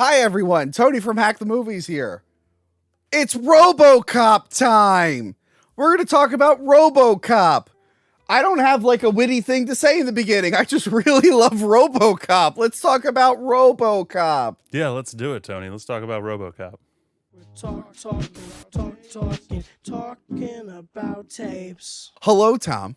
Hi, everyone. Tony from Hack the Movies here. It's RoboCop time. We're going to talk about RoboCop. I don't have like a witty thing to say in the beginning. I just really love RoboCop. Let's talk about RoboCop. Yeah, let's do it, Tony. Let's talk about RoboCop. We're talking about tapes. Hello, Tom.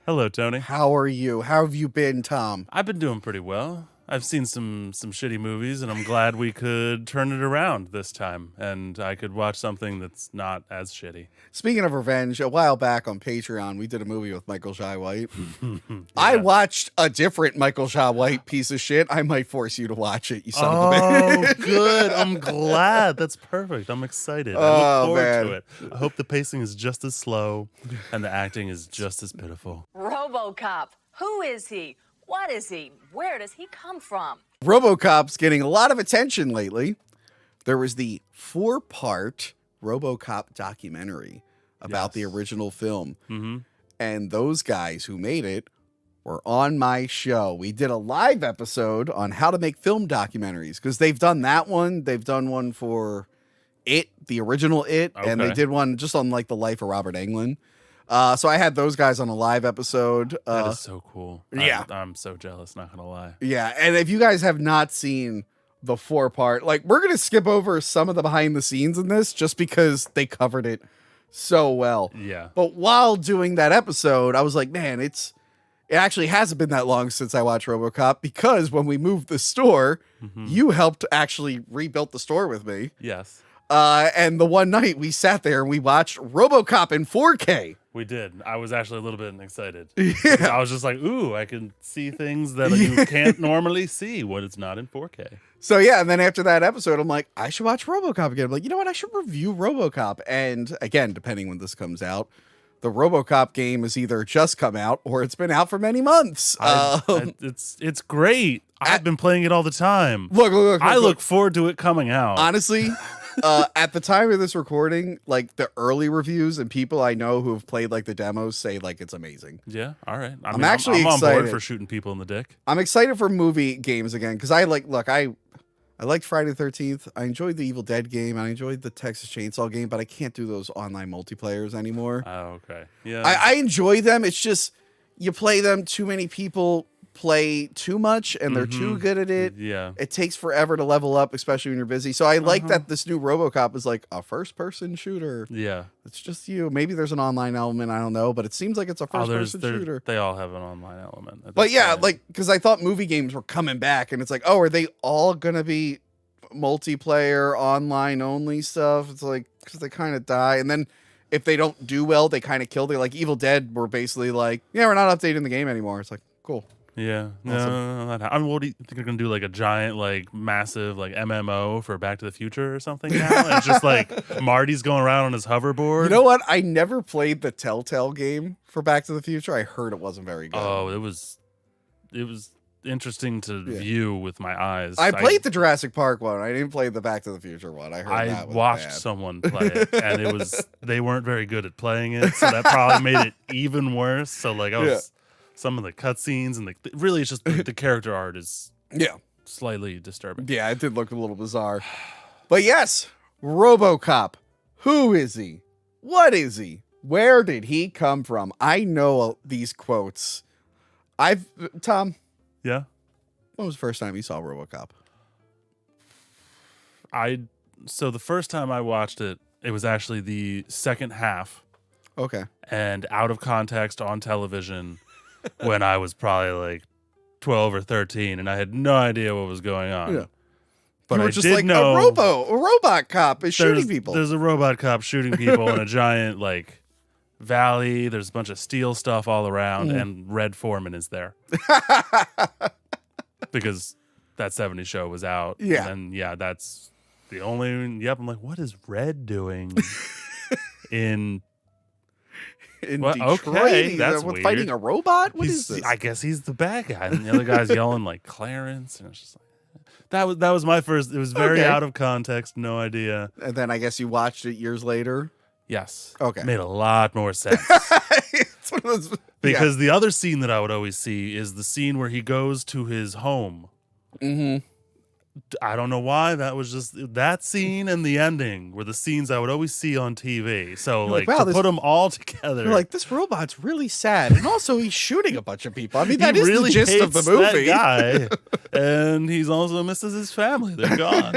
Hello, Tony. How are you? How have you been, Tom? I've been doing pretty well. I've seen some shitty movies, and I'm glad we could turn it around this time, and I could watch something that's not as shitty. Speaking of revenge, a while back on Patreon, we did a movie with Michael Jai White. Yeah. I watched a different Michael Jai White piece of shit. I might force you to watch it, you son of a bitch. Oh, good. I'm glad. That's perfect. I'm excited. I look forward to it. I hope the pacing is just as slow and the acting is just as pitiful. RoboCop. Who is he? What is he? Where does he come from? RoboCop's getting a lot of attention lately. There was the 4-part RoboCop documentary about the original film. Mm-hmm. And those guys who made it were on my show. We did a live episode on how to make film documentaries because they've done that one. They've done one for It, the original It, and they did one just on like the life of Robert Englund. So I had those guys on a live episode. That is so cool. Yeah. I'm so jealous, not gonna lie. Yeah, and if you guys have not seen the 4-part, like we're going to skip over some of the behind the scenes in this just because they covered it so well. Yeah. But while doing that episode, I was like, man, it actually hasn't been that long since I watched RoboCop because when we moved the store, you helped actually rebuild the store with me. Yes. And the one night we sat there and we watched RoboCop in 4K. We did. I was actually a little bit excited. Yeah. I was just like, ooh, I can see things that you can't normally see when it's not in 4K. So yeah, and then after that episode, I'm like, I should watch RoboCop again. I'm like, you know what? I should review RoboCop. And again, depending when this comes out, the RoboCop game has either just come out or it's been out for many months. It's great. I've been playing it all the time. Look. I look forward to it coming out. Honestly, at the time of this recording, like the early reviews and people I know who have played like the demos say like it's amazing. Yeah, all right. I'm actually I'm on board excited for shooting people in the dick. I'm excited for movie games again because I liked Friday the 13th. I enjoyed the Evil Dead game. I enjoyed the Texas Chainsaw game, but I can't do those online multiplayers anymore. Oh, okay. Yeah. I enjoy them. It's just you play them, too many people play too much and they're too good at it. Yeah. It takes forever to level up, especially when you're busy. So I like that this new RoboCop is like a first-person shooter. Yeah. It's just you. Maybe there's an online element. I don't know, but it seems like it's a first-person shooter. They all have an online element. But yeah, like, because I thought movie games were coming back, and it's like, oh, are they all gonna be multiplayer, online only stuff? It's like, because they kind of die, and then if they don't do well, they kind of kill. They like Evil Dead were basically like, yeah, we're not updating the game anymore. It's like, cool. Yeah. Awesome. No. I mean, what do you think they're gonna do? Like a giant, like massive, like MMO for Back to the Future or something now? It's just like Marty's going around on his hoverboard. You know what? I never played the Telltale game for Back to the Future. I heard it wasn't very good. Oh, it was interesting to view with my eyes. I played the Jurassic Park one. I didn't play the Back to the Future one. I heard that I was watched bad. someone play it, and they weren't very good at playing it, so that probably made it even worse. So like some of the cutscenes and really it's just the character art is slightly disturbing. Yeah, it did look a little bizarre. But yes, RoboCop. Who is he? What is he? Where did he come from? I know these quotes. Tom. Yeah. When was the first time you saw RoboCop? So the first time I watched it, it was actually the second half. Okay. And out of context on television when I was probably like 12 or 13 and I had no idea what was going on. Yeah. But you were I just did like know a robot cop is shooting people. There's a robot cop shooting people in a giant like valley. There's a bunch of steel stuff all around and Red Foreman is there. Because that 70s show was out. Yeah. And then, that's the only I'm like, what is Red doing in Detroit? Okay, that's weird. Fighting a robot? What is this? I guess he's the bad guy. And the other guy's yelling like Clarence. And it's just like, that was my first. It was very out of context. No idea. And then I guess you watched it years later. Yes. Okay. Made a lot more sense. It's one of those, because the other scene that I would always see is the scene where he goes to his home. Mm-hmm. I don't know why. That was just that scene and the ending were the scenes I would always see on TV. So You're like like, wow, to put them all together. You're like, this robot's really sad, and also he's shooting a bunch of people. I mean, that he is really the gist of the hates movie. that guy, and he's also misses his family. They're gone.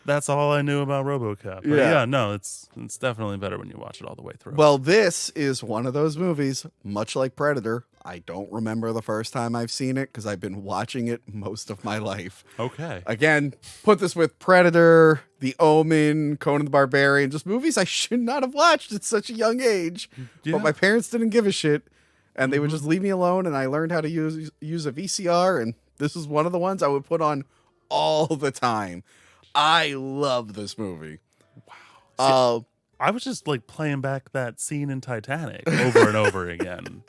That's all I knew about RoboCop. But yeah, no, it's definitely better when you watch it all the way through. Well, this is one of those movies, much like Predator. I don't remember the first time I've seen it because I've been watching it most of my life. Okay. Again, put this with Predator, The Omen, Conan the Barbarian, just movies I should not have watched at such a young age. Yeah. But my parents didn't give a shit, and they would just leave me alone, and I learned how to use a VCR, and this is one of the ones I would put on all the time. I love this movie. Wow. I was just like playing back that scene in Titanic over and over again.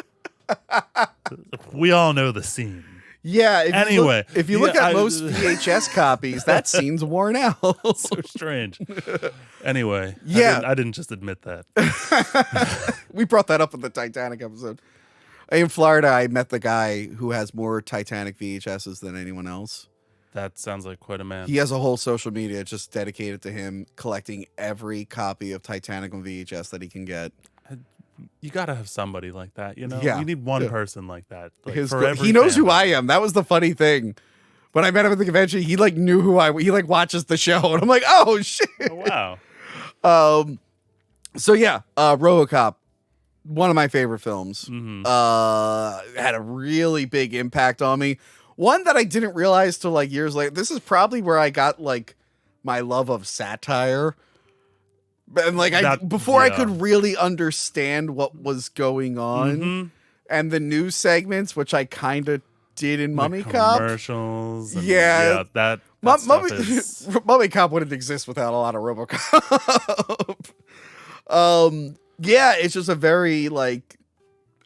We all know the scene. Yeah. If you look at most VHS copies, that scene's worn out. So strange. Anyway, yeah, I didn't just admit that. We brought that up in the Titanic episode. In Florida, I met the guy who has more Titanic VHSs than anyone else. That sounds like quite a man. He has a whole social media just dedicated to him collecting every copy of Titanic on VHS that he can get. You gotta have somebody like that, you know. Yeah. You need one person like that. Like, He knows who I am. That was the funny thing. When I met him at the convention, he like knew who he like watches the show, and I'm like, oh shit. Oh, wow. So yeah, RoboCop, one of my favorite films. Mm-hmm. Had a really big impact on me. One that I didn't realize till like years later. This is probably where I got like my love of satire. And like before I could really understand what was going on, and the news segments, which I kind of did in Mummy Cop commercials. And that Mummy Cop wouldn't exist without a lot of RoboCop. It's just a very like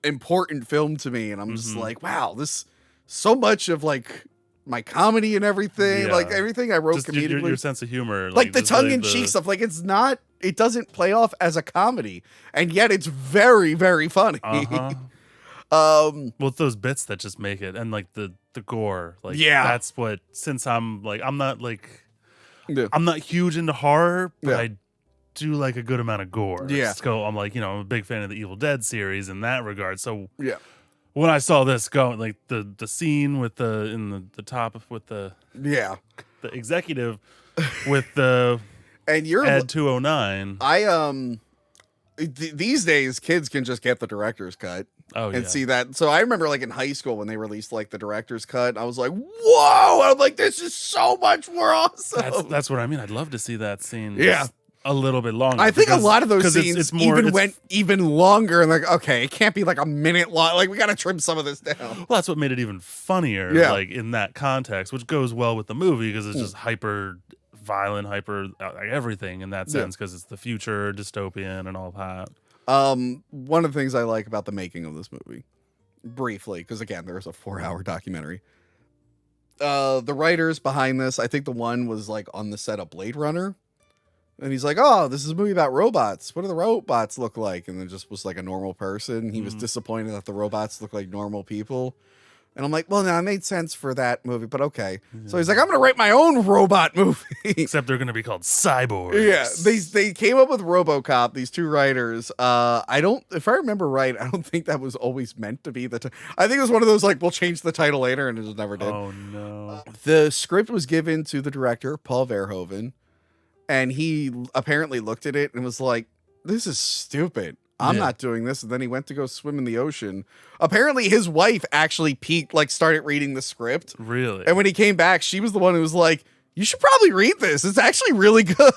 important film to me, and I'm just like, wow, this so much of like my comedy and everything, like everything I wrote just comedically, your sense of humor, like the tongue-in-cheek stuff, like it doesn't play off as a comedy, and yet it's very, very funny. Well, it's those bits that just make it, and like the gore, like that's what. Since I'm not huge into horror, but I do like a good amount of gore. So I'm like, I'm a big fan of the Evil Dead series in that regard. So when I saw this go, like the scene with the top with the executive with the and you're Ed 209. These days kids can just get the director's cut and see that. So I remember like in high school when they released like the director's cut, I was like, whoa, I'm like, this is so much more awesome. That's what I mean. I'd love to see that scene. A little bit longer. I think a lot of those scenes went even longer, and like, okay, it can't be like a minute long. Like, we got to trim some of this down. Well, that's what made it even funnier, like in that context, which goes well with the movie because it's just hyper violent, hyper everything in that sense because it's the future, dystopian, and all that. One of the things I like about the making of this movie, briefly, because again, there's a 4-hour documentary. The writers behind this, I think the one was like on the set of Blade Runner. And he's like, oh, this is a movie about robots. What do the robots look like? And it just was like a normal person. He was disappointed that the robots look like normal people. And I'm like, well, no, it made sense for that movie, but okay. So he's like, I'm going to write my own robot movie. Except they're going to be called cyborgs. Yeah, they came up with RoboCop, these two writers. If I remember right, I don't think that was always meant to be I think it was one of those, like, we'll change the title later, and it just never did. Oh, no. The script was given to the director, Paul Verhoeven. And he apparently looked at it and was like, this is stupid. I'm not doing this. And then he went to go swim in the ocean. Apparently his wife actually started reading the script. Really? And when he came back, she was the one who was like, you should probably read this. It's actually really good.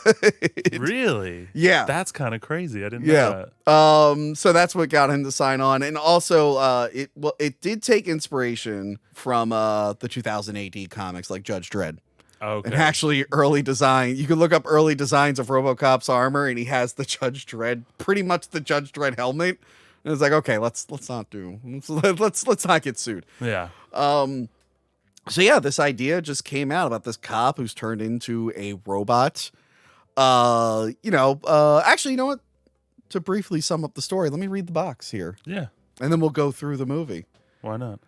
Really? Yeah. That's kind of crazy. I didn't know that. So that's what got him to sign on. And also, it did take inspiration from the 2000 AD comics like Judge Dredd. Okay. And actually early design, you can look up early designs of RoboCop's armor, and he has the Judge Dredd, pretty much the Judge Dredd helmet. And it's like, okay, let's not get sued. Yeah. So yeah, this idea just came out about this cop who's turned into a robot. Actually, you know what? To briefly sum up the story, let me read the box here. Yeah. And then we'll go through the movie. Why not?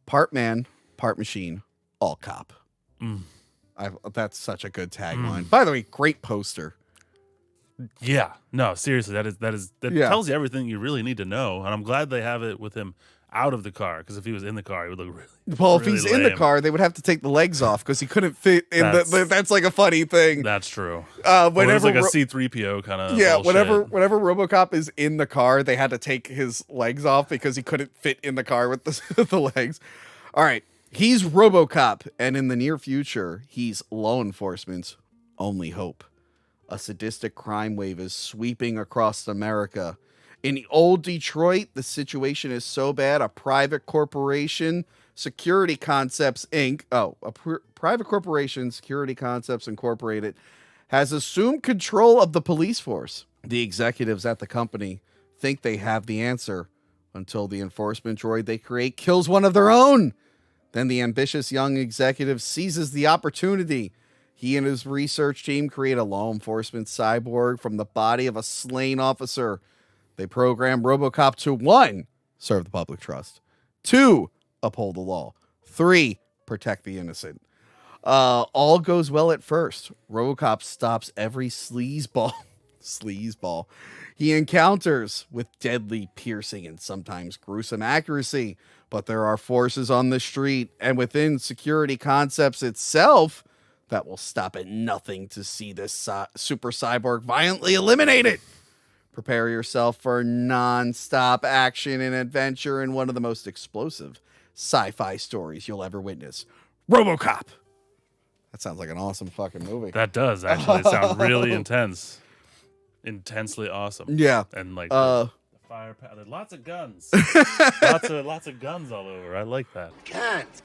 Part man, part machine. all cop. Mm. That's such a good tagline. By the way, great poster. Yeah, no, seriously, that Yeah. tells you everything you really need to know, and I'm glad they have it with him out of the car, because if he was in the car, he would look really. Well, really if he's in the lame. car, they would have to take the legs off because he couldn't fit in that's like a funny thing. That's true. Whenever like a C-3PO kind of. yeah, bullshit. whenever RoboCop is in the car, they had to take his legs off because he couldn't fit in the car with the legs. All right, he's RoboCop, and in the near future, he's law enforcement's only hope. A sadistic crime wave is sweeping across America. In old Detroit, the situation is so bad, a private corporation, Security Concepts Inc. Private corporation, Security Concepts Incorporated, has assumed control of the police force. The executives at the company think they have the answer until the enforcement droid they create kills one of their own. Then the ambitious young executive seizes the opportunity. He and his research team create a law enforcement cyborg from the body of a slain officer. They program RoboCop to 1, serve the public trust, 2, uphold the law, 3, protect the innocent. All goes well at first. RoboCop stops every sleazeball he encounters with deadly, piercing, and sometimes gruesome accuracy. But there are forces on the street and within Security Concepts itself that will stop at nothing to see this super cyborg violently eliminated. Prepare yourself for non-stop action and adventure in one of the most explosive sci-fi stories you'll ever witness. RoboCop. That sounds like an awesome fucking movie. That does actually sound really intense. Intensely awesome. Yeah. And like the firepower. Lots of guns. lots of guns all over. I like that. Guns.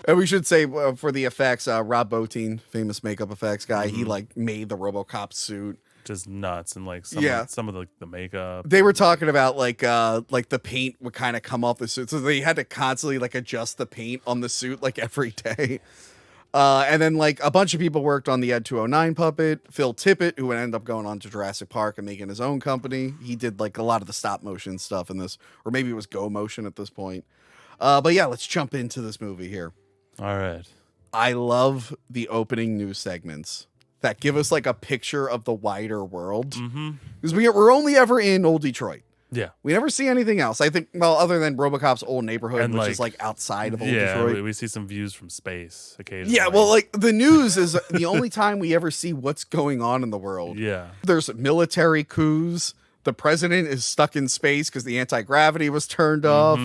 And we should say for the effects, Rob Bottin, famous makeup effects guy, he like made the RoboCop suit. Just nuts, and like some of the makeup. They were talking about like the paint would kind of come off the suit, so they had to constantly like adjust the paint on the suit like every day. And then like a bunch of people worked on the Ed 209 puppet. Phil Tippett, who would end up going on to Jurassic Park and making his own company, he did like a lot of the stop motion stuff in this, or maybe it was Go Motion at this point. But yeah, let's jump into this movie here. All right. I love the opening news segments that give us like a picture of the wider world. Because we're only ever in old Detroit. Yeah. We never see anything else. I think, well, other than RoboCop's old neighborhood, And, which like, is like outside of old Yeah, Detroit. we see some views from space occasionally. Yeah, well, like the news is the only time we ever see what's going on in the world. Yeah. There's military coups. The president is stuck in space because the anti-gravity was turned off.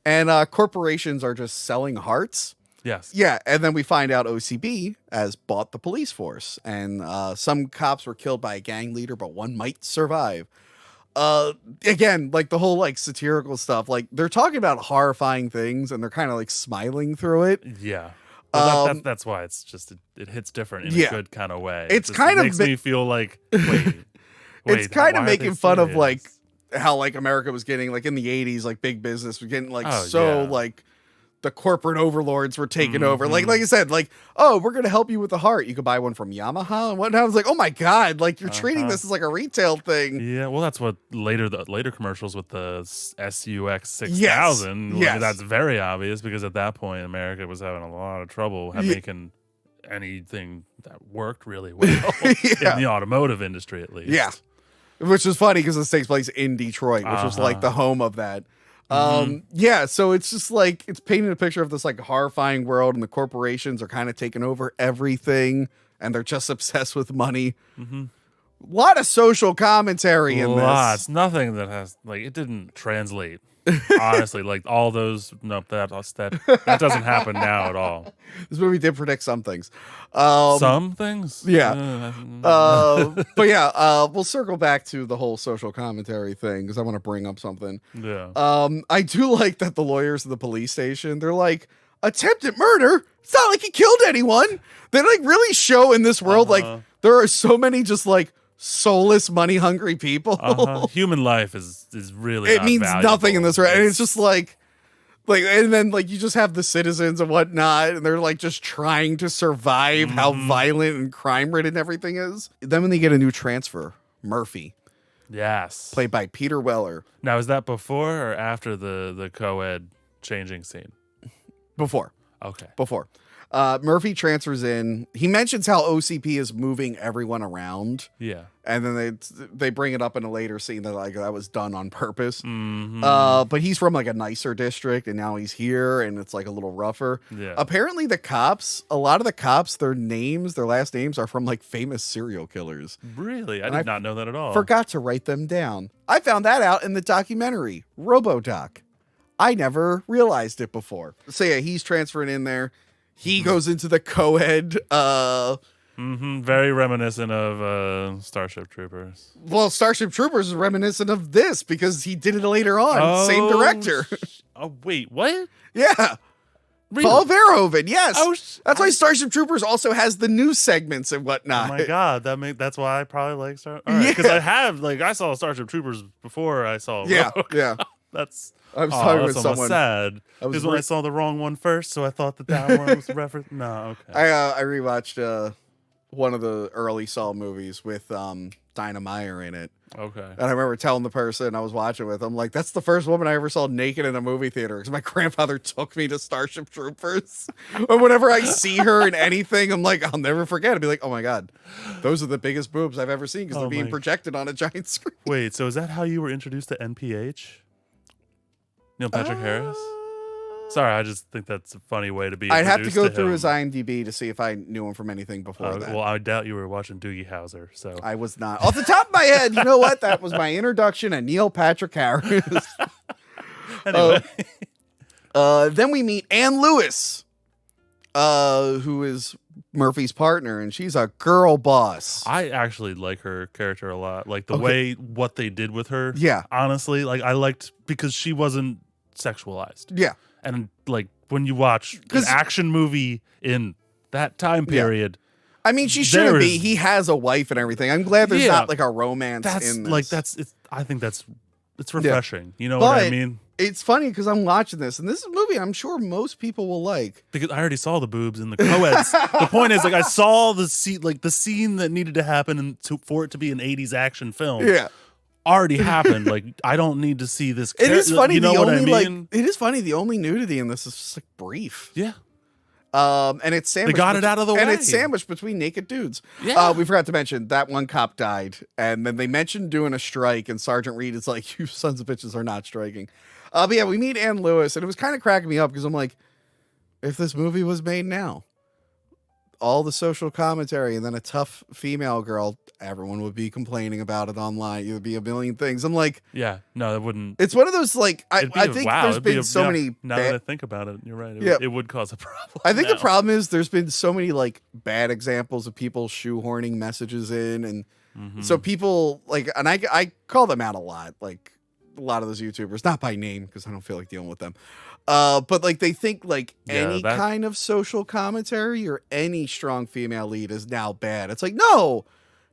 And corporations are just selling hearts. Yes. Yeah, and then we find out OCB has bought the police force, and some cops were killed by a gang leader, but one might survive. Again, like the whole like satirical stuff, like they're talking about horrifying things, and they're kind of like smiling through it. Yeah. Well, that's why it's just it hits different in a good kind of way. It's just kind of makes me feel like wait, it's kind of why are they making fun of serious? like how like America was getting like in the 80s, like big business was getting like yeah. like the corporate overlords were taking over. Like I said, like, oh, we're going to help you with the heart. You could buy one from Yamaha and whatnot. I was like, oh my God, like you're treating this as like a retail thing. Yeah, well, that's what the later commercials with the SUX 6000. Yes. Like, that's very obvious because at that point, America was having a lot of trouble making anything that worked really well in the automotive industry, at least. Yeah. Which is funny because this takes place in Detroit, which was like the home of that. Yeah, so it's just like it's painting a picture of this like horrifying world, and the corporations are kind of taking over everything, and they're just obsessed with money. A lot of social commentary in Lots. this. Nothing that has like it didn't translate. Honestly, like all those that doesn't happen now at all. This movie did predict some things. Some things, yeah. But yeah, we'll circle back to the whole social commentary thing because I want to bring up something. Yeah. I do like that the lawyers at the police station, they're like, attempted murder? It's not like he killed anyone. They like really show in this world like there are so many just like soulless, money hungry people. Human life is really it not means valuable. nothing in this world. And it's just like and then like you just have the citizens and whatnot, and they're like just trying to survive how violent and crime ridden everything is. Then when they get a new transfer, Murphy, Yes. played by Peter Weller. Now, is that before or after the co-ed changing scene? Before. Okay. Before. Murphy transfers in. He mentions how OCP is moving everyone around. Yeah. And then they bring it up in a later scene that like that was done on purpose. Mm-hmm. But he's from like a nicer district, and now he's here, and it's like a little rougher. Yeah. Apparently, a lot of the cops, their last names are from like famous serial killers. Really? I did not know that at all. Forgot to write them down. I found that out in the documentary RoboDoc. I never realized it before. So yeah, he's transferring in there. He goes into the co-ed. Very reminiscent of Starship Troopers. Well, Starship Troopers is reminiscent of this because he did it later on. Same director. Wait, what? Yeah. Really? Paul Verhoeven, yes. Oh, that's why Starship Troopers also has the news segments and whatnot. Oh my god, that's why I probably like Star. Because I saw Starship Troopers before I saw. Yeah, Rogue. yeah. I was talking with someone. Sad. Because when I saw the wrong one first, so I thought that one was reference. No, okay. I rewatched one of the early Saw movies with Dinah Meyer in it. Okay. And I remember telling the person I was watching with, I'm like, that's the first woman I ever saw naked in a movie theater because my grandfather took me to Starship Troopers. And whenever I see her in anything, I'm like, I'll never forget. I'll be like, oh my God, those are the biggest boobs I've ever seen because they're being projected on a giant screen. Wait, so is that how you were introduced to NPH? Neil Patrick Harris? Sorry, I just think that's a funny way to be. I'd have to go through him. his IMDb to see if I knew him from anything before that. Well, I doubt you were watching Doogie Howser. So I was not. Off the top of my head, you know what? That was my introduction to Neil Patrick Harris. Anyway. Then we meet Ann Lewis, who is Murphy's partner, and she's a girl boss. I actually like her character a lot. Like the way what they did with her. Yeah. Honestly, like I liked because she wasn't sexualized. Yeah. And like when you watch an action movie in that time period. I mean, she shouldn't be. He has a wife and everything. I'm glad there's not like a romance in this. I think it's refreshing. You know what I mean? It's funny because I'm watching this, and this is a movie I'm sure most people will like. Because I already saw the boobs in the co-eds. The point is, like, I saw the scene that needed to happen for it to be an 80s action film. Yeah. Already happened. Like, I don't need to see this. It is funny. You know what I mean? It is funny. The only nudity in this is just like brief. Yeah. And it's sandwiched. They got it out of the way. And it's sandwiched between naked dudes. Yeah. We forgot to mention that one cop died. And then they mentioned doing a strike. And Sergeant Reed is like, you sons of bitches are not striking. But yeah, we meet Ann Lewis. And it was kind of cracking me up because I'm like, if this movie was made now, all the social commentary and then a tough female girl, everyone would be complaining about it online. It would be a million things. I'm like, yeah, no, it wouldn't. It's one of those like I think there's been so many. Now that I think about it, you're right. It would cause a problem. I think the problem is there's been so many like bad examples of people shoehorning messages in, and so people like, and I call them out a lot, like a lot of those YouTubers, not by name because I don't feel like dealing with them. But like they think like any kind of social commentary or any strong female lead is now bad. It's like, no,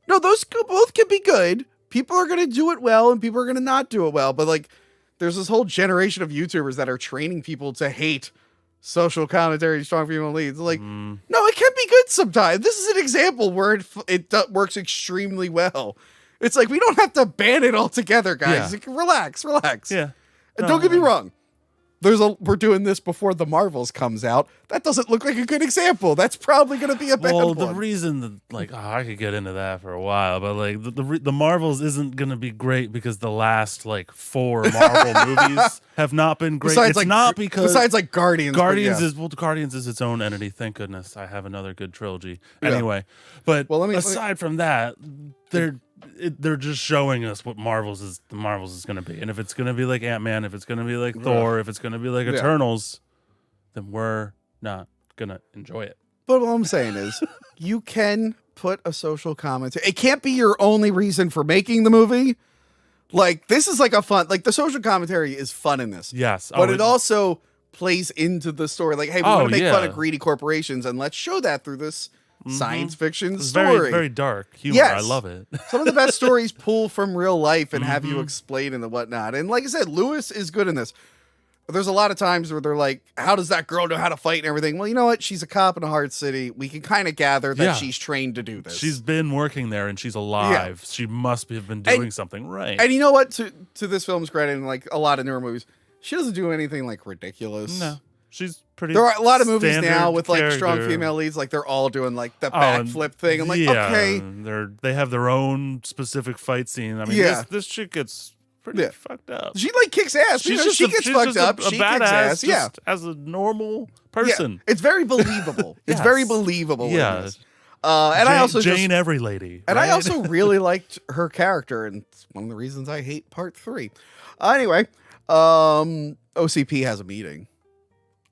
those both can be good. People are going to do it well and people are going to not do it well. But like there's this whole generation of YouTubers that are training people to hate social commentary, strong female leads. Like, no, it can be good sometimes. This is an example where it works extremely well. It's like, we don't have to ban it altogether, guys. Like, relax. Yeah. And don't get me wrong. We're doing this before The Marvels comes out. That doesn't look like a good example. That's probably going to be a bad one. Well, the reason that, like, I could get into that for a while, but like the Marvels isn't going to be great because the last like 4 Marvel movies have not been great. Besides like Guardians. Guardians is its own entity. Thank goodness. I have another good trilogy. Anyway, but aside from that, they're just showing us what the Marvels is going to be. And if it's going to be like Ant-Man, if it's going to be like Thor, if it's going to be like Eternals, then we're not going to enjoy it. But what I'm saying is you can put a social commentary. It can't be your only reason for making the movie. Like, this is like a fun, like the social commentary is fun in this. Yes. But it also plays into the story. Like, hey, we want to make fun of greedy corporations and let's show that through this science fiction story. Very, very dark humor. Yes. I love it. Some of the best stories pull from real life and have you explain and whatnot. And like I said, Lewis is good in this. There's a lot of times where they're like, how does that girl know how to fight and everything? Well, you know what? She's a cop in a hard city. We can kind of gather that she's trained to do this. She's been working there and she's alive. Yeah. She must have been doing something right. And you know what? To this film's credit, and like a lot of newer movies, she doesn't do anything like ridiculous. No. she's pretty. There are a lot of movies standard now with like strong character. female leads, like they're all doing like the and backflip thing. I'm like, yeah, okay, they have their own specific fight scene. I mean, Yeah. this chick gets pretty Yeah. fucked up. she like kicks ass. She gets fucked up. A She badass, kicks ass. Yeah. just as a normal person. Yeah. It's very believable. It's Yes. very believable. in Yeah. this. And I also Jane just, every lady. and I right? also really liked her character, and it's one of the reasons I hate part 3. Anyway, OCP has a meeting.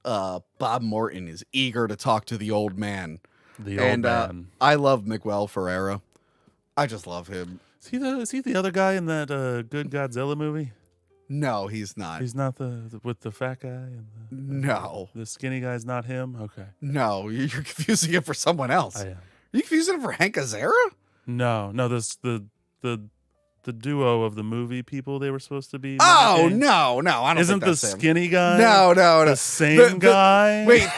Bob Morton is eager to talk to the old man. The old man. I love Miguel Ferreira. I just love him. Is he the other guy in that good Godzilla movie? No, he's not. He's not with the fat guy and No. the skinny guy's not him. Okay, No, you're confusing it for someone else. I am. Are you confusing it for Hank Azaria? No, this the duo of the movie people they were supposed to be. Oh, mimicking. no, I don't Isn't think the that's him. skinny guy? No. the same guy. Wait,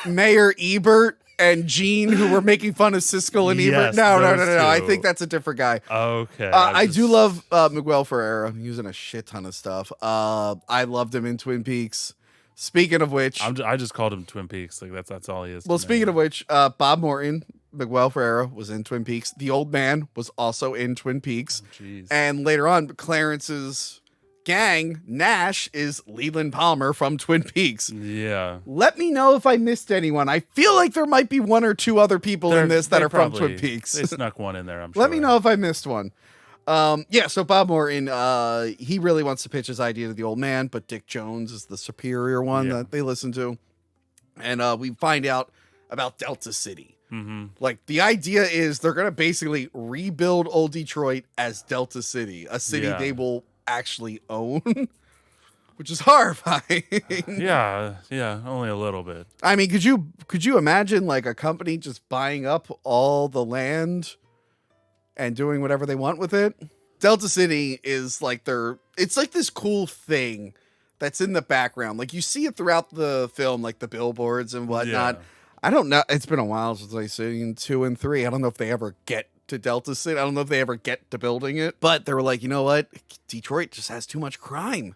Mayor Ebert and Gene who were making fun of Siskel and Ebert? Yes, No. those I two. think that's a different guy. Okay, I do love Miguel Ferreira. I'm using a shit ton of stuff. I loved him in Twin Peaks. Speaking of which, I just called him Twin Peaks. Like that's all he is. well, speaking of which, Bob Morton, Miguel Ferreira was in Twin Peaks. The old man was also in Twin Peaks. Jeez. And later on, Clarence's gang, Nash, is Leland Palmer from Twin Peaks. Yeah. Let me know if I missed anyone. I feel like there might be one or two other people in this that They are from probably- Twin Peaks. They snuck one in there. I'm sure. Let me know if I missed one. So Bob Morton, he really wants to pitch his idea to the old man, but Dick Jones is the superior one that they listen to. And we find out about Delta City. Mm-hmm. Like, the idea is they're going to basically rebuild old Detroit as Delta City, a city Yeah. they will actually own, which is horrifying. Yeah, only a little bit. I mean, could you imagine like a company just buying up all the land and doing whatever they want with it? Delta City is like it's like this cool thing that's in the background. Like, you see it throughout the film, like the billboards and whatnot. Yeah. I don't know. It's been a while since I've seen 2 and 3. I don't know if they ever get to Delta City. I don't know if they ever get to building it. But they were like, you know what? Detroit just has too much crime.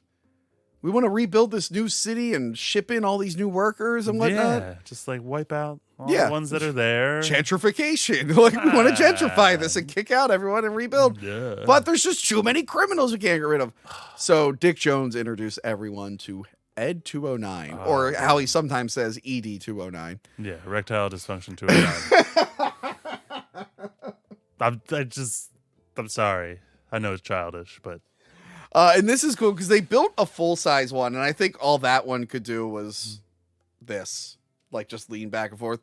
We want to rebuild this new city and ship in all these new workers and whatnot. Yeah, just like wipe out all Yeah. the ones that are there. Gentrification. Like, we want to gentrify this and kick out everyone and rebuild. Yeah. But there's just too many criminals we can't get rid of. So Dick Jones introduced everyone to Ed 209, or how he sometimes says ED 209. Yeah, erectile dysfunction 209. I'm sorry. I know it's childish, but And this is cool because they built a full-size one, and I think all that one could do was this, like, just lean back and forth.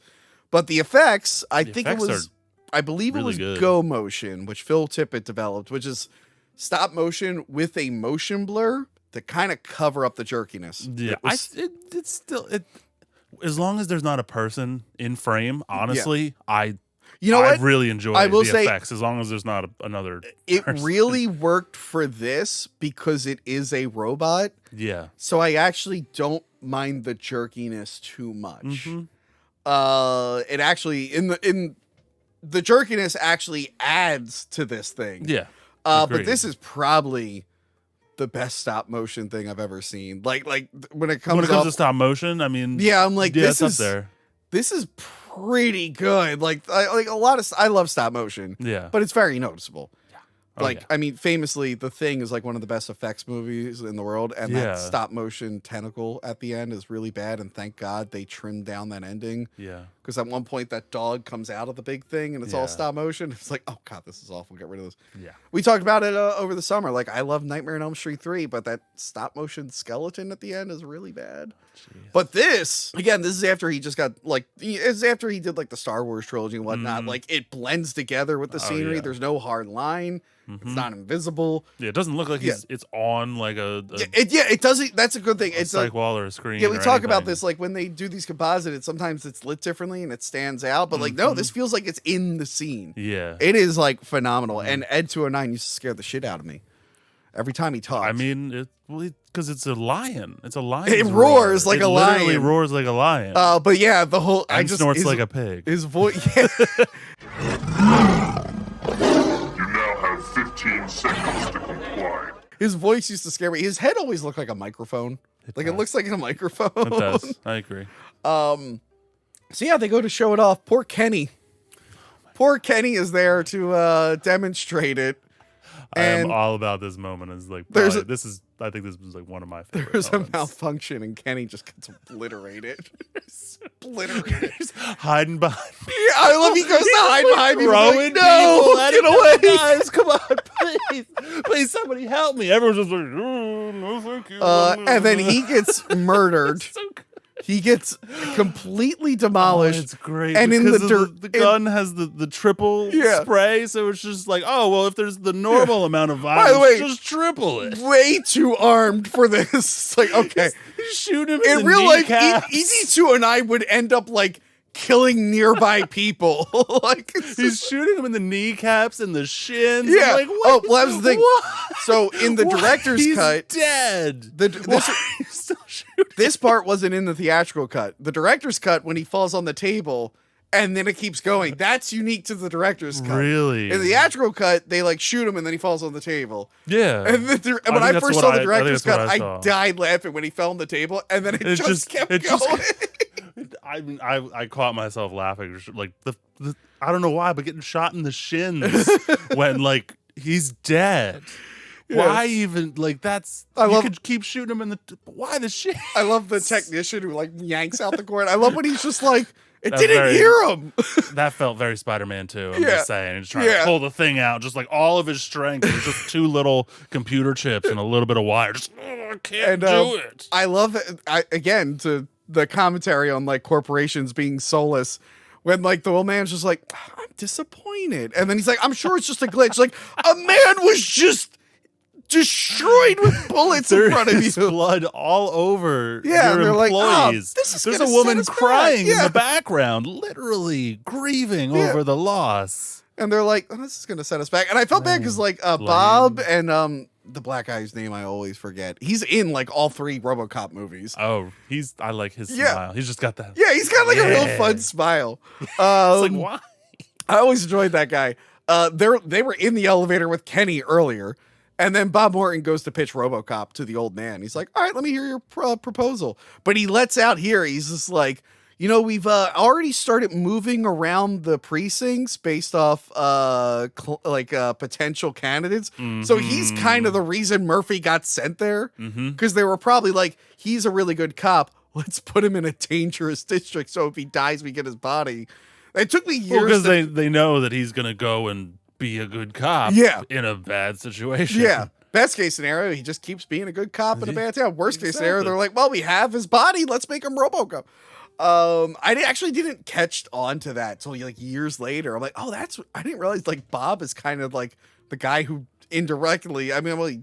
But the effects, I believe it really was good. Go Motion, which Phil Tippett developed, which is stop motion with a motion blur to kind of cover up the jerkiness. yeah, it's still as long as there's not a person in frame. Honestly, I really enjoy the effects as long as there's not another. It person. really worked for this because it is a robot. Yeah. So I actually don't mind the jerkiness too much. Mm-hmm. It actually in the jerkiness actually adds to this thing. Yeah. But this is probably the best stop motion thing I've ever seen. Like when it comes to stop motion, I mean, yeah, I'm like, yeah, this it's is up there. This is pretty good. I love stop motion. Yeah. But it's very noticeable. Oh, I mean, famously, The Thing is like one of the best effects movies in the world, and Yeah. that stop motion tentacle at the end is really bad. And thank God they trimmed down that ending. Yeah. Because at one point that dog comes out of the big thing and it's all Yeah. stop motion. It's like, oh God, this is awful. Get rid of this. Yeah. We talked about it over the summer. Like, I love Nightmare on Elm Street 3, but that stop motion skeleton at the end is really bad. Jeez. But this, again, this is after he just got it's after he did like the Star Wars trilogy and whatnot. Like, it blends together with the scenery. yeah. There's no hard line. It's not invisible. Yeah, it doesn't look like it's on like a It doesn't. That's a good thing. It's psych like, wall or a screen. yeah, we or talk about anything. this like when they do these composited. Sometimes it's lit differently and it stands out. But like, no, this feels like it's in the scene. Yeah. It is like phenomenal. And Ed 209 used to scare the shit out of me every time he talks. I mean, because it's a lion. It's a lion. It roars like a lion. It literally roars like a lion. But yeah, the whole and snorts like a pig. His voice. Yeah. You now have 15 seconds to comply. His voice used to scare me. His head always looked like a microphone. Like, it looks like a microphone. It does. I agree. So yeah, they go to show it off. Poor Kenny. Poor Kenny is there to demonstrate it. I am And all about this moment. It's like there's I think this was like one of my favorite there's a moments. malfunction and Kenny just gets obliterated. Obliterated. He's hiding behind me. Yeah, I love he goes to hide behind me. Throwing No, people get away. Guys, come on, please, somebody help me. Everyone's just like, oh, no, thank you. And then he gets murdered. So good. He gets completely demolished. It's great. And in because the dirt, the gun has the triple Yeah. spray, so it's just like, oh well, if there's the normal amount of violence, By the way, just triple it. way too armed for this. It's like, okay. Shoot him In in real the life, kneecaps. EZ2 and I would end up like killing nearby people. Like, it's He's just- shooting him in the kneecaps and the shins. Yeah. I'm like, what? Oh, well, that was the thing. What? So in the Why? director's He's cut, dead. this, Still shooting. this part wasn't in the theatrical cut. The director's cut, when he falls on the table and then it keeps going, that's unique to the director's cut. Really? In the theatrical cut, they like shoot him and then he falls on the table. Yeah. And then and when I I think first that's saw what the I director's think cut, that's what I I saw. died laughing when he fell on the table, and then it just kept it just- going. I mean, I caught myself laughing, like the I don't know why, but getting shot in the shins when like he's dead. Yeah. Why even like that's? I you love- could keep shooting him in the. Why the shit? I love the technician who like yanks out the cord. I love when he's just like, it That's didn't very- hear him. That felt very Spider-Man too. I'm Yeah. just saying, he's trying Yeah. to pull the thing out, just like all of his strength. It was just two little computer chips and a little bit of wire. Just I can't And do it. I love it. Again, to the commentary on like corporations being soulless. When like the old man's just like, I'm disappointed, and then he's like, I'm sure it's just a glitch. Like, a man was just destroyed with bullets in front of is you. blood all over Yeah, and your they're like, "Oh, employees. this is There's gonna a woman set us back." crying in Yeah. the background, literally grieving Yeah. over the loss. And they're like, oh, this is gonna set us back. And I felt bad because like Bob and the black guy's name I always forget. He's in like all 3 RoboCop movies. Oh, I like his Yeah. smile. He's just got that. Yeah, he's got like a real Yeah. fun smile. It's like, Um, why? I always enjoyed that guy. They were in the elevator with Kenny earlier, and then Bob Morton goes to pitch RoboCop to the old man. He's like, "All right, let me hear your proposal." But he lets out here. He's just like, you know, we've already started moving around the precincts based off potential candidates. So he's kind of the reason Murphy got sent there, because they were probably like, he's a really good cop. Let's put him in a dangerous district so if he dies, we get his body. It took me years. Because they know that he's gonna go and be a good cop. Yeah. In a bad situation. Yeah. Best case scenario, he just keeps being a good cop in a bad town. Worst case scenario, Exactly. they're like, well, we have his body. Let's make him RoboCop. Actually didn't catch on to that till like years later. I'm like, oh, I didn't realize like Bob is kind of like the guy who indirectly, I mean, well,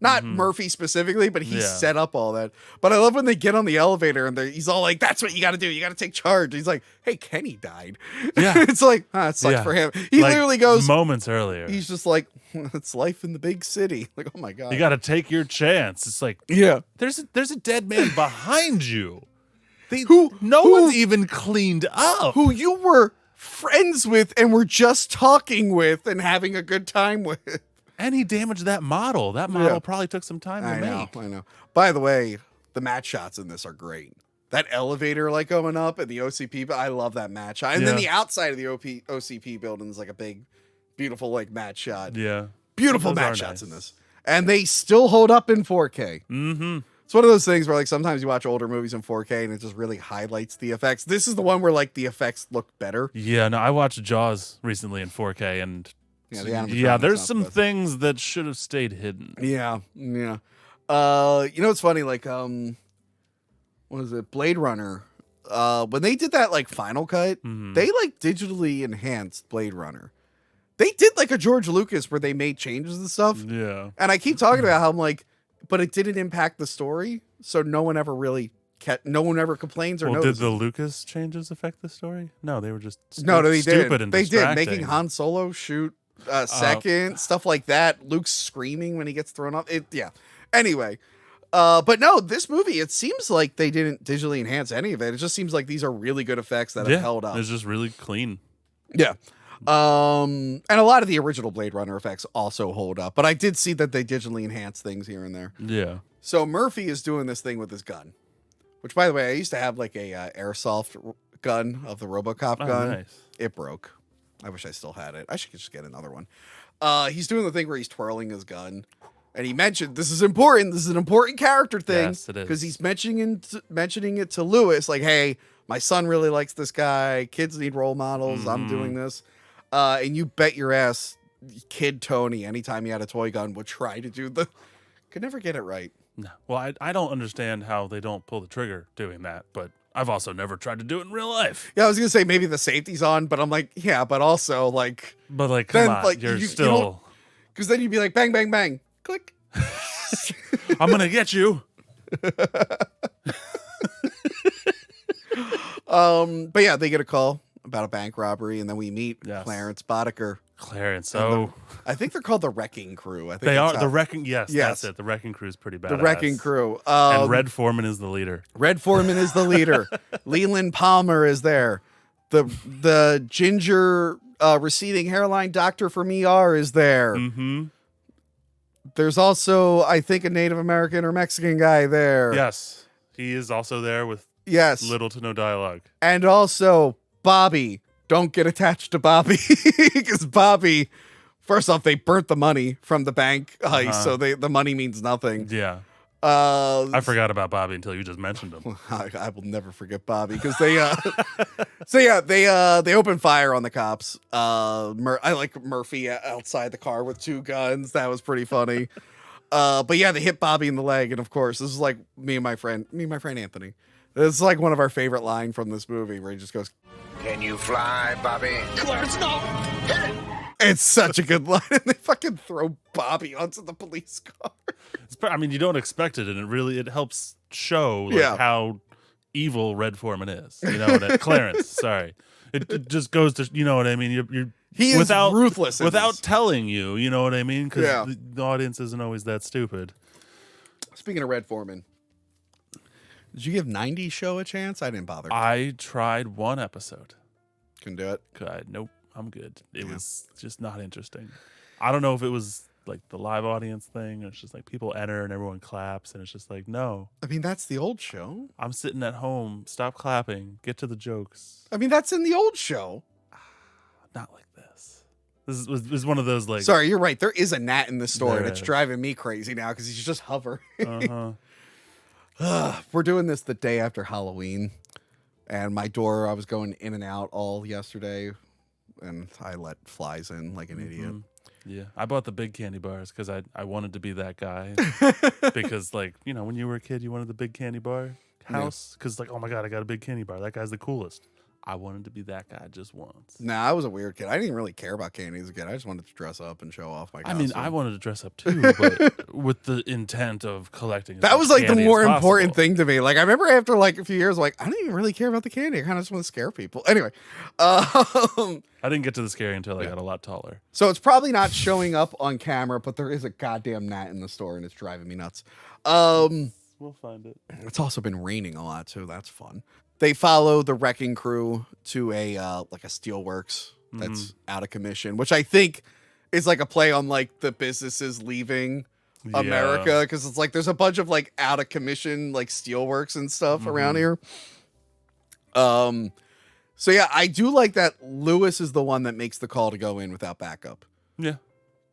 not Murphy specifically, but he Yeah. set up all that. But I love when they get on the elevator and he's all like, that's what you got to do. You got to take charge. He's like, hey, Kenny died. Yeah. It's like, it sucks Yeah. for him. He Like, literally goes, moments earlier. he's just like, it's life in the big city. Like, oh my God. You got to take your chance. It's like yeah. there's a dead man behind you. Who One's even cleaned up. who you were friends with and were just talking with and having a good time with. And he damaged that model. That model Yeah. probably took some time to make. I know. By the way, the match shots in this are great. That elevator like going up and the OCP, I love that match shot. And then Yeah. the outside of the OCP building is like a big, beautiful like match shot. Yeah. Beautiful Those are match shots nice. in this. And they still hold up in 4K. Mm-hmm. It's one of those things where like sometimes you watch older movies in 4K and it just really highlights the effects. This is the one where like the effects look better. Yeah, no, I watched Jaws recently in 4K and Yeah, the animatronics there's stuff some does it. things that should have stayed hidden. Yeah. You know what's funny? Like, what was it? Blade Runner. When they did that like final cut, they like digitally enhanced Blade Runner. They did like a George Lucas where they made changes and stuff. Yeah. And I keep talking about how I'm like, but it didn't impact the story, so no one ever really no one ever complains or Well, did notices. the Lucas changes affect the story? No, they were just No, they stupid did. and They did distracting. making Han Solo shoot second, stuff like that. Luke's screaming when he gets thrown off. Yeah. Anyway, but no, this movie, it seems like they didn't digitally enhance any of it. It just seems like these are really good effects that have held up. It's just really clean. Yeah. And a lot of the original Blade Runner effects also hold up, but I did see that they digitally enhance things here and there. Yeah. So Murphy is doing this thing with his gun, which, by the way, I used to have like a airsoft gun of the RoboCop gun. Nice. It broke. I wish I still had it. I should just get another one. He's doing the thing where he's twirling his gun. And he mentioned, this is important. This is an important character thing. Yes, it is. Because he's mentioning it to Lewis, like, hey, my son really likes this guy. Kids need role models. I'm doing this. And you bet your ass, kid Tony, anytime he had a toy gun, would try to do could never get it right. No. Well, I don't understand how they don't pull the trigger doing that, but I've also never tried to do it in real life. Yeah, I was going to say maybe the safety's on, but I'm like, yeah, but also, like... But, like, come on, like, you're still... Because then you'd be like, bang, bang, bang. Click. I'm going to get you. But yeah, they get a call about a bank robbery, and then we meet Clarence Boddicker. Clarence, I think they're called the Wrecking Crew. I think they are the Wrecking. Yes, that's it. The Wrecking Crew is pretty badass. The Wrecking Crew. And Red Foreman is the leader. Red Foreman is the leader. Leland Palmer is there. The ginger receding hairline doctor from ER is there. Mm-hmm. There's also, I think, a Native American or Mexican guy there. Yes, he is also there with little to no dialogue. And also Bobby. Don't get attached to Bobby because Bobby, first off, they burnt the money from the bank heist, so the money means nothing. Yeah. I forgot about Bobby until you just mentioned him. I will never forget Bobby because they they open fire on the cops. I like Murphy outside the car with 2 guns. That was pretty funny. But yeah, they hit Bobby in the leg, and of course, this is like me and my friend Anthony. This is like one of our favorite line from this movie where he just goes, Can you fly, Bobby? Clarence, no! it's such a good line, and they fucking throw Bobby onto the police car. I mean, you don't expect it, and it helps show how evil Red Foreman is. You know, Clarence. Sorry, it just goes to, you know what I mean. He is ruthless without telling you. You know what I mean? Because the audience isn't always that stupid. Speaking of Red Foreman, did you give 90 Show a chance? I didn't bother. I tried 1 episode. Can do it. Nope, I'm good. It was just not interesting. I don't know if it was like the live audience thing, or it's just like people enter and everyone claps, and it's just like, no. I mean, that's the old show. I'm sitting at home. Stop clapping. Get to the jokes. I mean, that's in the old show. Not like this. This is one of those like. Sorry, you're right. There is a gnat in the store, and it's driving me crazy now because he's just hovering. We're doing this the day after Halloween, and my door, I was going in and out all yesterday, and I let flies in like an idiot. Yeah, I bought the big candy bars because I wanted to be that guy. Because, like, you know, when you were a kid, you wanted the big candy bar house. Because, like, oh my God, I got a big candy bar. That guy's the coolest. I wanted to be that guy just once. Nah, I was a weird kid. I didn't really care about candy as a kid. I just wanted to dress up and show off my costume. I mean, I wanted to dress up too, but with the intent of collecting. That was like the more important thing to me. Like, I remember after like a few years, like, I didn't even really care about the candy. I kind of just want to scare people. Anyway, I didn't get to the scary until I got a lot taller. So it's probably not showing up on camera, but there is a goddamn gnat in the store, and it's driving me nuts. We'll find it. It's also been raining a lot too. That's fun. They follow the Wrecking Crew to a like a steelworks that's out of commission, which I think is like a play on like the businesses leaving America, because it's like there's a bunch of like out of commission like steelworks and stuff around here. So yeah, I do like that Lewis is the one that makes the call to go in without backup. Yeah.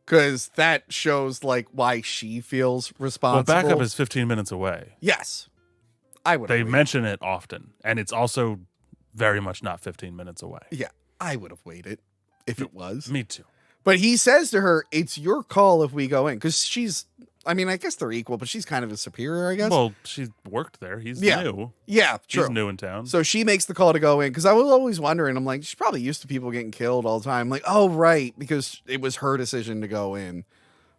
Because that shows like why she feels responsible. Well, backup is 15 minutes away. Yes. I would. They mention it often, and it's also very much not 15 minutes away. Yeah, I would have waited if it was. Me too. But he says to her, it's your call if we go in. Because she's, I mean, I guess they're equal, but she's kind of a superior, I guess. Well, she worked there. He's new. Yeah, true. He's new in town. So she makes the call to go in. Because I was always wondering, I'm like, she's probably used to people getting killed all the time. I'm like, oh, right. Because it was her decision to go in.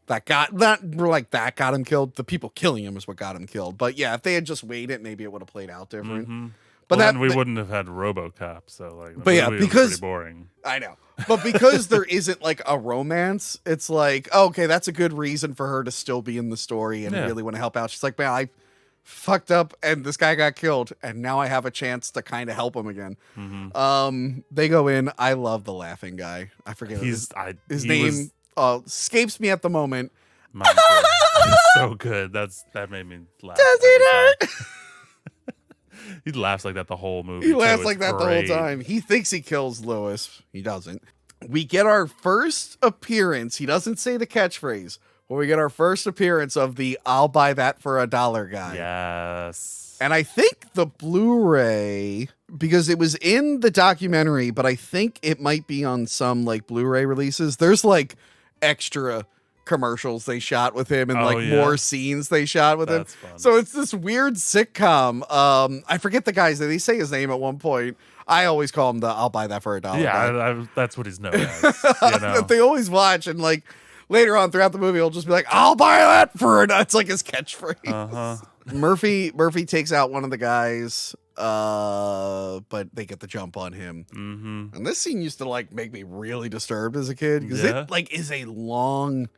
That got him killed. The people killing him is what got him killed. But yeah, if they had just waited, maybe it would have played out different. But then we wouldn't have had RoboCop. So like, but yeah, because pretty boring. I know. But because there isn't like a romance, it's like, oh, okay, that's a good reason for her to still be in the story and really want to help out. She's like, man, I fucked up and this guy got killed, and now I have a chance to kind of help him again. They go in. I love the laughing guy. I forget his name. Escapes me at the moment. so good. That made me laugh. Does it hurt? He laughs like that the whole movie. He laughs too. like It's that great. the whole time. He thinks he kills Lewis. He doesn't. We get our first appearance. He doesn't say the catchphrase, but we get our first appearance of the "I'll buy that for $1" guy. Yes. And I think the Blu-ray, because it was in the documentary, but I think it might be on some like Blu-ray releases. There's like extra commercials they shot with him and more scenes they shot with That's him. fun. So it's this weird sitcom. I forget the guy's name. They say his name at one point. I always call him the "I'll buy that for $1" guy. Yeah, that's what he's known as. You know? That they always watch, and like later on throughout the movie, he'll just be like, "I'll buy that for $1." It's like his catchphrase. Uh-huh. Murphy takes out one of the guys, but they get the jump on him. Mm-hmm. And this scene used to like make me really disturbed as a kid because it like is a long,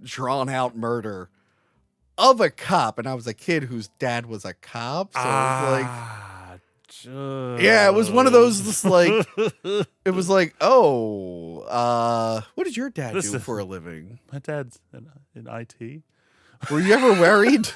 drawn out murder of a cop, and I was a kid whose dad was a cop, so it was like. Yeah, it was one of those just like it was like, oh, what did your dad do for a living? My dad's in IT. Were you ever worried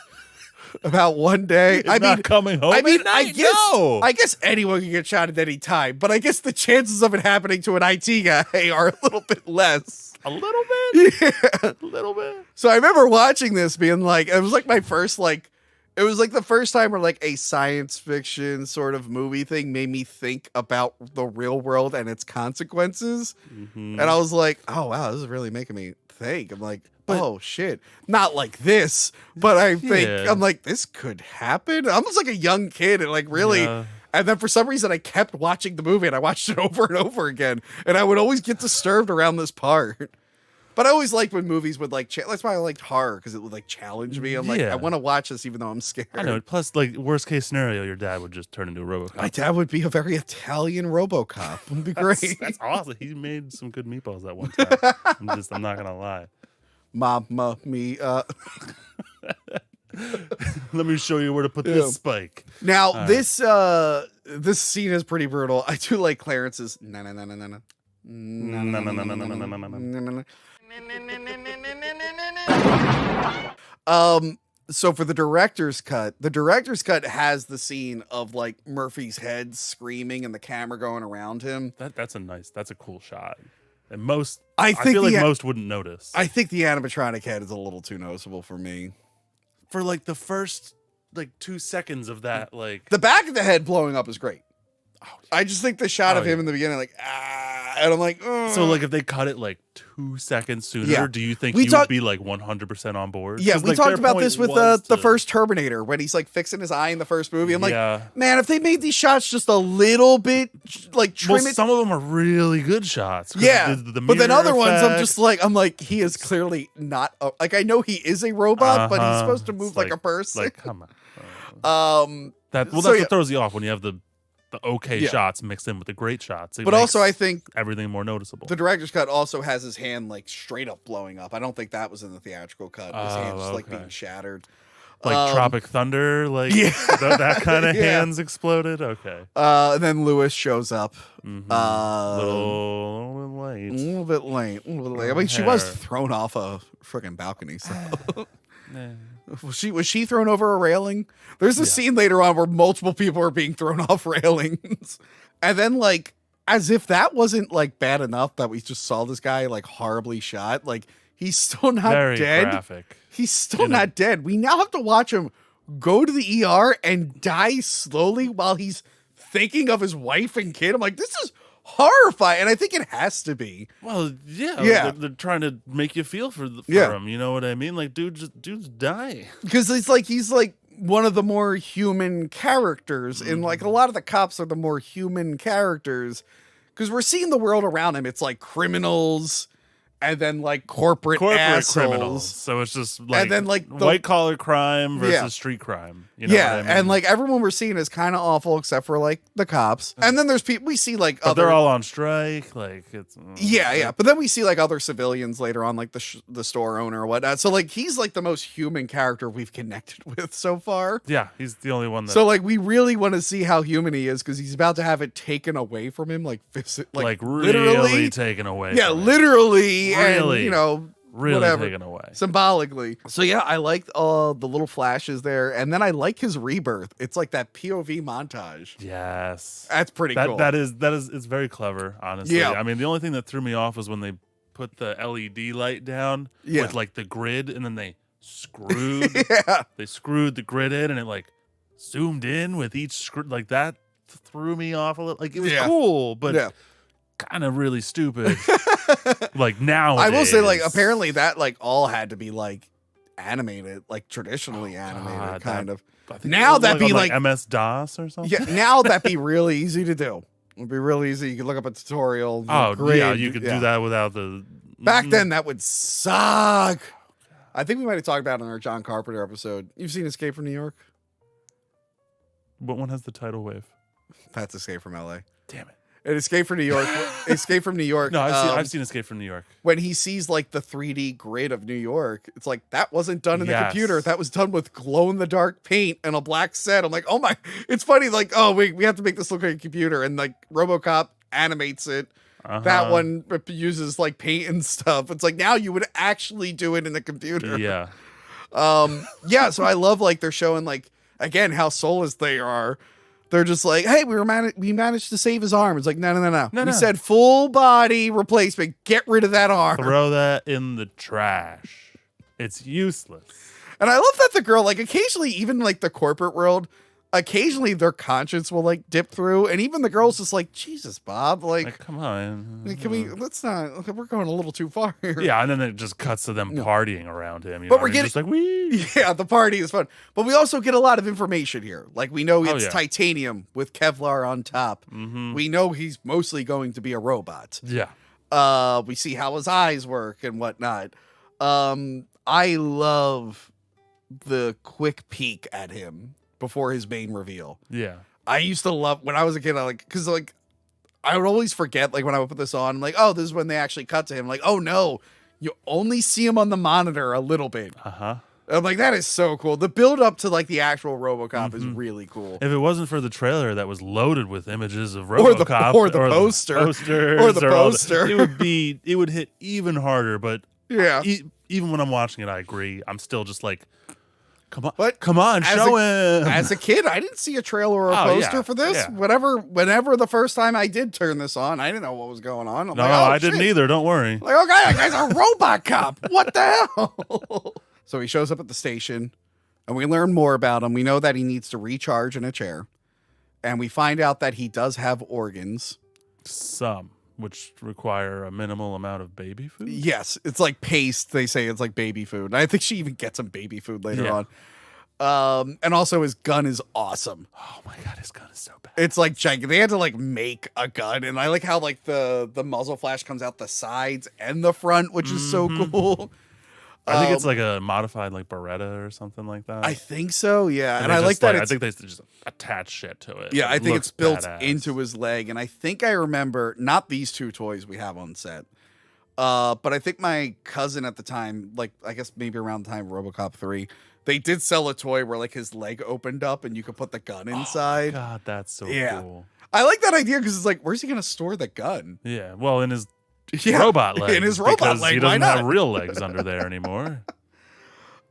about one day? Not coming home. I guess anyone can get shot at any time, but I guess the chances of it happening to an IT guy are a little bit less. A little bit. Yeah. A little bit. So I remember watching this being like, it was like my first like. It was like the first time where like a science fiction sort of movie thing made me think about the real world and its consequences. Mm-hmm. And I was like, oh, wow, this is really making me think. I'm like, oh, shit. Not like this, but I think, I'm like, this could happen. I was like a young kid and like really. Yeah. And then for some reason, I kept watching the movie and I watched it over and over again. And I would always get disturbed around this part. But I always liked when movies would like, that's why I liked horror, because it would like challenge me. I'm like, I want to watch this even though I'm scared. I know. Plus, like, worst case scenario, your dad would just turn into a RoboCop. My dad would be a very Italian RoboCop. It would be great. That's awesome. He made some good meatballs that one time. I'm not going to lie. Mamma mia. Let me show you where to put this spike. Now, this scene is pretty brutal. I do like Clarence's no. So for the director's cut has the scene of like Murphy's head screaming and the camera going around him. That's a cool shot. And I feel like most wouldn't notice. I think the animatronic head is a little too noticeable for me. For like the first like 2 seconds of that, like the back of the head blowing up is great. I just think the shot of him in the beginning, like, and I'm like, ugh. So like if they cut it like 2 seconds sooner, do you think you would be like 100% on board? Yeah, we talked about this with the first Terminator when he's like fixing his eye in the first movie. I'm like, man, if they made these shots just a little bit like trim it. Some of them are really good shots. Yeah, but then other ones, I'm like, he is clearly not. Like I know he is a robot, but he's supposed to move like a person. Like, come on. That's what throws you off when you have the shots mixed in with the great shots. But also, I think everything more noticeable. The director's cut also has his hand like straight up blowing up. I don't think that was in the theatrical cut. His hand just like being shattered. Like Tropic Thunder, like that kind of hands exploded. Okay. And then Lewis shows up. Mm-hmm. A little bit late. I mean, she was thrown off a freaking balcony. So. Was she thrown over a railing? There's a scene later on where multiple people are being thrown off railings. And then like, as if that wasn't like bad enough that we just saw this guy like horribly shot. Like he's still not dead. Graphic. He's still not dead. We now have to watch him go to the ER and die slowly while he's thinking of his wife and kid. I'm like, this is horrifying, and I think it has to be. Well, yeah. They're trying to make you feel for him. You know what I mean? Like, dude's dying because he's like one of the more human characters, and like a lot of the cops are the more human characters because we're seeing the world around him. It's like criminals. And then like corporate assholes. Criminals. So it's just like, and then like white collar crime versus street crime. You know what I mean? And like everyone we're seeing is kind of awful except for like the cops. And then there's people we see like but they're all on strike. Like it's But then we see like other civilians later on, like the store owner or whatnot. So like he's like the most human character we've connected with so far. Yeah, he's the only one. So like we really want to see how human he is because he's about to have it taken away from him, like really literally taken away. Yeah, literally. Really? And, you know, really whatever. taken away. Symbolically. So yeah, I liked all the little flashes there. And then I like his rebirth. It's like that POV montage. Yes. That's pretty cool. That is it's very clever, honestly. Yeah. I mean, the only thing that threw me off was when they put the LED light down with like the grid, and then they screwed they screwed the grid in, and it like zoomed in with each screw. Like that threw me off a little. Like it was cool, but kind of really stupid. Like now, I will say, like, apparently that like all had to be like animated, like traditionally animated, kind of. Now that'd be like MS DOS or something. Yeah, now that'd be really easy to do. It'd be really easy. You could look up a tutorial. Oh, grid, yeah, you could do that without the. Back then, that would suck. I think we might have talked about it in our John Carpenter episode. You've seen Escape from New York? What one has the tidal wave? That's Escape from LA. Damn it. And Escape from New York. Escape from New York. No, I've seen Escape from New York. When he sees like the 3D grid of New York, it's like that wasn't done in the computer. That was done with glow in the dark paint and a black set. I'm like, oh my! It's funny. Like, oh wait, we have to make this look like a computer, and like RoboCop animates it. That one uses like paint and stuff. It's like now you would actually do it in the computer. Yeah. Yeah. So I love like they're showing like again how soulless they are. They're just like, hey, we managed to save his arm. It's like, no. We said full body replacement. Get rid of that arm. Throw that in the trash. It's useless. And I love that the girl, like occasionally, even like the corporate world, occasionally their conscience will like dip through. And even the girl's just like, Jesus, Bob, like come on. Can we, let's not, we're going a little too far here. Yeah. And then it just cuts to them partying around him. You But know, we're getting just like, wee. Yeah, the party is fun. But we also get a lot of information here. Like we know it's titanium with Kevlar on top. We know he's mostly going to be a robot. Yeah. We see how his eyes work and whatnot. I love the quick peek at him before his main reveal. Yeah. I used to love when I was a kid. I like because like I would always forget like when I would put this on. I'm like, oh, this is when they actually cut to him. Like, oh no, you only see him on the monitor a little bit. I'm like, that is so cool. The build up to like the actual RoboCop is really cool. If it wasn't for the trailer that was loaded with images of RoboCop or the poster, it would hit even harder. But yeah, even when I'm watching it, I agree. I'm still just like, come on, but show him. As a kid, I didn't see a trailer or a poster for this. Yeah. Whenever the first time I did turn this on, I didn't know what was going on. I'm no, like, oh, I didn't either. Don't worry. Like, okay, that guy's a robot cop. What the hell? So he shows up at the station, and we learn more about him. We know that he needs to recharge in a chair, and we find out that he does have organs. Some, which require a minimal amount of baby food. Yes, it's like paste. They say it's like baby food. And I think she even gets some baby food later on. And also his gun is awesome. Oh my god, his gun is so bad. It's like gigantic. They had to like make a gun, and I like how like the muzzle flash comes out the sides and the front, which is so cool. I think it's like a modified like Beretta or something like that. I think so, yeah. And I like that. I think they just attach shit to it. Yeah, I think it's built badass. into his leg, and I think I remember not these two toys we have on set, but I think my cousin at the time, like I guess maybe around the time of RoboCop 3, they did sell a toy where like his leg opened up and you could put the gun inside. Oh god, that's so cool. I like that idea because it's like, where's he gonna store the gun? Yeah, well, in his robot legs. In his robot leg, he doesn't have real legs under there anymore.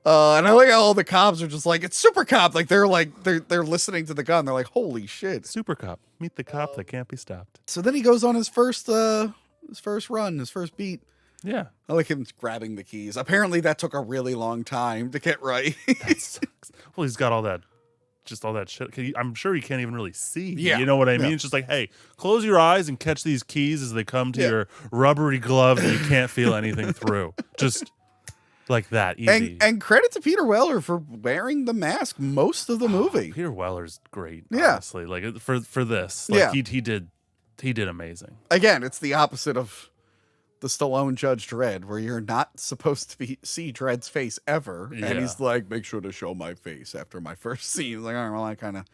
And I like how all the cops are just like, it's Super Cop. Like they're listening to the gun. They're like, holy shit. Super Cop. Meet the cop that can't be stopped. So then he goes on his first run, his first beat. Yeah. I like him grabbing the keys. Apparently that took a really long time to get right. That sucks. Well, he's got all that shit. I'm sure he can't even really see. Yeah. You know what I mean? It's just like, hey, close your eyes and catch these keys as they come to your rubbery glove that you can't feel anything through. Just like that, easy. And credit to Peter Weller for wearing the mask most of the movie. Peter Weller's great, Yeah. honestly. Like for this. Like he did amazing. Again, it's the opposite of the Stallone Judge Dredd, where you're not supposed to see Dredd's face ever. Yeah. And he's like, make sure to show my face after my first scene. Like, all right, well, that kind of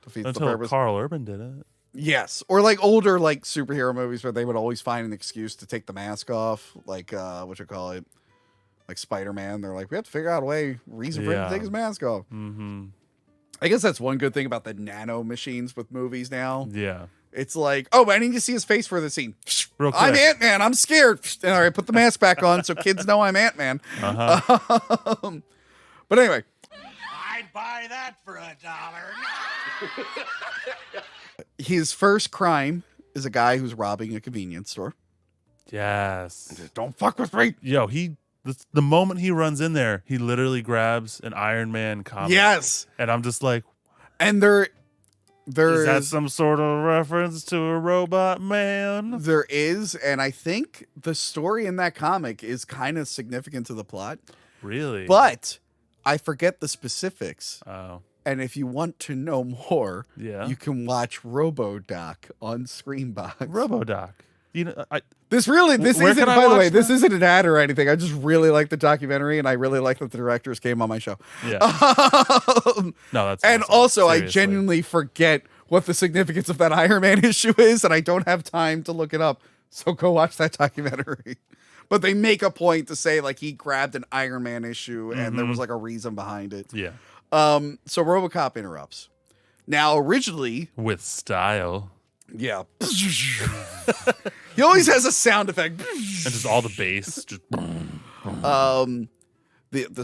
defeats Until the purpose. Carl Urban did it. Yes. Or like older like superhero movies where they would always find an excuse to take the mask off. Like what you call it? Like Spider-Man. They're like, we have to figure out a reason for him to take his mask off. Mm-hmm. I guess that's one good thing about the nano machines with movies now. Yeah. It's like, oh, I need to see his face for the scene. Real quick. I'm Ant-Man. I'm scared. All right, put the mask back on so kids know I'm Ant-Man. But anyway. I'd buy that for $1. His first crime is a guy who's robbing a convenience store. Yes. Don't fuck with me. Yo, the moment he runs in there, he literally grabs an Iron Man comic. Yes. And I'm just like, And there is that is some sort of reference to a robot man? there is, and I think the story in that comic is kind of significant to the plot. Really? But I forget the specifics. Oh. And if you want to know more, Yeah. you can watch RoboDoc on Screenbox. RoboDoc. You know, This Where isn't, can I by the watch way, this that? isn't an ad or anything. I just really like the documentary, and I really like that the directors came on my show. yeah. No, that's And awesome. also, I Seriously. genuinely forget what the significance of that Iron Man issue is, and I don't have time to look it up. So go watch that documentary. But they make a point to say, like, he grabbed an Iron Man issue, and there was, like, a reason behind it. Yeah. So RoboCop interrupts. Now, originally... With style. Yeah. He always has a sound effect. And just all the bass. Just The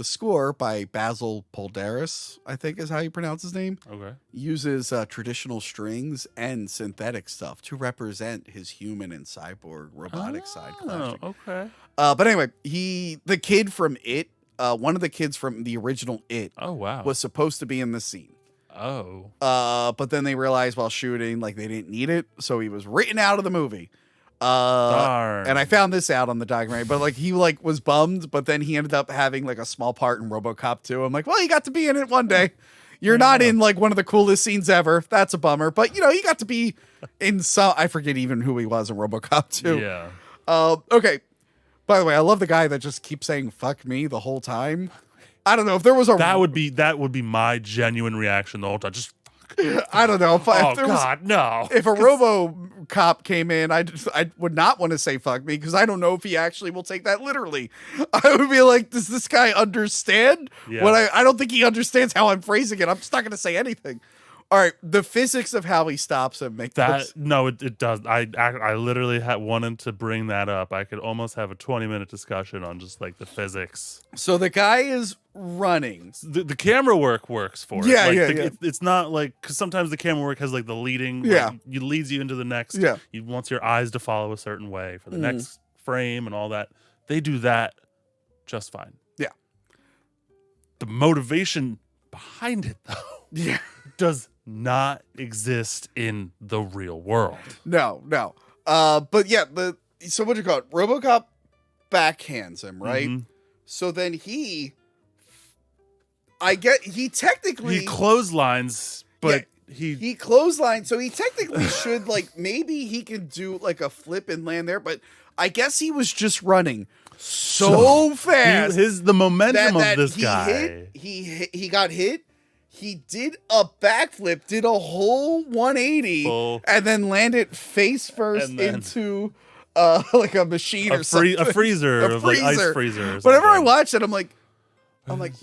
score by Basil Poldaris, I think is how you pronounce his name, okay. uses traditional strings and synthetic stuff to represent his human and cyborg robotic side clashing. Okay. But anyway, the kid from It, one of the kids from the original It, Oh, wow. was supposed to be in the scene. Oh. But then they realized while shooting, like, they didn't need it, so he was written out of the movie. Darn. And I found this out on the documentary, but like he like was bummed, but then he ended up having like a small part in RoboCop 2. I'm like, well, you got to be in it one day. You're not in like one of the coolest scenes ever. That's a bummer, but you know, you got to be in some. I forget even who he was in RoboCop 2. Yeah. Okay. By the way, I love the guy that just keeps saying "fuck me" the whole time. I don't know if there was a That would be my genuine reaction the whole time. Just I don't know if there was God, no. if a RoboCop came in, I would not want to say "fuck me" because I don't know if he actually will take that literally. I would be like, does this guy understand? Yeah. What I don't think he understands how I'm phrasing it. I'm just not going to say anything. All right, the physics of how he stops him make That this. no, it does. I literally wanted to bring that up. I could almost have a 20-minute discussion on just like the physics. So the guy is running. The camera work works for it. Yeah, Like, yeah. It's not like because sometimes the camera work has like the leading. Yeah. like, it leads you into the next. Yeah. You wants your eyes to follow a certain way for the next frame and all that. They do that just fine. Yeah. The motivation behind it though Yeah. does not exist in the real world. No. But yeah, so what do you call it? RoboCop backhands him, right? Mhm. So then he technically He clotheslines, but he clotheslined, so he technically should like maybe he can do like a flip and land there, but I guess he was just running so fast. The momentum that of this he guy. he got hit. He did a backflip, did a whole 180, Full. and then landed face first And then- into like a machine or something. A freezer A of like ice freezer. freezer. Or Whenever I something. watched it, I'm like,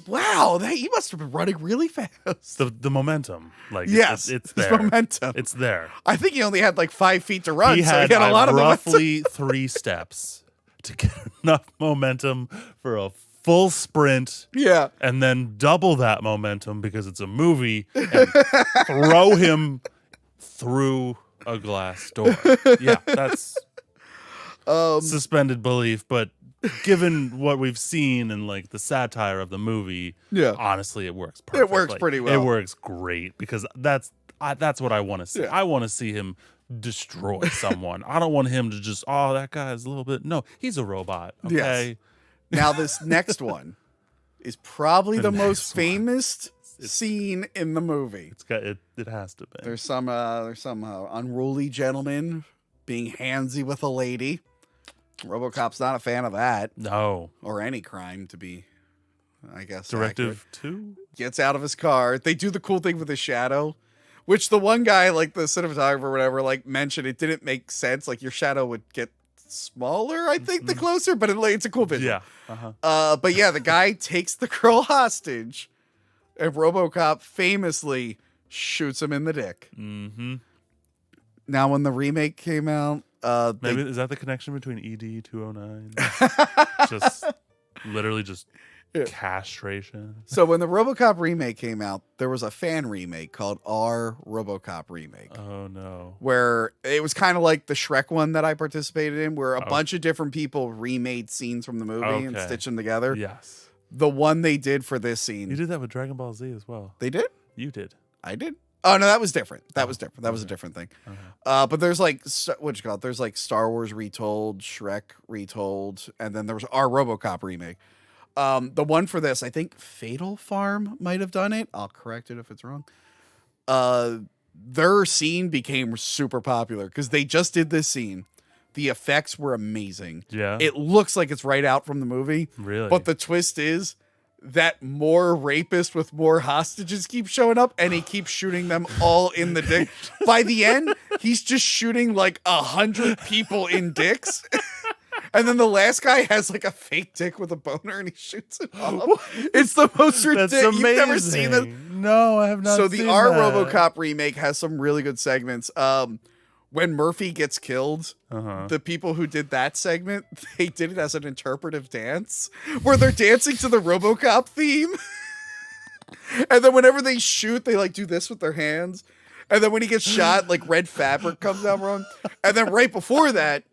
wow, he must have been running really fast. the momentum, like Yes, it's it's there. momentum. It's there. I think he only had like 5 feet to run, He so had, he had a lot of momentum. roughly 3 steps to get enough momentum for a full sprint. Yeah. And then double that momentum because it's a movie and throw him through a glass door. Yeah, that's suspended belief, but given what we've seen and like the satire of the movie, Yeah. honestly, it works perfect. It works pretty well. It works great because that's what I want to see. Yeah. I want to see him destroy someone. I don't want him to just, that guy's a little bit. No, he's a robot. Okay. Yes. Now this next one is probably the most next one. famous scene in the movie. It has to be. There's some unruly gentleman being handsy with a lady. RoboCop's not a fan of that No. or any crime, to be, I guess. Directive accurate. 2? Gets out of his car. They do the cool thing with the shadow, which the one guy, like the cinematographer or whatever, like mentioned it didn't make sense. Like your shadow would get smaller, I think, the closer, but it's a cool visual. Yeah. Uh-huh. But yeah, the guy takes the girl hostage, and RoboCop famously shoots him in the dick. Mm-hmm. Now, when the remake came out, Maybe is that the connection between ED 209? Just literally just castration. So when the RoboCop remake came out, there was a fan remake called R RoboCop remake. Oh no. Where it was kind of like the Shrek one that I participated in, where a bunch of different people remade scenes from the movie and stitched them together. Yes. The one they did for this scene. You did that with Dragon Ball Z as well. They did? You did. I did. Oh no, that was different. That was different. That was a different thing. But there's like what you call it? There's like Star Wars retold, Shrek retold, and then there was our RoboCop remake. The one for this, I think Fatal Farm might have done it. I'll correct it if it's wrong. Their scene became super popular because they just did this scene. The effects were amazing. Yeah. It looks like it's right out from the movie. Really? But the twist is that more rapists with more hostages keep showing up and he keeps shooting them all in the dick. By the end, he's just shooting like 100 people in dicks. And then the last guy has like a fake dick with a boner and he shoots it off. It's the most ridiculous. You've never seen it. No, I have not So seen the R that. RoboCop remake has some really good segments. When Murphy gets killed, the people who did that segment, they did it as an interpretive dance where they're dancing to the RoboCop theme. And then whenever they shoot, they like do this with their hands. And then when he gets shot, like red fabric comes out wrong. And then right before that,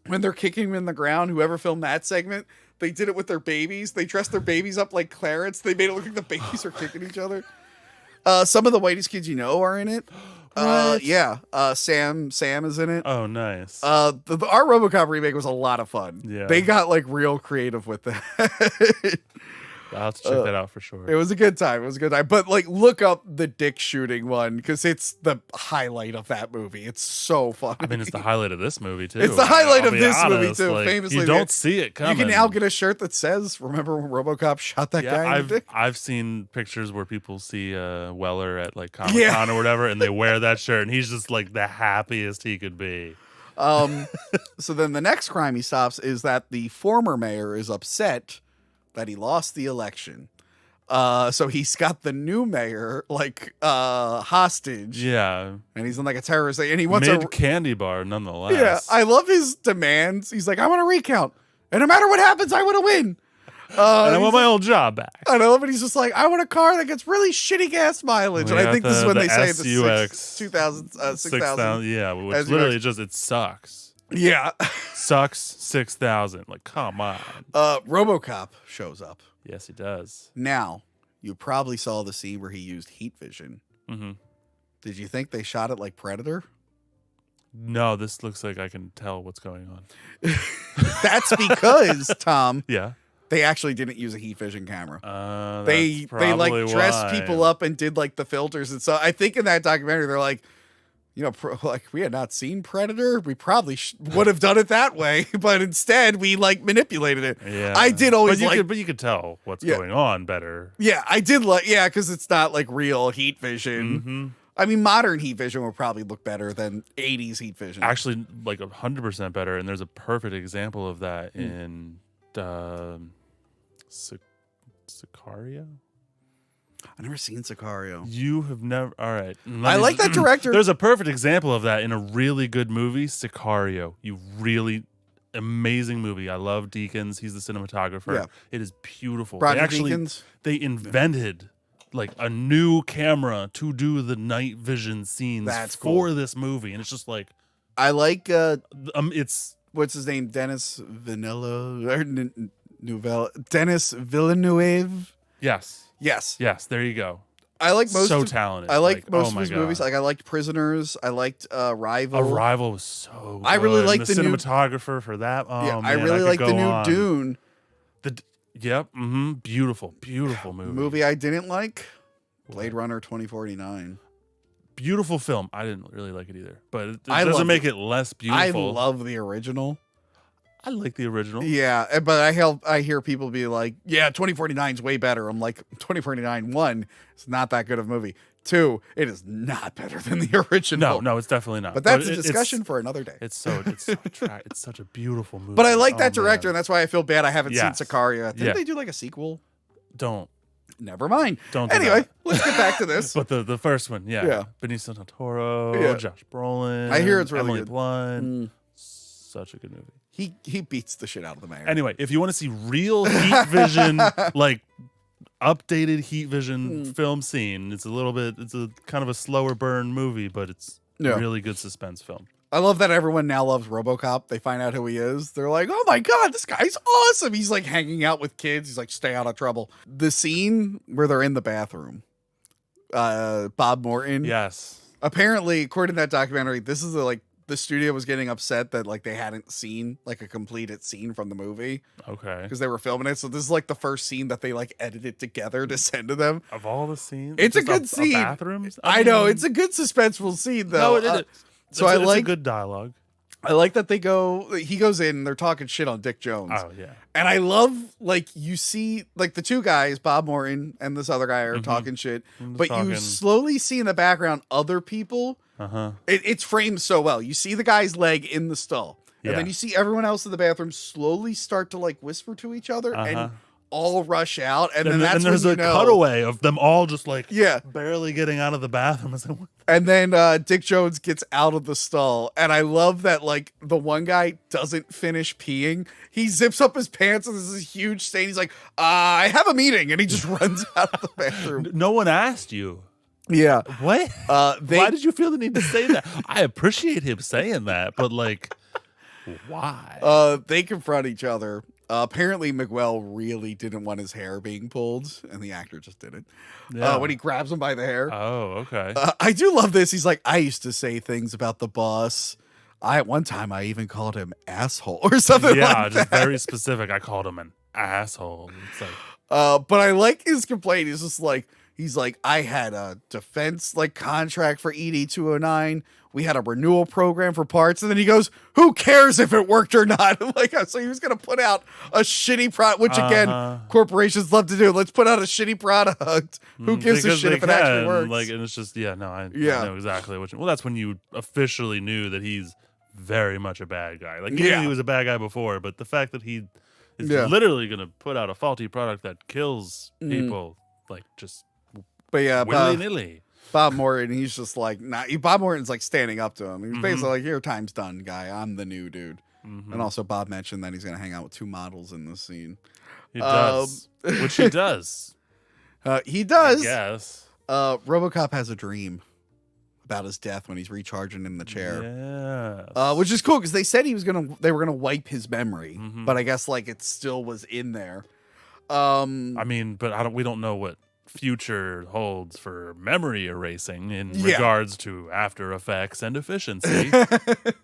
when they're kicking him in the ground, whoever filmed that segment, they did it with their babies. They dressed their babies up like Clarence. They made it look like the babies are kicking each other. Some of the whitest kids you know are in it. Yeah. Sam is in it. Oh, nice. Our RoboCop remake was a lot of fun. Yeah. They got like real creative with that. I'll have to check that out for sure. It was a good time. It was a good time. But like, look up the dick shooting one because it's the highlight of that movie. It's so fun. I mean, it's the highlight of this movie too. It's the highlight I'll of be this movie honest, too. like, Famously, you don't see it coming. You can now get a shirt that says, "Remember when RoboCop shot that guy in the dick?" I've seen pictures where people see Weller at like Comic-Con or whatever, and they wear that shirt, and he's just like the happiest he could be. So then the next crime he stops is that the former mayor is upset that he lost the election. So he's got the new mayor like hostage. Yeah. And he's in like a terrorist thing. And he wants a candy bar nonetheless. Yeah. I love his demands. He's like, I want to recount. And no matter what happens, I want to win. And I want my old job back. I know, but he's just like, I want a car that gets really shitty gas mileage. And I think this is when they say it's SUX 6,000. Yeah, which SUX. literally just, it sucks. Yeah. Sucks 6,000. Like, come on. RoboCop shows up. Yes, he does. Now, you probably saw the scene where he used heat vision. Mm-hmm. Did you think they shot it like Predator? No, this looks like I can tell what's going on. That's because, Tom, Yeah. they actually didn't use a heat vision camera. They like dressed people up and did like the filters and so I think in that documentary they're like, you know, like we had not seen Predator. We probably would have done it that way, but instead we like manipulated it. Yeah, I did always but you could tell what's going on better. Yeah, I did because it's not like real heat vision. Mm-hmm. I mean, modern heat vision will probably look better than 80s heat vision. Actually, like 100% better. And there's a perfect example of that in Sicario. I've never seen Sicario. You have never. All right. I like that director. There's a perfect example of that in a really good movie, Sicario. You really amazing movie. I love Deakins. He's the cinematographer. Yeah. It is beautiful. Deakins. They invented like a new camera to do the night vision scenes for this movie, and it's just like I like. It's what's his name? Denis Villeneuve. Yes. There you go. I like most. So talented. I like most of his movies. Like I liked Prisoners. I liked Arrival. Arrival was so good. I really like the cinematographer for that. I really like the new Dune. Yep. Mm-hmm. Beautiful movie. Movie I didn't like. Blade Runner 2049. Beautiful film. I didn't really like it either, but it doesn't make it less beautiful. I love the original. I like the original. Yeah, but I hear people be like, yeah, 2049 is way better. I'm like, 2049, 1, it's not that good of a movie. 2, it is not better than the original. No, it's definitely not. But that's a discussion for another day. It's such a beautiful movie. But I like that director, and that's why I feel bad I haven't seen Sicario. Didn't they do like a sequel? Don't. Never mind. Don't. Anyway, let's get back to this. But the first one, Benicio del Toro, Josh Brolin. I hear it's really Emily good. Blunt. Such a good movie. He beats the shit out of the mayor. Anyway, if you want to see real heat vision, like updated heat vision film scene, it's a kind of a slower burn movie, but it's really good suspense film. I love that everyone now loves RoboCop. They find out who he is. They're like, oh my God, this guy's awesome. He's like hanging out with kids. He's like, stay out of trouble. The scene where they're in the bathroom, Bob Morton. Yes. Apparently, according to that documentary, this is the studio was getting upset that like they hadn't seen like a completed scene from the movie. Okay. Because they were filming it. So this is like the first scene that they like edited together to send to them. Of all the scenes? It's a good scene. Bathrooms? I know. It's a good suspenseful scene though. No, so it's like a good dialogue. I like that he goes in and they're talking shit on Dick Jones. Oh, yeah. And I love, like, you see, like, the two guys, Bob Morton and this other guy are talking shit, but you slowly see in the background other people. Uh-huh. It's framed so well. You see the guy's leg in the stall, and then you see everyone else in the bathroom slowly start to, like, whisper to each other and all rush out. And then that's there's when a cutaway of them all just, like, yeah, barely getting out of the bathroom. And then Dick Jones gets out of the stall. And I love that, like, the one guy doesn't finish peeing. He zips up his pants and there's this huge stain. He's like, I have a meeting. And he just runs out of the bathroom. No one asked you. Yeah. What? Why did you feel the need to say that? I appreciate him saying that, but, like, why? They confront each other. Apparently, Miguel really didn't want his hair being pulled, and the actor just did it. Yeah. When he grabs him by the hair. Oh, okay. I do love this. He's like, I used to say things about the boss. At one time, I even called him asshole or something like that. Yeah, just very specific. I called him an asshole. It's like, but I like his complaint. He's like, I had a defense like contract for ED-209. We had a renewal program for parts. And then he goes, who cares if it worked or not? Like, so he was going to put out a shitty product, which again, corporations love to do. Let's put out a shitty product. Who gives a shit if it actually works? Like, and it's just, I know exactly what well, that's when you officially knew that he's very much a bad guy. Like, he was a bad guy before, but the fact that he is literally going to put out a faulty product that kills people, like, just willy-nilly. Bob Morton, he's just like, Bob Morton's like standing up to him. He's basically like, your time's done, guy. I'm the new dude. And also Bob mentioned that he's going to hang out with 2 models in this scene. He does. Which he does. He does. Yes. RoboCop has a dream about his death when he's recharging in the chair. Yes. Which is cool because they said they were gonna wipe his memory, but I guess like it still was in there. I mean, but we don't know what future holds for memory erasing in regards to After Effects and efficiency.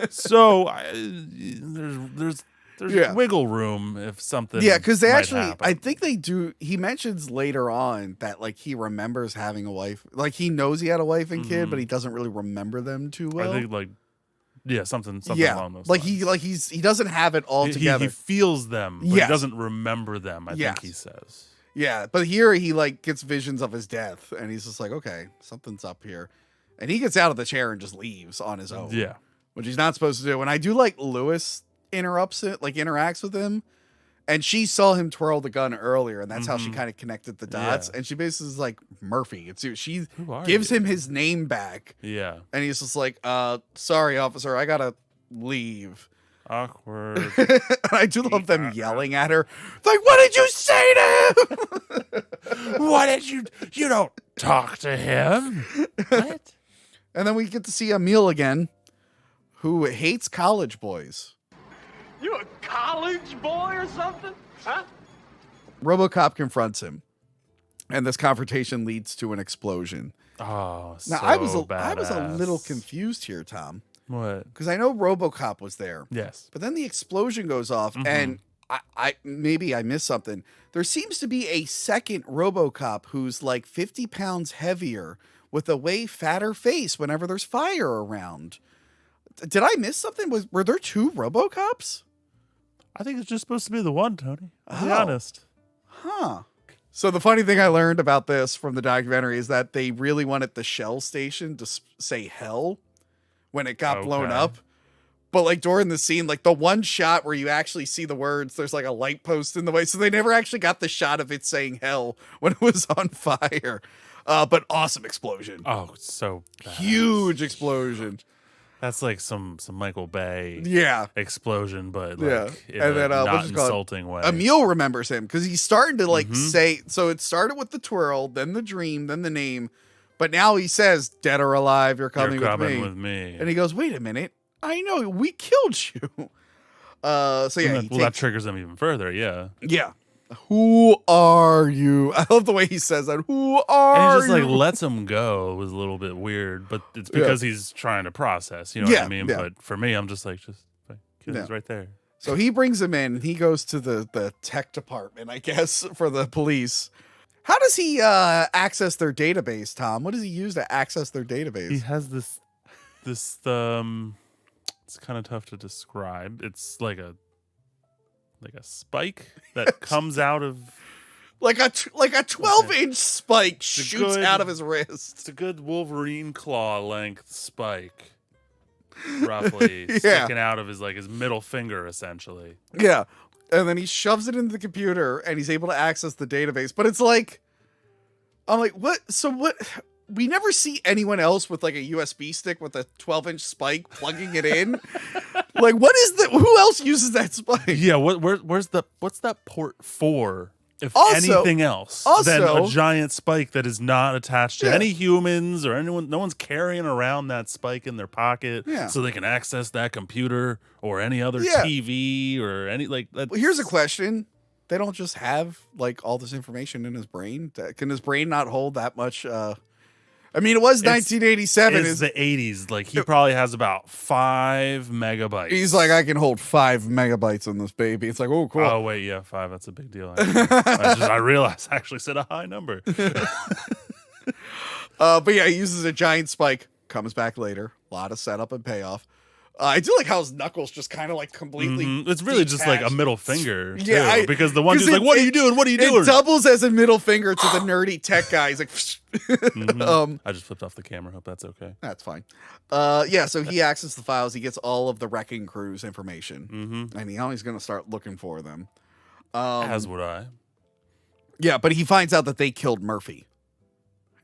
So there's wiggle room if something. Yeah, because they actually, happen. I think they do. He mentions later on that like he remembers having a wife, like he knows he had a wife and kid, but he doesn't really remember them too well. I think something along those lines. He doesn't have it all together. He feels them, but he doesn't remember them. I think he says. Yeah, but here he like gets visions of his death, and he's just like, okay, something's up here, and he gets out of the chair and just leaves on his own. Yeah, which he's not supposed to do. And I do like Lewis interacts with him, and she saw him twirl the gun earlier, and that's how she kind of connected the dots. And she basically is like, Murphy. She gives him his name back. Yeah, and he's just like, sorry, officer, I gotta leave. Awkward. And I do love them yelling at her. Like, what did you say to him? What did you don't talk to him. What? And then we get to see Emil again, who hates college boys. You a college boy or something? Huh? RoboCop confronts him, and this confrontation leads to an explosion. Oh, now I was a little confused here, Tom. What? Because I know RoboCop was there. Yes. But then the explosion goes off, and I maybe I missed something. There seems to be a second RoboCop who's like 50 pounds heavier with a way fatter face whenever there's fire around. Did I miss something? Were there 2 RoboCops? I think it's just supposed to be the one, Tony. I'll be honest. Huh. So the funny thing I learned about this from the documentary is that they really wanted the Shell station to say hell when it got blown up. But like during the scene, like the one shot where you actually see the words, there's like a light post in the way. So they never actually got the shot of it saying hell when it was on fire. But awesome explosion. Oh, so badass. Huge explosion. That's like some Michael Bay explosion, but like in and then a we'll not just call it insulting way. Emil remembers him because he's starting to like say. So it started with the twirl, then the dream, then the name, but now he says, "Dead or alive, you're coming with me." And he goes, "Wait a minute, I know we killed you." So yeah, that triggers him even further. Yeah. Who are you? I love the way he says that. Who are you? And he just like lets him go. It was a little bit weird, but it's because he's trying to process. You know what I mean? But for me, I'm just like, he's right there. So he brings him in. And he goes to the tech department, I guess, for the police. How does he access their database, Tom? What does he use to access their database? He has this. It's kind of tough to describe. It's like a spike that comes out of like a 12-inch spike shoots out of his wrist. It's a good Wolverine claw length spike, roughly sticking out of his middle finger, essentially. Yeah, and then he shoves it into the computer, and he's able to access the database. But it's like, I'm like, what? So what? We never see anyone else with like a USB stick with a 12-inch spike plugging it in. Like, what is the? Who else uses that spike? Yeah, what's that port for? If anything else than a giant spike that is not attached to any humans or anyone, no one's carrying around that spike in their pocket so they can access that computer or any other TV or any like. Well, here's a question: they don't just have like all this information in his brain? Can his brain not hold that much? I mean, it was 1987. It's the 80s. Like, he probably has about 5 megabytes. He's like, I can hold 5 megabytes on this baby. It's like, oh, cool. Oh, wait, yeah, 5. That's a big deal. I realized I actually said a high number. But yeah, he uses a giant spike. Comes back later. A lot of setup and payoff. I do like how his knuckles just kind of like completely. It's really just like a middle finger, too, yeah. Because the one dude's like, "What are you doing? What are you doing?" It doubles as a middle finger to the nerdy tech guy. He's like, I just flipped off the camera. Hope that's okay. That's fine. Yeah. So he accesses the files. He gets all of the wrecking crew's information, and he's going to start looking for them. As would I. Yeah, but he finds out that they killed Murphy.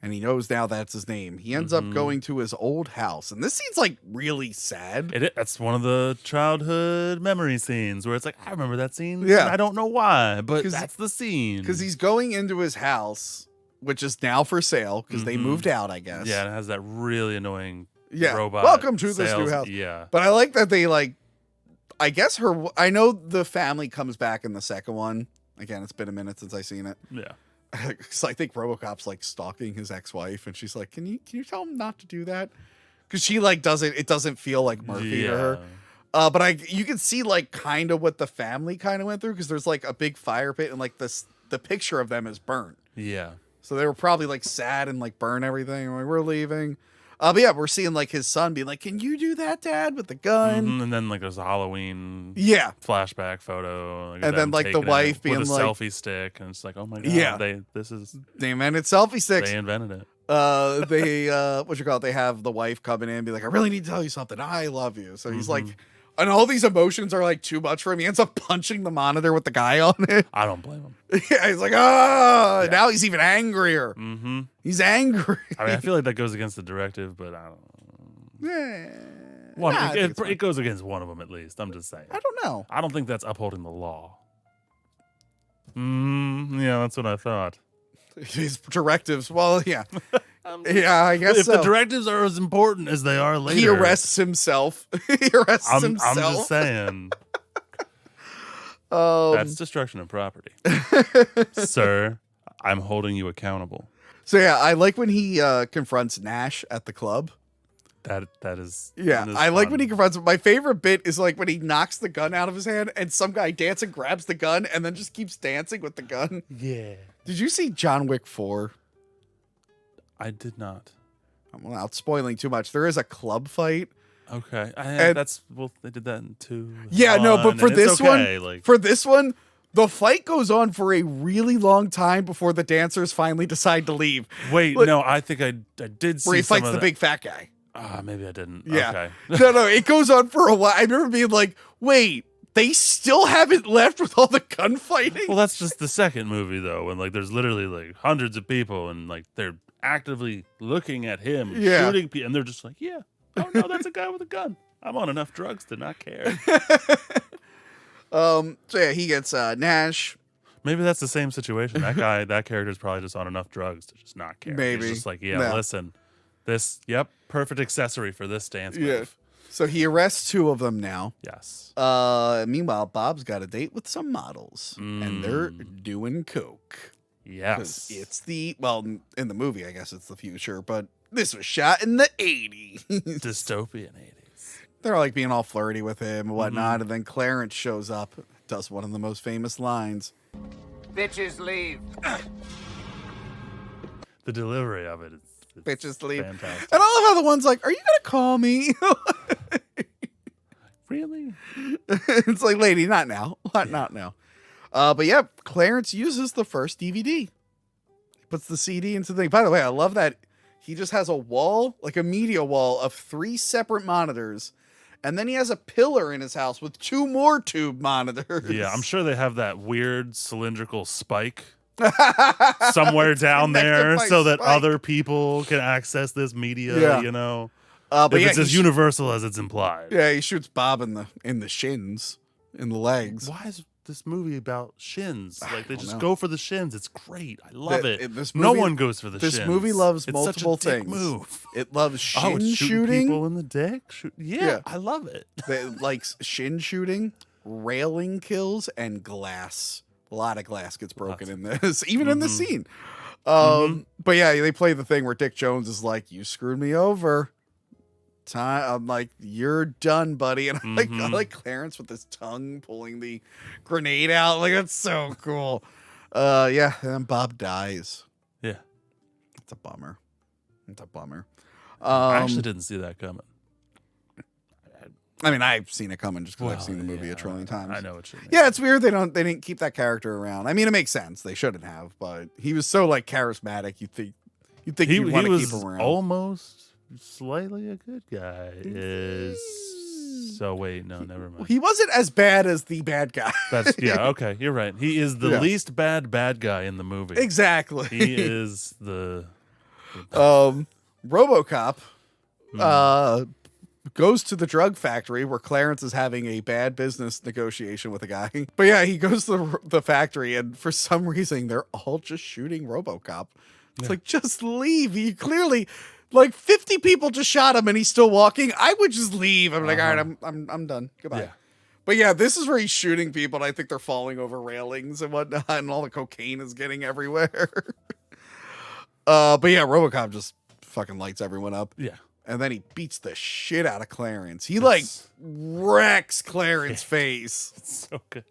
And he knows now that's his name. He ends up going to his old house. And this scene's like really sad. That's one of the childhood memory scenes where it's like, I remember that scene. Yeah. I don't know why, but that's the scene. Because he's going into his house, which is now for sale because they moved out, I guess. Yeah, and it has that really annoying robot. Welcome to this new house. Yeah. But I like that they I guess I know the family comes back in the second one. Again, it's been a minute since I've seen it. Yeah. Because I think RoboCop's like stalking his ex-wife, and she's like, "Can you tell him not to do that?" Because she like doesn't. It doesn't feel like Murphy to her. But you can see like kind of what the family kind of went through because there's like a big fire pit and like the picture of them is burnt. Yeah. So they were probably like sad and like burn everything. Like, we're leaving. But yeah, we're seeing like his son being like, "Can you do that, Dad?" with the gun. And then like there's a Halloween flashback photo. And then like the wife being with a like selfie stick, and it's like, oh my god, they invented selfie sticks. They invented it. They have the wife coming in and be like, "I really need to tell you something. I love you." So he's like, and all these emotions are like too much for him. He ends up punching the monitor with the guy on it. I don't blame him. Yeah, he's like, now he's even angrier. He's angry. I mean, I feel like that goes against the directive, but I don't know. It goes against one of them at least. I'm just saying. I don't know. I don't think that's upholding the law. Yeah, that's what I thought. His directives. Well, yeah. Yeah, I guess if the directives are as important as they are later. He arrests himself. I'm just saying. That's destruction of property. Sir, I'm holding you accountable. So yeah, I like when he confronts Nash at the club. That is I like when he confronts him. My favorite bit is like when he knocks the gun out of his hand and some guy dancing grabs the gun and then just keeps dancing with the gun. Yeah. Did you see John Wick 4? I did not. I'm not spoiling too much. There is a club fight. Okay. They did that in 2. Yeah, no, but for this one, the fight goes on for a really long time before the dancers finally decide to leave. Wait, no, I think I did see where he fights the big fat guy. Maybe I didn't. Yeah. Okay. No, it goes on for a while. I remember being like, wait, they still haven't left with all the gunfighting? Well, that's just the second movie, though, when like there's literally like hundreds of people and like they're actively looking at him shooting people, and they're just like, yeah, Oh no, that's a guy with a gun. I'm on enough drugs to not care. So yeah, he gets Nash. Maybe that's the same situation. That character's probably just on enough drugs to just not care. Maybe. He's just like, No. listen, perfect accessory for this dance move. Yeah. So he arrests 2 of them now. Yes. Meanwhile, Bob's got a date with some models, and they're doing coke. Yes. It's in the movie, I guess it's the future, but this was shot in the 80s. Dystopian 80s. They're like being all flirty with him and whatnot, and then Clarence shows up, does one of the most famous lines. Bitches leave. The delivery of it is Bitches leave. fantastic. And I love how the one's like, are you going to call me? Really? It's like, lady, not now. Not now. But yeah, Clarence uses the first DVD. He puts the CD into the thing. By the way, I love that he just has a wall, like a media wall of 3 separate monitors. And then he has a pillar in his house with 2 more tube monitors. Yeah, I'm sure they have that weird cylindrical spike somewhere down there by so that spike. other people can access this media, Yeah. you know. But If yeah, it's as universal as it's implied. yeah, he shoots Bob in the shins, in the legs. Why is this movie about shins? Like they don't just know. go for the shins. It's great. I love it. This No movie- one goes for the shins. This movie loves It's multiple such a dick things. move. It loves It's shin shooting shooting. people in the dick. Yeah. I love it. It likes shin shooting, railing kills, and glass. A lot of glass gets broken in this, even in the scene. But yeah, they play the thing where Dick Jones is like, "You screwed me over." I'm like, "You're done, buddy." And I like Clarence with his tongue pulling the grenade out. Like, that's so cool. Yeah, and then Bob dies. Yeah. It's a bummer. I actually didn't see that coming. I mean, I've seen it coming just because I've Well, seen the movie yeah, a trillion times. I know what you mean. Yeah, it's weird they didn't keep that character around. I mean, it makes sense. They shouldn't have, but he was so like charismatic. You'd think He you'd want to keep was him around. almost slightly a good guy. So wait, no, never mind. He wasn't as bad as the bad guy. That's okay. You're right. He is the Yeah. least bad guy in the movie. Exactly. He is the RoboCop goes to the drug factory where Clarence is having a bad business negotiation with a guy. But yeah, he goes to the factory, and for some reason, they're all just shooting RoboCop. It's like, just leave. You clearly, like, 50 people just shot him, and he's still walking. I would just leave. I'm like, all right, I'm done. Goodbye. Yeah. But yeah, this is where he's shooting people, and I think they're falling over railings and whatnot, and all the cocaine is getting everywhere. But yeah, RoboCop just fucking lights everyone up. Yeah. And then he beats the shit out of Clarence. He like wrecks Clarence's face. It's so good.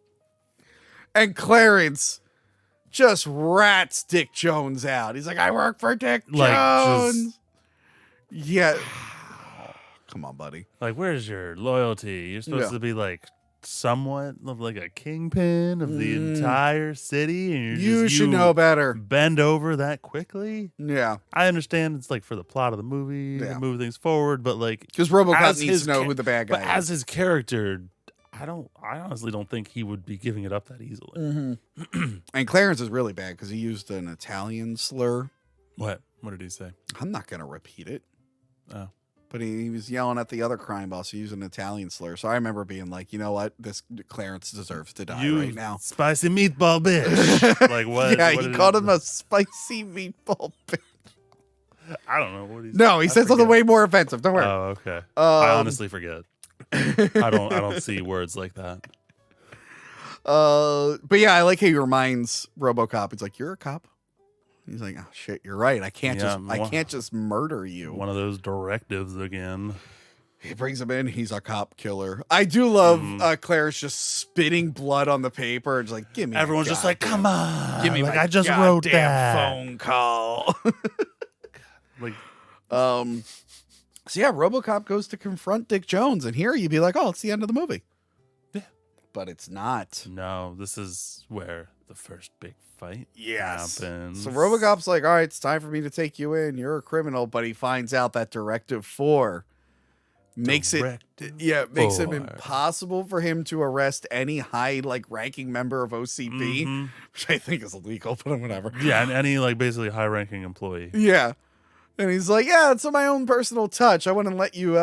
And Clarence just rats Dick Jones out. He's like, I work for Dick Like, Jones. Yeah. Come on, buddy. Like, where's your loyalty? You're supposed to be like somewhat of like a kingpin of the entire city, and You should know better. Bend over that quickly. Yeah. I understand it's like for the plot of the movie Yeah. to move things forward, but like Because RoboCop as needs his to know cha- who the bad guy But is. as his character, I honestly don't think he would be giving it up that easily. And Clarence is really bad because he used an Italian slur. What did he say? I'm not going to repeat it. Oh. But he was yelling at the other crime boss. He used an Italian slur. So I remember being like, you know what? This Clarence deserves to die You right now. spicy meatball bitch. Like what? Yeah, what he did called him a spicy meatball bitch. I don't know what he said. No, he I said something forget. way more offensive. Don't worry. Oh, okay. I honestly forget. I don't see words like that. But yeah, I like how he reminds RoboCop. He's like, "You're a cop." He's like, "Oh shit, you're right. I can't just murder you." One of those directives again. He brings him in. He's a cop killer. I do love Clarence just spitting blood on the paper. It's like, give me. Everyone's just like, come on. give me. Like, my I just wrote goddamn that. phone call. Like, So yeah, RoboCop goes to confront Dick Jones, and here you'd be like, "Oh, it's the end of the movie." Yeah. But it's not. no, this is where the first big fight Yes. happens. So RoboCop's like, "All right, it's time for me to take you in. You're a criminal," but he finds out that Directive 4 makes it Directive 4. impossible for him to arrest any high ranking member of OCP, which I think is illegal, but whatever. Yeah, and any like basically high-ranking employee. Yeah. And he's like, yeah, it's my own personal touch. I wouldn't let you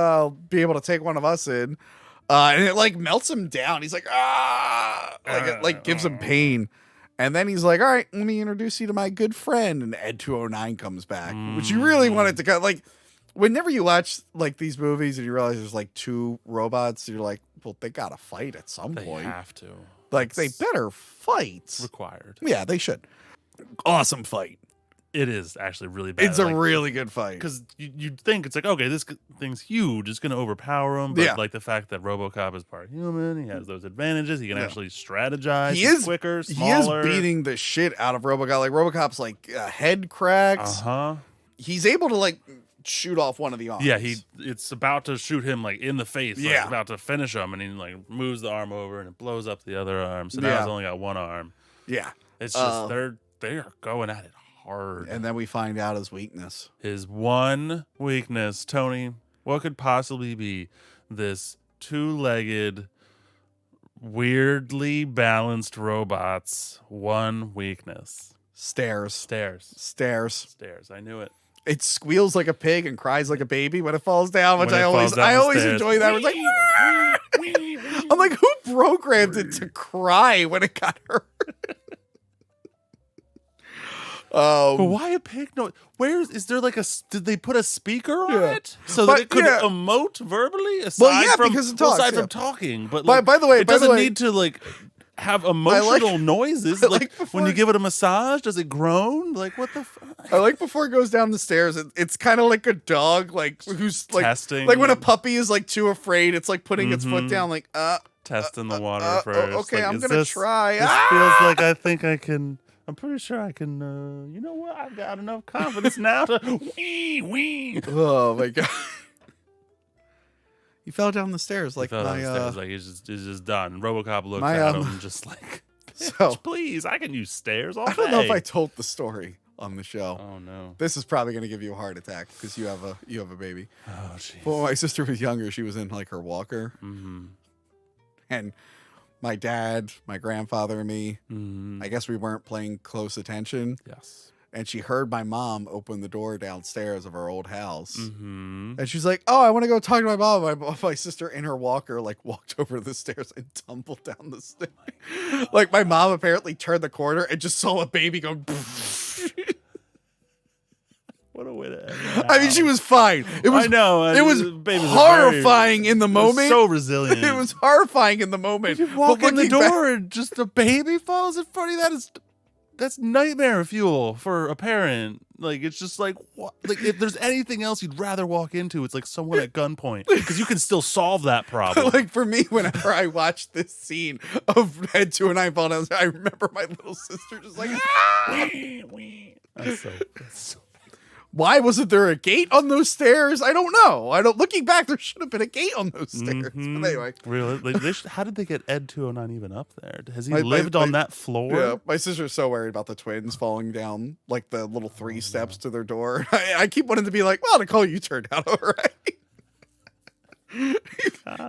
be able to take one of us in. And it like melts him down. He's like, ah, like it like gives him pain. And then he's like, all right, let me introduce you to my good friend. And Ed 209 comes back, which you really wanted to cut. Like, whenever you watch like these movies and you realize there's like two robots, you're like, well, they gotta fight at some point. They have to. Like, they better fight. Required. Yeah, they should. Awesome fight. It is actually really bad. It's a really good fight. Because you'd think it's like, okay, this thing's huge. It's going to overpower him. But like the fact that RoboCop is part human, he has those advantages. He can actually strategize. He's quicker, smaller. He is beating the shit out of RoboCop. Like, RoboCop's like head cracked. He's able to like shoot off one of the arms. Yeah, it's about to shoot him like in the face. Like, it's about to finish him. And he like moves the arm over and it blows up the other arm. So now he's only got one arm. Yeah. It's just, they are going at it hard. And then we find out his weakness. His one weakness, Tony, what could possibly be this two-legged, weirdly balanced robot's one weakness? Stairs. I knew it. It squeals like a pig and cries like a baby when it falls down, which I always enjoy that. It's like, I'm like, who programmed it to cry when it got hurt? But why a pig? No, is there like did they put a speaker on it so that it could emote verbally aside from talking? But like, by the way, it doesn't need to like have emotional noises. Like when you give it a massage, does it groan? Like what the fuck? I like before it goes down the stairs, it's kind of like a dog, like who's like testing. Like when a puppy is like too afraid, it's like putting its foot down, like testing the water first. Okay, like, I'm gonna try. This feels like I think I can. I'm pretty sure I can, you know what? I've got enough confidence now to wee. Oh, my God. He fell down the stairs. Like, he's just done. RoboCop looks at him just like, bitch, please, I can use stairs all day. I don't know if I told the story on the show. Oh, no. This is probably going to give you a heart attack because you have a baby. Oh, jeez. Well, my sister was younger. She was in, like, her walker. Mm-hmm. And my dad, my grandfather, and me, I guess we weren't paying close attention. Yes. And she heard my mom open the door downstairs of our old house. And she's like, oh, I want to go talk to my mom. My sister in her walker, like, walked over the stairs and tumbled down the stairs. Like, my mom apparently turned the corner and just saw a baby go. What a way to end. I mean, she was fine. It was, I know. It was horrifying in the moment. So resilient. It was horrifying in the moment. You walk in the door and just a baby falls in front of you. That's nightmare fuel for a parent. Like, it's just like, what? Like, if there's anything else you'd rather walk into, it's like someone at gunpoint because you can still solve that problem. Like, for me, whenever I watched this scene of Ed 209 falling down, I remember my little sister just like, That's so why wasn't there a gate on those stairs? I don't know. Looking back, there should have been a gate on those stairs. But anyway, really, how did they get Ed 209 even up there? Has he lived on that floor? Yeah, my sister's so worried about the twins falling down like the little 3 steps to their door. I keep wanting to be like, well, Nicole, you turned out all right.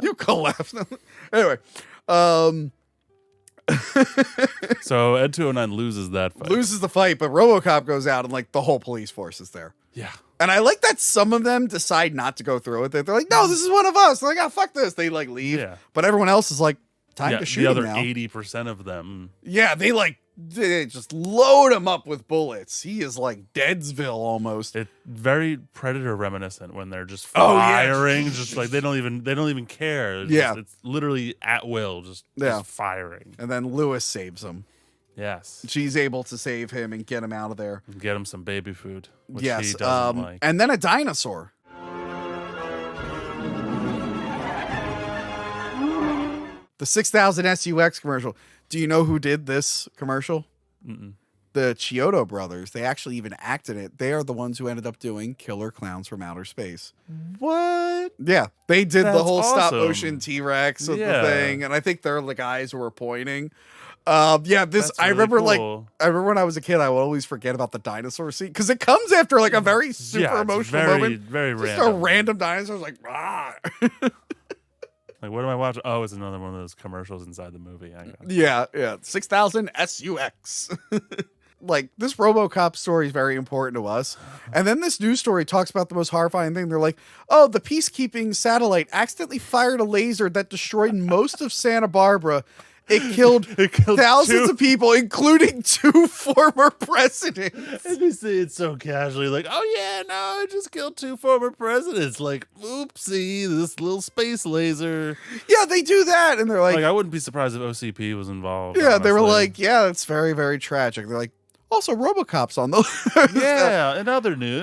You collapsed. Anyway, so Ed 209 loses that fight. Loses the fight, but RoboCop goes out and like the whole police force is there. Yeah. And I like that some of them decide not to go through with it. They're like, no, this is one of us. They're like, oh, fuck this. They like leave. Yeah. But everyone else is like, time to shoot the him other now. 80% of them. Yeah, they just load him up with bullets. He is like Deadsville almost. It's very Predator reminiscent when they're just firing, just like they don't even care. It's literally at will, just firing. And then Lewis saves him. Yes, she's able to save him and get him out of there. Get him some baby food. Which yes, he doesn't like. And then a dinosaur. The 6000 SUX commercial. Do you know who did this commercial? The Chiodo brothers. They actually even acted it. They are the ones who ended up doing Killer Clowns from Outer Space. What? Yeah, they did the whole awesome. stop motion T-Rex of the thing, and I think they're the guys who were pointing. I remember cool. I remember when I was a kid, I would always forget about the dinosaur scene because it comes after like a very super emotional moment. Very just random. a random dinosaur like, ah. Like, what am I watching? Oh, it's another one of those commercials inside the movie. Yeah. 6000 SUX. like, this RoboCop story is very important to us. And then this news story talks about the most horrifying thing. They're like, oh, the peacekeeping satellite accidentally fired a laser that destroyed most of Santa Barbara. It killed thousands of people, including 2 former presidents. And they say it so casually, like, oh yeah, no, it just killed 2 former presidents. Like, oopsie, this little space laser. Yeah, they do that. And they're like, I wouldn't be surprised if OCP was involved. Yeah, they were honestly. like, yeah, it's very, very tragic. They're like, also RoboCop's on the list. Yeah, in other news.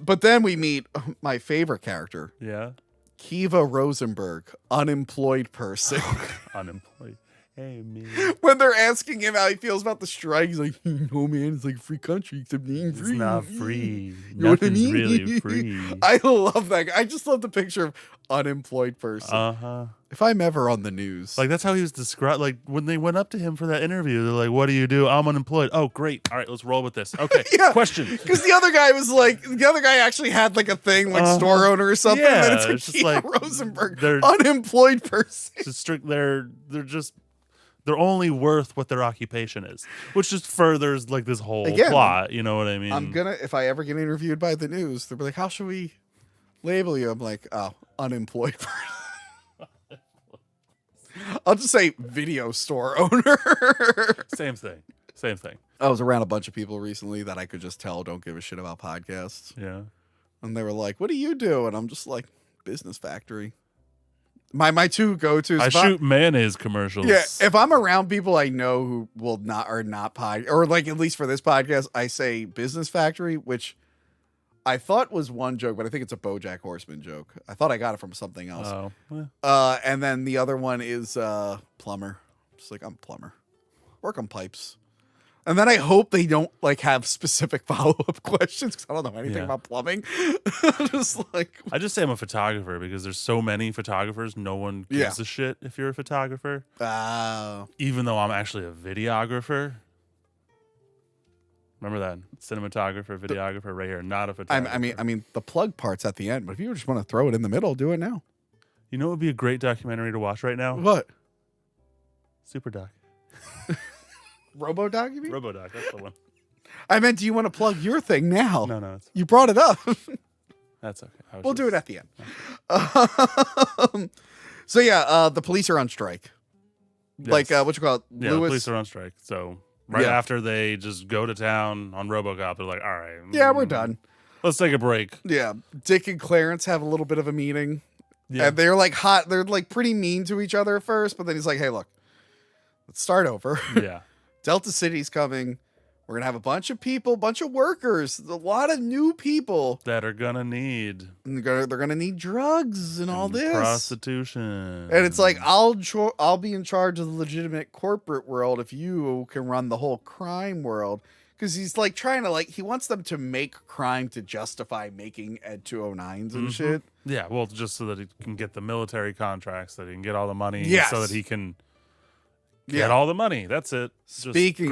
But then we meet my favorite character, Yeah. Kiva Rosenberg, unemployed person. Unemployed. Hey, me. When they're asking him how he feels about the strike, he's like, no, man, it's like a free country, except it ain't free. It's not free. You know what I Nothing's mean? really free. I love that guy. I just love the picture of unemployed person. Uh-huh. If I'm ever on the news. Like, that's how he was described. Like, when they went up to him for that interview, they're like, what do you do? I'm unemployed. Oh, great. All right, let's roll with this. Okay, Yeah. question. Because the other guy actually had like a thing, like store owner or something. Yeah, and then it's it's just Kiva like, Rosenberg, they're- unemployed person. It's strict. They're only worth what their occupation is, which just furthers like this whole Again, plot. You know what I mean? If I ever get interviewed by the news, they'll be like, how should we label you? I'm like, oh, unemployed person. I'll just say video store owner. Same thing. Same thing. I was around a bunch of people recently that I could just tell don't give a shit about podcasts. Yeah. And they were like, what do you do? And I'm just like, business factory. My 2 go-tos. I shoot mayonnaise commercials. Yeah, if I'm around people I know who will not pod, or like at least for this podcast, I say business factory, which I thought was one joke, but I think it's a BoJack Horseman joke. I thought I got it from something else. Oh. Yeah. And then the other one is plumber. Just like, I'm a plumber. Work on pipes. And then I hope they don't like have specific follow-up questions because I don't know anything about plumbing. Just like, I just say I'm a photographer because there's so many photographers. No one gives a shit if you're a photographer. Even though I'm actually a videographer. Remember that? Cinematographer, videographer right here. Not a photographer. I mean, the plug part's at the end, but if you just want to throw it in the middle, do it now. You know what would be a great documentary to watch right now? What? Super Doc. RoboDoc, you mean? RoboDoc, that's the one. I meant, do you want to plug your thing now? No. You brought it up. That's okay. We'll do it at the end. So yeah, the police are on strike. Yes. Like, what you call it? Yeah, Lewis. the police are on strike. So right after they just go to town on RoboCop, they're like, all right. Yeah, we're done. Let's take a break. Yeah. Dick and Clarence have a little bit of a meeting. Yeah. And they're like hot. They're like pretty mean to each other at first, but then he's like, hey, look, let's start over. Yeah. Delta City's coming. We're going to have a bunch of people, bunch of workers, a lot of new people. That are going to need. And they're going to need drugs and all this. Prostitution. And it's like, I'll be in charge of the legitimate corporate world if you can run the whole crime world. Because he's like trying to he wants them to make crime to justify making Ed 209s and shit. Yeah, well, just so that he can get the military contracts, that he can get all the money, Yes. so that he can get all the money. That's it. Speaking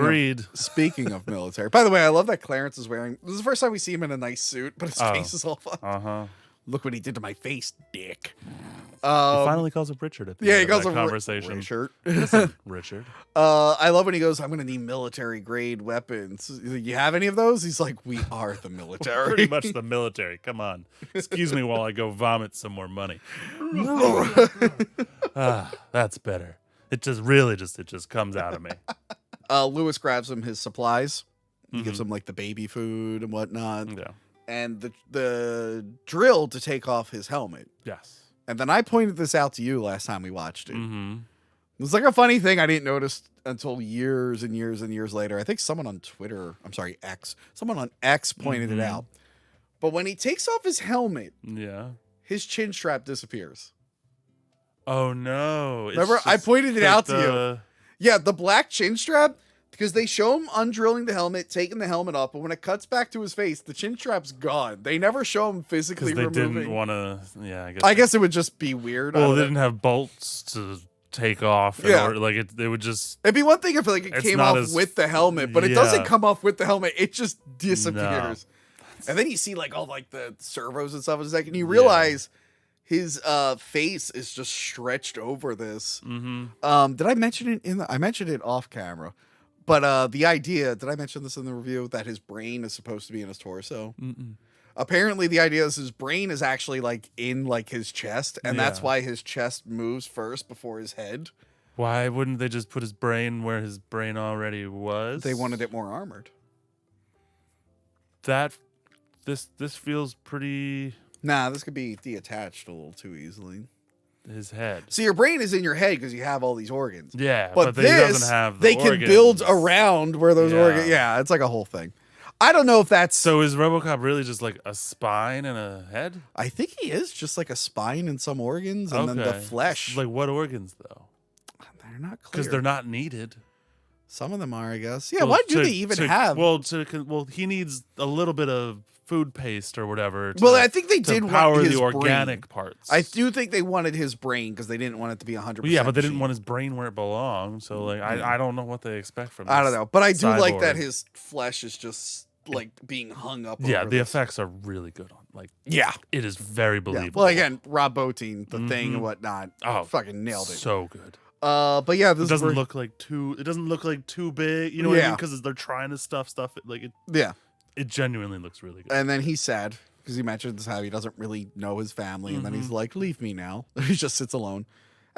of military. By the way, I love that Clarence is wearing, this is the first time we see him in a nice suit, but his face is all fucked. Look what he did to my face, dick. He finally calls up Richard at the end he of calls that him conversation. Richard. Listen, Richard. I love when he goes, I'm going to need military grade weapons. He's like, you have any of those? He's like, we are the military. Pretty much the military. Come on. Excuse me while I go vomit some more money. That's better. It just comes out of me. Lewis grabs him his supplies. He gives him like the baby food and whatnot. Yeah. And the drill to take off his helmet. Yes. And then I pointed this out to you last time we watched it. Mm-hmm. It was like a funny thing I didn't notice until years and years and years later. I think someone on someone on X pointed it out. But when he takes off his helmet, his chin strap disappears. Oh no. Remember, I pointed it out to you. Yeah, the black chin strap, because they show him undrilling the helmet, taking the helmet off, but when it cuts back to his face, the chin strap's gone. They never show him physically they removing. didn't want to. Yeah, I guess it would just be weird. Well, they didn't have bolts to take off. Like it would just. It'd be one thing if it came off with the helmet, but it doesn't come off with the helmet. It just disappears. No. And then you see all the servos and stuff in a second. You realize his face is just stretched over this. Did I mention it I mentioned it off camera, But the idea, did I mention this in the review, that his brain is supposed to be in his torso? Apparently the idea is his brain is actually like in like his chest, and that's why his chest moves first before his head. Why wouldn't they just put his brain where his brain already was? They wanted it more armored. This feels pretty... Nah, this could be detached a little too easily. His head. So your brain is in your head because you have all these organs. Yeah, but he this, doesn't have the they can organs. build around where those organs... Yeah, it's like a whole thing. I don't know if that's... So is RoboCop really just like a spine and a head? I think he is just like a spine and some organs, and then the flesh. Like what organs, though? They're not clear. Because they're not needed. Some of them are, I guess. Yeah, why do they even have... Well, he needs a little bit of food paste or whatever. I think they did power want his the organic brain. parts. I do think they wanted his brain because they didn't want it to be 100%. Yeah, but they didn't want his brain where it belonged. So like, I don't know what they expect from. I don't know, but I do cyborg. like that his flesh is just like being hung up. Yeah, over the this. effects are really good on. Like, yeah, it is very believable. Well, again, Rob Bottin, the Thing and whatnot. Oh, fucking nailed it. So good. But yeah, it doesn't look like too. It doesn't look like too big. You know what I mean? Because they're trying to stuff like it. Yeah. It genuinely looks really good. And then he's sad because he mentions how he doesn't really know his family, and then he's like, "Leave me now." He just sits alone.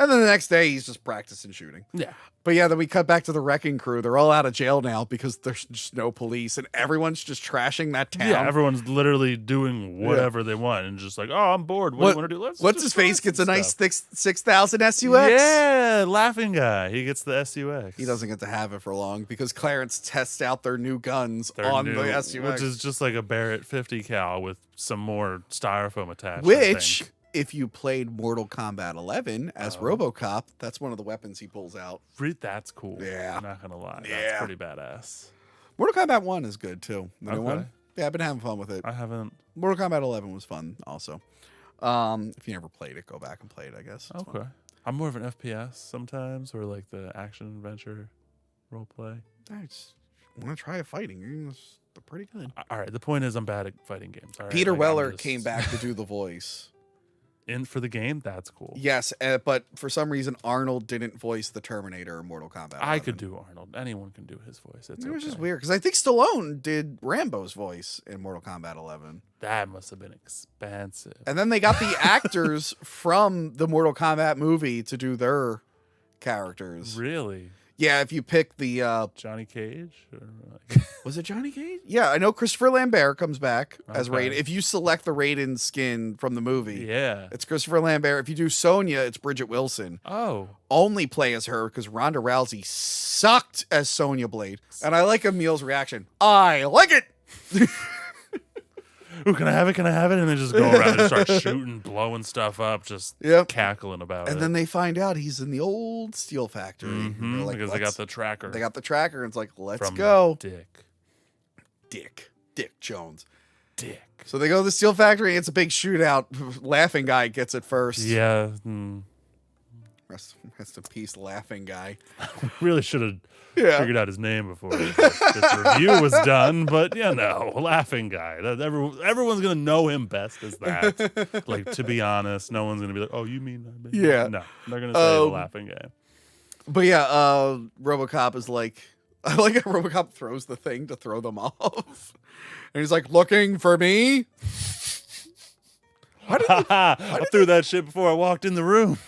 And then the next day, he's just practicing shooting. Yeah. But yeah, then we cut back to the wrecking crew. They're all out of jail now because there's just no police, and everyone's just trashing that town. Yeah, everyone's literally doing whatever they want and just like, oh, I'm bored. What do you want to do? What's his face gets a nice 6,000 SUX? Yeah, laughing guy. He gets the SUX. He doesn't get to have it for long because Clarence tests out their new guns on the SUX. Which is just like a Barrett 50 cal with some more styrofoam attached. Which... if you played Mortal Kombat 11 as RoboCop, that's one of the weapons he pulls out. That's cool. Yeah. I'm not going to lie. That's pretty badass. Mortal Kombat 1 is good, too. The new one? Yeah, I've been having fun with it. I haven't. Mortal Kombat 11 was fun, also. If you never played it, go back and play it, I guess. It's okay. fun. I'm more of an FPS sometimes, or like the action-adventure role play. I just want to try a fighting game. They're pretty good. All right. The point is I'm bad at fighting games. All right? Peter Weller came back to do the voice. For the game, that's cool. Yes, but for some reason Arnold didn't voice the Terminator in Mortal Kombat 11. I could do Arnold. Anyone can do his voice. It was just weird because I think Stallone did Rambo's voice in Mortal Kombat 11. That must have been expensive. And then they got the actors from the Mortal Kombat movie to do their characters. Really? Yeah, if you pick the Johnny Cage, was it Johnny Cage? Yeah, I know Christopher Lambert comes back as Raiden. If you select the Raiden skin from the movie, it's Christopher Lambert. If you do Sonya, it's Bridget Wilson. Oh, only play as her because Ronda Rousey sucked as Sonya Blade. And I like Emil's reaction. I like it. Ooh, can I have it? Can I have it? And they just go around and start shooting, blowing stuff up, just cackling about it. And then they find out he's in the old steel factory. Like, because they got the tracker. They got the tracker, and it's like, let's go. Dick Jones. Dick. So they go to the steel factory, and it's a big shootout. Laughing guy gets it first. Yeah. Rest in peace, Laughing guy. Really should have figured out his name before this review was done, but Laughing guy. Everyone's gonna know him best as that. Like, to be honest, no one's gonna be like, "Oh, you mean?" No, they're gonna say the Laughing guy. But yeah, RoboCop is like, I like how RoboCop throws the thing to throw them off, and he's like, "Looking for me." I threw that shit before I walked in the room.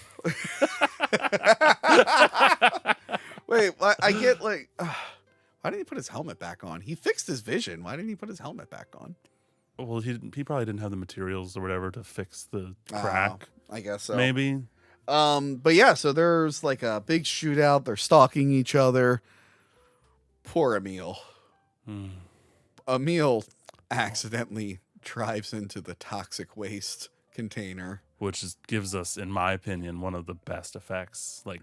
Wait, I get like, why didn't he put his helmet back on? He fixed his vision. Why didn't he put his helmet back on? Well, he probably didn't have the materials or whatever to fix the crack. I guess so. Maybe. But yeah, so there's like a big shootout. They're stalking each other. Poor Emil. Emil accidentally drives into the toxic waste container, which gives us, in my opinion, one of the best effects, like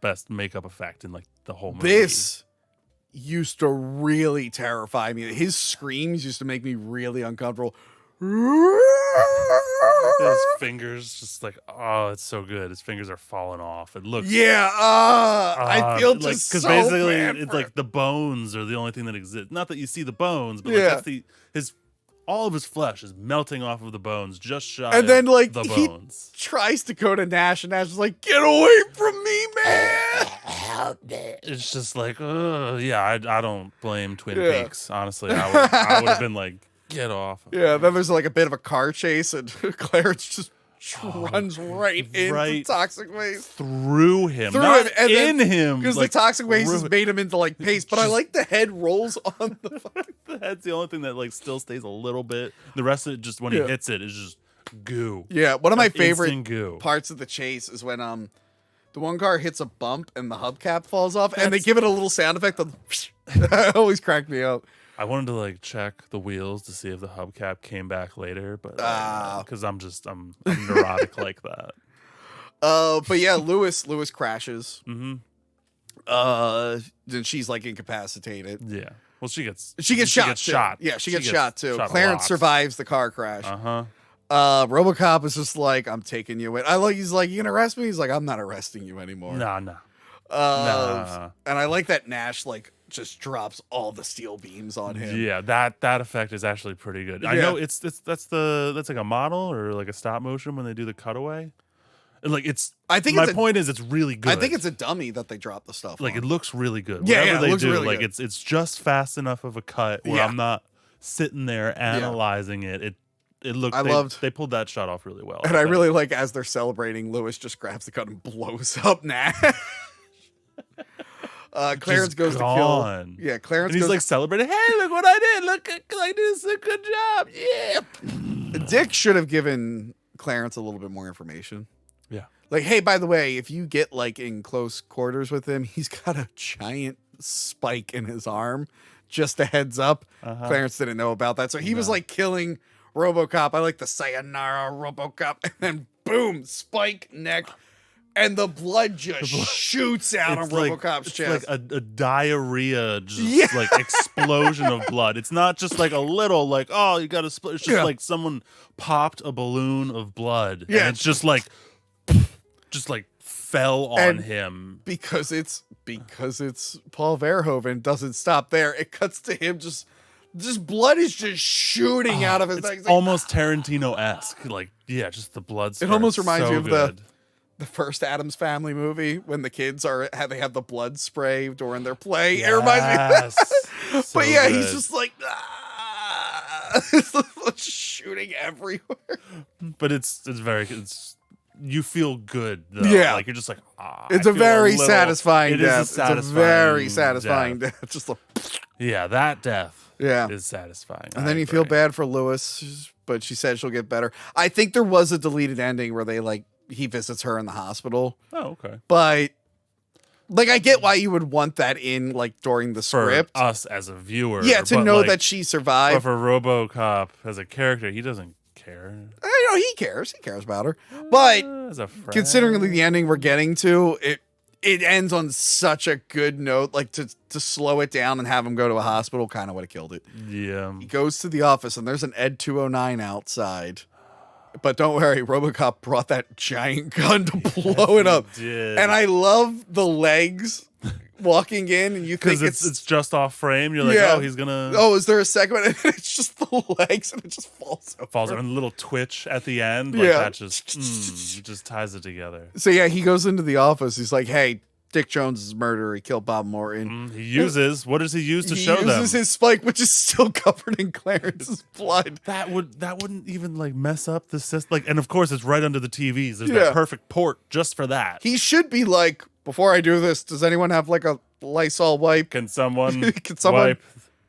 best makeup effect in like the whole movie. This used to really terrify me. His screams used to make me really uncomfortable. His fingers just like, oh, it's so good. His fingers are falling off. It looks I feel just like, because so basically bad it's like the bones are the only thing that exists. Not that you see the bones, but like that's all of his flesh is melting off of the bones, just shy and then like the he bones. Tries to go to Nash, and Nash is like, "Get away from me, man!" Help me. it's just like, yeah, I don't blame Twin Peaks. Honestly, I would have been like, get off. Yeah, then there's like a bit of a car chase, and Clarence just runs right into toxic waste. Through him, not and in him. Because like, the toxic waste has made him into like paste. But I like the head rolls on the fucking... The head's the only thing that like still stays a little bit. The rest of it, just when he hits it, is just goo. Yeah, one of my favorite goo. parts of the chase is when the one car hits a bump and the hubcap falls off, and they give it a little sound effect. That always cracked me up. I wanted to like check the wheels to see if the hubcap came back later, but because I'm neurotic like that. But yeah, Lewis crashes. Mm-hmm. Then she's like incapacitated. Yeah. Well, she gets shot. Yeah, she gets shot too. Clarence survives the car crash. Uh-huh. RoboCop is just like, I'm taking you in. He's like, you gonna arrest me? He's like, I'm not arresting you anymore. Nah. And I like that Nash like just drops all the steel beams on him. Yeah, that effect is actually pretty good. I know that's like a model or like a stop motion when they do the cutaway. And like my point is it's really good. I think it's a dummy that they drop the stuff like on. It looks really good. Yeah, Whatever it they looks do, really like good. it's just fast enough of a cut where I'm not sitting there analyzing it. It looked. They pulled that shot off really well. And I really like as they're celebrating, Lewis just grabs the gun and blows up Nash. Clarence goes to kill. Yeah, Clarence. And he's like celebrating. Hey, look what I did! Look, I did a good job. Yeah. Dick should have given Clarence a little bit more information. Yeah. Like, hey, by the way, if you get like in close quarters with him, he's got a giant spike in his arm. Just a heads up. Clarence didn't know about that, so he was like killing RoboCop. I like the sayonara RoboCop, and then boom, spike neck. And the blood just shoots out on RoboCop's chest. It's like a diarrhea, like explosion of blood. It's not just like a little, like, oh, you got to split. It's just like someone popped a balloon of blood. Yeah. And it's just like fell on him. Because it's Paul Verhoeven doesn't stop there. It cuts to him just blood is just shooting out of his neck. It's almost Tarantino-esque. Like, yeah, just the blood. It almost reminds me of the first Addams Family movie when the kids they have the blood spray during their play. Yes. It reminds me of that. So but yeah, good. he's just like it's shooting everywhere. But it's you feel good though. Yeah. Like you're just like it's a very satisfying death. It's a very satisfying death. Just like that death is satisfying. And then you feel bad for Lewis, but she said she'll get better. I think there was a deleted ending where they he visits her in the hospital. Oh, okay. But I get why you would want that in during the script. For us as a viewer. Yeah, to know that she survived. But for RoboCop as a character, he doesn't care. He cares. He cares about her. But as a friend. Considering the ending we're getting to, it ends on such a good note. Like to slow it down and have him go to a hospital kind of would have killed it. Yeah. He goes to the office and there's an Ed 209 outside. But don't worry, RoboCop brought that giant gun to blow it up. Did. And I love the legs walking in, and you think it's just off frame. You're like, oh, he's gonna. Oh, is there a segment? And it's just the legs, and it just falls over. Falls over, and a little twitch at the end. Like that just ties it together. So yeah, he goes into the office. He's like, "Hey, Dick Jones is murderer. He killed Bob Morton." He uses what does he use to show them? He uses his spike, which is still covered in Clarence's blood. That wouldn't even mess up the system. And of course, it's right under the TVs. There's that perfect port just for that. He should be like, before I do this, does anyone have a Lysol wipe? Can someone wipe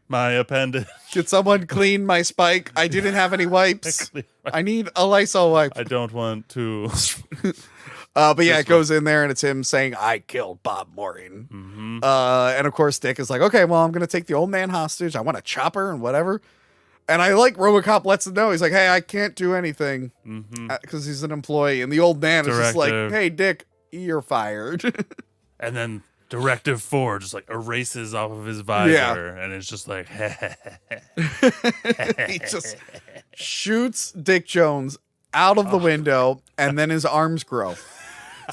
my appendage? Can someone clean my spike? I didn't have any wipes. I need a Lysol wipe. I don't want to. But yeah, it goes in there and it's him saying, "I killed Bob Morton." Mm-hmm. And of course, Dick is like, "Okay, well, I'm going to take the old man hostage. I want a chopper and whatever." And I like RoboCop lets him know. He's like, "Hey, I can't do anything because he's an employee." And the old man is just like, "Hey, Dick, you're fired." And then Directive 4 just erases off of his visor. And it's just like, he just shoots Dick Jones out of the window and then his arms grow.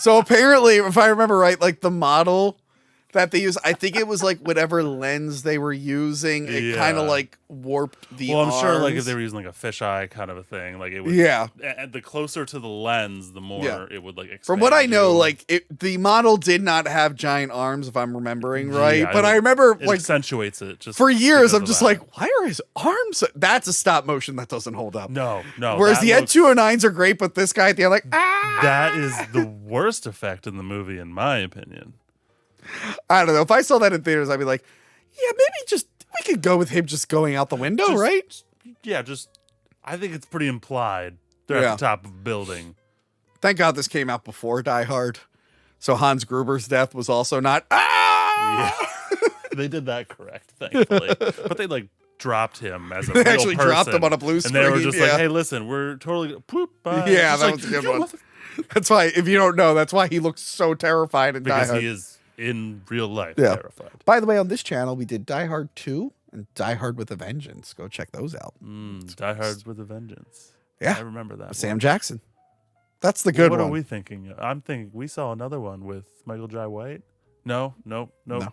So apparently, if I remember right, the model that they use. I think it was like whatever lens they were using. It kind of Yeah. like warped the Well, I'm sure like arms. if they were using like a fisheye kind of a thing, like it would. Yeah. And the closer to the lens, the more Yeah. it would like. Expand From what I know, you. like the model did not have giant arms, if I'm remembering right. Yeah, but I remember it like accentuates it just for years. because I'm of just that. like, why are his arms? That's a stop motion that doesn't hold up. No. Whereas that the Ed looks- 209s are great, but this guy, they're like, ah. That is the worst effect in the movie, in my opinion. I don't know. If I saw that in theaters, I'd be like, yeah, maybe just we could go with him just going out the window, Just- right? Yeah, I think it's pretty implied. They're Yeah. at the top of a building. Thank God this came out before Die Hard, so Hans Gruber's death was also not. Ah! Yeah. They did that correct, thankfully. But they like dropped him as a They real actually dropped him person. on a blue And they were screen, just yeah. like, hey, listen, we're totally poop. Bye. Yeah, Just that like, was a good "You one." mother-" That's why, if you don't know, that's why he looks so terrified in Die Because Hard. he is in real life Yeah. terrified. By the way, on this channel, we did Die Hard 2 and Die Hard with a Vengeance. Go check those out. Die Hard with a Vengeance. Yeah. I remember that. Sam one. Jackson. That's the good What one. are we thinking? I'm thinking we saw another one with Michael Jai White. No.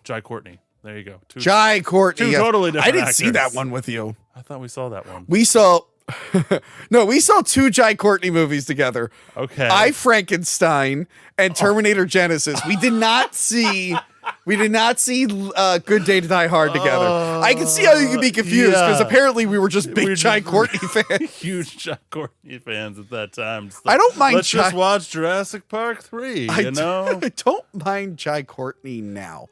Jai Courtney. There you go. Jai Courtney. two yes. totally different I didn't see that actors. one with you. I thought we saw that one. We saw. No, we saw two Jai Courtney movies together. Okay. I Frankenstein and Terminator Genesis. We did not see. We did not see Good Day to Die Hard together. I can see how you could be confused because yeah. apparently we were just big We're Jai just- Courtney fans. Huge Jai Courtney fans at that time. Just I don't mind Let's Jai- just watch Jurassic Park 3, I you know? I don't mind Jai Courtney now,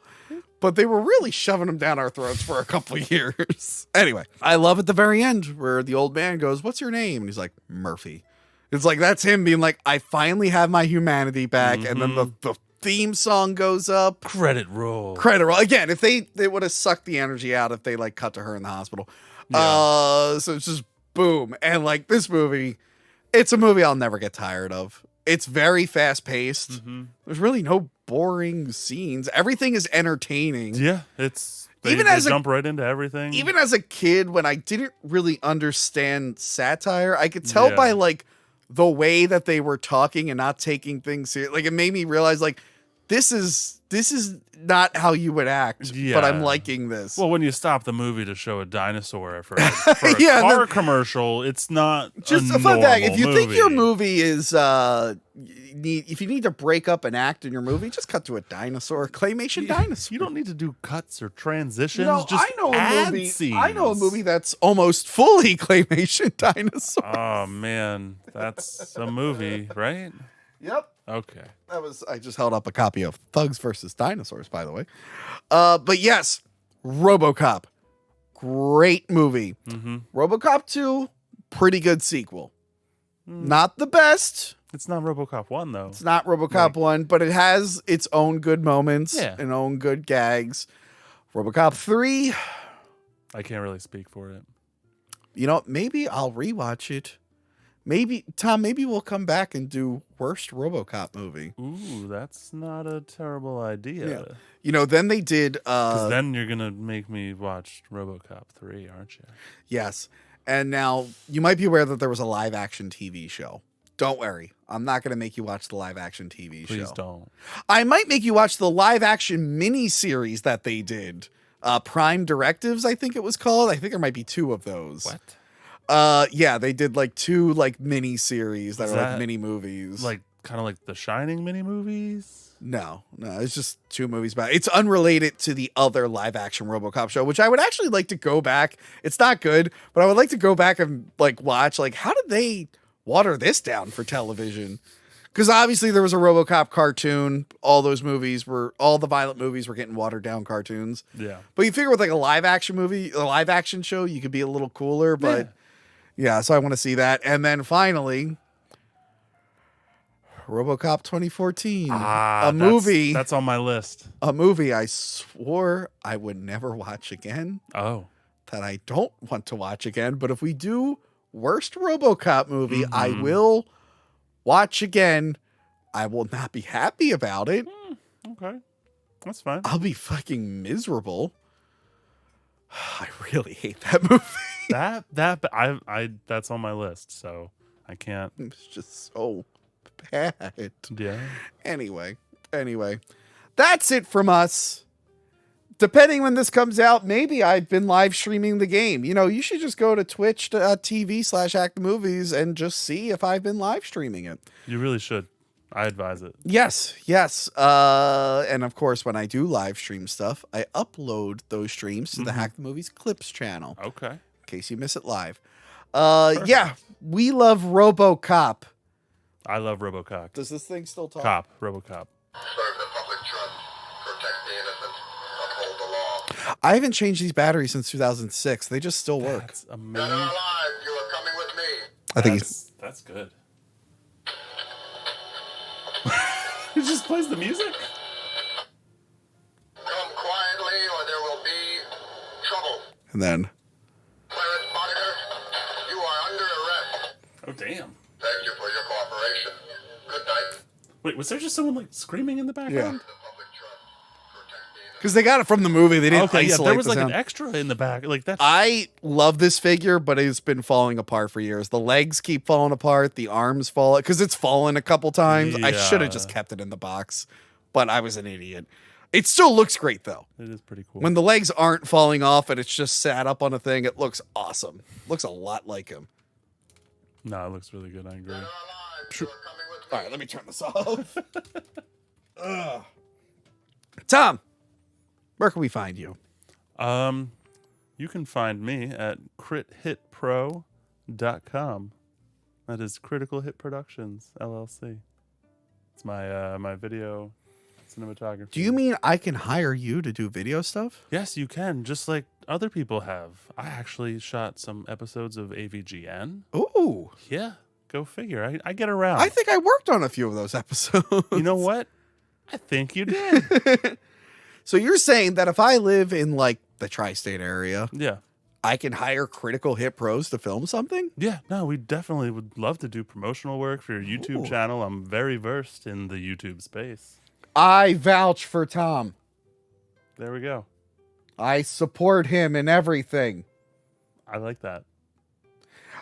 but they were really shoving him down our throats for a couple years. Anyway, I love at the very end where the old man goes, "What's your name?" And he's like, "Murphy." It's like that's him being like, "I finally have my humanity back," and then the theme song goes up. Credit roll. Credit roll again. If they would have sucked the energy out if they like cut to her in the hospital. So it's just boom, and like this movie, it's a movie I'll never get tired of. It's very fast paced. There's really no boring scenes. Everything is entertaining. Yeah, it's they, Even they as a- jump right into everything. Even as a kid, when I didn't really understand satire, I could tell Yeah. by like the way that they were talking and not taking things serious. Like it made me realize like this is not how you would act, but I'm Yeah. liking this. Well, when you stop the movie to show a dinosaur for a Yeah, and car then- commercial, it's not Just a a fun fact: normal if you think your movie is if you need to break up an act in your movie, just cut to a dinosaur, claymation dinosaur. You don't need to do cuts or transitions. No, just I know a add movie. scenes. I know a movie that's almost fully claymation dinosaur. Oh man, that's a movie, right? Yep. Okay. That was. I just held up a copy of Thugs versus Dinosaurs, by the way. But yes, RoboCop, great movie. RoboCop 2, pretty good sequel. Not the best. It's not RoboCop 1 though. It's not RoboCop 1, but it has its own good moments Yeah. and own good gags. RoboCop 3, I can't really speak for it. you know, maybe I'll rewatch it. Maybe, Tom, maybe we'll come back and do worst RoboCop movie. Ooh, that's not a terrible idea. Yeah. You know, then they did Because then you're gonna make me watch RoboCop 3, aren't you? yes. And now you might be aware that there was a live action TV show. Don't worry. I'm not going to make you watch the live action TV Please show. don't. I might make you watch the live action mini series that they did. Prime Directives, I think it was called. I think there might be two of those. What? Yeah, they did like two like mini series that Is are like that mini movies. Like kind of like the Shining mini movies. No, it's just two movies back. It's unrelated to the other live action RoboCop show, which I would actually like to go back. It's not good, but I would like to go back and like watch like how did they water this down for television? Because obviously there was a RoboCop cartoon. All the violent movies were getting watered down cartoons. Yeah. But you figure with like a live action movie, a live action show, you could be a little cooler. But yeah, so I want to see that. And then finally, RoboCop 2014, a movie. That's on my list. A movie I swore I would never watch again, Oh. that I don't want to watch again. But if we do worst RoboCop movie, I Mm-hmm. will watch again. I will not be happy about it. Okay. That's fine. I'll be fucking miserable. I really hate that movie. I that's on my list, so I can't. It's just so bad. Yeah. Anyway, that's it from us. depending when this comes out, maybe I've been live streaming the game. You should just go to twitch.tv/actthemovies and just see if I've been live streaming it. You really should. I advise it. Yes. And of course, when I do live stream stuff, I upload those streams to the Hack the Movies Clips channel. Okay. In case you miss it live. Yeah, we love RoboCop. I love RoboCop. Does this thing still talk? RoboCop. Serve the public trust, protect the innocent, uphold the law. I haven't changed these batteries since 2006. They just still work. That's Dead or amazing. alive, you are coming with me. I think That's good. It just plays the music. Come quietly or there will be trouble. and then Clarence Bodiger, you are under arrest. Oh, damn. Thank you for your cooperation. Good night. Wait, was there just someone like screaming in the background? The public trust, protect the innocent. because they got it from the movie, they didn't Okay, yeah, isolate there was the like sound. an extra in the back. Like that's I love this figure, but it's been falling apart for years. The legs keep falling apart, the arms fall because it's fallen a couple times. I should have just kept it in the box, but I was an idiot. It still looks great though. it is pretty cool. When the legs aren't falling off and it's just sat up on a thing, it looks awesome. Looks a lot like him. No, it looks really good. I agree. Dead or alive, you are coming with me. All right, let me turn this off. Ugh. Tom, where can we find you? You can find me at crithitpro.com. That is Critical Hit Productions LLC. It's my my video cinematography. Do you mean I can hire you to do video stuff? Yes, you can, just like other people have. I actually shot some episodes of AVGN. Ooh, Yeah, go figure. I get around. I think I worked on a few of those episodes. You know what? I think you did. So you're saying that if I live in like the tri-state area, Yeah. I can hire critical hit pros to film something? Yeah, no, we definitely would love to do promotional work for your YouTube Ooh. channel. I'm very versed in the YouTube space. I vouch for Tom. There we go. I support him in everything. I like that.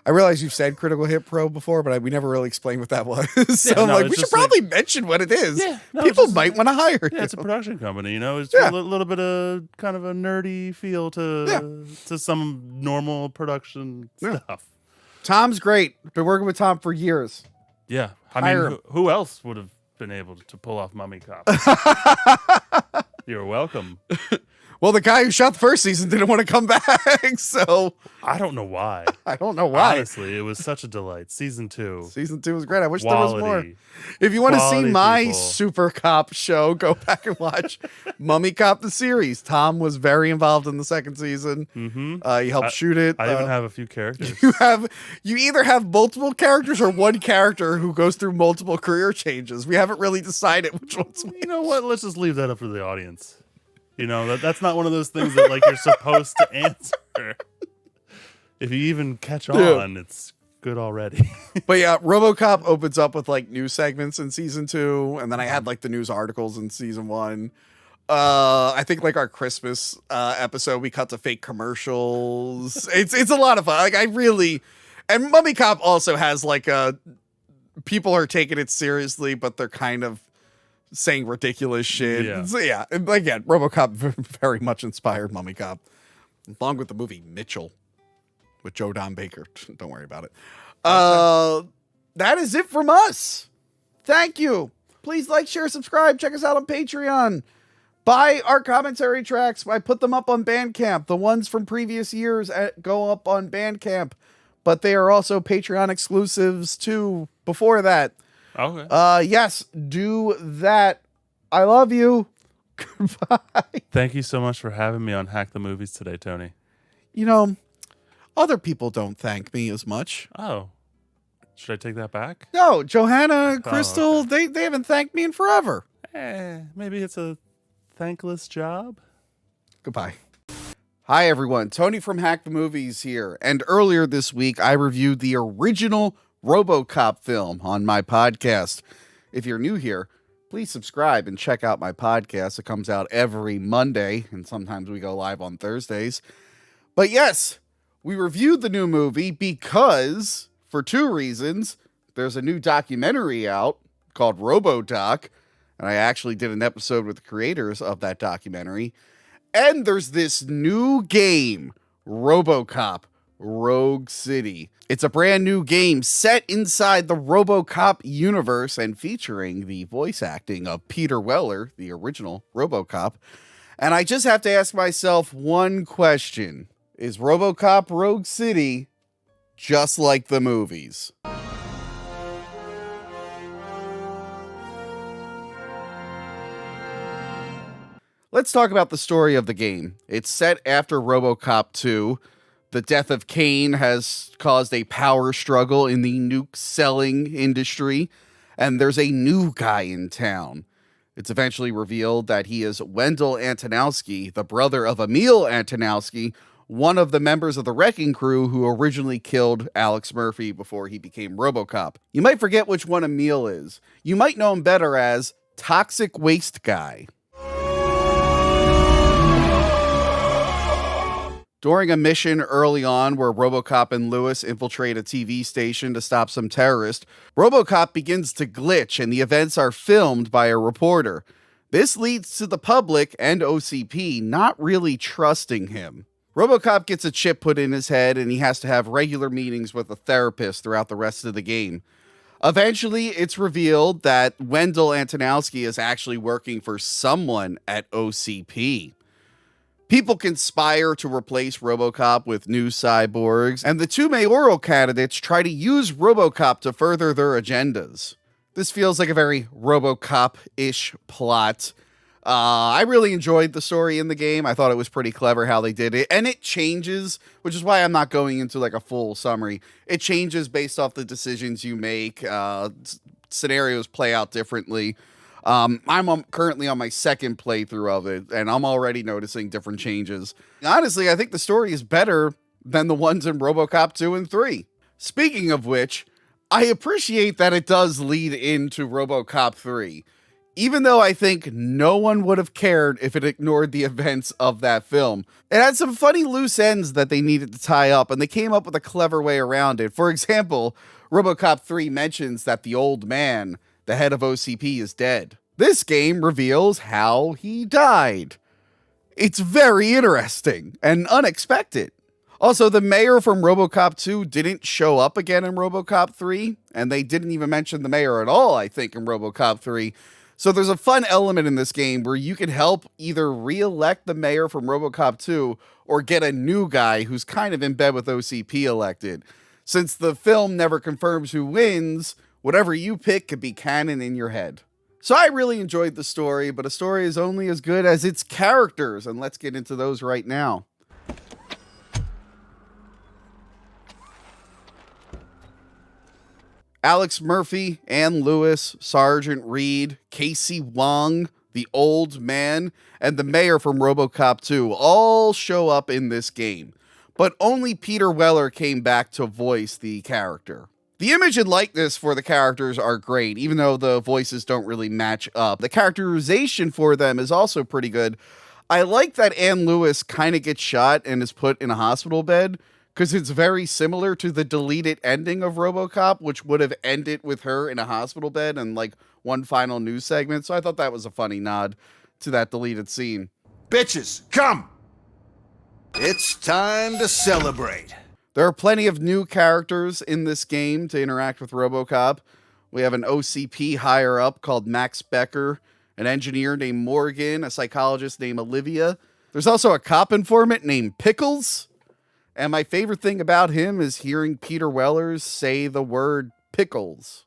I realize you've said critical hit pro before, but we never really explained what that was. So Yeah, I'm no, like, it's we should just probably mention what it is. Yeah, no, it's People just- might want to hire you. Yeah, it's a production company, you know. It's Yeah. a little bit of kind of a nerdy feel to some normal production Yeah. stuff. Tom's great. Been working with Tom for years. Yeah, I Hire mean, him. who else would have been able to pull off Mummy Cop? You're welcome. Well, the guy who shot the first season didn't want to come back, so I don't know why. I don't know why. Honestly, it was such a delight. Season 2. Season 2 was great. I wish there was more. Quality. If you want to see Quality my people. Super Cop show, go back and watch Mummy Cop the series. Tom was very involved in the second season. Mm-hmm. He helped shoot it. I even have a few characters. You either have multiple characters or one character who goes through multiple career changes. We haven't really decided which one's which. You know what? Let's just leave that up to the audience. You know, that's not one of those things that like you're supposed to answer. If you even catch on, it's good already. But yeah, RoboCop opens up with like news segments in season 2, and then I had like the news articles in season 1. I think like our Christmas episode, we cut to fake commercials. It's a lot of fun. Like and Mummy Cop also has like people are taking it seriously, but they're kind of saying ridiculous shit. Yeah. So yeah, and again, RoboCop very much inspired Mummy Cop, along with the movie Mitchell with Joe Don Baker. Don't worry about it. That is it from us. Thank you. Please like, share, subscribe. Check us out on Patreon. Buy our commentary tracks. I put them up on Bandcamp. The ones from previous years go up on Bandcamp, but they are also Patreon exclusives too before that. Okay. Yes, do that. I love you. Goodbye. Thank you so much for having me on Hack the Movies today, Tony. You know, other people don't thank me as much. Oh. Should I take that back? No, Johanna, Crystal, okay. they haven't thanked me in forever. Maybe it's a thankless job. Goodbye. Hi, everyone. Tony from Hack the Movies here. And earlier this week, I reviewed the original RoboCop film on my podcast. If you're new here, please subscribe and check out my podcast. It comes out every Monday, and sometimes we go live on Thursdays. But yes, we reviewed the new movie because, for two reasons, there's a new documentary out called RoboDoc, and I actually did an episode with the creators of that documentary. And there's this new game, RoboCop Rogue City. It's a brand new game set inside the RoboCop universe and featuring the voice acting of Peter Weller, the original RoboCop. And I just have to ask myself one question. Is RoboCop Rogue City just like the movies? Let's talk about the story of the game. It's set after RoboCop 2. The death of Kane has caused a power struggle in the nuke selling industry, and there's a new guy in town. It's eventually revealed that he is Wendell Antonowski, the brother of Emil Antonowski, one of the members of the Wrecking Crew who originally killed Alex Murphy before he became RoboCop. You might forget which one Emil is. You might know him better as Toxic Waste Guy. During a mission early on where RoboCop and Lewis infiltrate a TV station to stop some terrorist, RoboCop begins to glitch and the events are filmed by a reporter. This leads to the public and OCP not really trusting him. RoboCop gets a chip put in his head and he has to have regular meetings with a therapist throughout the rest of the game. Eventually, it's revealed that Wendell Antonowski is actually working for someone at OCP. People conspire to replace RoboCop with new cyborgs, and the two mayoral candidates try to use RoboCop to further their agendas. This feels like a very RoboCop-ish plot. I really enjoyed the story in the game. I thought it was pretty clever how they did it, and it changes, which is why I'm not going into like a full summary. It changes based off the decisions you make. Scenarios play out differently. I'm currently on my second playthrough of it, and I'm already noticing different changes. Honestly, I think the story is better than the ones in RoboCop 2 and 3. Speaking of which, I appreciate that it does lead into RoboCop 3, even though I think no one would have cared if it ignored the events of that film. It had some funny loose ends that they needed to tie up, and they came up with a clever way around it. For example, RoboCop 3 mentions that the old man, the head of OCP, is dead. This game reveals how he died. It's very interesting and unexpected. Also, the mayor from RoboCop 2 didn't show up again in RoboCop 3, and they didn't even mention the mayor at all, I think, in RoboCop 3. So there's a fun element in this game where you can help either re-elect the mayor from RoboCop 2 or get a new guy who's kind of in bed with OCP elected. Since the film never confirms who wins, whatever you pick could be canon in your head. So I really enjoyed the story, but a story is only as good as its characters, and let's get into those right now. Alex Murphy, Ann Lewis, Sergeant Reed, Casey Wong, the old man, and the mayor from RoboCop 2 all show up in this game, but only Peter Weller came back to voice the character. The image and likeness for the characters are great, even though the voices don't really match up. The characterization for them is also pretty good. I like that Ann Lewis kind of gets shot and is put in a hospital bed, because it's very similar to the deleted ending of RoboCop, which would have ended with her in a hospital bed and like one final news segment. So I thought that was a funny nod to that deleted scene. Bitches, come! It's time to celebrate. There are plenty of new characters in this game to interact with RoboCop. We have an OCP higher up called Max Becker, an engineer named Morgan, a psychologist named Olivia. There's also a cop informant named Pickles. And my favorite thing about him is hearing Peter Wellers say the word pickles.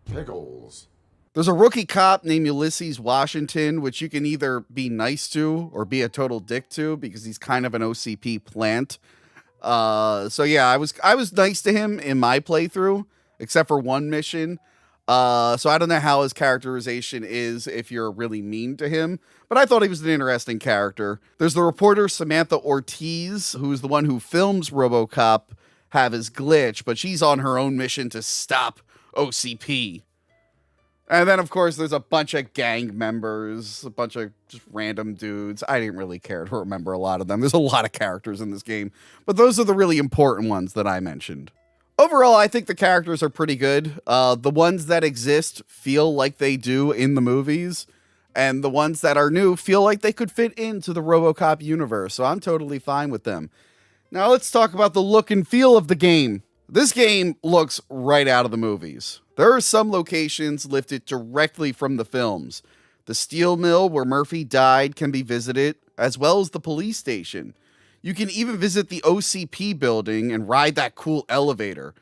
Pickles. There's a rookie cop named Ulysses Washington, which you can either be nice to or be a total dick to because he's kind of an OCP plant. So yeah, I was nice to him in my playthrough, except for one mission. So I don't know how his characterization is if you're really mean to him, but I thought he was an interesting character. There's the reporter Samantha Ortiz, who's the one who films RoboCop have his glitch, but she's on her own mission to stop OCP. And then, of course, there's a bunch of gang members, a bunch of just random dudes. I didn't really care to remember a lot of them. There's a lot of characters in this game, but those are the really important ones that I mentioned. Overall, I think the characters are pretty good. The ones that exist feel like they do in the movies. And the ones that are new feel like they could fit into the RoboCop universe, so I'm totally fine with them. Now let's talk about the look and feel of the game. This game looks right out of the movies. There are some locations lifted directly from the films. The steel mill where Murphy died can be visited, as well as the police station. You can even visit the OCP building and ride that cool elevator.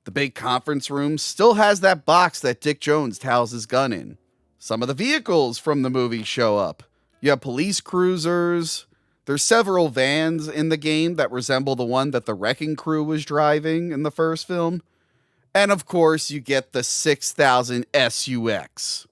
The big conference room still has that box that Dick Jones towels his gun in. Some of the vehicles from the movie show up. You have police cruisers. There's several vans in the game that resemble the one that the Wrecking Crew was driving in the first film. And of course, you get the 6000 SUX.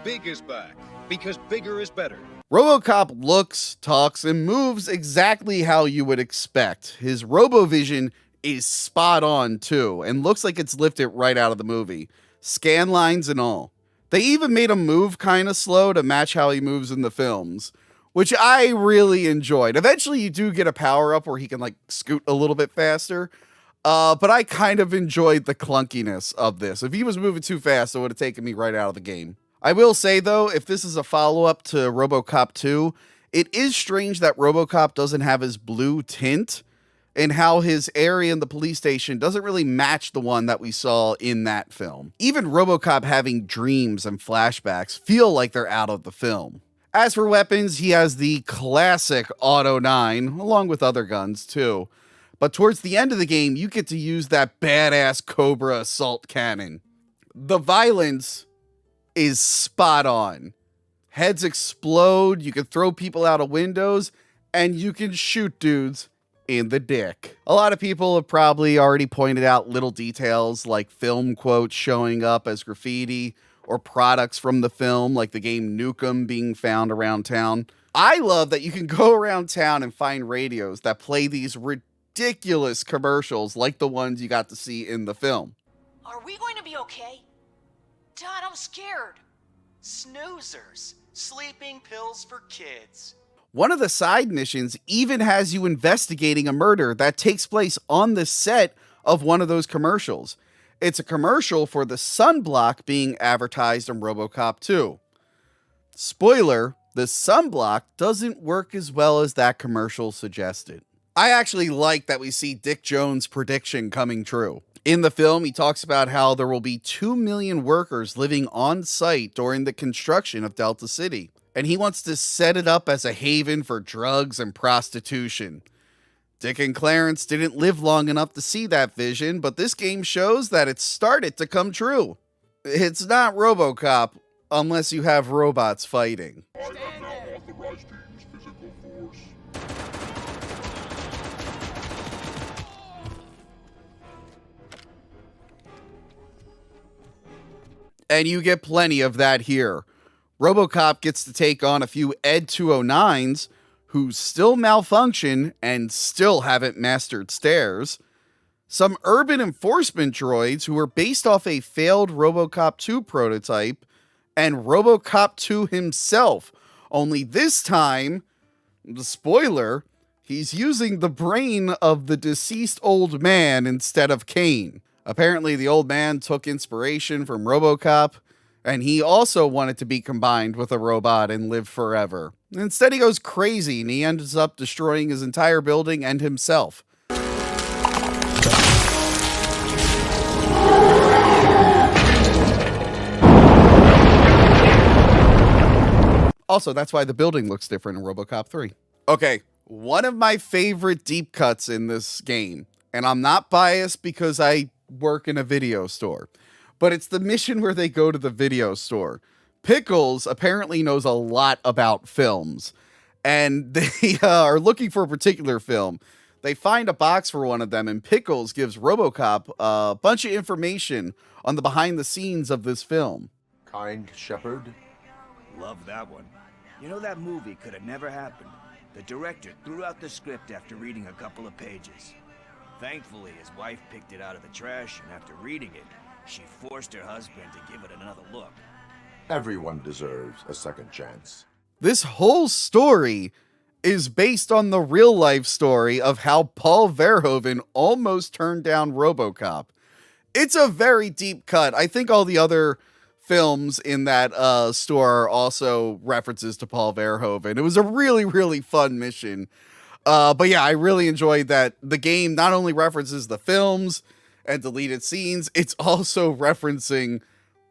Big is back, because bigger is better. RoboCop looks, talks, and moves exactly how you would expect. His RoboVision is spot on too, and looks like it's lifted right out of the movie. Scan lines and all. They even made him move kind of slow to match how he moves in the films, which I really enjoyed. Eventually you do get a power-up where he can like scoot a little bit faster, but I kind of enjoyed the clunkiness of this. If he was moving too fast, it would have taken me right out of the game. I will say, though, if this is a follow-up to RoboCop 2, it is strange that RoboCop doesn't have his blue tint, and how his area in the police station doesn't really match the one that we saw in that film. Even RoboCop having dreams and flashbacks feel like they're out of the film. As for weapons, he has the classic Auto 9, along with other guns too. But towards the end of the game, you get to use that badass Cobra assault cannon. The violence is spot on. Heads explode, you can throw people out of windows, and you can shoot dudes in the dick. A lot of people have probably already pointed out little details like film quotes showing up as graffiti or products from the film like the game Nukem being found around town. I love that you can go around town and find radios that play these ridiculous commercials like the ones you got to see in the film. Are we going to be okay? Dad, I'm scared. Snoozers. Sleeping pills for kids. One of the side missions even has you investigating a murder that takes place on the set of one of those commercials. It's a commercial for the sunblock being advertised in RoboCop 2. Spoiler, the sunblock doesn't work as well as that commercial suggested. I actually like that we see Dick Jones' prediction coming true. In the film, he talks about how there will be 2 million workers living on site during the construction of Delta City. And he wants to set it up as a haven for drugs and prostitution. Dick and Clarence didn't live long enough to see that vision, but this game shows that it started to come true. It's not RoboCop unless you have robots fighting. I have now authorized to use physical force. And you get plenty of that here. RoboCop gets to take on a few Ed 209s who still malfunction and still haven't mastered stairs, some urban enforcement droids who were based off a failed RoboCop 2 prototype, and RoboCop 2 himself, only this time, the spoiler, he's using the brain of the deceased old man instead of Kane. Apparently the old man took inspiration from RoboCop, and he also wanted to be combined with a robot and live forever. Instead, he goes crazy and he ends up destroying his entire building and himself. Also, that's why the building looks different in RoboCop 3. Okay, one of my favorite deep cuts in this game, and I'm not biased because I work in a video store, but it's the mission where they go to the video store. Pickles apparently knows a lot about films, and they are looking for a particular film. They find a box for one of them, and Pickles gives RoboCop a bunch of information on the behind the scenes of this film. Kind Shepherd. Love that one. You know, that movie could have never happened. The director threw out the script after reading a couple of pages. Thankfully, his wife picked it out of the trash, and after reading it, she forced her husband to give it another look. Everyone deserves a second chance. This whole story is based on the real life story of how Paul Verhoeven almost turned down RoboCop. It's a very deep cut. I think all the other films in that store are also references to Paul Verhoeven. It was a really, really fun mission. But yeah, I really enjoyed that the game not only references the films and deleted scenes, it's also referencing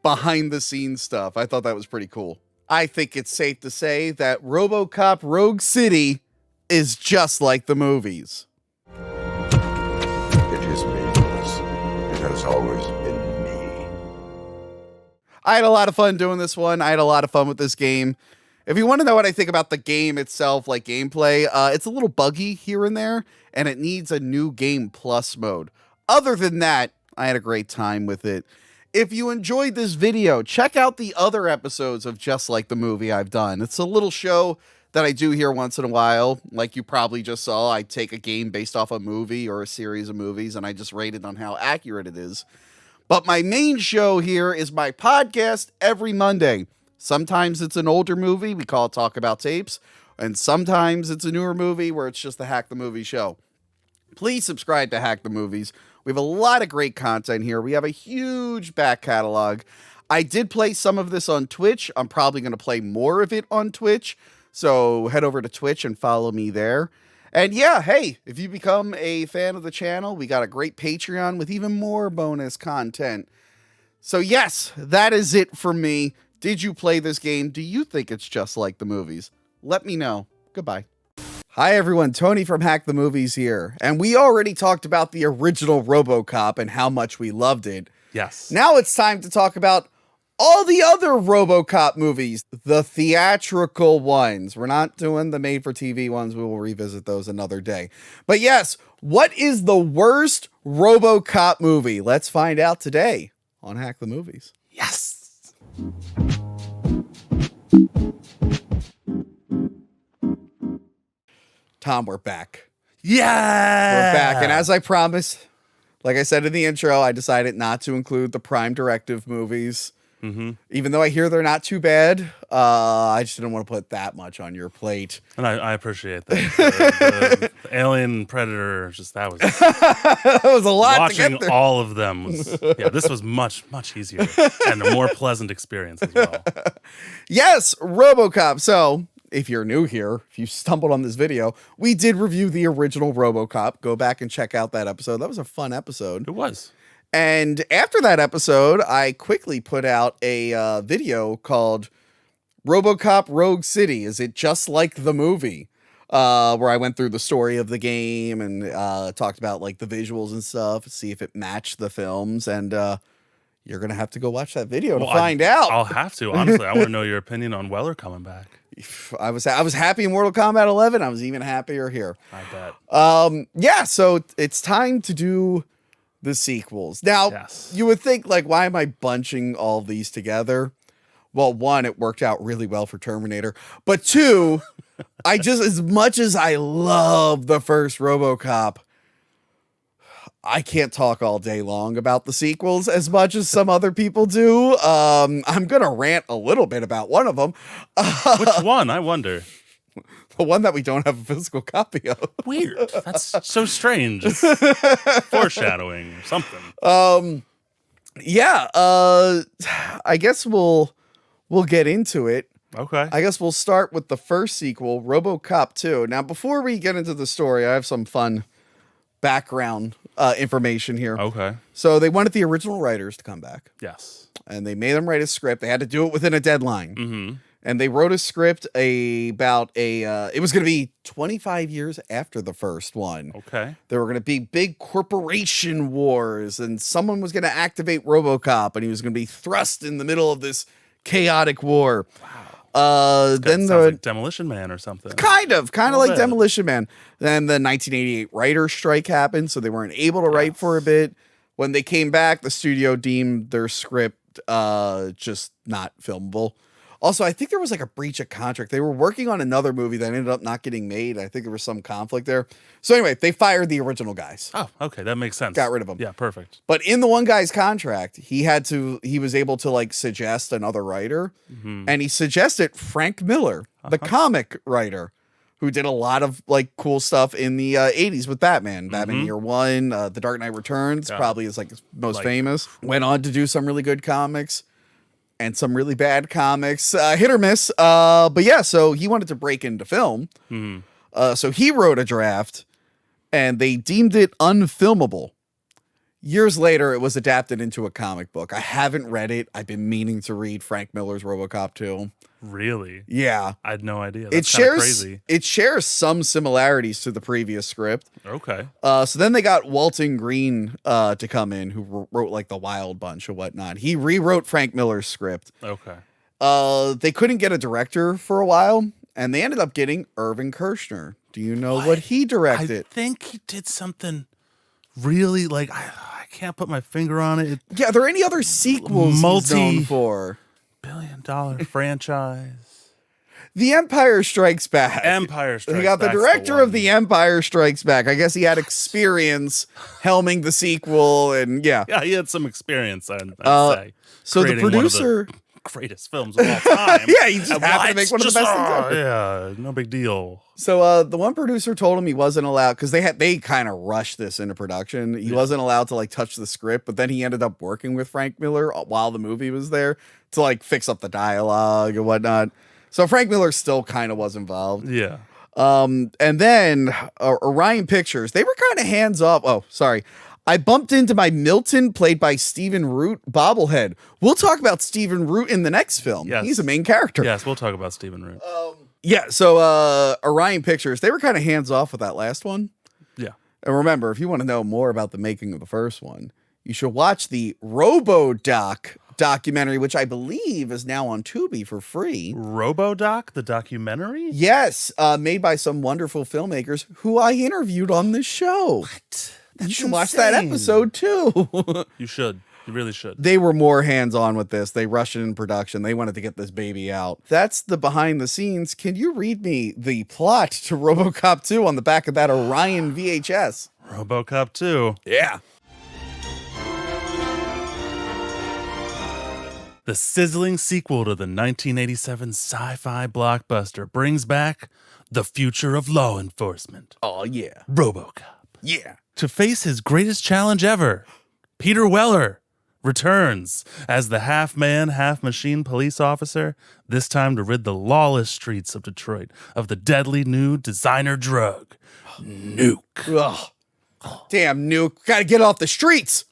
behind the scenes stuff. I thought that was pretty cool. I think it's safe to say that RoboCop Rogue City is just like the movies. It is me, Lewis. It has always been me. I had a lot of fun doing this one. I had a lot of fun with this game. If you want to know what I think about the game itself, like gameplay, it's a little buggy here and there, and it needs a new Game Plus mode. Other than that, I had a great time with it. If you enjoyed this video, check out the other episodes of Just Like the Movie I've done. It's a little show that I do here once in a while. Like you probably just saw, I take a game based off a movie or a series of movies, and I just rate it on how accurate it is. But my main show here is my podcast every Monday. Sometimes it's an older movie, we call it Talk About Tapes, and sometimes it's a newer movie where it's just the Hack the Movie show. Please subscribe to Hack the Movies. We have a lot of great content here. We have a huge back catalog. I did play some of this on Twitch. I'm probably going to play more of it on Twitch. So head over to Twitch and follow me there. And yeah, hey, if you become a fan of the channel, we got a great Patreon with even more bonus content. So yes, that is it for me. Did you play this game? Do you think it's just like the movies? Let me know. Goodbye. Hi everyone, Tony from Hack the Movies here. And we already talked about the original RoboCop and how much we loved it. Yes. Now it's time to talk about all the other RoboCop movies, the theatrical ones. We're not doing the made-for-TV ones. We will revisit those another day. But yes, what is the worst RoboCop movie? Let's find out today on Hack the Movies. Yes. Tom, we're back. Yeah. We're back. And as I promised, like I said in the intro, I decided not to include the Prime Directive movies. Mm-hmm. Even though I hear they're not too bad, I just didn't want to put that much on your plate. And I appreciate that. The Alien Predator, just that was that was a lot. Watching to get through. all of them was this was much easier and a more pleasant experience as well. Yes, RoboCop. So if you're new here, if you stumbled on this video, we did review the original RoboCop. Go back and check out that episode. That was a fun episode. It was. And after that episode, I quickly put out a video called RoboCop Rogue City. Is it just like the movie? Where I went through the story of the game and talked about like the visuals and stuff, see if it matched the films. And you're going to have to go watch that video to find out. I'll have to. Honestly, I want to know your opinion on Weller coming back. I was happy in Mortal Kombat 11. I was even happier here. I bet. Yeah, so it's time to do the sequels. Now, you would think, like, why am I bunching all these together? Well, one, it worked out really well for Terminator. But two, I just, as much as I love the first RoboCop, I can't talk all day long about the sequels as much as some other people do. I'm going to rant a little bit about one of them. Which one? I wonder. The one that we don't have a physical copy of. Weird. That's so strange. It's foreshadowing or something. Yeah. I guess we'll get into it. Okay. I guess we'll start with the first sequel, RoboCop 2. Now, before we get into the story, I have some fun background information here. Okay. So they wanted the original writers to come back. Yes. And they made them write a script. They had to do it within a deadline. Mm-hmm. And they wrote a script about it was going to be 25 years after the first one. Okay. There were going to be big corporation wars, and someone was going to activate RoboCop, and he was going to be thrust in the middle of this chaotic war. Wow. Then like Demolition Man or something. Kind of like Demolition Man. Then the 1988 writer's strike happened, so they weren't able to write for a bit. When they came back, the studio deemed their script just not filmable. Also, I think there was like a breach of contract. They were working on another movie that ended up not getting made. I think there was some conflict there. So anyway, they fired the original guys. Oh, okay. That makes sense. Got rid of them. Yeah, perfect. But in the one guy's contract, he was able to like suggest another writer. Mm-hmm. And he suggested Frank Miller, the comic writer, who did a lot of like cool stuff in the 80s with Batman. Batman Year One, The Dark Knight Returns, probably is like most famous. Went on to do some really good comics. and some really bad comics, hit or miss. But yeah, so he wanted to break into film. So he wrote a draft, and they deemed it unfilmable. Years later, it was adapted into a comic book. I haven't read it. I've been meaning to read Frank Miller's RoboCop 2. Really? Yeah. I had no idea. That's kind of crazy. It shares some similarities to the previous script. Okay. So then they got Walton Green to come in, who wrote like the Wild Bunch or whatnot. He rewrote Frank Miller's script. Okay. They couldn't get a director for a while, and they ended up getting Irvin Kershner. Do you know what he directed? I think he did something really like I can't put my finger on it. Yeah, are there any other sequels he's known for? $multi-billion franchise. The Empire Strikes Back. Empire Strikes Back. He got the director of The Empire Strikes Back. I guess he had experience helming the sequel, and yeah. Yeah, he had some experience, I'd say. So the producer... greatest films of all time. Yeah, he just happened to make one of the best things ever. Yeah, no big deal. So the one producer told him he wasn't allowed, because they kind of rushed this into production. He wasn't allowed to like touch the script, but then he ended up working with Frank Miller while the movie was there to like fix up the dialogue and whatnot. So Frank Miller still kind of was involved. Yeah. And then Orion Pictures, they were kind of hands off. Oh, sorry. I bumped into my Milton, played by Stephen Root, bobblehead. We'll talk about Stephen Root in the next film. Yes. He's a main character. Yes, we'll talk about Stephen Root. Yeah, so Orion Pictures, they were kind of hands off with that last one. Yeah. And remember, if you want to know more about the making of the first one, you should watch the RoboDoc documentary, which I believe is now on Tubi for free. RoboDoc, the documentary? Yes, made by some wonderful filmmakers who I interviewed on this show. What? You should watch that episode too. You should. You really should. They were more hands-on with this. They rushed it in production. They wanted to get this baby out. That's the behind the scenes. Can you read me the plot to RoboCop 2 on the back of that Orion VHS? RoboCop 2. Yeah. The sizzling sequel to the 1987 sci-fi blockbuster brings back the future of law enforcement. Oh, yeah. RoboCop. Yeah. To face his greatest challenge ever, Peter Weller returns as the half-man, half-machine police officer, this time to rid the lawless streets of Detroit of the deadly new designer drug, Nuke. Ugh. Damn, Nuke. Gotta get off the streets.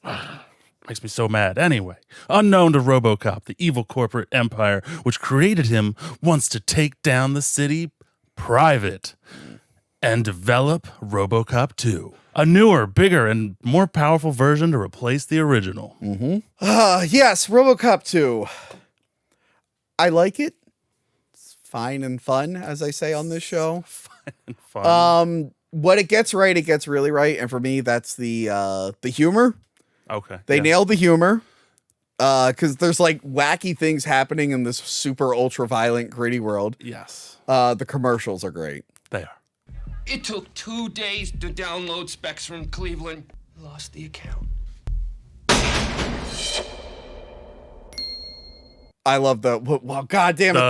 Makes me so mad. Anyway, unknown to RoboCop, the evil corporate empire which created him wants to take down the city private and develop RoboCop 2. A newer, bigger, and more powerful version to replace the original. Yes, RoboCop 2. I like it. It's fine and fun, as I say on this show. Fine and fun. What it gets right, it gets really right. And for me, that's the humor. Okay. They nailed the humor. Because there's like wacky things happening in this super ultra violent, gritty world. Yes. The commercials are great. They are. It took 2 days to download specs from Cleveland. Lost the account. I love the well, God damn it,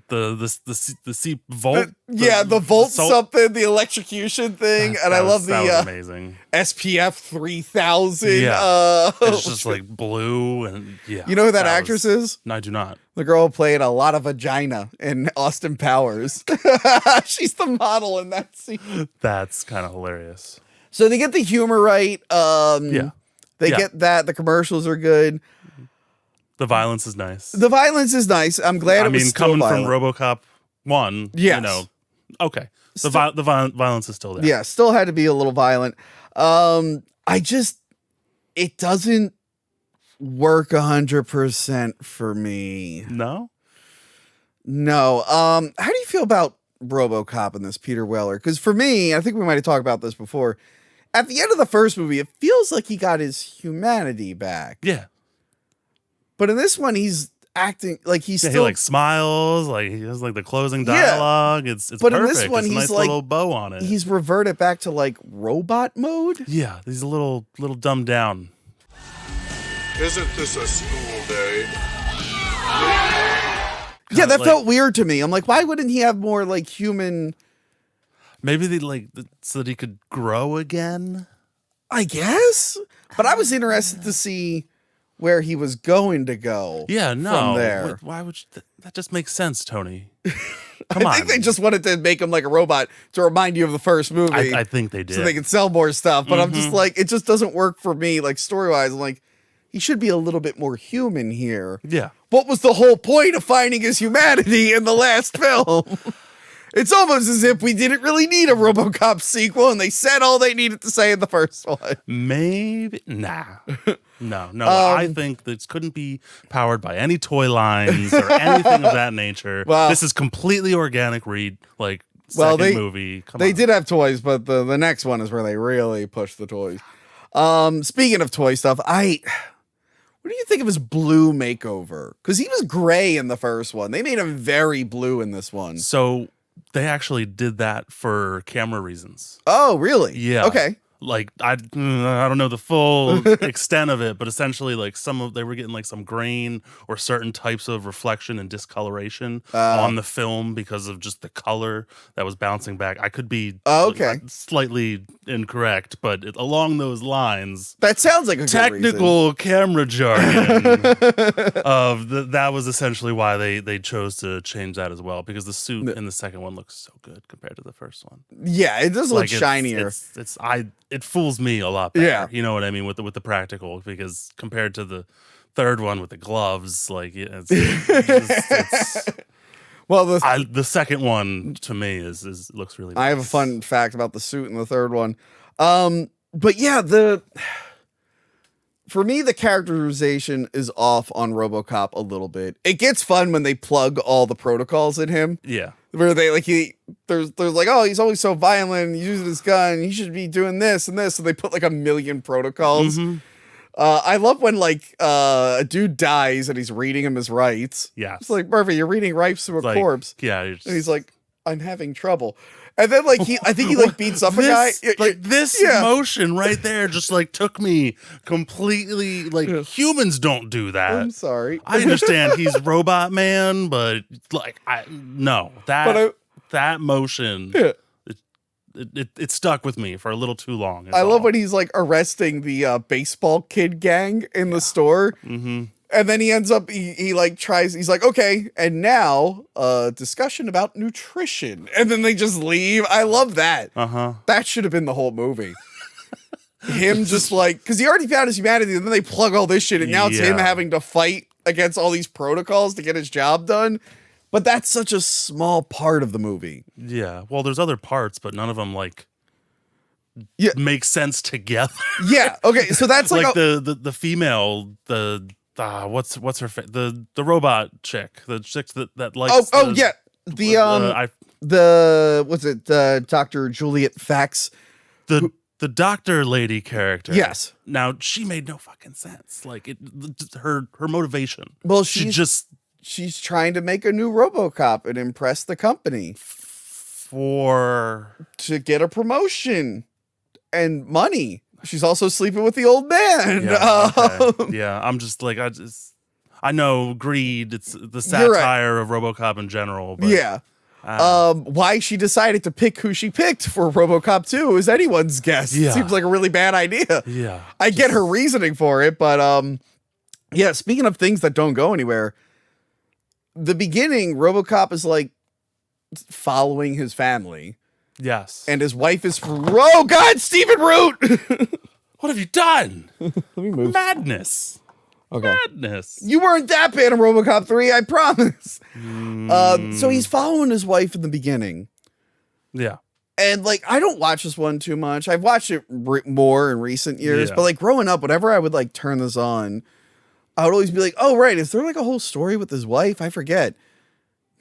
the Volt. The Volt something, the electrocution thing, and I love the amazing SPF 3000. Yeah, it's just like blue and yeah. You know who that actress is? No, I do not. The girl who played a lot of vagina in Austin Powers. She's the model in that scene. That's kind of hilarious. So they get the humor right. They get that. The commercials are good. The violence is nice. The violence is nice. I'm glad it was still coming violent. from RoboCop 1, yes. you know, okay. The violence is still there. Yeah, still had to be a little violent. It doesn't work 100% for me. No? No. How do you feel about RoboCop in this, Peter Weller? Because for me, I think we might have talked about this before. At the end of the first movie, it feels like he got his humanity back. Yeah. But in this one, he's acting like he's still... He like smiles, like he has like the closing dialogue. Yeah. It's but perfect. In this one, it's a he's nice little bow on it. He's reverted back to like robot mode. Yeah, he's a little dumbed down. Isn't this a school day? Yeah, that felt weird to me. I'm like, why wouldn't he have more like human... Maybe they so that he could grow again? I guess. But I was interested to see where he was going to go. Yeah, no. From there. Why would you that just makes sense, Tony? Come I think they just wanted to make him like a robot to remind you of the first movie. I think they did. So they could sell more stuff. But I'm just like, it just doesn't work for me, like story-wise. I'm like, he should be a little bit more human here. Yeah. What was the whole point of finding his humanity in the last film? It's almost as if we didn't really need a RoboCop sequel and they said all they needed to say in the first one. Maybe. Nah. No. I think this couldn't be powered by any toy lines or anything of that nature. Well, this is completely organic second movie. They did have toys, but the next one is where they really push the toys. Speaking of toy stuff, what do you think of his blue makeover? Because he was gray in the first one. They made him very blue in this one. So they actually did that for camera reasons. Oh, really? Yeah. Okay. Like I don't know the full extent of it, but essentially like they were getting like some grain or certain types of reflection and discoloration on the film because of just the color that was bouncing back. I could be slightly incorrect, but along those lines, that sounds like a technical camera jargon that was essentially why they chose to change that as well, because the suit in the second one looks so good compared to the first one. Yeah, it does look shinier. It fools me a lot better. Yeah. You know what I mean with the practical, because compared to the third one with the gloves, like it's well, the second one to me looks really nice. I have a fun fact about the suit in the third one. But yeah, for me, the characterization is off on RoboCop a little bit. It gets fun when they plug all the protocols in him. Yeah. Where they there's like, oh, he's always so violent, he uses his gun, he should be doing this and this. So they put like a million protocols. I love when like a dude dies and he's reading him his rights. Yeah. It's like, Murphy, you're reading rights to a corpse. Yeah. And he's like, I'm having trouble. And then like I think he like beats up a guy. Like this motion right there just like took me completely, like humans don't do that. I'm sorry. I understand he's Robot Man, but like that motion it stuck with me for a little too long. I love when he's like arresting the baseball kid gang in the store. And then he ends up, he like tries, he's like, okay, and now discussion about nutrition. And then they just leave. I love that. That should have been the whole movie. Him just like, because he already found his humanity, and then they plug all this shit, and now it's him having to fight against all these protocols to get his job done. But that's such a small part of the movie. Yeah. Well, there's other parts, but none of them like make sense together. Yeah. Okay. So that's like the female, what's her the robot chick, the chick that likes Dr. Juliet Fax, the doctor lady character. Yes. Now she made no fucking sense. Like her motivation. Well, she's trying to make a new RoboCop and impress the company to get a promotion and money. She's also sleeping with the old man. Yeah, okay. Yeah, I'm just like, I know greed, it's the satire of RoboCop in general. But, why she decided to pick who she picked for RoboCop 2 is anyone's guess. Yeah. It seems like a really bad idea. Yeah. I get her reasoning for it, but speaking of things that don't go anywhere, the beginning, RoboCop is like following his family. Yes. And his wife is oh God, Stephen Root! What have you done? Let me move. Madness. Okay. Madness. You weren't that bad in RoboCop 3, I promise. So he's following his wife in the beginning. Yeah. And like, I don't watch this one too much. I've watched it more in recent years, but like growing up, whenever I would like turn this on, I would always be like, oh, right. Is there like a whole story with his wife? I forget.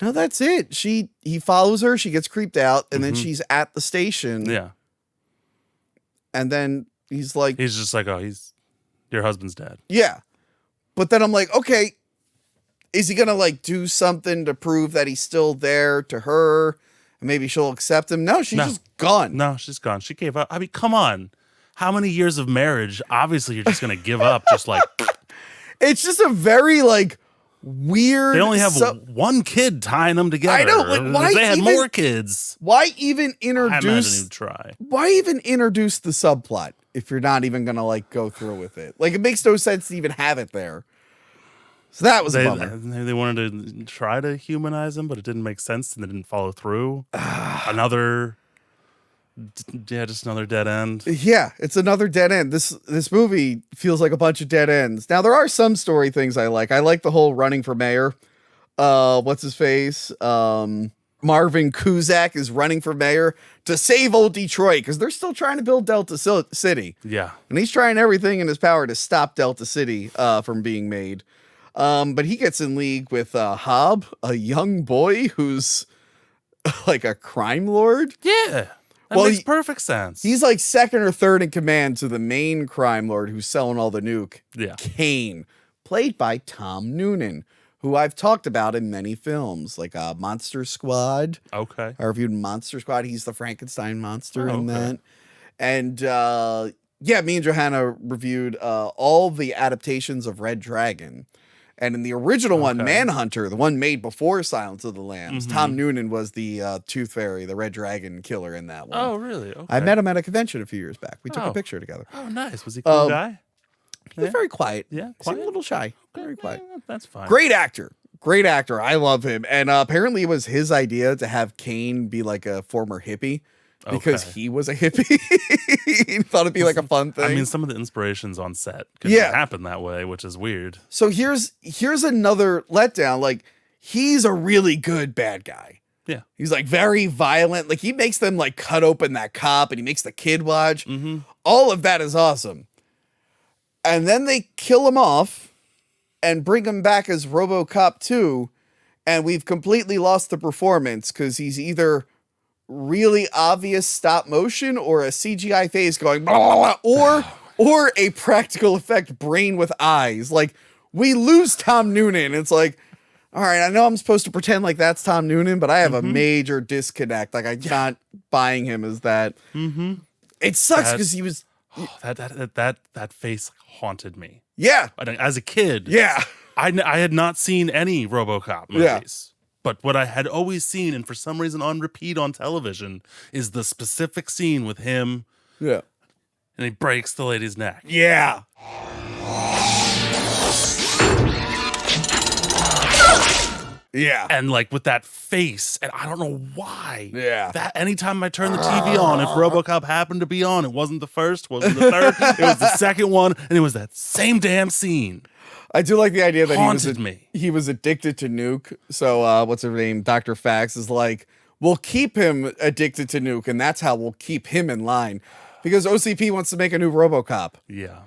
No, that's it. He follows her. She gets creeped out, and then she's at the station. Yeah. And then he's just like, oh, your husband's dead. Yeah. But then I'm like, okay, is he going to like do something to prove that he's still there to her? And maybe she'll accept him. No, she's just gone. No, she's gone. She gave up. I mean, come on. How many years of marriage? Obviously, you're just going to give up. Just like, it's just a very like weird. They only have one kid tying them together. I know. Like, why if they had more kids? Why even introduce? I imagine he'd try. Why even introduce the subplot? if you're not even gonna like go through with it. Like it makes no sense to even have it there. So that was a bummer. They wanted to try to humanize him, but it didn't make sense and they didn't follow through. Just another dead end. Yeah, it's another dead end. This movie feels like a bunch of dead ends. Now there are some story things I like. I like the whole running for mayor. What's his face? Marvin Cusack is running for mayor to save old Detroit because they're still trying to build Delta City. Yeah, and he's trying everything in his power to stop Delta City from being made. But he gets in league with Hobb, a young boy who's like a crime lord. Yeah. That makes perfect sense. He's like second or third in command to the main crime lord who's selling all the nuke. Yeah. Kane, played by Tom Noonan, who I've talked about in many films, like Monster Squad. Okay. I reviewed Monster Squad. He's the Frankenstein monster in that. And me and Johanna reviewed all the adaptations of Red Dragon. And in the original one, Manhunter, the one made before Silence of the Lambs, Tom Noonan was the Tooth Fairy, the Red Dragon killer in that one. Oh, really? Okay. I met him at a convention a few years back. We took a picture together. Oh, nice. Was he a cool guy? He was very quiet. Yeah, Seemed a little shy. Very quiet. That's fine. Great actor. Great actor. I love him. And apparently it was his idea to have Kane be like a former hippie. Because he was a hippie. He thought it'd be like a fun thing. I mean, some of the inspirations on set could happen that way, which is weird. So here's another letdown. Like, he's a really good bad guy. Yeah. He's like very violent. Like he makes them like cut open that cop and he makes the kid watch. All of that is awesome. And then they kill him off and bring him back as RoboCop 2. And we've completely lost the performance because he's either really obvious stop motion or a CGI face going blah, blah, blah, or a practical effect brain with eyes. Like we lose Tom Noonan. It's like, all right, I know I'm supposed to pretend like that's Tom Noonan, but I have a major disconnect. Like I'm not buying him as that. It sucks because he was that face haunted me. Yeah, as a kid. Yeah, I had not seen any RoboCop movies. But what I had always seen, and for some reason on repeat on television, is the specific scene with him. Yeah. And he breaks the lady's neck. Yeah. Yeah. And like with that face, and I don't know why. Yeah. That anytime I turn the TV on, if RoboCop happened to be on, it wasn't the first, wasn't the third, it was the second one, and it was that same damn scene. I do like the idea that he was addicted to Nuke. So what's her name? Dr. Fax is like, we'll keep him addicted to Nuke, and that's how we'll keep him in line. Because OCP wants to make a new RoboCop. Yeah.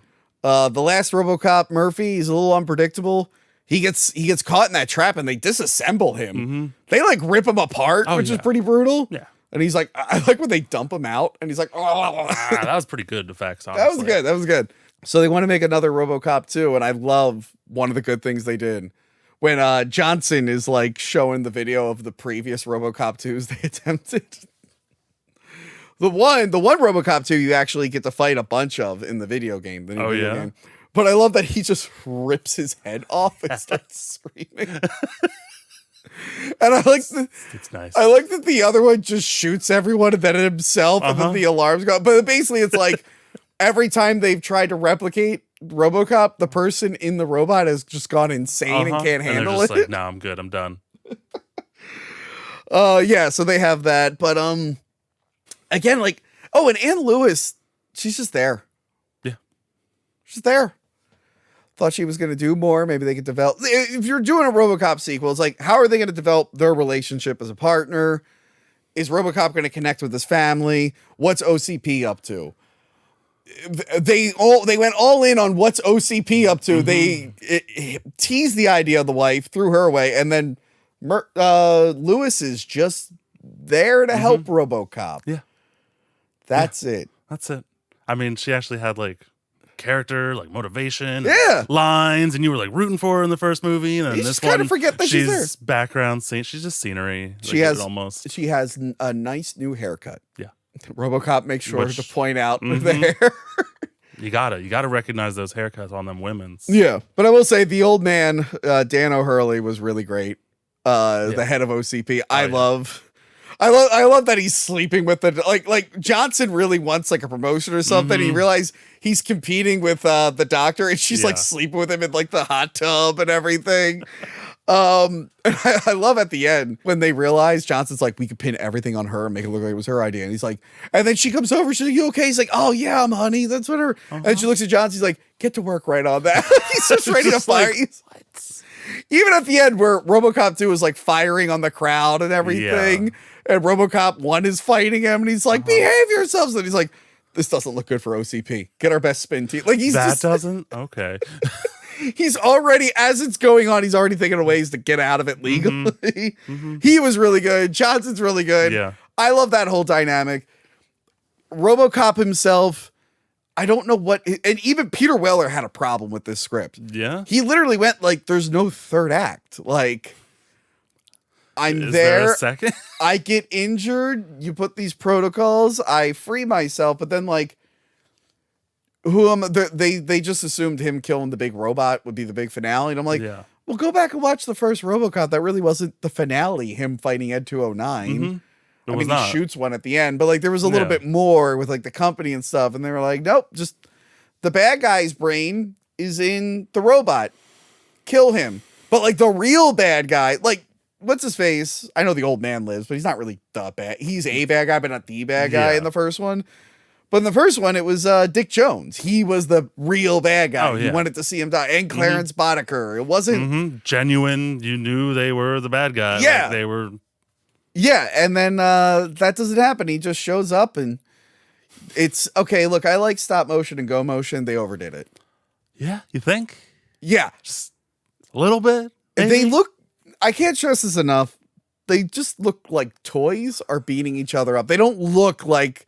The last RoboCop, Murphy, he's a little unpredictable. He gets caught in that trap and they disassemble him. They like rip him apart, which is pretty brutal. Yeah. And he's like, I like when they dump him out and he's like, that was pretty good effects, honestly. That was good. So they want to make another RoboCop 2, and I love one of the good things they did. When Johnson is like showing the video of the previous RoboCop 2s they attempted. The one RoboCop 2 you actually get to fight a bunch of in the video game. The new video game. But I love that he just rips his head off and starts screaming. And I like it's nice. I like that the other one just shoots everyone and then himself, and then the alarms go. But basically, it's like every time they've tried to replicate RoboCop, the person in the robot has just gone insane and can't handle just it. Like, no, I'm good. I'm done. Yeah. So they have that, but again, like, and Ann Lewis, she's just there. Yeah, she's there. Thought she was going to do more. Maybe they could develop. If you're doing a RoboCop sequel, it's like, how are they going to develop their relationship as a partner? Is RoboCop going to connect with his family? What's OCP up to? They went all in on what's OCP up to. They teased the idea of the wife, threw her away, and then Lewis is just there to help RoboCop. Yeah, that's it. That's it. I mean, she actually had like character, like motivation, yeah, lines, and you were like rooting for her in the first movie, and then you this just kind of forget that she's there. Background scene. She's just scenery. She has a nice new haircut. Yeah. RoboCop makes sure to point out the hair. You gotta recognize those haircuts on them women's. Yeah, but I will say the old man, Dan O'Hurley, was really great. The head of OCP. I I love that he's sleeping with the like Johnson really wants like a promotion or something. He realized he's competing with the doctor, and she's like sleeping with him in like the hot tub and everything. And I love at the end when they realize Johnson's like, we could pin everything on her and make it look like it was her idea. And he's like, and then she comes over, she's like, you okay? He's like, oh yeah, I'm honey. That's what her. And she looks at Johnson, he's like, get to work right on that. He's just ready to fire. What? Even at the end where RoboCop 2 was like firing on the crowd and everything, and RoboCop 1 is fighting him, and he's like, behave yourselves. And he's like, this doesn't look good for OCP. Get our best spin team. Like he's doesn't? Okay. He's already, as it's going on, he's already thinking of ways to get out of it legally. He was really good. Johnson's really good. Yeah. I love that whole dynamic. RoboCop himself, I don't know what, and even Peter Weller had a problem with this script. Yeah. He literally went like, there's no third act. Like, Is there a second? I get injured. You put these protocols. I free myself. But then like, they just assumed him killing the big robot would be the big finale. And I'm like, well, go back and watch the first RoboCop. That really wasn't the finale, him fighting Ed 209. I mean, he shoots one at the end, but like there was a little bit more with like the company and stuff. And they were like, nope, just the bad guy's brain is in the robot. Kill him. But like the real bad guy, like what's his face? I know the old man lives, but he's not really the bad. He's a bad guy, but not the bad guy in the first one. But in the first one, it was Dick Jones. He was the real bad guy. You wanted to see him die. And Clarence Boddicker. It wasn't genuine. You knew they were the bad guy. Yeah. Like they were. Yeah. And then that doesn't happen. He just shows up and it's okay. Look, I like stop motion and go motion. They overdid it. Yeah. You think? Yeah. Just a little bit. Maybe? They look, I can't stress this enough. They just look like toys are beating each other up. They don't look like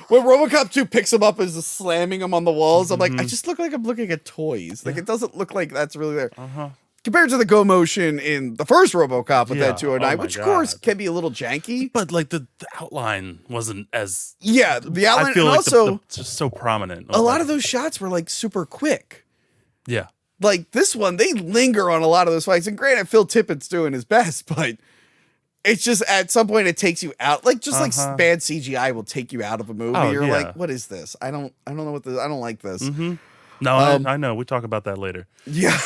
when RoboCop 2 picks him up and is slamming him on the walls. I'm like, I just look like I'm looking at toys. Like it doesn't look like that's really there. Compared to the go motion in the first RoboCop with that 209, which of course can be a little janky. But like the outline wasn't as the outline. I feel and like also it's just so prominent. A lot of those shots were like super quick. Yeah. Like this one, they linger on a lot of those fights. And granted, Phil Tippett's doing his best, but it's just at some point it takes you out. Like just like bad CGI will take you out of a movie. You're like, what is this? I don't know what this. I don't like this. No, I know. We talk about that later. Yeah.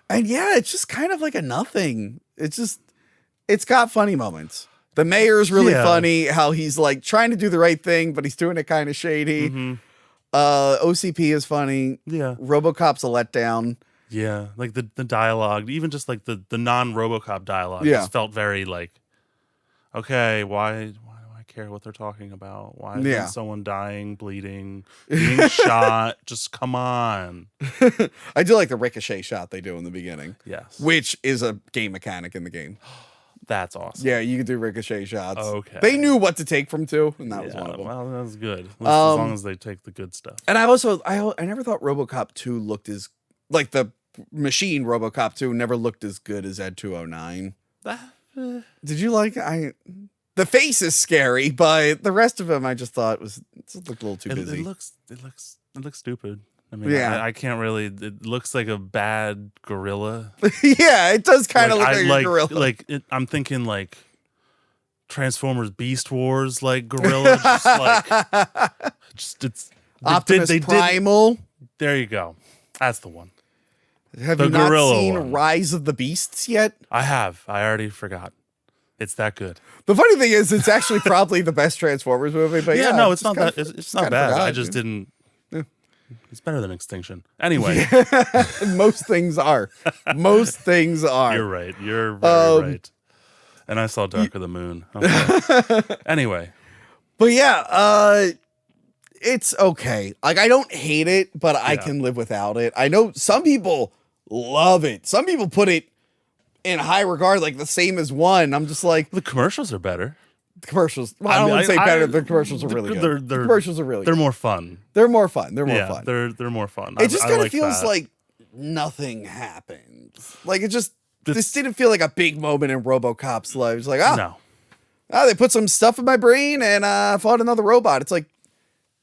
And yeah, it's just kind of like a nothing. It's got funny moments. The mayor's really funny. How he's like trying to do the right thing, but he's doing it kind of shady. OCP is funny. Yeah. RoboCop's a letdown. Yeah. Like the dialogue, even just like the non-RoboCop dialogue just felt very like, okay, why do I care what they're talking about? Why is someone dying, bleeding, being shot? Just come on. I do like the ricochet shot they do in the beginning. Yes. Which is a game mechanic in the game. That's awesome. Yeah, you can do ricochet shots. Okay. They knew what to take from 2, and that was one of them. Well, that was good. At least as long as they take the good stuff. And I never thought RoboCop 2 looked as, like the machine RoboCop 2 never looked as good as Ed 209. Did you like the face is scary, but the rest of him I just thought it looked a little too busy. It looks stupid. I mean, I can't really. It looks like a bad gorilla. Yeah, it does kind of look like a gorilla. I'm thinking like Transformers Beast Wars, like gorilla. Just like, it's Optimus Primal. There you go. That's the one. Have you not seen Rise of the Beasts yet? I have. I already forgot. It's that good. The funny thing is, it's actually probably the best Transformers movie. But no, it's not that. It's not bad. I just didn't. It's better than Extinction. Anyway. Most things are. Most things are. You're right. You're very right. And I saw Dark of the Moon. Okay. Anyway. But yeah, it's okay. Like, I don't hate it, but I can live without it. I know some people love it. Some people put it in high regard, like the same as 1. I'm just like. The commercials are better. The commercials. Well, I don't want to say better. The commercials are really good. The commercials are really good. They're more fun. They're more fun. They're more fun. They're more fun. It just kind of feels like nothing happens. Like this didn't feel like a big moment in RoboCop's life. It's like, they put some stuff in my brain and fought another robot. It's like,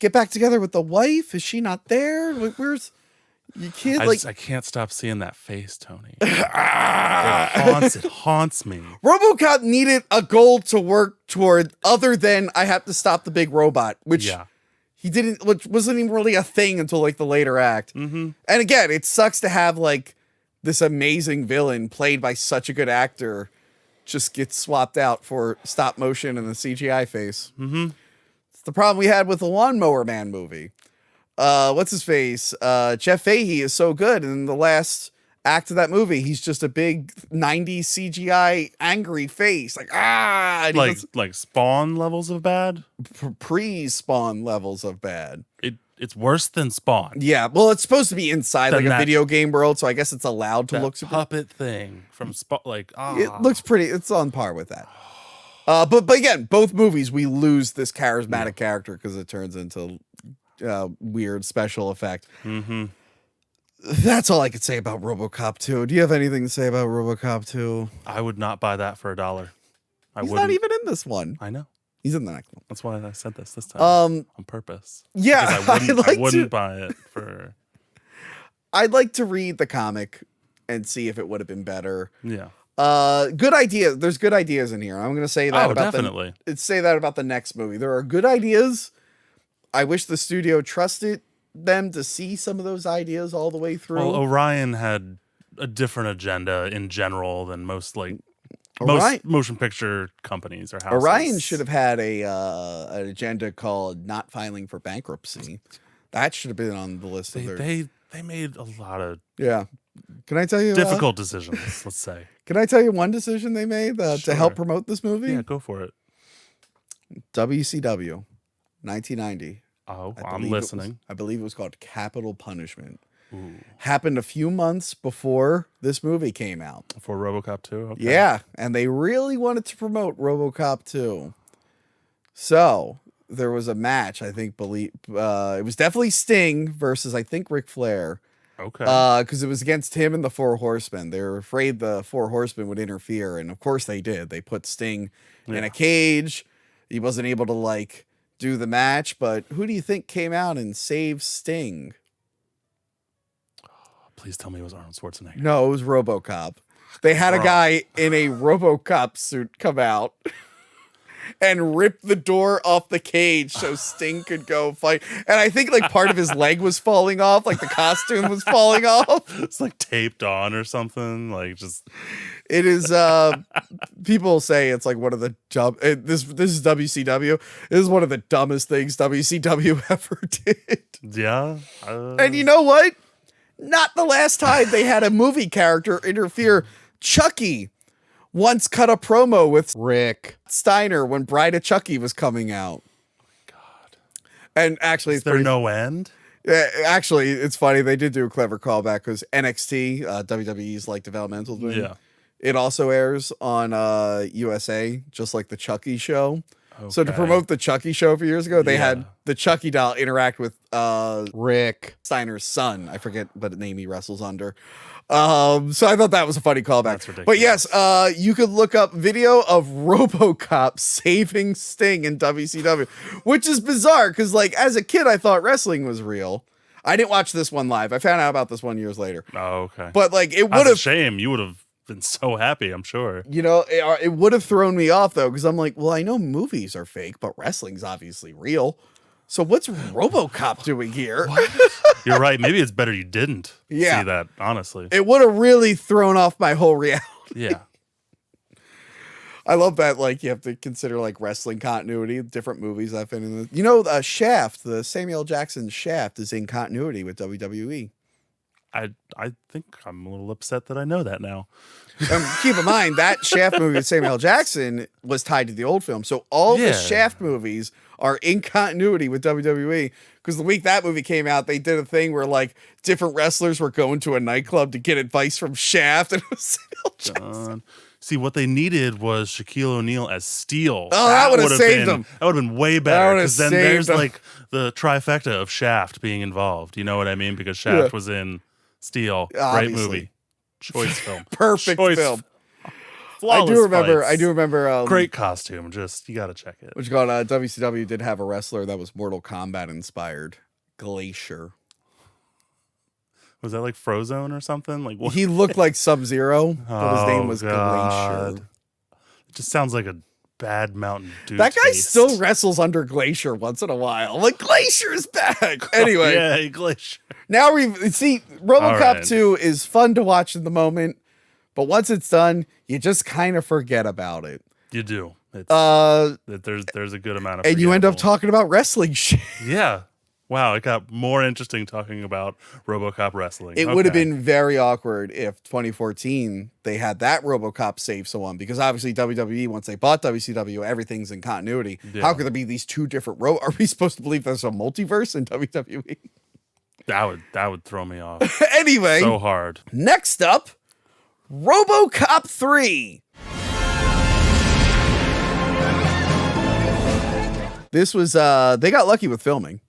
get back together with the wife. Is she not there? Like, You can't I can't stop seeing that face, Tony. It haunts me. RoboCop needed a goal to work toward other than I have to stop the big robot, which he didn't, which wasn't even really a thing until like the later act. Mm-hmm. And again, it sucks to have like this amazing villain played by such a good actor just gets swapped out for stop motion and the CGI face. Mm-hmm. It's the problem we had with the Lawnmower Man movie. What's his face? Jeff Fahey is so good. And in the last act of that movie, he's just a big 90s CGI angry face. Like Spawn levels of bad? Pre-Spawn levels of bad. It's worse than Spawn. Yeah, well, it's supposed to be inside like a video game world, so I guess it's allowed to look super. Puppet thing from Spawn, It looks pretty. It's on par with that. But again, both movies we lose this charismatic character because it turns into weird special effect. Mm-hmm. That's all I could say about RoboCop 2. Do you have anything to say about RoboCop 2? I would not buy that for $1. He's not even in this one. I know. He's in the next one. That's why I said this time on purpose. Yeah, I wouldn't buy it for. I'd like to read the comic and see if it would have been better. Yeah. Good idea. There's good ideas in here. I'm going to say that about definitely. Say that about the next movie. There are good ideas. I wish the studio trusted them to see some of those ideas all the way through. Well, Orion had a different agenda in general than most motion picture companies or houses. Orion should have had an agenda called not filing for bankruptcy. That should have been on the list of their. They made a lot of Can I tell you difficult decisions? Let's say. Can I tell you one decision they made to help promote this movie? Yeah, go for it. WCW, 1990. Oh, I'm listening. I believe it was called Capital Punishment. Ooh. Happened a few months before this movie came out. For RoboCop 2? Okay. Yeah, and they really wanted to promote RoboCop 2. So there was a match, I think, it was definitely Sting versus, I think, Ric Flair. Okay. Because it was against him and the Four Horsemen. They were afraid the Four Horsemen would interfere, and of course they did. They put Sting in a cage. He wasn't able to, do the match, but who do you think came out and saved Sting? Please tell me it was Arnold Schwarzenegger. No, it was RoboCop. They had a guy in a RoboCop suit come out and rip the door off the cage so Sting could go fight. And I think part of his leg was falling off, the costume was falling off. It's taped on or something. It is. People say it's one of the dumb. This is WCW. This is one of the dumbest things WCW ever did. Yeah. And you know what? Not the last time they had a movie character interfere. Chucky once cut a promo with Rick Steiner when Bride of Chucky was coming out. Oh my God. And actually, is there no end? Yeah, actually, it's funny. They did do a clever callback because NXT, WWE's developmental thing. Yeah. It also airs on USA, just like the Chucky show. Okay. So to promote the Chucky show a few years ago, they had the Chucky doll interact with Rick Steiner's son. I forget what name he wrestles under. So I thought that was a funny callback. That's ridiculous. But yes, you could look up video of RoboCop saving Sting in WCW, which is bizarre because as a kid, I thought wrestling was real. I didn't watch this one live. I found out about this one years later. Oh, okay. But it would have. That's a shame. You would have been so happy, I'm sure. It would have thrown me off though, because I'm well, I know movies are fake, but wrestling's obviously real. So what's RoboCop doing here? You're right. Maybe it's better you didn't see that, honestly. It would have really thrown off my whole reality. Yeah. I love that, you have to consider, wrestling continuity, different movies I've been in. Shaft, the Samuel L. Jackson Shaft is in continuity with WWE. I think I'm a little upset that I know that now. Keep in mind, that Shaft movie with Samuel L. Jackson was tied to the old film. So all the Shaft movies are in continuity with WWE. Because the week that movie came out, they did a thing where different wrestlers were going to a nightclub to get advice from Shaft. And it was Samuel L. Jackson. See, what they needed was Shaquille O'Neal as Steel. Oh, that would have saved them. That would have been way better. Because then there's the trifecta of Shaft being involved. You know what I mean? Because Shaft was in Steel. Great movie. Choice film. Perfect film. Flawless I do remember. Great costume. You got to check it. What you call it? WCW did have a wrestler that was Mortal Kombat inspired. Glacier. Was that like Frozone or something? Like what? He looked like Sub-Zero, but his name was God. Glacier. It just sounds like a bad Mountain Dew. That guy taste. still wrestles under Glacier once in a while. Like, Glacier's back. Anyway. Yeah, Glacier. Now we see RoboCop right. 2 is fun to watch in the moment, but once it's done, you just kind of forget about it. You do. It's, there's a good amount of, and you end up forgettable. talking about wrestling shit. Yeah. Wow, it got more interesting talking about RoboCop wrestling. It would have been very awkward if 2014 they had that RoboCop save someone, because obviously WWE, once they bought WCW, everything's in continuity. Yeah. How could there be these two different Are we supposed to believe there's a multiverse in WWE? That would throw me off. Anyway, So hard. next up, RoboCop 3. This was they got lucky with filming.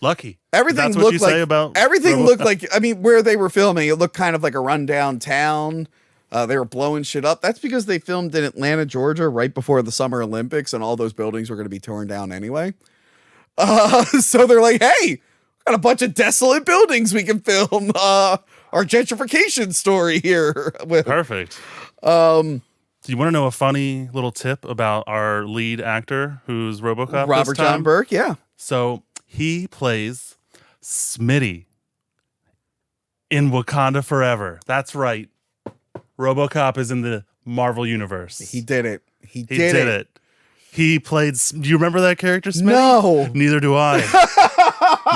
Lucky. Everything That's what looked you like say about everything RoboCop? looked like, I mean, where they were filming, it looked kind of like a rundown town. They were blowing shit up. That's because they filmed in Atlanta, Georgia, right before the Summer Olympics, and all those buildings were going to be torn down anyway. So they're like, hey, got a bunch of desolate buildings we can film our gentrification story here with. Perfect. Do you want to know a funny little tip about our lead actor who's RoboCop? Robert John Burke, yeah. So he plays Smitty in Wakanda Forever. That's right. RoboCop is in the Marvel universe. He did it. He did it. He played. Do you remember that character, Smitty? No. Neither do I.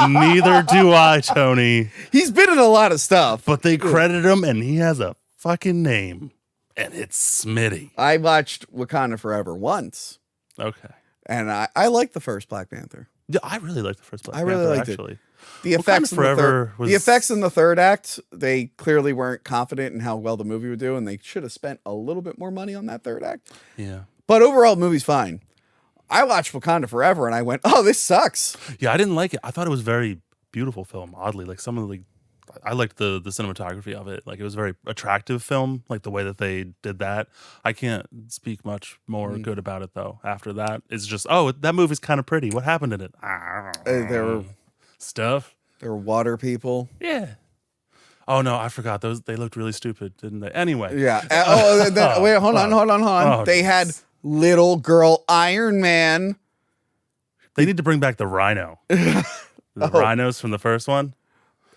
Neither do I, Tony. He's been in a lot of stuff. But they credited him, and he has a fucking name, and it's Smitty. I watched Wakanda Forever once. Okay. And I liked the first Black Panther. Yeah, I really liked the first Black I really Panther, liked actually. it. The effects, Forever the effects in the third act, they clearly weren't confident in how well the movie would do, and they should have spent a little bit more money on that third act. Yeah. But overall, the movie's fine. I watched Wakanda Forever, and I went, oh, this sucks. Yeah, I didn't like it. I thought it was a very beautiful film, oddly. Like some of the, I liked the cinematography of it. Like it was a very attractive film, like the way that they did that. I can't speak much more good about it, though. After that, it's just, oh, that movie's kind of pretty. What happened in it? There were stuff. There were water people. Yeah. Oh, no, I forgot. They looked really stupid, didn't they? Anyway. Yeah. Wait, hold on. Oh, they had little girl Iron Man. They need to bring back the Rhino. The rhinos from the first one.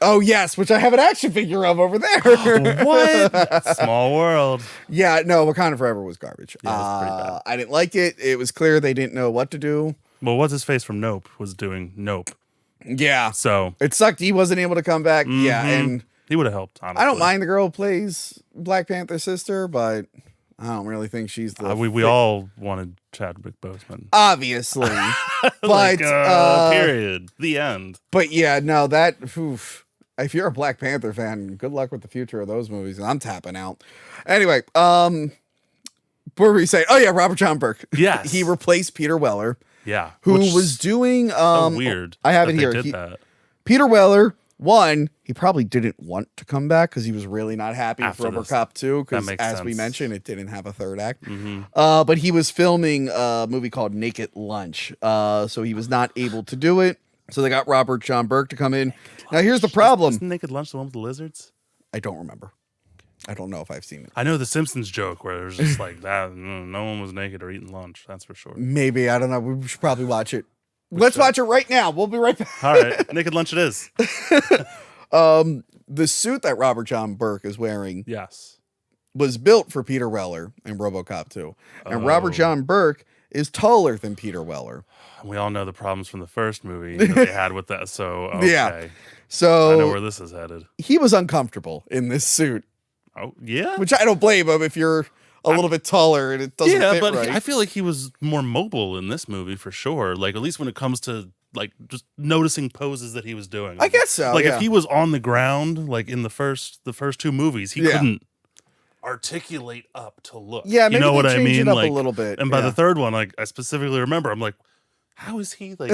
Oh, yes, which I have an action figure of over there. What? Small world. Yeah, no, Wakanda Forever was garbage. Yeah, it was pretty bad. I didn't like it. It was clear they didn't know what to do. Well, what's his face from Nope was doing Nope. Yeah. So it sucked he wasn't able to come back. Yeah, and he would have helped, honestly. I don't mind the girl who plays Black Panther's sister, but I don't really think she's the we all wanted Chadwick Boseman. Obviously. But like, period. The end. But yeah, no, that if you're a Black Panther fan, good luck with the future of those movies. I'm tapping out. Anyway, what were we saying? Oh yeah, Robert John Burke. Yes. He replaced Peter Weller. Yeah. Who was doing so weird. I have it they here. Did that. Peter Weller, he probably didn't want to come back because he was really not happy After with RoboCop 2 because, as we sense. mentioned, it didn't have a third act. But he was filming a movie called Naked Lunch, so he was not able to do it. So they got Robert John Burke to come in. Now, here's the problem. Isn't Naked Lunch the one with the lizards? I don't remember. I don't know if I've seen it. I know the Simpsons joke where it was just like that. No one was naked or eating lunch. That's for sure. Maybe. I don't know. We should probably watch it. Let's watch it right now. We'll be right back. All right. Naked Lunch it is. The suit that Robert John Burke is wearing was built for Peter Weller in RoboCop 2. And Robert John Burke is taller than Peter Weller. We all know the problems from the first movie that they had with that. So, okay. Yeah. So I know where this is headed. He was uncomfortable in this suit. Oh, yeah? Which I don't blame him if you're a little bit taller and it doesn't fit but right. I feel like he was more mobile in this movie for sure. Like, at least when it comes to, like, just noticing poses that he was doing. I guess so, Like, yeah. if he was on the ground, like, in the first two movies, he couldn't articulate up to look. Yeah, maybe you know they what I changed mean? it up Like, a little bit. And by yeah. the third one, like, I specifically remember, I'm like, how is he, like...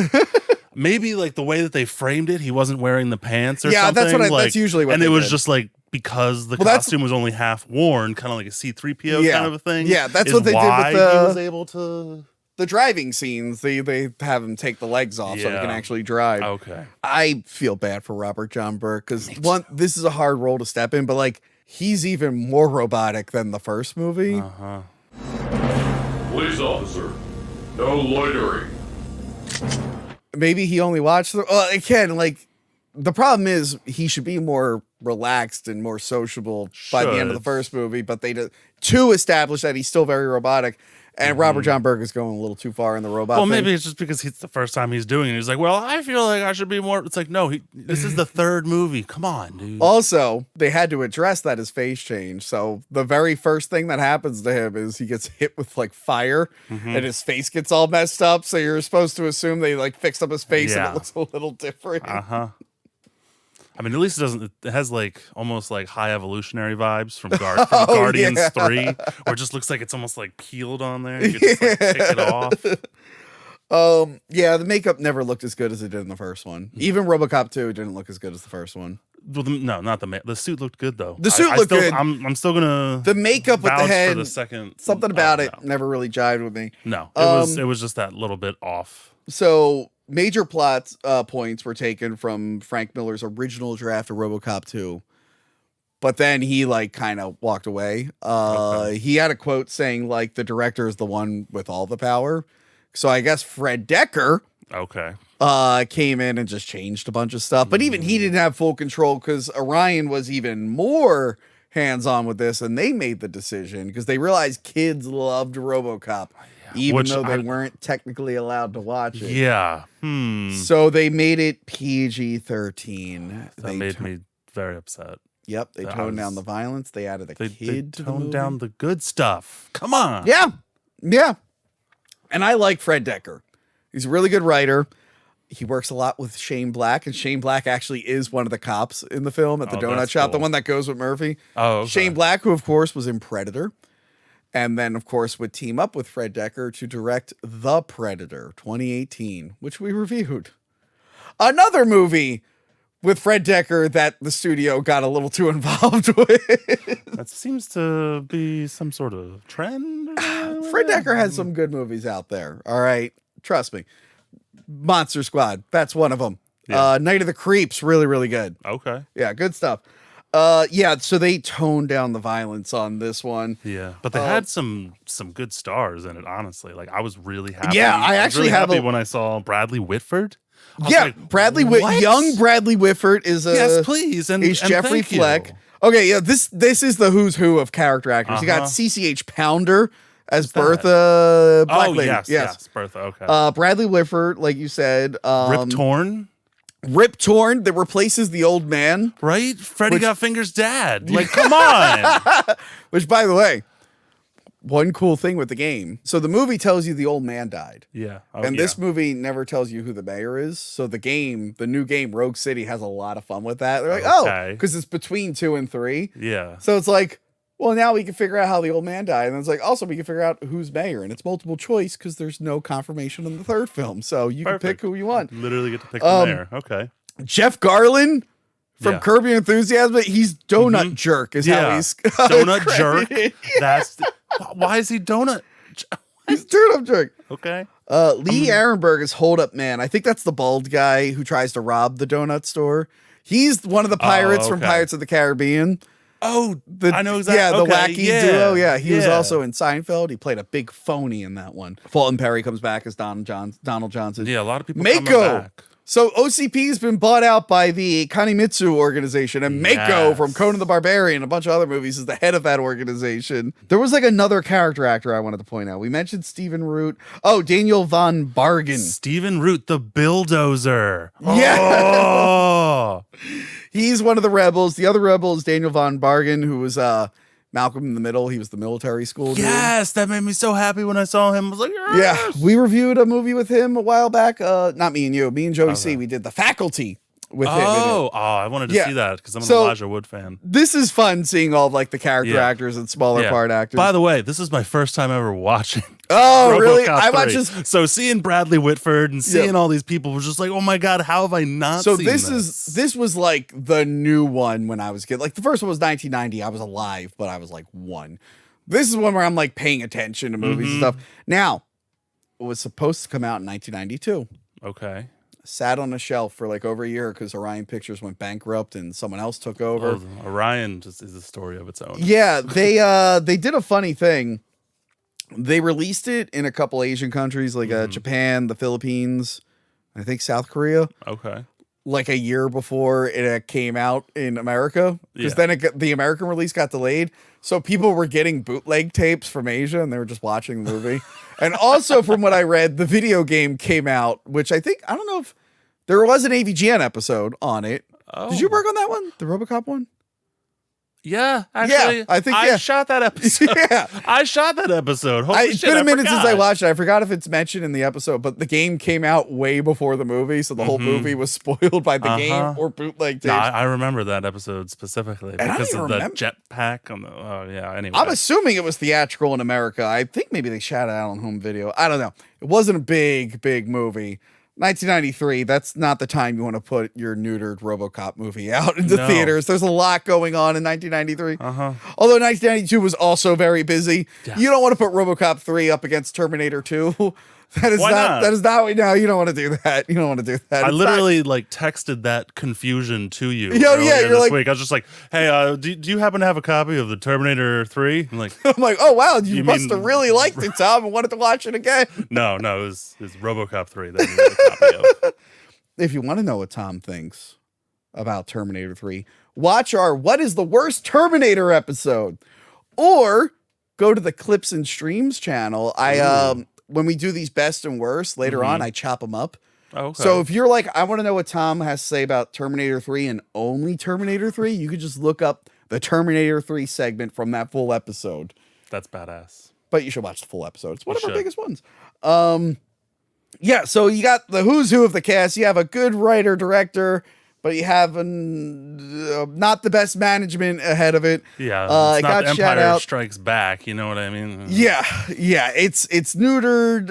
Maybe, like, the way that they framed it, he wasn't wearing the pants or something. Yeah, that's usually what and they it was did. just, like, because the costume was only half worn, kind of like a C-3PO kind of a thing. Yeah, that's is what they did with why the... he was able to the driving scenes. They have him take the legs off so he can actually drive. Okay. I feel bad for Robert John Burke because this is a hard role to step in, but like he's even more robotic than the first movie. Police officer, no loitering. Maybe he only watched again, like the problem is he should be more relaxed and more sociable by the end of the first movie, but they to establish that he's still very robotic. And Robert John Burke is going a little too far in the robot. Well, thing. maybe it's just because it's the first time he's doing it. He's like, well, I feel like I should be more. It's like, no, this is the third movie. Come on, dude. Also, they had to address that his face changed. So the very first thing that happens to him is he gets hit with like fire and his face gets all messed up. So you're supposed to assume they like fixed up his face and it looks a little different. I mean, at least it has like almost like high evolutionary vibes from Guardians 3, where it just looks like it's almost like peeled on there. You could just like pick it off. Yeah, the makeup never looked as good as it did in the first one. Even RoboCop 2 didn't look as good as the first one. Well, no, not the suit looked good though. The suit looked good. I'm still gonna the makeup with the head. For the second, something about it never really jived with me. No, it was just that little bit off. So major plot points were taken from Frank Miller's original draft of RoboCop 2. But then he like kind of walked away. He had a quote saying like the director is the one with all the power. So I guess Fred Decker came in and just changed a bunch of stuff. But even he didn't have full control because Orion was even more hands-on with this, and they made the decision because they realized kids loved RoboCop. Even though they weren't technically allowed to watch it. Yeah. So they made it PG-13. That made me very upset. Yep. They toned down the violence. They added a kid to the movie. Toned down the good stuff. Come on. Yeah. Yeah. And I like Fred Decker. He's a really good writer. He works a lot with Shane Black, and Shane Black actually is one of the cops in the film at the donut shop, the one that goes with Murphy. Oh, okay. Shane Black, who of course was in Predator. And then, of course, would team up with Fred Decker to direct The Predator 2018, which we reviewed. Another movie with Fred Decker that the studio got a little too involved with. That seems to be some sort of trend. Fred Decker has some good movies out there. All right. Trust me. Monster Squad. That's one of them. Yeah. Night of the Creeps. Really, really good. Okay. Yeah. Good stuff. So they toned down the violence on this one. Yeah, but they had some good stars in it. Honestly, like I was really happy. Yeah, I actually was really happy when I saw Bradley Whitford. Yeah, like, young Bradley Whitford is yes, please, and he's Jeffrey Fleck. Okay, yeah, this is the who's who of character actors. You got CCH Pounder as Bertha. Black Lady. Yes, Bertha. Okay. Bradley Whitford, like you said. Rip Torn that replaces the old man. Right? Freddy Got Fingers' dad. Like, come on. Which, by the way, one cool thing with the game. So the movie tells you the old man died. Yeah. This movie never tells you who the mayor is. So the new game, Rogue City, has a lot of fun with that. They're like, because it's between 2 and 3. Yeah. So it's like, well, now we can figure out how the old man died. And then it's like, also, we can figure out who's mayor. And it's multiple choice because there's no confirmation in the third film. So you can pick who you want. Literally get to pick the mayor. Okay. Jeff Garlin from Curb Your Enthusiasm. He's Donut Jerk is how he's Donut Jerk. Why is he Donut? He's Donut Jerk. Okay. Lee Arenberg is Hold Up Man. I think that's the bald guy who tries to rob the donut store. He's one of the pirates from Pirates of the Caribbean. Oh, I know exactly. Yeah, the wacky duo. Yeah, he was also in Seinfeld. He played a big phony in that one. Fulton Perry comes back as Donald Johnson. Yeah, a lot of people Mako. coming back. So OCP has been bought out by the Kanimitsu organization, and Mako from Conan the Barbarian, a bunch of other movies, is the head of that organization. There was like another character actor I wanted to point out. We mentioned Stephen Root. Oh, Daniel von Bargen. Stephen Root, the bulldozer. Yeah. Oh. He's one of the rebels. The other rebel is Daniel von Bargen, who was Malcolm in the Middle. He was the military school dude. Yes, that made me so happy when I saw him. I was like, yes! Yeah, we reviewed a movie with him a while back. Not me and you. Me and Joey C. We did The Faculty with him. I wanted to see that because I'm an Elijah Wood fan. This is fun seeing all of like the character actors and smaller part actors. By the way, this is my first time ever watching. Oh, RoboCop really? 3. I watched this. So seeing Bradley Whitford and seeing all these people was just like, oh my God, how have I not seen this? This was like the new one when I was a kid. Like the first one was 1990. I was alive, but I was like 1. This is one where I'm like paying attention to movies and stuff. Now, was supposed to come out in 1992. Okay. Sat on a shelf for like over a year because Orion Pictures went bankrupt and someone else took over. Oh, Orion just is a story of its own. Yeah, they did a funny thing. They released it in a couple Asian countries like Japan, the Philippines, I think South Korea. Okay. Like a year before it came out in America, because then the American release got delayed. So people were getting bootleg tapes from Asia and they were just watching the movie. And also from what I read, the video game came out, which I don't know if there was an AVGN episode on it. Oh. Did you work on that one? The RoboCop one? Yeah, actually, I think I shot that episode. I shot that episode. Holy It's been a minute since I watched it. I forgot if it's mentioned in the episode, but the game came out way before the movie, so the whole movie was spoiled by the game or bootleg tapes. No, I remember that episode specifically because of the jetpack on the. Oh yeah. Anyway, I'm assuming it was theatrical in America. I think maybe they shot it out on home video. I don't know. It wasn't a big movie. 1993, that's not the time you want to put your neutered RoboCop movie out into theaters. There's a lot going on in 1993. Although 1992 was also very busy. Yes. You don't want to put RoboCop 3 up against Terminator 2. That is not. No, you don't want to do that. You don't want to do that. I literally texted that confusion to you. You're this week. I was just like, "Hey, do you happen to have a copy of the Terminator 3?" I'm like, "Oh wow, you must have really liked it, Tom, and wanted to watch it again." No, it was RoboCop 3 that you need a copy of. If you want to know what Tom thinks about Terminator 3, watch our "What is the Worst Terminator" episode, or go to the Clips and Streams channel. When we do these best and worst later on, I chop them up. Okay. So if you're like, I want to know what Tom has to say about Terminator 3 and only Terminator 3, you could just look up the Terminator 3 segment from that full episode. That's badass. But you should watch the full episode. It's one of our biggest ones. Yeah, so you got the who's who of the cast. You have a good writer, director, but you have not the best management ahead of it. Yeah, it's not Empire Strikes Back. You know what I mean? Yeah, it's neutered.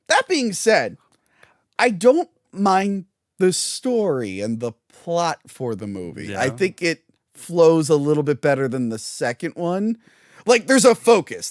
That being said, I don't mind the story and the plot for the movie. Yeah. I think it flows a little bit better than the second one. Like, there's a focus.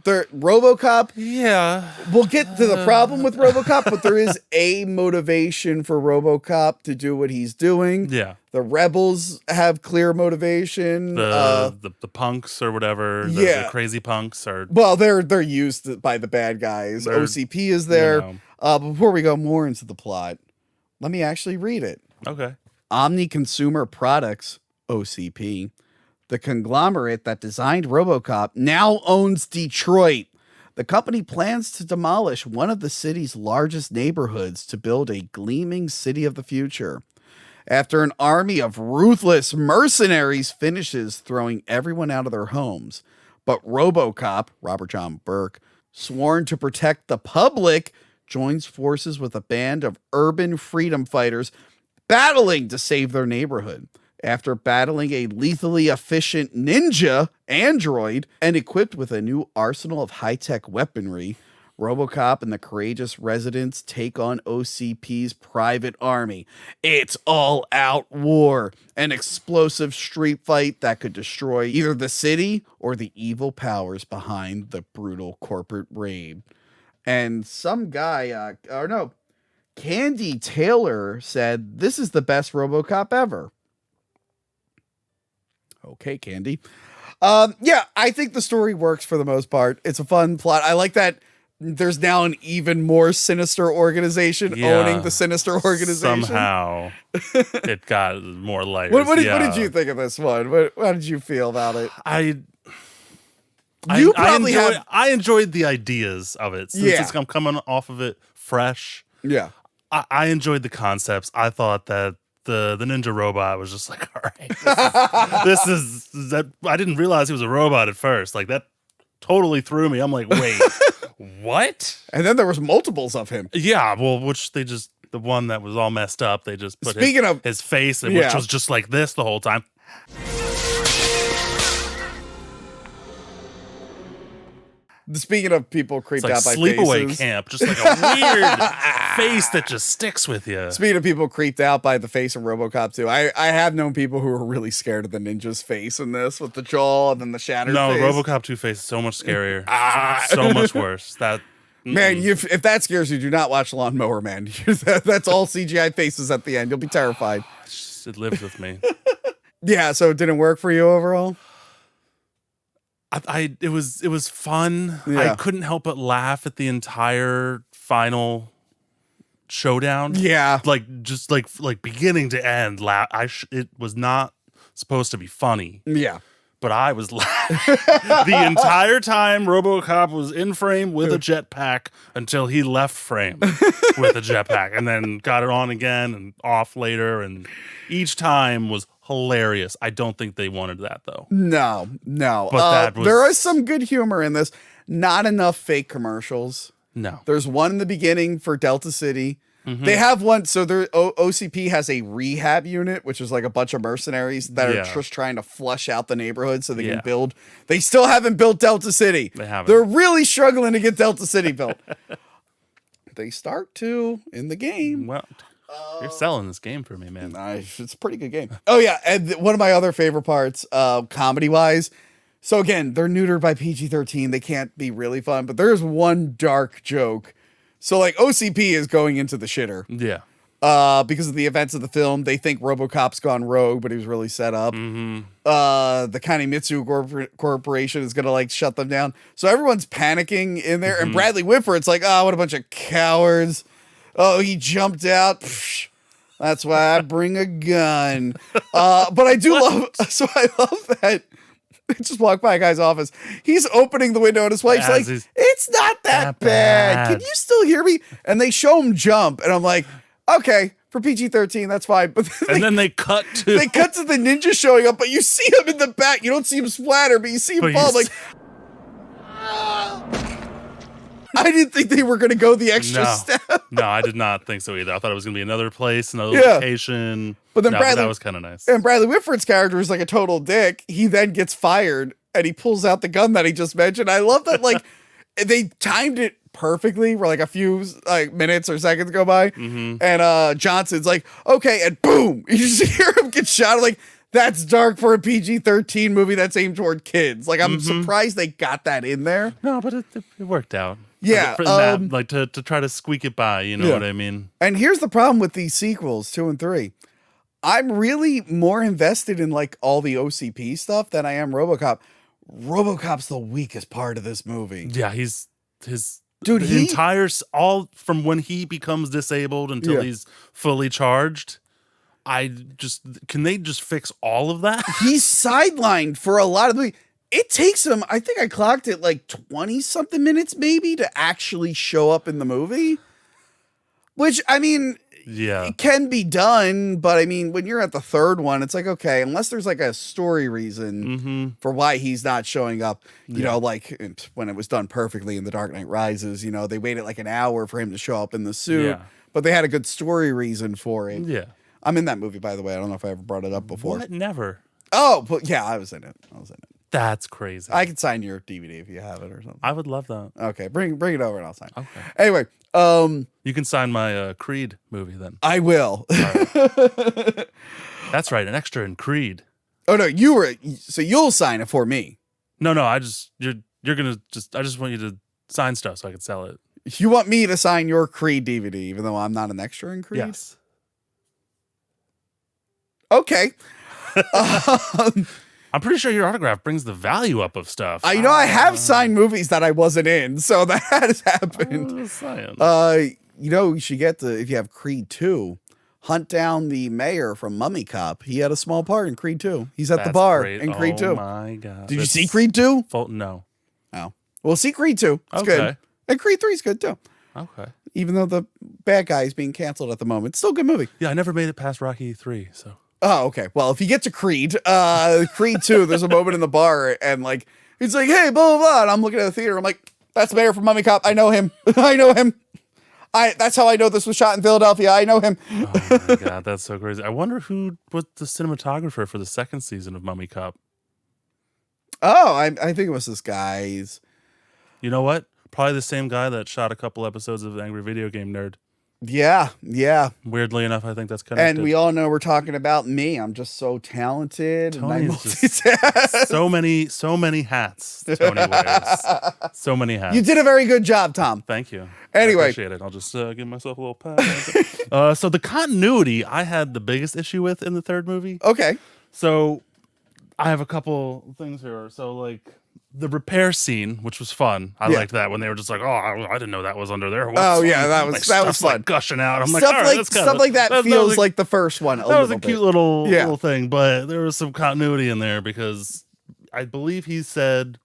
RoboCop. Yeah. We'll get to the problem with RoboCop, but there is a motivation for RoboCop to do what he's doing. Yeah. The rebels have clear motivation. The punks or whatever. The crazy punks are. Well, they're used by the bad guys. OCP is there. Before we go more into the plot, let me actually read it. Okay. Omni Consumer Products, OCP, the conglomerate that designed RoboCop, now owns Detroit. The company plans to demolish one of the city's largest neighborhoods to build a gleaming city of the future. After an army of ruthless mercenaries finishes throwing everyone out of their homes, but RoboCop, Robert John Burke, sworn to protect the public, joins forces with a band of urban freedom fighters battling to save their neighborhood. After battling a lethally efficient ninja android and equipped with a new arsenal of high-tech weaponry, RoboCop and the courageous residents take on OCP's private army. It's all-out war, an explosive street fight that could destroy either the city or the evil powers behind the brutal corporate raid. And some guy, Candy Taylor said, "This is the best RoboCop ever." Okay, Candy. I think the story works for the most part. It's a fun plot. I like that there's now an even more sinister organization owning the sinister organization. Somehow it got more layers. What did you think of this one? How did you feel about it? I enjoyed the ideas of it. Since I'm coming off of it fresh. Yeah. I enjoyed the concepts. I thought that the ninja robot was just like, all right, this is that. I didn't realize he was a robot at first. Like, that totally threw me. I'm like, wait, what? And then there was multiples of him. Yeah, well, the one that was all messed up, they just put his face, which was just like this the whole time. Speaking of people creeped out by sleepaway faces. camp, just like a weird face that just sticks with you. Speaking of people creeped out by the face of RoboCop 2, I have known people who were really scared of the ninja's face in this, with the jaw and then the shattered face. No, RoboCop 2 face is so much scarier. So much worse. Man, if that scares you, do not watch Lawnmower Man. That's all CGI faces at the end. You'll be terrified. It lives with me. Yeah, so it didn't work for you overall? It was fun. Yeah. I couldn't help but laugh at the entire final showdown. Yeah. Just beginning to end. It was not supposed to be funny. Yeah. But I was laughing the entire time RoboCop was in frame with a jetpack until he left frame with a jetpack and then got it on again and off later. And each time was hilarious. I don't think they wanted that, though. No. But there is some good humor in this. Not enough fake commercials. No. There's one in the beginning for Delta City. Mm-hmm. They have one. So OCP has a rehab unit, which is like a bunch of mercenaries that are just trying to flush out the neighborhood so they can build. They still haven't built Delta City. They haven't. They're really struggling to get Delta City built. They start to in the game. Well, you're selling this game for me, man. Nice. It's a pretty good game. Oh, yeah. And one of my other favorite parts, comedy-wise. So, again, they're neutered by PG-13. They can't be really fun. But there's one dark joke. So, like, OCP is going into the shitter. Yeah. Because of the events of the film. They think RoboCop's gone rogue, but he was really set up. Mm-hmm. The Kanemitsu Corporation is going to, like, shut them down. So everyone's panicking in there. And Bradley Whitford's like, oh, what a bunch of cowards. Oh, he jumped out. Psh, that's why I bring a gun. But I do love, so I love that. I just walked by a guy's office. He's opening the window and his wife's like, it's not that bad. Can you still hear me? And they show him jump. And I'm like, okay, for PG-13, that's fine. But then they cut to the ninja showing up, but you see him in the back. You don't see him splatter, but you see him fall. Like, I didn't think they were going to go the extra step. No, I did not think so either. I thought it was going to be another place, another location. But then that was kind of nice. And Bradley Whitford's character is like a total dick. He then gets fired and he pulls out the gun that he just mentioned. I love that, like, they timed it perfectly where like a few minutes or seconds go by. Mm-hmm. And Johnson's like, okay, and boom, you just hear him get shot. Like, that's dark for a PG-13 movie that's aimed toward kids. Like, I'm surprised they got that in there. No, but it worked out. Yeah. To try to squeak it by, you know what I mean? And here's the problem with these sequels, 2 and 3. I'm really more invested in like all the OCP stuff than I am RoboCop. RoboCop's the weakest part of this movie. Yeah, entire all from when he becomes disabled until he's fully charged. Can they just fix all of that? He's sidelined for a lot of the movie. It takes him, I think I clocked it like 20 something minutes maybe to actually show up in the movie. Which, I mean, it can be done, but I mean, when you're at the third one, it's like, okay, unless there's like a story reason for why he's not showing up, you know, like when it was done perfectly in The Dark Knight Rises, you know, they waited like an hour for him to show up in the suit, but they had a good story reason for it. Yeah. I'm in that movie, by the way. I don't know if I ever brought it up before. What? Never. Oh, but yeah, I was in it. That's crazy. I can sign your DVD if you have it or something. I would love that. Okay, bring it over and I'll sign. Okay. Anyway, you can sign my Creed movie then. I will. Right. That's right, an extra in Creed. Oh no, so you'll sign it for me. No, you're gonna I just want you to sign stuff so I can sell it. You want me to sign your Creed DVD, even though I'm not an extra in Creed? Yes. Okay. I'm pretty sure your autograph brings the value up of stuff. I have signed movies that I wasn't in, so that has happened. I'm just saying. You should get if you have Creed 2, hunt down the mayor from Mummy Cop. He had a small part in Creed 2. He's at the bar in Creed 2. Oh my God. Did you see Creed 2? No. Oh. Well, see Creed 2. It's good. And Creed 3 is good too. Okay. Even though the bad guy is being canceled at the moment. It's still a good movie. Yeah, I never made it past Rocky 3, so. Oh, okay. Well, if you get to Creed 2, there's a moment in the bar and like, he's like, hey, blah, blah, blah. And I'm looking at the theater. I'm like, that's the mayor from Mummy Cop. I know him. That's how I know this was shot in Philadelphia. I know him. Oh my God, that's so crazy. I wonder who was the cinematographer for the second season of Mummy Cop. Oh, I think it was this guy's. You know what? Probably the same guy that shot a couple episodes of Angry Video Game Nerd. Yeah, yeah. Weirdly enough, I think that's connected. And we all know we're talking about me. I'm just so talented. And I Tony's just so many hats Tony wears. So many hats. You did a very good job, Tom. Thank you. Anyway. I appreciate it. I'll just give myself a little pat. So the continuity I had the biggest issue with in the third movie. Okay. So I have a couple things here. So like the repair scene, which was fun. I liked that when they were just like, "Oh, I didn't know that was under there." Yeah, that was fun. Like gushing out. I'm stuff like, right, stuff like that feels like the first one. That was a cute little thing, but there was some continuity in there because I believe he said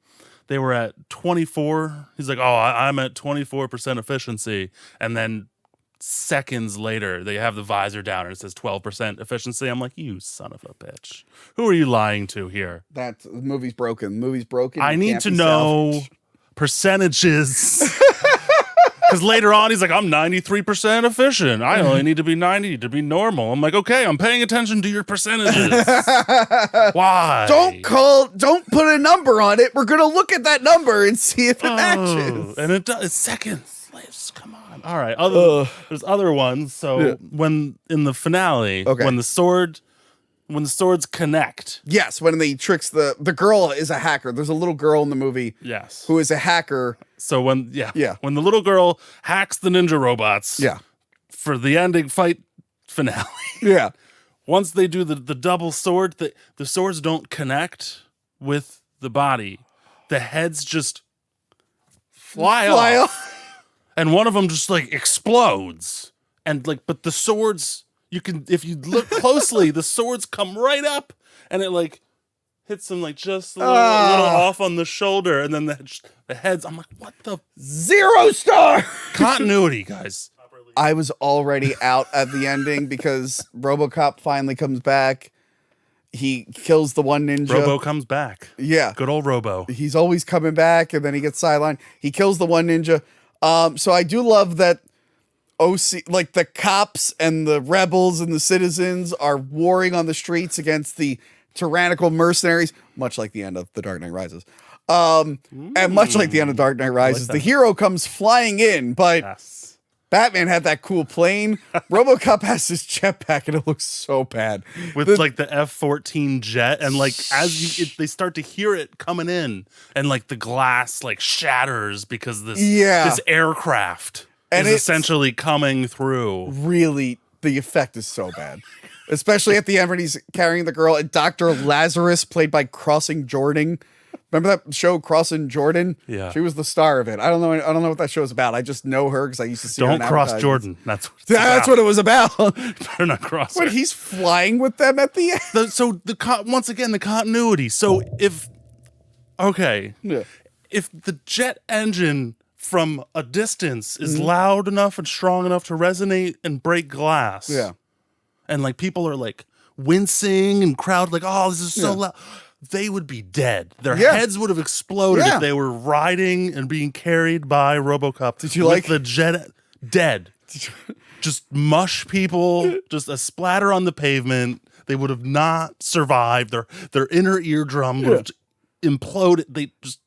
they were at 24. He's like, "Oh, I'm at 24% efficiency," and then seconds later, they have the visor down and it says 12% efficiency. I'm like, you son of a bitch. Who are you lying to here? The movie's broken. The movie's broken. I need to know percentages. Because later on, he's like, I'm 93% efficient. I only need to be 90 to be normal. I'm like, okay, I'm paying attention to your percentages. Why? Don't put a number on it. We're going to look at that number and see if it matches. And it does. It's seconds. Come on. All right. There's other ones. So when in the finale, when the swords connect. Yes, when they tricks the girl is a hacker. There's a little girl in the movie. Yes. Who is a hacker. So when the little girl hacks the ninja robots. Yeah. For the ending fight finale. Yeah. Once they do the double sword, the swords don't connect with the body. The heads just fly off. And one of them just like explodes. And like, but the swords, if you look closely, the swords come right up and it like hits them like just a little off on the shoulder. And then the heads, I'm like, what the? 0 star continuity, guys. I was already out at the ending because RoboCop finally comes back. He kills the one ninja. Robo comes back. Yeah. Good old Robo. He's always coming back and then he gets sidelined. He kills the one ninja. So I do love that like the cops and the rebels and the citizens are warring on the streets against the tyrannical mercenaries, much like the end of The Dark Knight Rises. And much like the end of Dark Knight Rises, the hero comes flying in, but Batman had that cool plane. RoboCop has his jetpack, and it looks so bad. With like the F-14 jet, and like as they start to hear it coming in, and like the glass like shatters because this aircraft is essentially coming through. Really, the effect is so bad. Especially at the end when he's carrying the girl, and Dr. Lazarus, played by Crossing Jordan. Remember that show, Crossing Jordan? Yeah. She was the star of it. I don't know what that show is about. I just know her because I used to see her in cross advertisements. Jordan. That's what it was about. Better not cross her. When he's flying with them at the end. Once again, the continuity. So if the jet engine from a distance is loud enough and strong enough to resonate and break glass. Yeah. And like people are like wincing and crowd like, oh, this is so loud. They would be dead. Their heads would have exploded if they were riding and being carried by RoboCop. Did you like the jet dead? Just mush people, just a splatter on the pavement. They would have not survived. Their inner eardrum would have imploded. They just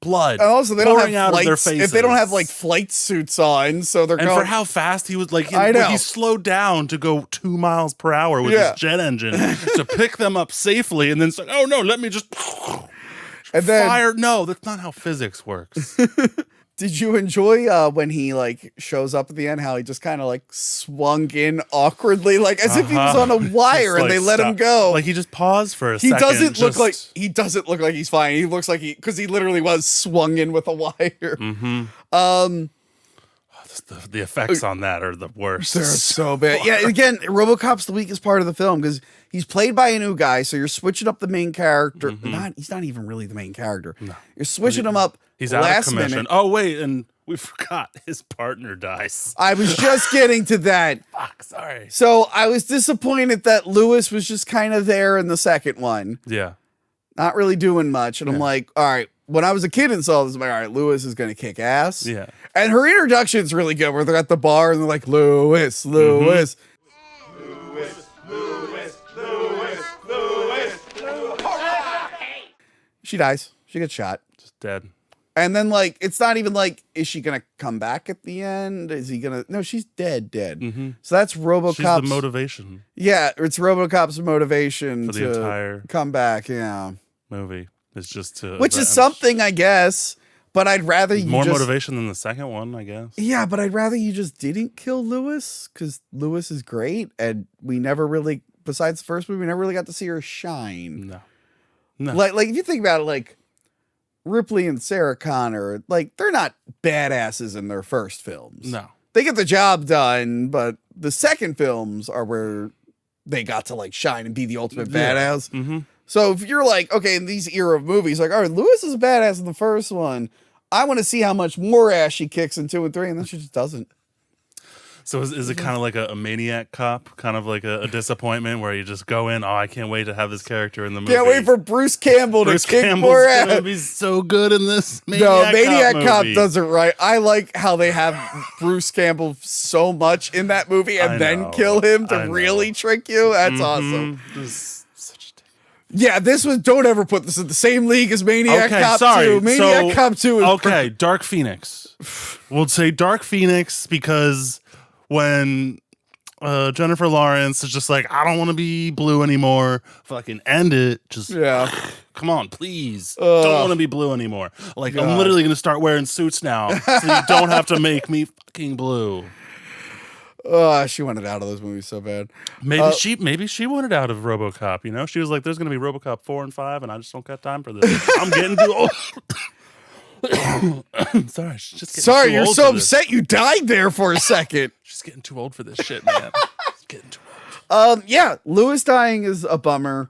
blood. And also, they don't pouring have out flights, of their faces. if they don't have like flight suits on, so they're and going. For how fast he was, like, I know. He slowed down to go 2 miles per hour with his jet engine to pick them up safely, and then said, "Oh no, let me just and then fire." No, that's not how physics works. Did you enjoy when he like shows up at the end? How he just kind of like swung in awkwardly, like as if he was on a wire and they let him go. Like he just paused for a he second. He doesn't look like he's fine. He looks like because he literally was swung in with a wire. The effects on that are the worst. They're so bad. Yeah, again, RoboCop's the weakest part of the film because he's played by a new guy, so you're switching up the main character. He's not even really the main character. No. You're switching him up. He's out last of commission. minute. Oh wait, and we forgot his partner dies. I was just getting to that. Fuck, sorry. So I was disappointed that Lewis was just kind of there in the second one. Yeah. Not really doing much. And I'm like, all right, when I was a kid and saw this, I'm like, all right, Lewis is going to kick ass. Yeah. And her introduction's really good where they're at the bar and they're like, Lewis. She dies. She gets shot. Just dead. And then, like, it's not even like, is she going to come back at the end? Is he going to? No, she's dead. Mm-hmm. So that's RoboCop's. She's the motivation. Yeah, it's RoboCop's motivation for the to entire come back. Yeah. Movie. It's just to. Which is something, I guess. But I'd rather you more motivation than the second one, I guess. Yeah, but I'd rather you just didn't kill Lewis, because Lewis is great, and we never really, besides the first movie, we never really got to see her shine. No. Like if you think about it, like Ripley and Sarah Connor, like they're not badasses in their first films. No. They get the job done, but the second films are where they got to like shine and be the ultimate badass. Mm-hmm. So if you're like, okay, in these era of movies, like, all right, Lewis is a badass in the first one. I want to see how much more ass she kicks in 2 and 3, and then she just doesn't. So is it kind of like a maniac cop, kind of like a disappointment where you just go in, oh, I can't wait to have this character in the movie. Can't wait for Bruce Campbell to kick Campbell's more ass. gonna be so good in this Maniac Cop movie. does it right. I like how they have Bruce Campbell so much in that movie and then kill him to really trick you. That's awesome. Yeah, this was, don't ever put this in the same league as Maniac Cop 2. Maniac Cop 2 is okay, Dark Phoenix. We'll say Dark Phoenix because when Jennifer Lawrence is just like, I don't want to be blue anymore, fucking end it. Just come on, please. Don't want to be blue anymore. Like, I'm literally going to start wearing suits now so you don't have to make me fucking blue. She wanted out of those movies so bad. Maybe she wanted out of RoboCop, you know? She was like, there's going to be RoboCop 4 and 5 and I just don't got time for this. I'm getting too old. Sorry, she's just getting too you're old so for upset this. you died there for a second. She's getting too old for this shit, man. She's getting too old. Yeah, Lewis dying is a bummer.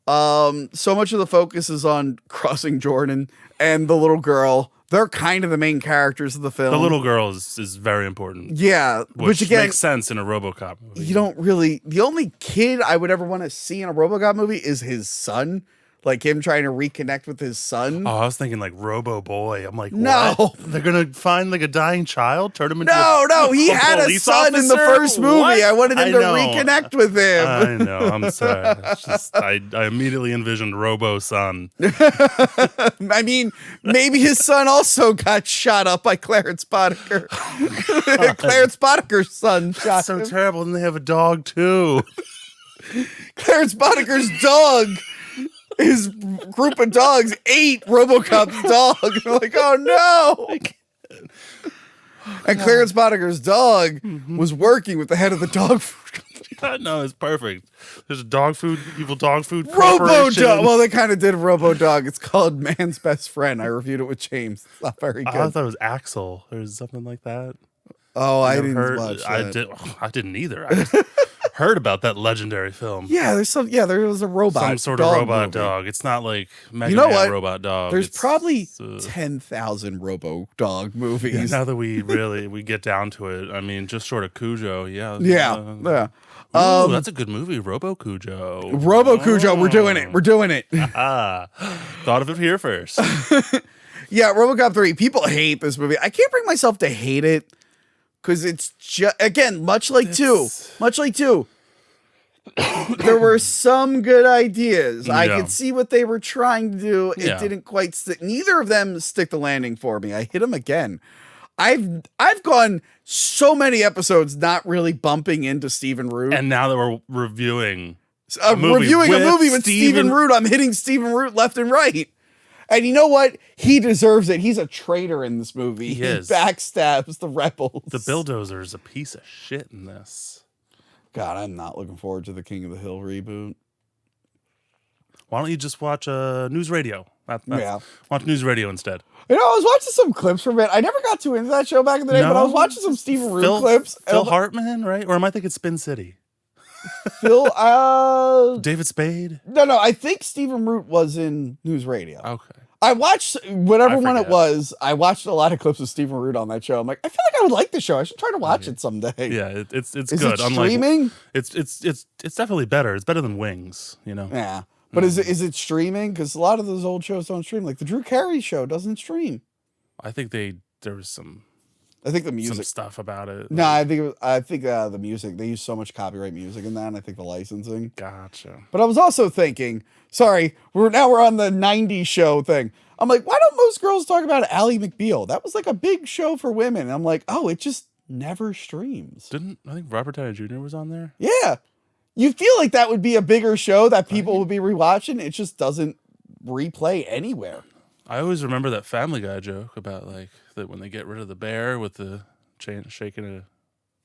So much of the focus is on crossing Jordan and the little girl. They're kind of the main characters of the film. The little girl is very important. Yeah, which again makes sense in a RoboCop movie. You don't really. The only kid I would ever want to see in a RoboCop movie is his son. Like him trying to reconnect with his son. Oh, I was thinking like Robo Boy. I'm like, no, what? They're gonna find like a dying child, turn him into no. He had a son in the first movie. What? I wanted him to reconnect with him. I know. I'm sorry. It's just I immediately envisioned Robo son. I mean, maybe his son also got shot up by Clarence Boddicker. Clarence Boddicker's son shot so him. terrible. And they have a dog too. Clarence Boddicker's dog. His group of dogs ate RoboCop's dog. I'm like, oh no! And Clarence Boddicker's dog was working with the head of the dog food company. No, it's perfect. There's a dog food, evil dog food. RoboDoc. Well, they kind of did RoboDoc. It's called Man's Best Friend. I reviewed it with James. It's not very good. I thought it was Axel or something like that. Oh, I didn't watch that. I didn't either. I just heard about that legendary film. Yeah, there was a robot. Some sort of robot dog. It's not like Mega You know Man what? Robot Dog. There's probably 10,000 RoboDog movies. Yeah, now that we get down to it, I mean, just short of Cujo, yeah. Yeah. That's a good movie, Robo Cujo. Cujo, we're doing it. We're doing it. Thought of it here first. Yeah, RoboCop 3. People hate this movie. I can't bring myself to hate it. Because it's just, again, much like 2. There were some good ideas. I could see what they were trying to do. It didn't quite stick. Neither of them stick the landing for me. I hit them again. I've gone so many episodes not really bumping into Stephen Root. And now that we're reviewing a movie with Stephen Root, I'm hitting Stephen Root left and right. And you know what? He deserves it. He's a traitor in this movie. He backstabs the rebels. The Bulldozer is a piece of shit in this. God, I'm not looking forward to the King of the Hill reboot. Why don't you just watch News Radio? Watch News Radio instead. You know, I was watching some clips from it. I never got too into that show back in the day, but I was watching some Stephen Root clips. Phil Hartman, right? Or am I thinking Spin City? David Spade? No, I think Stephen Root was in News Radio. Okay. I watched whatever one it was. I watched a lot of clips of Stephen Root on that show. I'm like, I feel like I would like the show. I should try to watch it someday. Yeah, it's Is good. It streaming? It's definitely better. It's better than Wings, you know. Yeah. But is it streaming? Because a lot of those old shows don't stream. Like the Drew Carey show doesn't stream. I think there was some I think the some music stuff about it. No, I think the music, they use so much copyright music in that, and I think the licensing. Gotcha. But I was also thinking, sorry, we're on the 90s show thing. I'm like, why don't most girls talk about Ally McBeal? That was like a big show for women. And I'm like, oh, it just never streams. I think Robert Downey Jr. was on there? Yeah. You feel like that would be a bigger show that people would be rewatching. It just doesn't replay anywhere. I always remember that Family Guy joke about like that when they get rid of the bear with the chain shaking a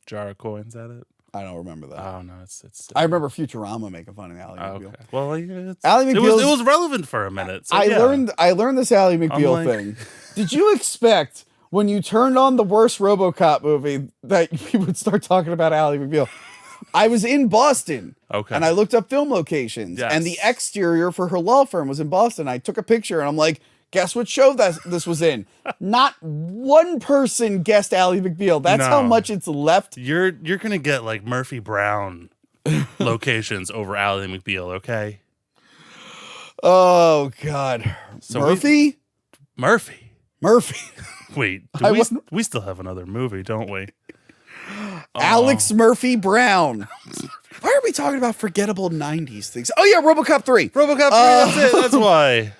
jar of coins at it. I don't remember that. Oh no, it's. I remember Futurama making fun of Ally McBeal. Okay. Well, yeah, Ally McBeal. It was relevant for a minute. So I learned this Ally McBeal thing. Did you expect when you turned on the worst RoboCop movie that you would start talking about Ally McBeal? I was in Boston. Okay. And I looked up film locations. Yes. And the exterior for her law firm was in Boston. I took a picture and I'm like, guess what show this was in? Not one person guessed Ally McBeal. That's how much it's left. You're gonna get like Murphy Brown locations over Ally McBeal, okay? Oh God. So Murphy? Murphy. Wait, we still have another movie, don't we? Alex Murphy Brown. Why are we talking about forgettable 90s things? Oh yeah, RoboCop 3. RoboCop 3, that's it. That's why.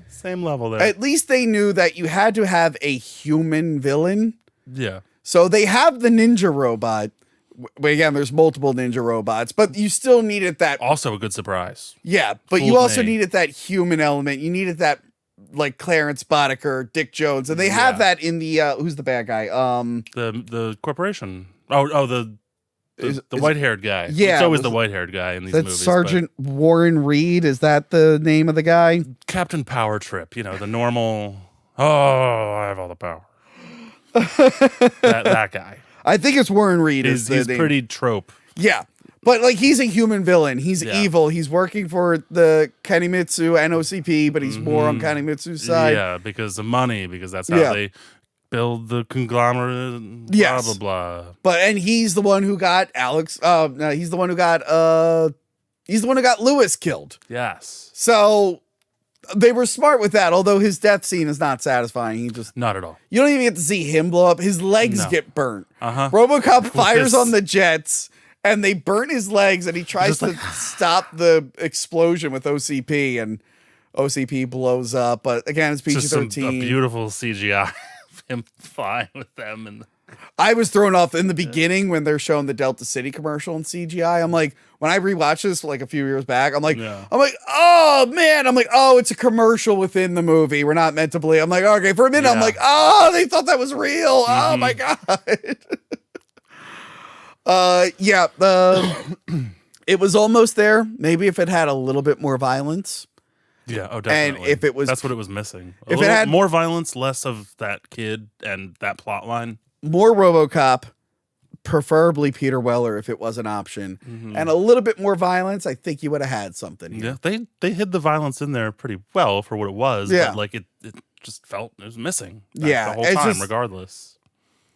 Same level there. At least they knew that you had to have a human villain. Yeah. So they have the ninja robot. But again, there's multiple ninja robots, but you still needed that. Also a good surprise. Yeah, but you also needed that human element. You needed that, like Clarence Boddicker, Dick Jones, and they have that in the who's the bad guy? The corporation. The white-haired guy. Yeah, it's always the white-haired guy in these movies. Sergeant Warren Reed. Is that the name of the guy? Captain Power Trip. You know, the normal. Oh, I have all the power. that guy. I think it's Warren Reed. He's pretty trope. Yeah. But like he's a human villain. He's evil. He's working for the Kanemitsu and OCP, but he's more on Kanemitsu's side. Yeah, because of money, because that's how they build the conglomerate. Blah blah blah. And he's the one who got Alex. No, he's the one who got Lewis killed. Yes. So they were smart with that, although his death scene is not satisfying. He just not at all. You don't even get to see him blow up. His legs get burnt. Uh-huh. RoboCop fires on the jets, and they burn his legs, and he tries to stop the explosion with OCP, and OCP blows up. But again, it's PG-13. A beautiful CGI of him flying with them. And I was thrown off in the beginning when they're showing the Delta City commercial in CGI. I'm like, when I rewatched this like a few years back, I'm like, oh man, it's a commercial within the movie. We're not meant to believe. I'm like, okay, for a minute, I'm like, oh, they thought that was real. Oh my God. It was almost there. Maybe if it had a little bit more violence. Yeah, oh definitely. And if it was, that's what it was missing. If it had more violence, less of that kid and that plot line. More RoboCop, preferably Peter Weller if it was an option, and a little bit more violence, I think you would have had something here. Yeah, they hid the violence in there pretty well for what it was. Yeah, but like it just felt it was missing. The whole time, regardless.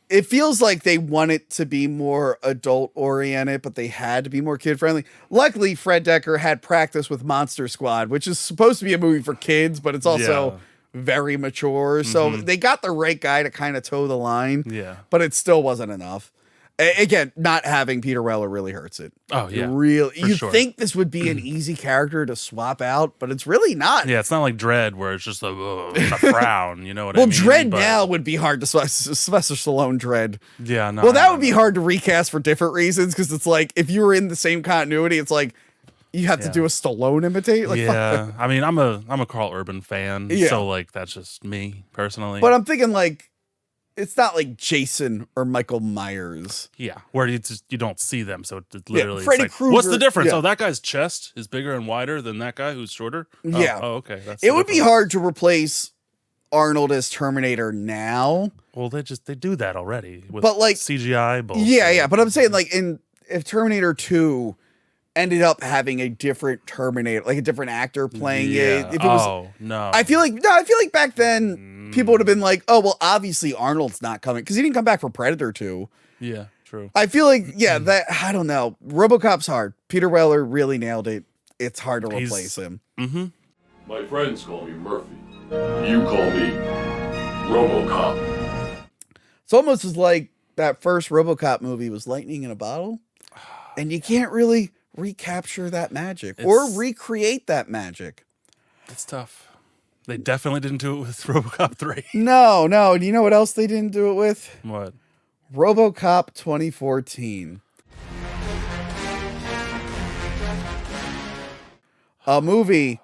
It feels like they want it to be more adult oriented, but they had to be more kid friendly. Luckily, Fred Decker had practice with Monster Squad, which is supposed to be a movie for kids, but it's also very mature. So they got the right guy to kind of toe the line. Yeah. But it still wasn't enough. Again, not having Peter Weller really hurts it. Oh, yeah. You think this would be an easy character to swap out, but it's really not. Yeah, it's not like Dredd where it's just a frown. You know what I mean? Well, Dredd now would be hard to Sylvester Stallone Dredd. Yeah, no. Well, that would be hard to recast for different reasons because it's like if you were in the same continuity, it's like you have to do a Stallone imitate. Like, yeah, I mean, I'm a Carl Urban fan, so like that's just me personally. But I'm thinking like it's not like Jason or Michael Myers. Yeah, where you don't see them, so it's literally Freddy it's like, Krueger. What's the difference? Oh, that guy's chest is bigger and wider than that guy who's shorter. Yeah. Oh, okay. It would be hard to replace Arnold as Terminator now. Well, they do that already with but like CGI bullshit. Yeah. But I'm saying like if Terminator 2 ended up having a different Terminator, like a different actor playing it. If it was, no. I feel like back then people would have been like, oh well, obviously Arnold's not coming because he didn't come back for Predator 2. Yeah, true. I feel like that I don't know. RoboCop's hard. Peter Weller really nailed it. It's hard to replace him. Mm-hmm. My friends call me Murphy. You call me RoboCop. It's almost as like that first RoboCop movie was lightning in a bottle, and you can't really recapture that magic or recreate that magic. It's tough. They definitely didn't do it with RoboCop 3. No. And you know what else they didn't do it with? What? RoboCop 2014. A movie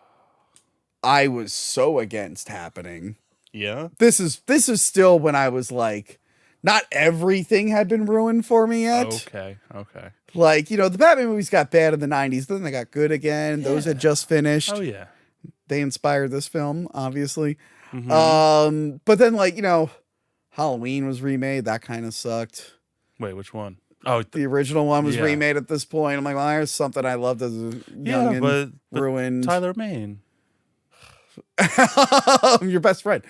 I was so against happening. Yeah. This is still when I was like, not everything had been ruined for me yet. Okay. Like, the Batman movies got bad in the 90s, then they got good again. Those had just finished. Oh yeah. They inspired this film, obviously. Mm-hmm. But then Halloween was remade. That kind of sucked. Wait, which one? Oh, the original one was remade at this point. I'm like, well, there's something I loved as a young and ruined. Tyler Mane. Your best friend.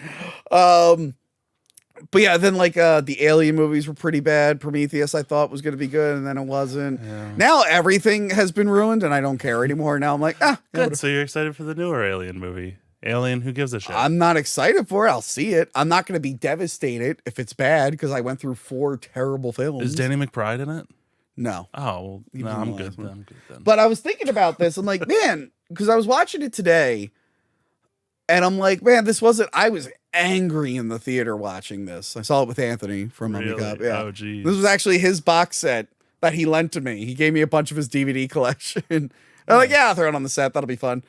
But yeah, then the Alien movies were pretty bad. Prometheus I thought was going to be good, and then it wasn't. Yeah. Now everything has been ruined, and I don't care anymore. Now I'm like, good. So you're excited for the newer Alien movie? Alien, who gives a shit? I'm not excited for it. I'll see it. I'm not going to be devastated if it's bad because I went through 4 terrible films. Is Danny McBride in it? No. Oh, well, no, I'm good. I'm good then. But I was thinking about this. I'm like, man, because I was watching it today, and I'm like, man, I was angry in the theater watching this. I saw it with Anthony from RoboCop. Yeah. Oh, geez. This was actually his box set that he lent to me. He gave me a bunch of his DVD collection. I'm like, yeah, I'll throw it on the set. That'll be fun.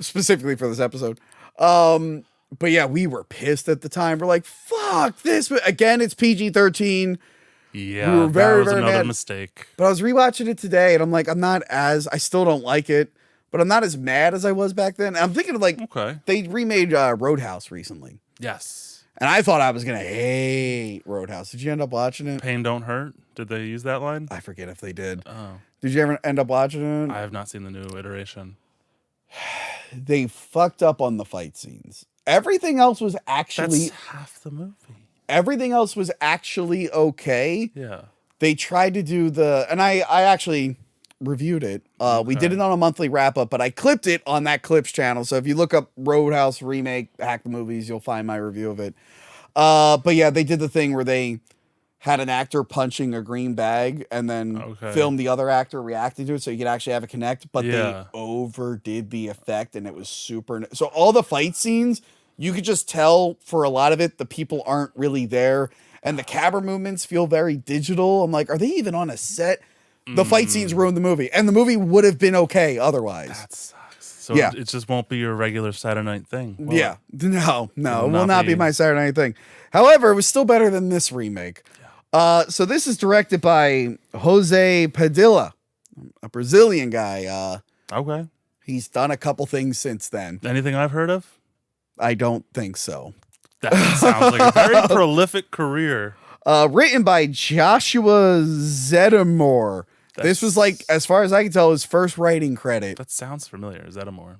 Specifically for this episode. But yeah, we were pissed at the time. We're like, fuck this. Again, it's PG-13. Yeah, we were very, that was very another mad. mistake. But I was rewatching it today, and I'm like, I still don't like it, but I'm not as mad as I was back then. And I'm thinking of they remade Roadhouse recently. Yes. And I thought I was going to hate Roadhouse. Did you end up watching it? Pain don't hurt. Did they use that line? I forget if they did. Oh. Did you ever end up watching it? I have not seen the new iteration. They fucked up on the fight scenes. Everything else was actually... That's half the movie. Everything else was actually okay. Yeah. They tried to do and I actually reviewed it. We did it on a monthly wrap up, but I clipped it on that Clips channel. So if you look up Roadhouse Remake Hack the Movies, you'll find my review of it. But yeah, they did the thing where they had an actor punching a green bag and then filmed the other actor reacting to it so you could actually have a connect, but they overdid the effect and it was super. So all the fight scenes, you could just tell for a lot of it, the people aren't really there and the camera movements feel very digital. I'm like, are they even on a set? The fight scenes ruined the movie and the movie would have been okay otherwise. That sucks. So it just won't be your regular Saturday night thing. No, it will not be my Saturday night thing. However, it was still better than this remake. So this is directed by Jose Padilla, a Brazilian guy. Okay. He's done a couple things since then. Anything I've heard of? I don't think so. That sounds like a very prolific career. Written by Joshua Zeddemore. This was as far as I can tell, his first writing credit. That sounds familiar. Zeddemore.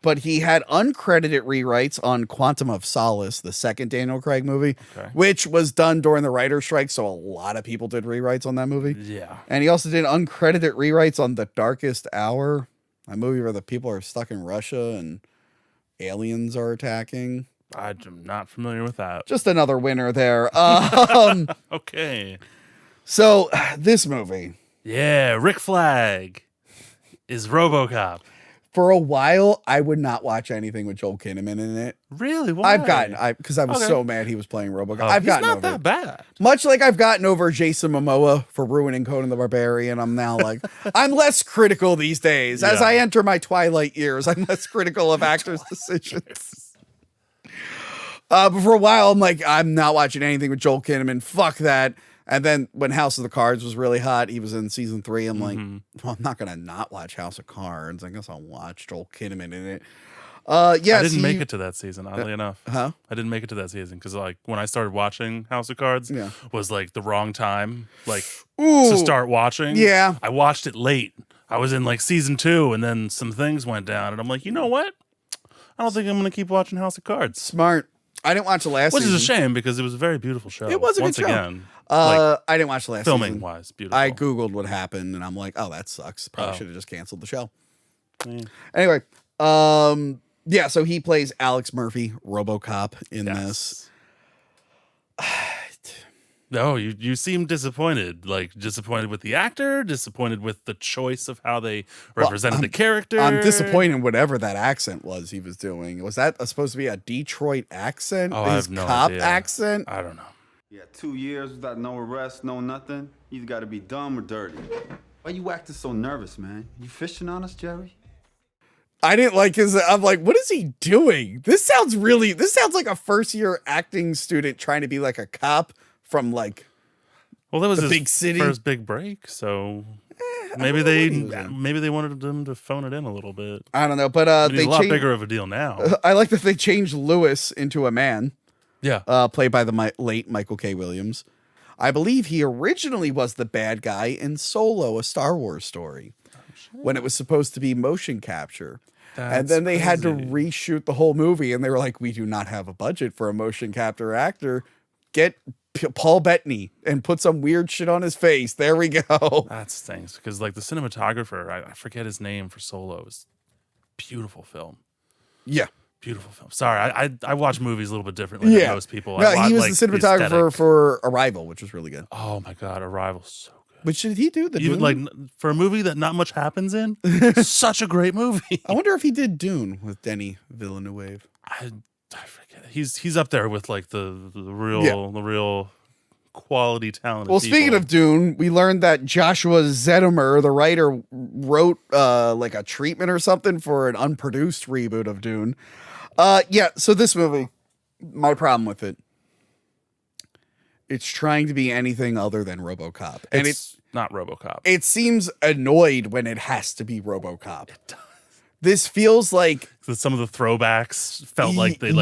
But he had uncredited rewrites on Quantum of Solace, the second Daniel Craig movie, which was done during the writer's strike. So a lot of people did rewrites on that movie. Yeah. And he also did uncredited rewrites on The Darkest Hour, a movie where the people are stuck in Russia and aliens are attacking. I'm not familiar with that. Just another winner there. Okay. So this movie. Yeah, Rick Flag is RoboCop. For a while, I would not watch anything with Joel Kinnaman in it. Really? Why? Because I was so mad he was playing RoboCop. Oh, I've gotten not over that bad. Much like I've gotten over Jason Momoa for ruining Conan the Barbarian. I'm now like, I'm less critical these days. As I enter my twilight years, I'm less critical of actors' decisions. But for a while, I'm like, I'm not watching anything with Joel Kinnaman. Fuck that. And then when House of the Cards was really hot, he was in season 3. I'm like, well, I'm not going to not watch House of Cards. I guess I'll watch Joel Kinnaman in it. Yes, I didn't make it to that season, oddly enough. Huh? I didn't make it to that season because when I started watching House of Cards was the wrong time to start watching. Yeah. I watched it late. I was in season 2 and then some things went down and I'm like, you know what? I don't think I'm going to keep watching House of Cards. Smart. I didn't watch the last season. Which is a shame because it was a very beautiful show. It was a good show. Again, I didn't watch the last season. Filming wise, beautiful. I Googled what happened and I'm like, oh, that sucks. Probably should have just canceled the show. Yeah. Anyway, so he plays Alex Murphy, RoboCop in this. No, you seem disappointed. Like disappointed with the actor, disappointed with the choice of how they represented the character. I'm disappointed in whatever that accent was he was doing. Was that supposed to be a Detroit accent? Oh, His I have no cop idea. accent? I don't know. Yeah, 2 years without no arrest, no nothing. You got to be dumb or dirty. Why you acting so nervous, man? You fishing on us, Jerry? I didn't like his. I'm like, what is he doing? This sounds like a first-year acting student trying to be like a cop from like. Well, that was his big city. first big break, so maybe they wanted him to phone it in a little bit. I don't know, but He's a lot bigger of a deal now. I like that they changed Lewis into a man. Yeah, played by the late Michael K. Williams. I believe he originally was the bad guy in Solo, a Star Wars story, when it was supposed to be motion capture. And then they had to reshoot the whole movie, and they were like, we do not have a budget for a motion capture actor. Get Paul Bettany and put some weird shit on his face. There we go. That stinks, because like the cinematographer, I forget his name for Solo, is beautiful film. Yeah. Beautiful film. Sorry, I watch movies a little bit differently than most people. No, he was the cinematographer for Arrival, which was really good. Oh my God, Arrival's so good. Which did he do? Even like for a movie that not much happens in, such a great movie. I wonder if he did Dune with Denis Villeneuve. I forget. He's up there with like the real quality talent. Well, speaking of Dune, we learned that Joshua Zedemer, the writer, wrote like a treatment or something for an unproduced reboot of Dune. So this movie, my problem with it, it's trying to be anything other than RoboCop. And it's not RoboCop. It seems annoyed when it has to be RoboCop. It does. This feels like some of the throwbacks felt like they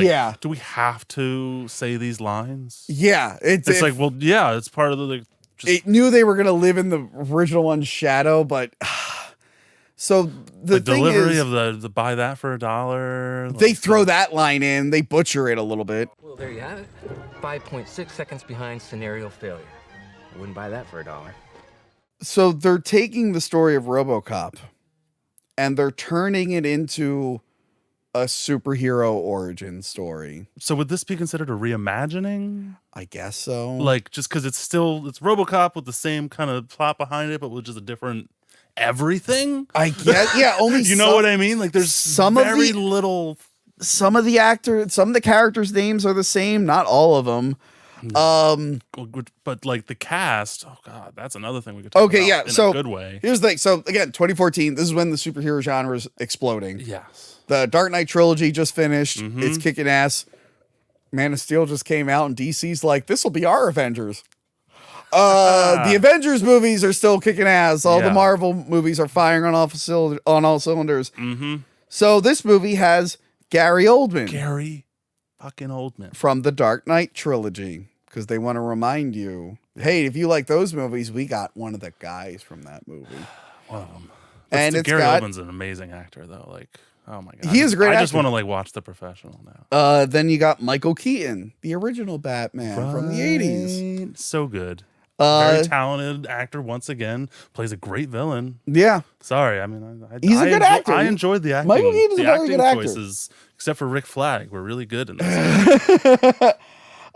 do we have to say these lines? Yeah. It's like, well, yeah, it's part of the it knew they were going to live in the original one's shadow, but so the delivery of the buy that for $1. They throw that line in, they butcher it a little bit. Well, there you have it. 5.6 seconds behind scenario failure. I wouldn't buy that for $1. So they're taking the story of RoboCop and they're turning it into a superhero origin story. So would this be considered a reimagining? I guess so. Like just because it's RoboCop with the same kind of plot behind it, but with just a different everything. I guess, yeah. Only you know what I mean? Like there's some little. Some of the characters' names are the same. Not all of them. But like the cast, oh God, that's another thing we could talk about in a good way. Here's the thing. So again, 2014, this is when the superhero genre is exploding. Yes. The Dark Knight trilogy just finished. It's kicking ass. Man of Steel just came out, and DC's like, this will be our Avengers. The Avengers movies are still kicking ass. All the Marvel movies are firing on all cylinders. So this movie has Gary Oldman. Gary fucking Oldman. From the Dark Knight trilogy. Because they want to remind you, hey, if you like those movies, we got one of the guys from that movie. One of them. And Gary Oldman's an amazing actor, though. Like, oh my God. He is a great actor. I just want to like watch The Professional now. Then you got Michael Keaton, the original Batman from the 80s. So good. Very talented actor once again. Plays a great villain. Yeah. Sorry, I mean, he's a good actor. I enjoyed the acting. Michael Keaton's a very good actor. Choices, except for Rick Flag, were really good in this.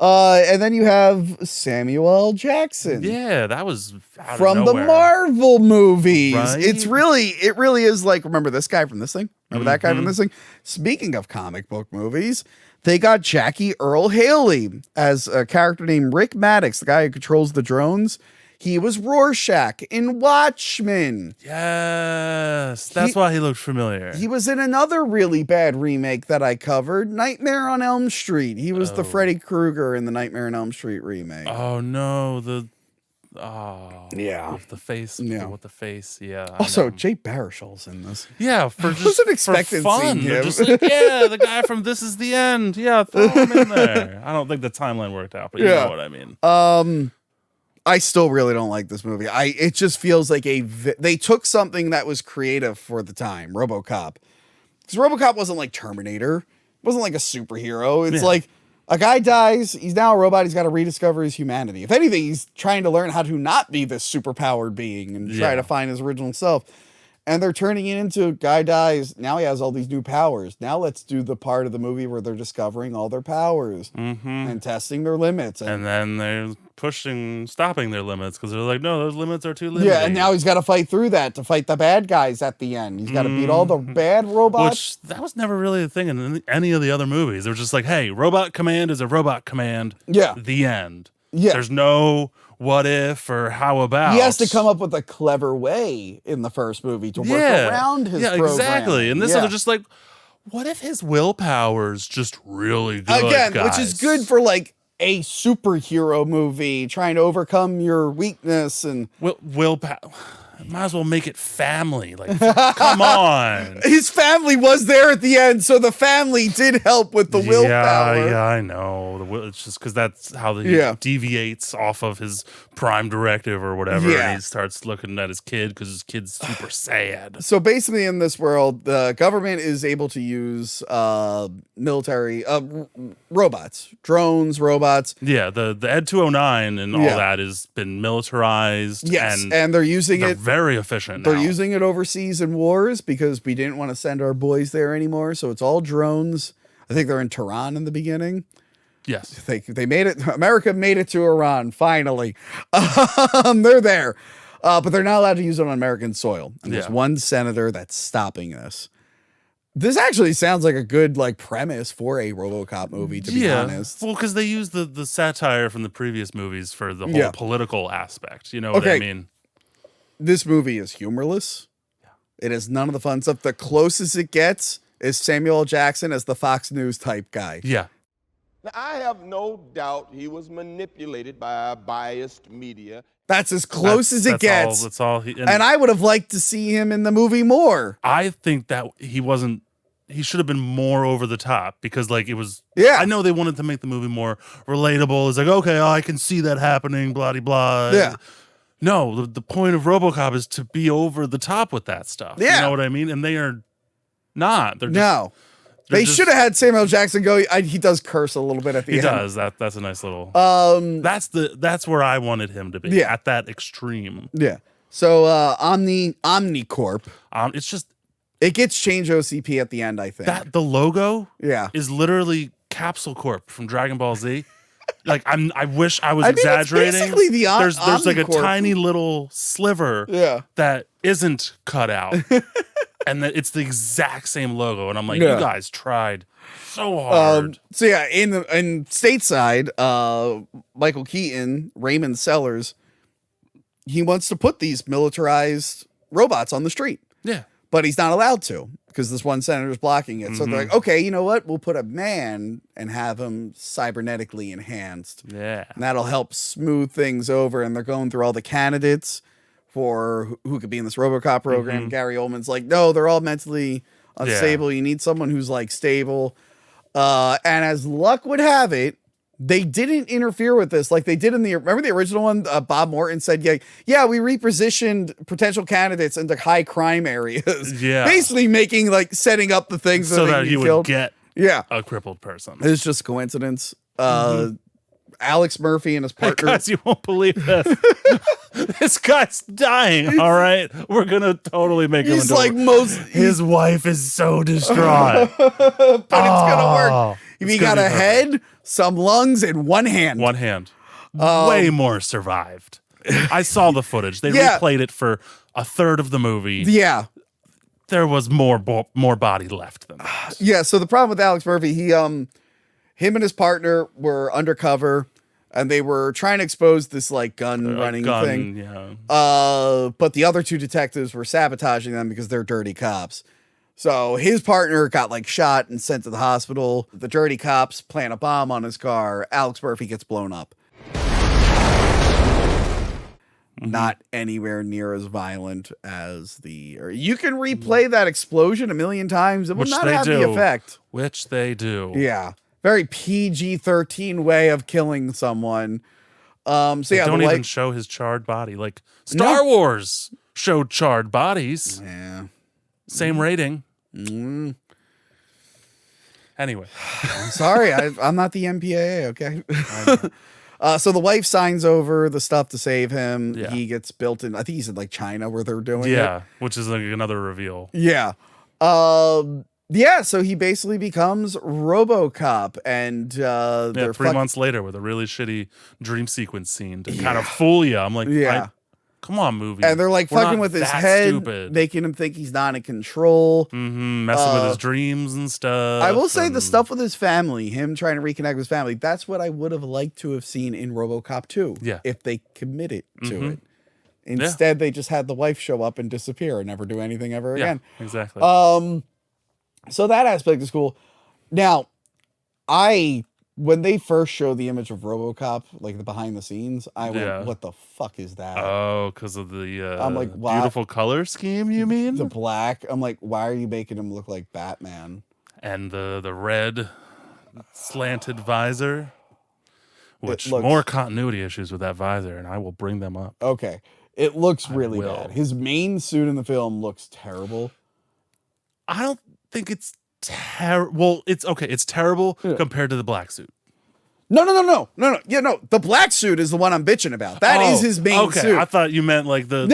And then you have Samuel L. Jackson. Yeah, that was from the Marvel movies. Right? It really is like, remember this guy from this thing? Remember that guy from this thing? Speaking of comic book movies, they got Jackie Earle Haley as a character named Rick Maddox, the guy who controls the drones. He was Rorschach in Watchmen. Yes, that's why he looked familiar. He was in another really bad remake that I covered, Nightmare on Elm Street. He was the Freddy Krueger in the Nightmare on Elm Street remake. Oh no, yeah, with the face, with the face, yeah. Also, Jay Baruchel's in this. Yeah, for just wasn't expecting for fun. Him. Just like, yeah, the guy from This Is the End. Yeah, throw him in there. I don't think the timeline worked out, but you know what I mean. I still really don't like this movie. It just feels like they took something that was creative for the time, RoboCop. Because RoboCop wasn't like Terminator. It wasn't like a superhero. It's like a guy dies. He's now a robot. He's got to rediscover his humanity. If anything, he's trying to learn how to not be this superpowered being and try to find his original self. And they're turning it into guy dies. Now he has all these new powers. Now let's do the part of the movie where they're discovering all their powers and testing their limits. And then they're stopping their limits because they're like, no, those limits are too limited. Yeah, and now he's got to fight through that to fight the bad guys at the end. He's got to beat all the bad robots. Which, that was never really a thing in any of the other movies. They were just like, hey, robot command is a robot command. Yeah. The end. Yeah. There's no what if or how about. He has to come up with a clever way in the first movie to work around his program. Exactly. And this one, they're just like, what if his willpower's just really good, Again, guys? which is good for like a superhero movie, trying to overcome your weakness and willpower. Might as well make it family. Like, come on. His family was there at the end, so the family did help with the willpower. Yeah, I know. It's just because that's how he deviates off of his prime directive or whatever. Yeah. And he starts looking at his kid because his kid's super sad. So basically, in this world, the government is able to use military robots, drones, robots. Yeah, the Ed 209 and all that has been militarized. Yes, and they're using it very efficient now. They're using it overseas in wars because we didn't want to send our boys there anymore. So it's all drones. I think they're in Tehran in the beginning. Yes. They made it. America made it to Iran, finally. They're there. But they're not allowed to use it on American soil. And there's one senator that's stopping this. This actually sounds like a good premise for a RoboCop movie, to be honest. Well, because they use the satire from the previous movies for the whole political aspect. You know what I mean? This movie is humorless. It has none of the fun stuff. The closest it gets is Samuel L. Jackson as the Fox News type guy. Yeah. Now, I have no doubt he was manipulated by a biased media. That's as close as it gets. That's all. And I would have liked to see him in the movie more. I think that he should have been more over the top because it was. Yeah. I know they wanted to make the movie more relatable. It's like, okay, I can see that happening, blah, blah, blah. Yeah. No, the point of RoboCop is to be over the top with that stuff. Yeah. You know what I mean? And they are not. They're just, no. They should have had Samuel Jackson go. He does curse a little bit at the end. He does. That's a nice little. That's where I wanted him to be. Yeah. At that extreme. Yeah. So OmniCorp. It's just. It gets changed OCP at the end, I think. That the logo. Yeah. Is literally Capsule Corp from Dragon Ball Z. I wish I was exaggerating. It's basically there's like a OmniCorp. tiny little sliver that isn't cut out. And that it's the exact same logo. And I'm like, you guys tried so hard. So yeah, in stateside, Michael Keaton, Raymond Sellers, he wants to put these militarized robots on the street. Yeah. But he's not allowed to because this one senator's blocking it. So they're like, okay, you know what? We'll put a man and have him cybernetically enhanced. Yeah. And that'll help smooth things over. And they're going through all the candidates for who could be in this RoboCop program. Gary Oldman's like, no, they're all mentally unstable. You need someone who's stable. And as luck would have it, they didn't interfere with this like they did in remember the original one? Bob Morton said, yeah, we repositioned potential candidates into high crime areas. Yeah. Basically making setting up the things so that he would get a crippled person. It's just coincidence. Alex Murphy and his partner. Hey guys, you won't believe this. This guy's dying. All right, we're gonna totally make him. His wife is so distraught, but it's gonna work. He got a head, some lungs, and one hand. One hand. Way more survived. I saw the footage. They replayed it for a third of the movie. Yeah. There was more body left than that. Yeah. So the problem with Alex Murphy, him and his partner were undercover, and they were trying to expose this gun running thing. Yeah. But the other two detectives were sabotaging them because they're dirty cops. So his partner got shot and sent to the hospital. The dirty cops plant a bomb on his car. Alex Murphy gets blown up. Not anywhere near as violent as you can replay that explosion a million times. It will not have the effect. Which they do. Yeah. Very PG-13 way of killing someone. They don't even show his charred body. Star Wars showed charred bodies. Yeah. Same rating. Anyway. I'm sorry. I'm not the MPAA, okay? So the wife signs over the stuff to save him. Yeah. He gets built in, I think he's in like China where they're doing it. Yeah, which is like another reveal. Yeah. So he basically becomes RoboCop, and they're 3 months later with a really shitty dream sequence scene to kind of fool you. I'm like, come on, movie. And they're like We're fucking not with his that head, stupid. making him think he's not in control. Messing with his dreams and stuff. I will say the stuff with his family, him trying to reconnect with his family, that's what I would have liked to have seen in RoboCop 2. Yeah. If they committed to it. Instead, they just had the wife show up and disappear and never do anything ever again. Exactly. So that aspect is cool. Now, when they first showed the image of RoboCop, like the behind the scenes, I went, "What the fuck is that?" Oh, because of the I'm like, beautiful color scheme. You mean the black? I'm like, why are you making him look like Batman? And the red slanted visor, which looks, more continuity issues with that visor, and I will bring them up. Okay, it looks really bad. His main suit in the film looks terrible. I don't think it's terrible. Well, it's okay. It's terrible compared to the black suit. No. Yeah, no. The black suit is the one I'm bitching about. That is his main suit. I thought you meant like the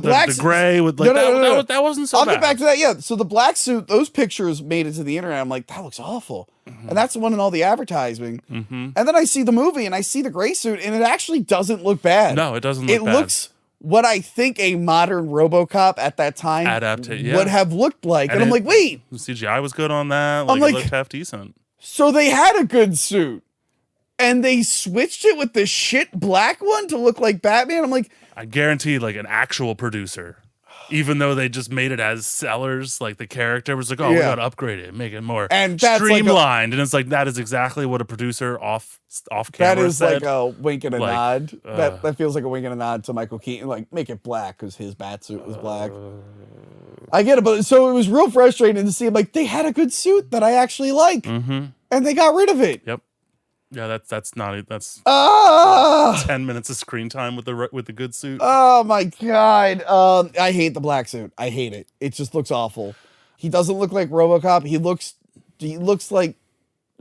black the gray with like that wasn't so I'll bad. get back to that. Yeah. So the black suit, those pictures made it to the internet. I'm like, that looks awful. And that's the one in all the advertising. And then I see the movie and I see the gray suit and it actually doesn't look bad. No, it doesn't look bad. It looks what I think a modern RoboCop at that time would have looked like. And I'm like, wait. The CGI was good on that. Like, it looked half decent. So they had a good suit. And they switched it with the shit black one to look like Batman. I'm like, I guarantee like an actual producer, even though they just made it as sellers, like the character was like, oh, we got to upgrade it, make it more streamlined. And it's like, that is exactly what a producer off camera that is said. like a wink and a nod. That feels like a wink and a nod to Michael Keaton. Like, make it black because his bat suit was black. I get it. But so it was real frustrating to see like they had a good suit that I actually like. And they got rid of it. Yep. Yeah, that's 10 minutes of screen time with the good suit. Oh my god. I hate the black suit. I hate it. It just looks awful. He doesn't look like RoboCop. He looks like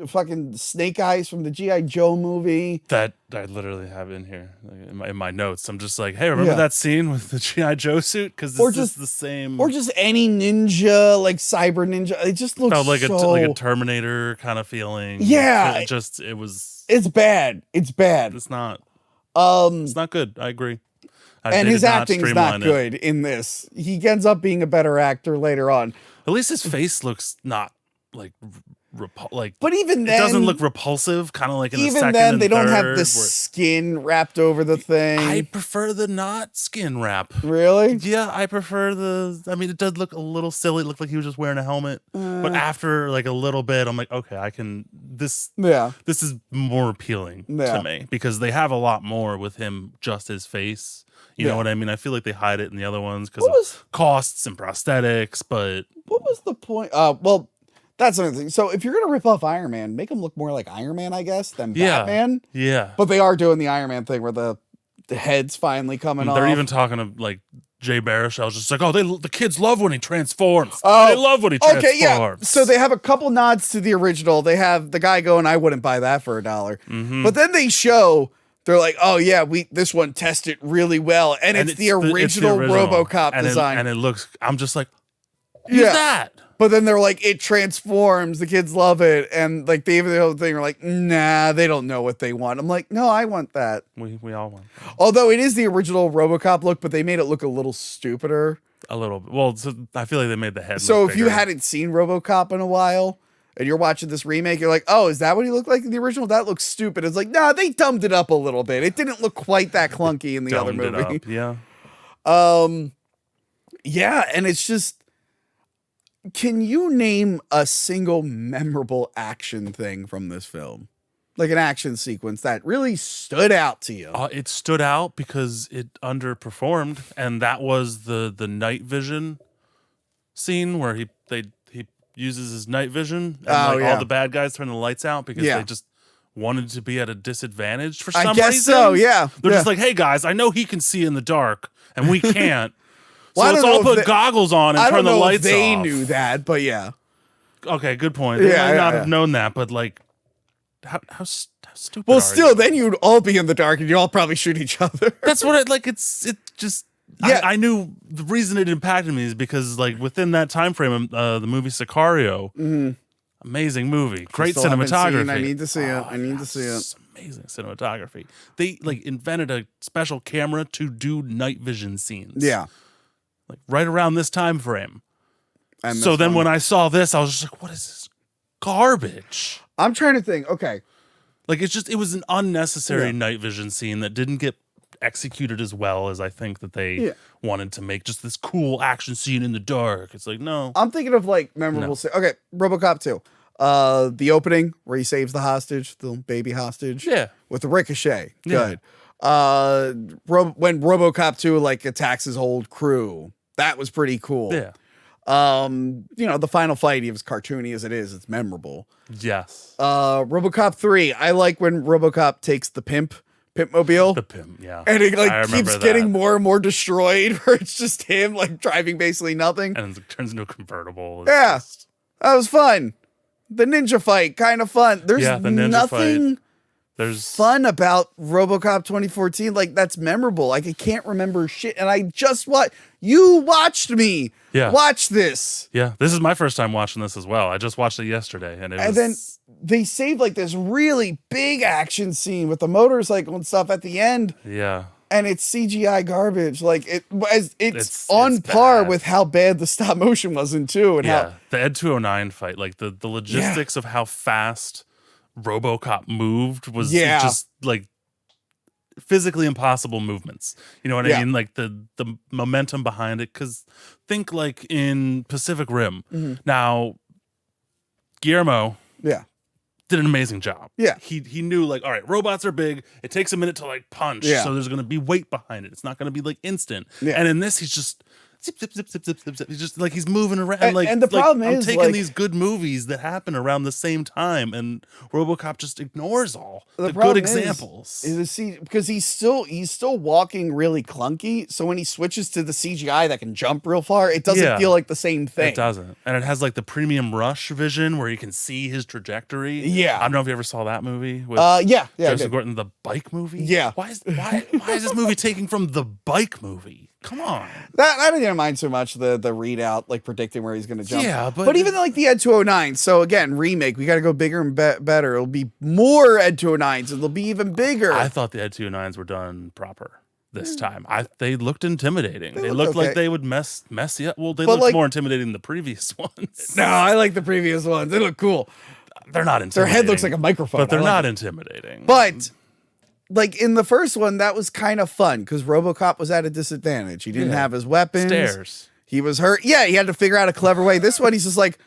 fucking Snake Eyes from the G.I. Joe movie. That I literally have in here in my notes. I'm just like, hey, remember that scene with the G.I. Joe suit? Because this is the same. Or just any ninja, like cyber ninja. It just looks like a Terminator kind of feeling. Yeah. It was. It's bad. It's bad. It's not. It's not good. I agree. And his acting's not good in this. He ends up being a better actor later on. At least his face looks not like but even then it doesn't look repulsive, kind of like in the second then and they don't have third, the skin wrapped over the thing. I prefer the not skin wrap. Really? Yeah, I prefer it does look a little silly. It looked like he was just wearing a helmet. But after like a little bit, I'm like, okay, this is more appealing to me because they have a lot more with him, just his face. You know what I mean? I feel like they hide it in the other ones because of costs and prosthetics, but what was the point? Well, that's another thing. So if you're going to rip off Iron Man, make him look more like Iron Man, I guess, than Batman. Yeah. But they are doing the Iron Man thing where the head's finally coming off. They're even talking to like Jay Baruchel's just like, oh, the kids love when he transforms. They love when he transforms. Okay, yeah. So they have a couple nods to the original. They have the guy going, I wouldn't buy that for $1. But then they show... They're like, oh yeah, this one tested really well, and it's the original RoboCop design, and it looks. I'm just like, use that. But then they're like, it transforms. The kids love it, and like they even the whole thing are like, nah, they don't know what they want. I'm like, no, I want that. We all want that. Although it is the original RoboCop look, but they made it look a little stupider. A little bit. Well, so I feel like they made the head. So look if you hadn't seen RoboCop in a while, and you're watching this remake, you're like, oh, is that what he looked like in the original? That looks stupid. It's like, nah, they dumbed it up a little bit. It didn't look quite that clunky in the other movie. Yeah. Yeah, and it's just, can you name a single memorable action thing from this film? Like an action sequence that really stood out to you? It stood out because it underperformed, and that was the night vision scene where he uses his night vision and all the bad guys turn the lights out because they just wanted to be at a disadvantage for some reason. I guess so, yeah. They're just like, hey guys, I know he can see in the dark and we can't. So let's all put goggles on and turn the lights off. They knew that, but yeah. Okay, good point. They might not have known that, but like how stupid. Well, argument. still, then you'd all be in the dark and you'd all probably shoot each other. That's what it just. Yeah. I knew the reason it impacted me is because like within that time frame, the movie Sicario, amazing movie, great cinematography. I need to see it. I need to see it. Amazing cinematography. They like invented a special camera to do night vision scenes. Yeah, like right around this time frame. And so then when I saw this, I was just like, "What is this garbage?" I'm trying to think. Okay, like it was an unnecessary night vision scene that didn't get executed as well as I think that they wanted to make just this cool action scene in the dark. It's like, no. I'm thinking of like memorable. Okay, RoboCop 2. The opening where he saves the hostage, the baby hostage. Yeah. With the ricochet. Good. When RoboCop 2 like attacks his whole crew. That was pretty cool. Yeah. The final fight, as cartoony as it is, it's memorable. Yes. RoboCop 3. I like when RoboCop takes the Pimpmobile. The pimp, yeah. And it like keeps getting more and more destroyed, where it's just him like driving basically nothing. And it turns into a convertible. That was fun. The ninja fight, kind of fun. There's nothing fun about RoboCop 2014. Like, that's memorable. Like, I can't remember shit. And I just you watched me watch this. Yeah, this is my first time watching this as well. I just watched it yesterday. And then they saved like this really big action scene with the motorcycle and stuff at the end. Yeah. And it's CGI garbage. Like it's on par with how bad the stop motion was in 2. And how the Ed 209 fight, like the logistics of how fast RoboCop moved was just like physically impossible movements. You know what I mean? Like the momentum behind it. Because think like in Pacific Rim. Now, Guillermo did an amazing job. Yeah. He knew like, all right, robots are big. It takes a minute to like punch. Yeah. So there's going to be weight behind it. It's not going to be like instant. Yeah. And in this, he's just zip, zip, zip, zip, zip, zip, zip. He's just like, he's moving around. And the problem I'm is taking like, these good movies that happen around the same time, and RoboCop just ignores all the good examples. Because he's still walking really clunky. So when he switches to the CGI that can jump real far, it doesn't feel like the same thing. It doesn't. And it has like the premium rush vision where you can see his trajectory. Yeah. I don't know if you ever saw that movie with Joseph Gordon, the bike movie. Yeah. Why is this movie taking from the bike movie? Come on. That I didn't mind so much the readout, like predicting where he's going to jump. Yeah, but even like the Ed 209. So again, remake. We got to go bigger and better. It'll be more Ed 209s. It'll be even bigger. I thought the Ed 209s were done proper this time. They looked intimidating. They looked like they would mess you up. Well, they looked like, more intimidating than the previous ones. No, I like the previous ones. They look cool. They're not intimidating. Their head looks like a microphone. But they're not intimidating. But like in the first one, that was kind of fun because RoboCop was at a disadvantage. He didn't have his weapons. Stairs. He was hurt. Yeah, he had to figure out a clever way. This one, he's just like,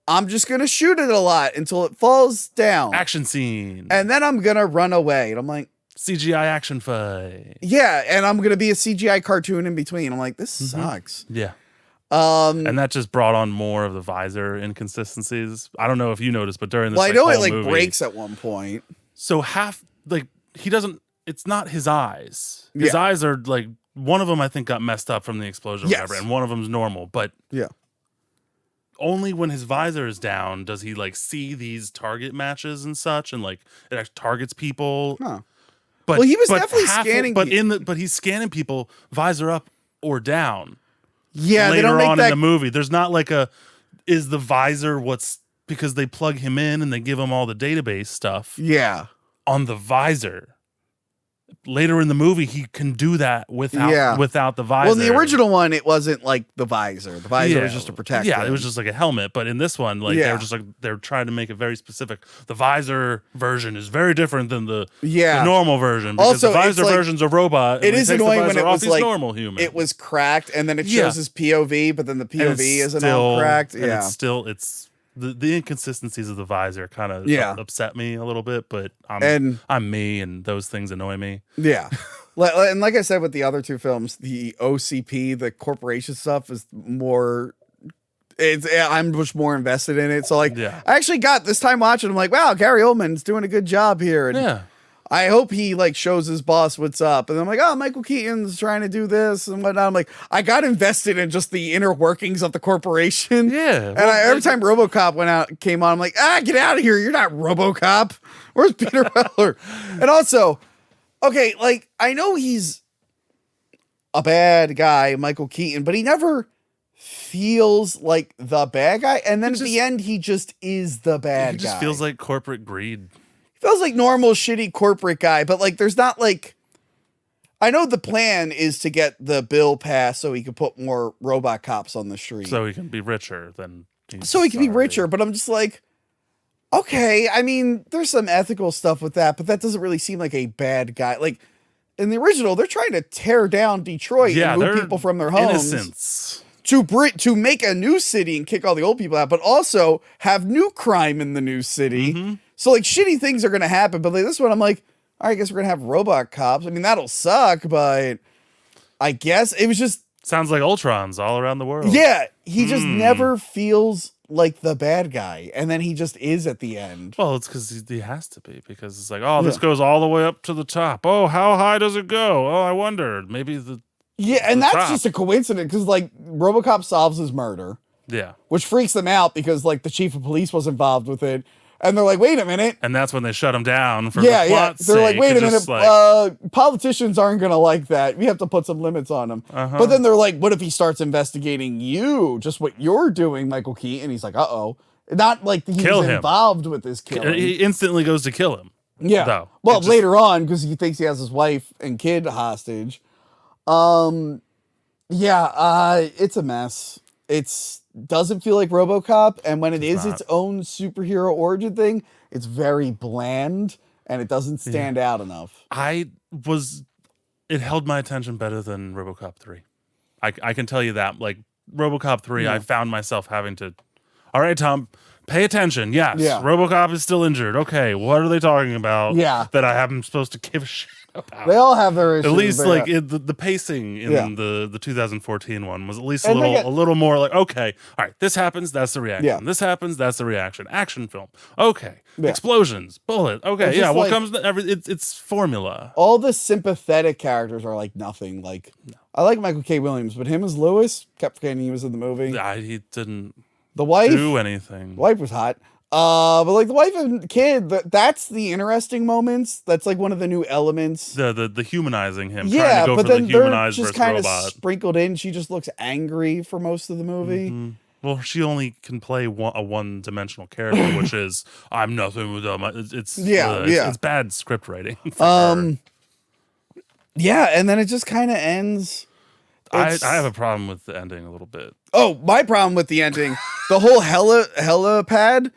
I'm just going to shoot it a lot until it falls down. Action scene. And then I'm going to run away. And I'm like, CGI action fight. Yeah, and I'm going to be a CGI cartoon in between. I'm like, this sucks. Yeah. And that just brought on more of the visor inconsistencies. I don't know if you noticed, but during this I know it movie, breaks at one point. So he doesn't, it's not his eyes. His eyes are like, one of them I think got messed up from the explosion or whatever, and one of them's normal, but only when his visor is down does he like see these target matches and such, and like it actually targets people. Huh. But he was definitely scanning. But he's scanning people visor up or down. Yeah, later they don't make on that... in the movie, there's not like is the visor because they plug him in and they give him all the database stuff. Yeah, on the visor. Later in the movie, he can do that without the visor. Well, in the original one, it wasn't like the visor. The visor was just to protect. Yeah, him. it was just like a helmet. But in this one, like they were just like they're trying to make it very specific. The visor version is very different than the normal version because also, the visor version's a robot. It is annoying when it was like normal human. It was cracked, and then it shows his POV, but then the POV isn't all cracked. And it's the inconsistencies of the visor kind of upset me a little bit, but I'm me, and those things annoy me. Yeah. And like I said with the other two films, the OCP, the corporation stuff is more... I'm much more invested in it. So like, I actually got this time watching, I'm like, wow, Gary Oldman's doing a good job here. And I hope he like shows his boss what's up. And I'm like, oh, Michael Keaton's trying to do this and whatnot. I'm like, I got invested in just the inner workings of the corporation. Yeah. And every time RoboCop came on, I'm like, get out of here. You're not RoboCop. Where's Peter Weller? And also, okay, like I know he's a bad guy, Michael Keaton, but he never feels like the bad guy. And then at the end, he just is the bad guy. He just feels like corporate greed. Feels like normal shitty corporate guy, but like there's not like I know the plan is to get the bill passed so he can put more robot cops on the street. So he can be richer than so he can be richer, but I'm just like, okay, I mean, there's some ethical stuff with that, but that doesn't really seem like a bad guy. Like in the original, they're trying to tear down Detroit and move people from their homes. Innocents. To make a new city and kick all the old people out, but also have new crime in the new city. So like shitty things are going to happen, but like this one, I'm like, all right, I guess we're going to have robot cops. I mean, that'll suck, but I guess it was just... Sounds like Ultrons all around the world. Yeah, he just never feels like the bad guy, and then he just is at the end. Well, it's because he has to be, because it's like, oh, this goes all the way up to the top. Oh, how high does it go? Oh, I wonder. Maybe the... Yeah, and that's just a coincidence, because like RoboCop solves his murder. Yeah. Which freaks them out, because like the chief of police was involved with it. And they're like, wait a minute. And that's when they shut him down for the plot's They're like, sake. wait a It's minute. just Politicians aren't going to like that. We have to put some limits on them. But then they're like, what if he starts investigating you? Just what you're doing, Michael Keaton. He's like, uh-oh. Not like he's involved with this killing. He instantly goes to kill him. Yeah. Though. Well, later on, because he thinks he has his wife and kid hostage. It's a mess. It's doesn't feel like RoboCop, and when it's its own superhero origin thing, it's very bland and it doesn't stand out enough. It held my attention better than RoboCop 3. I can tell you that. Like RoboCop 3, I found myself having to, all right, Tom, pay attention. Yes, RoboCop is still injured. Okay, what are they talking about? Yeah, that I haven't supposed to give a shit about. They all have their issues. At least like the pacing in the 2014 one was at least a little more like, okay, all right, this happens, that's the reaction. Yeah. This happens, that's the reaction. Action film. Okay. Explosions, bullet. Okay, yeah, what comes it's formula. All the sympathetic characters are like nothing. Like I like Michael K. Williams, but him as Lewis, kept forgetting he was in the movie. He didn't do anything. The wife was hot. But like the wife and kid, that's the interesting moments. That's like one of the new elements. The humanizing him. Yeah, trying to go but for then the humanized they're just versus kind of robot. sprinkled in. She just looks angry for most of the movie. Well, she only can play a one-dimensional character, which is I'm nothing with them. It's bad script writing. Yeah, and then it just kind of ends. I have a problem with the ending a little bit. Oh, my problem with the ending, the whole helipad.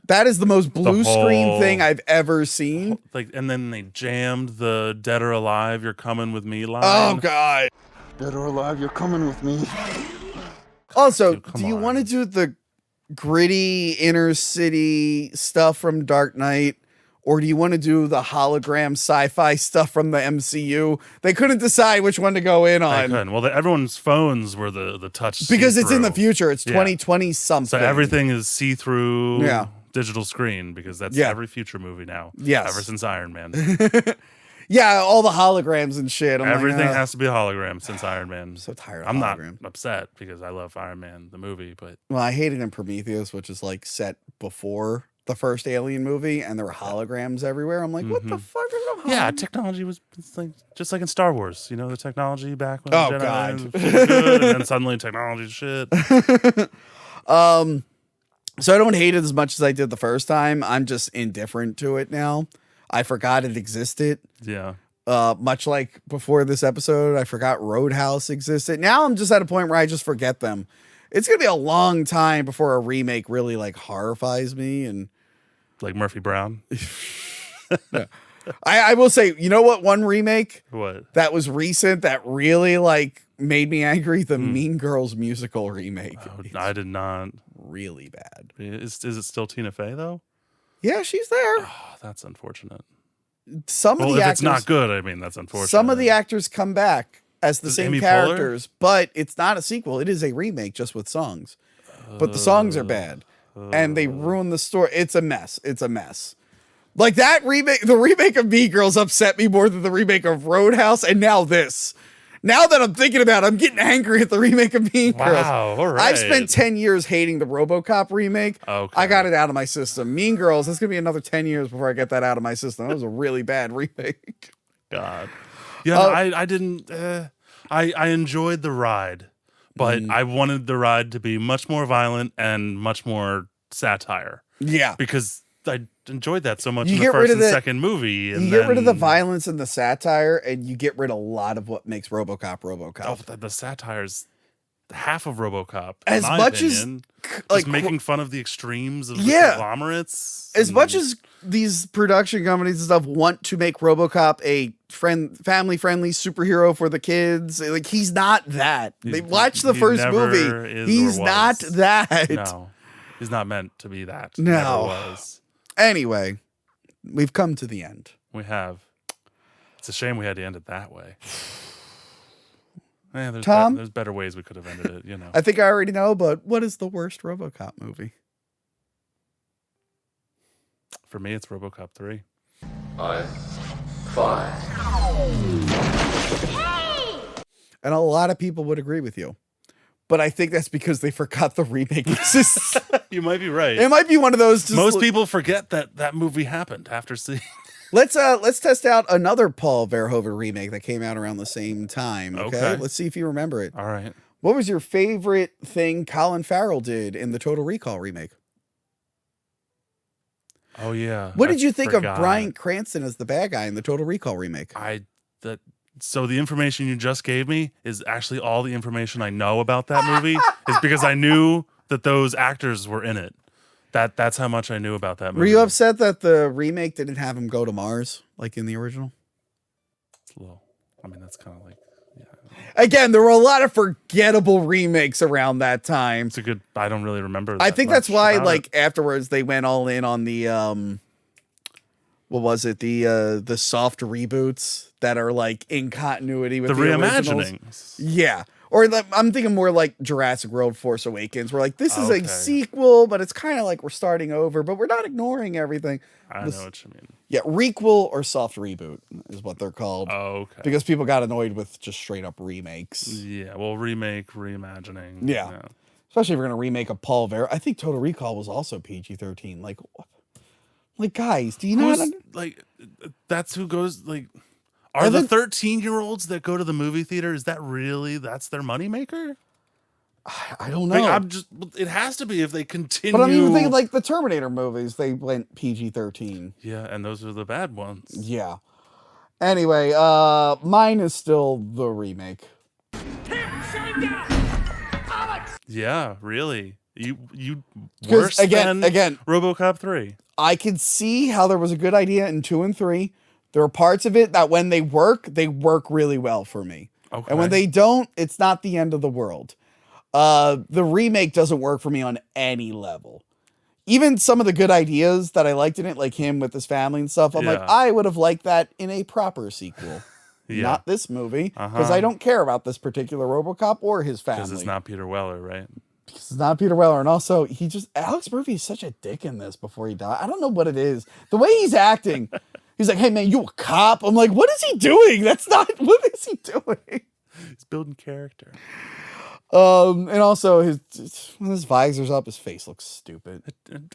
That is the most blue screen thing I've ever seen. And then they jammed the "Dead or Alive, You're Coming with Me" line. Oh God! Dead or alive, you're coming with me. Also, do you want to do the gritty inner city stuff from Dark Knight, or do you want to do the hologram sci-fi stuff from the MCU? They couldn't decide which one to go in on. They couldn't. Well, everyone's phones were the touch because it's in the future. It's 2020 something. So everything is see-through. Yeah. Digital screen, because that's every future movie now. Yes. Ever since Iron Man. Yeah, all the holograms and shit. Everything has to be a hologram since Iron Man. I'm so tired of I'm hologram. not upset because I love Iron Man, the movie, but... Well, I hated in Prometheus, which is like set before the first Alien movie, and there were holograms everywhere. I'm like, what the fuck is a hologram? Yeah, technology was like, just like in Star Wars, you know, the technology back when Oh, Jedi God. was good, and then suddenly technology shit. So I don't hate it as much as I did the first time. I'm just indifferent to it now. I forgot it existed. Yeah. Much like before this episode, I forgot Roadhouse existed. Now I'm just at a point where I just forget them. It's going to be a long time before a remake really like horrifies me. And like Murphy Brown. I will say, you know what? One remake that was recent that really like made me angry. The Mean Girls musical remake. Oh, I did not. Really bad. Is it still Tina Fey though? Yeah, she's there. Oh, that's unfortunate. Some of the if actors, it's not good, I mean, that's unfortunate. Some of the actors come back as the Does same Amy characters, but it's not a sequel. It is a remake just with songs. But the songs are bad. And they ruin the story. It's a mess. It's a mess. Like that remake, the remake of Mean Girls upset me more than the remake of Roadhouse, and now this. Now that I'm thinking about it, I'm getting angry at the remake of Mean Girls. Wow, all right. I've spent 10 years hating the RoboCop remake. Okay. I got it out of my system. Mean Girls, it's going to be another 10 years before I get that out of my system. That was a really bad remake. God. Yeah, I didn't... I enjoyed the ride, but I wanted the ride to be much more violent and much more satire. Yeah. Because I enjoyed that so much You in the get rid first of and the- second movie. And You get rid of the violence and the satire, and you get rid of a lot of what makes RoboCop RoboCop. Oh, the satire's half of RoboCop. As in my much opinion. as Just making fun of the extremes of the Yeah. conglomerates. As much as these production companies and stuff want to make RoboCop a family-friendly superhero for the kids, like he's not that. They watch the first movie. He's not that. No, he's not meant to be that. No. Never was. Anyway, we've come to the end. We have. It's a shame we had to end it that way. Yeah, Tom? there's better ways we could have ended it, you know. I think I already know, but what is the worst RoboCop movie? For me, it's RoboCop 3. 5. And a lot of people would agree with you. But I think that's because they forgot the remake exists. You might be right. It might be one of those. Just Most people forget that movie happened after seeing. Let's test out another Paul Verhoeven remake that came out around the same time. Okay? Let's see if you remember it. All right. What was your favorite thing Colin Farrell did in the Total Recall remake? Oh yeah. What did you think of Bryan Cranston as the bad guy in the Total Recall remake? So the information you just gave me is actually all the information I know about that movie is because I knew that those actors were in it. That's how much I knew about that movie. Were you upset that the remake didn't have him go to Mars like in the original? It's a little. I mean, that's kind of like. Again, there were a lot of forgettable remakes around that time. It's a good. I don't really remember. I think that's why, like, it. afterwards they went all in on the what was it? The soft reboots that are like in continuity with the reimaginings. reimaginings. Yeah. Or I'm thinking more like Jurassic World Force Awakens. We're like, this is a sequel, but it's kind of like we're starting over, but we're not ignoring everything. I know what you mean. Yeah, requel or soft reboot is what they're called. Oh, okay. Because people got annoyed with just straight up remakes. Yeah, well, remake, reimagining. Yeah. Especially if we're going to remake a Paul Verhoeven. I think Total Recall was also PG-13. Like guys, do you know like that's who goes like are the 13-year-olds that go to the movie theater, is that really that's their moneymaker? I don't know. Like, it has to be if they continue. But I'm even thinking like the Terminator movies, they went PG-13. Yeah, and those are the bad ones. Yeah. Anyway, mine is still the remake. Yeah, really. You worse again than RoboCop 3. I can see how there was a good idea in 2 and 3. There are parts of it that when they work really well for me. Okay. And when they don't, it's not the end of the world. The remake doesn't work for me on any level. Even some of the good ideas that I liked in it, like him with his family and stuff, I'm like, I would have liked that in a proper sequel. Not this movie, because I don't care about this particular RoboCop or his family. Because it's not Peter Weller, right? It's not Peter Weller. And also, Alex Murphy is such a dick in this before he died. I don't know what it is. The way he's acting, he's like, hey man, you a cop? I'm like, what is he doing? What is he doing? He's building character. And also when his visor's up, his face looks stupid.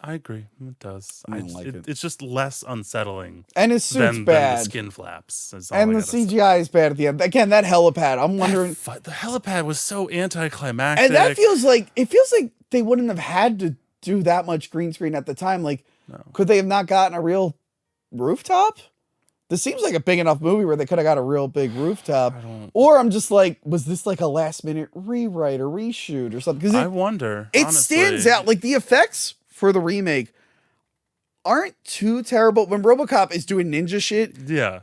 I agree. It does. I don't like it. It's just less unsettling. And his suit's bad. Than the skin flaps. And the CGI is bad at the end. Again, that helipad, I'm wondering. The helipad was so anticlimactic. And that feels like they wouldn't have had to do that much green screen at the time. Like, could they have not gotten a real rooftop? This seems like a big enough movie where they could have got a real big rooftop. Or I'm just like, was this like a last minute rewrite or reshoot or something? Because I wonder. It stands out. Like the effects for the remake aren't too terrible. When RoboCop is doing ninja shit,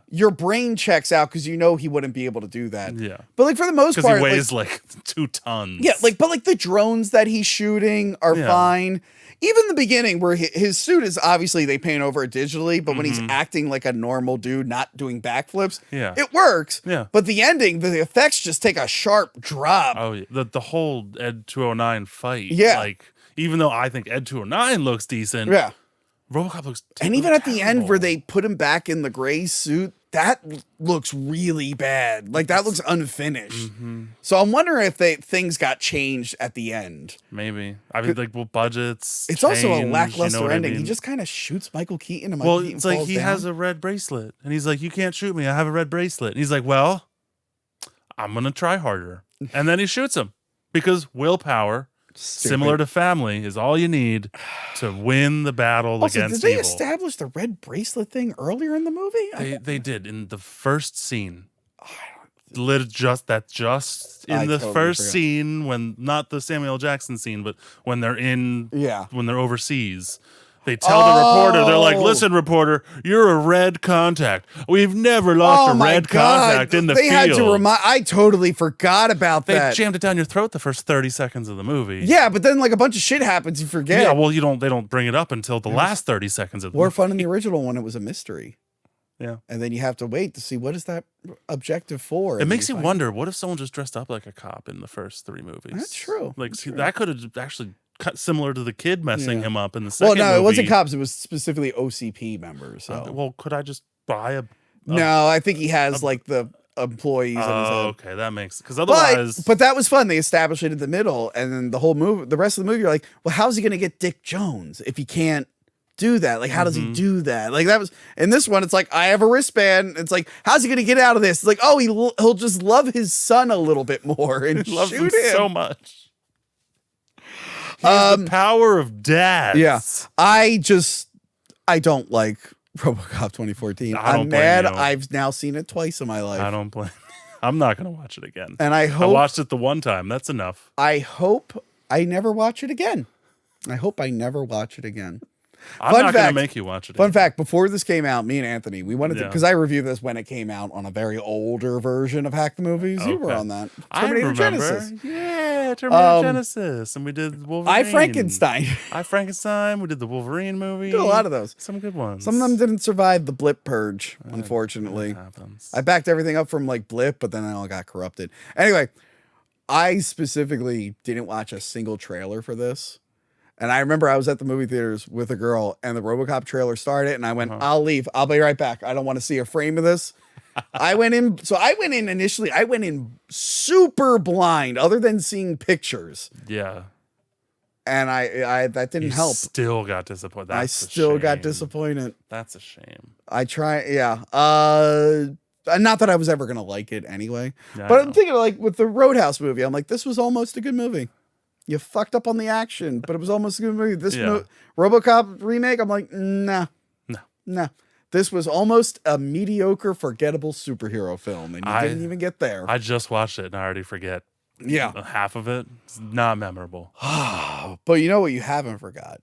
your brain checks out because you know he wouldn't be able to do that. Yeah. But like for the most part, because he weighs like 2 tons. Yeah, but the drones that he's shooting are fine. Even the beginning where his suit is obviously they paint over it digitally, but when he's acting like a normal dude, not doing backflips, it works. Yeah. But the ending, the effects just take a sharp drop. Oh, yeah. The whole Ed 209 fight. Yeah. Like, even though I think Ed 209 looks decent. Yeah. RoboCop looks and even at the end terrible. where they put him back in the gray suit, that looks really bad. Like that looks unfinished. So I'm wondering if things got changed at the end. Maybe. I mean, like, well, budgets. It's also a change, lackluster you know what ending. I mean? He just kind of shoots Michael Keaton, and Michael Keaton it's like falls he down. has a red bracelet, and he's like, "You can't shoot me. I have a red bracelet." And he's like, "Well, I'm gonna try harder." And then he shoots him because willpower, similar to family, is all you need to win the battle Also, against did they evil. establish the red bracelet thing earlier in the movie? They did in the first scene. Just in the totally first forgot. scene, when not the Samuel L. Jackson scene, but when they're when they're overseas. They tell the reporter, they're like, "Listen, reporter, you're a red contact. We've never lost a red contact in the they field." Had to remind. I totally forgot about They that. jammed it down your throat the first 30 seconds of the movie. Yeah, but then like a bunch of shit happens, you forget. Yeah, well, they don't bring it up until the last 30 seconds of the More movie. fun in the original one. It was a mystery. Yeah. And then you have to wait to see what is that objective for. It And makes you find- wonder, what if someone just dressed up like a cop in the first 3 movies? That's true. Like, That's see, true. that could have actually cut similar to the kid messing Yeah. him up in the Well, second no, movie. it wasn't cops. It was specifically OCP members. So. Well, could I just buy a No, I think he has like the employees. on his head. okay, that makes, because otherwise, But that was fun. They established it in the middle, and then the whole movie, the rest of the movie, you're like, well, how's he going to get Dick Jones if he can't do that? Like, how does he do that? Like, that was in this one. It's like, I have a wristband. It's like, how's he going to get out of this? It's like, oh, he'll just love his son a little bit more and he loves shoot him him so much. He has the power of dads. Yeah, I don't like RoboCop 2014. I don't I'm blame mad. you. I've now seen it twice in my life. I don't blame. I'm not gonna watch it again. And I hope watched it the one time. That's enough. I hope I never watch it again. I hope I never watch it again. I'm not gonna make you watch it. Fun fact: before this came out, me and Anthony, we wanted to, Yeah. because I reviewed this when it came out on a very older version of Hack the Movies. You were Okay. on that. I Terminator remember. Genesis. Yeah, Terminator Genesis, and we did Wolverine. I Frankenstein. I Frankenstein. We did the Wolverine movie. Did a lot of those. Some good ones. Some of them didn't survive the blip purge, unfortunately. I backed everything up from like blip, but then it all got corrupted. Anyway, I specifically didn't watch a single trailer for this. And I remember I was at the movie theaters with a girl, and the RoboCop trailer started, and I went, I'll leave. I'll be right back. I don't want to see a frame of this. I went in initially, I went in super blind, other than seeing pictures. Yeah. And I that didn't help. Still got disappointed. I That's a still got shame. disappointed. That's a shame. I try, yeah. Not that I was ever gonna like it anyway. Yeah, But I I'm know. thinking like with the Roadhouse movie, I'm like, this was almost a good movie. You fucked up on the action, but it was almost a good movie. This Yeah. RoboCop remake, I'm like, nah. This was almost a mediocre, forgettable superhero film, and you didn't even get there. I just watched it and I already forget. Yeah. Half of it. It's not memorable. But you know what you haven't forgot?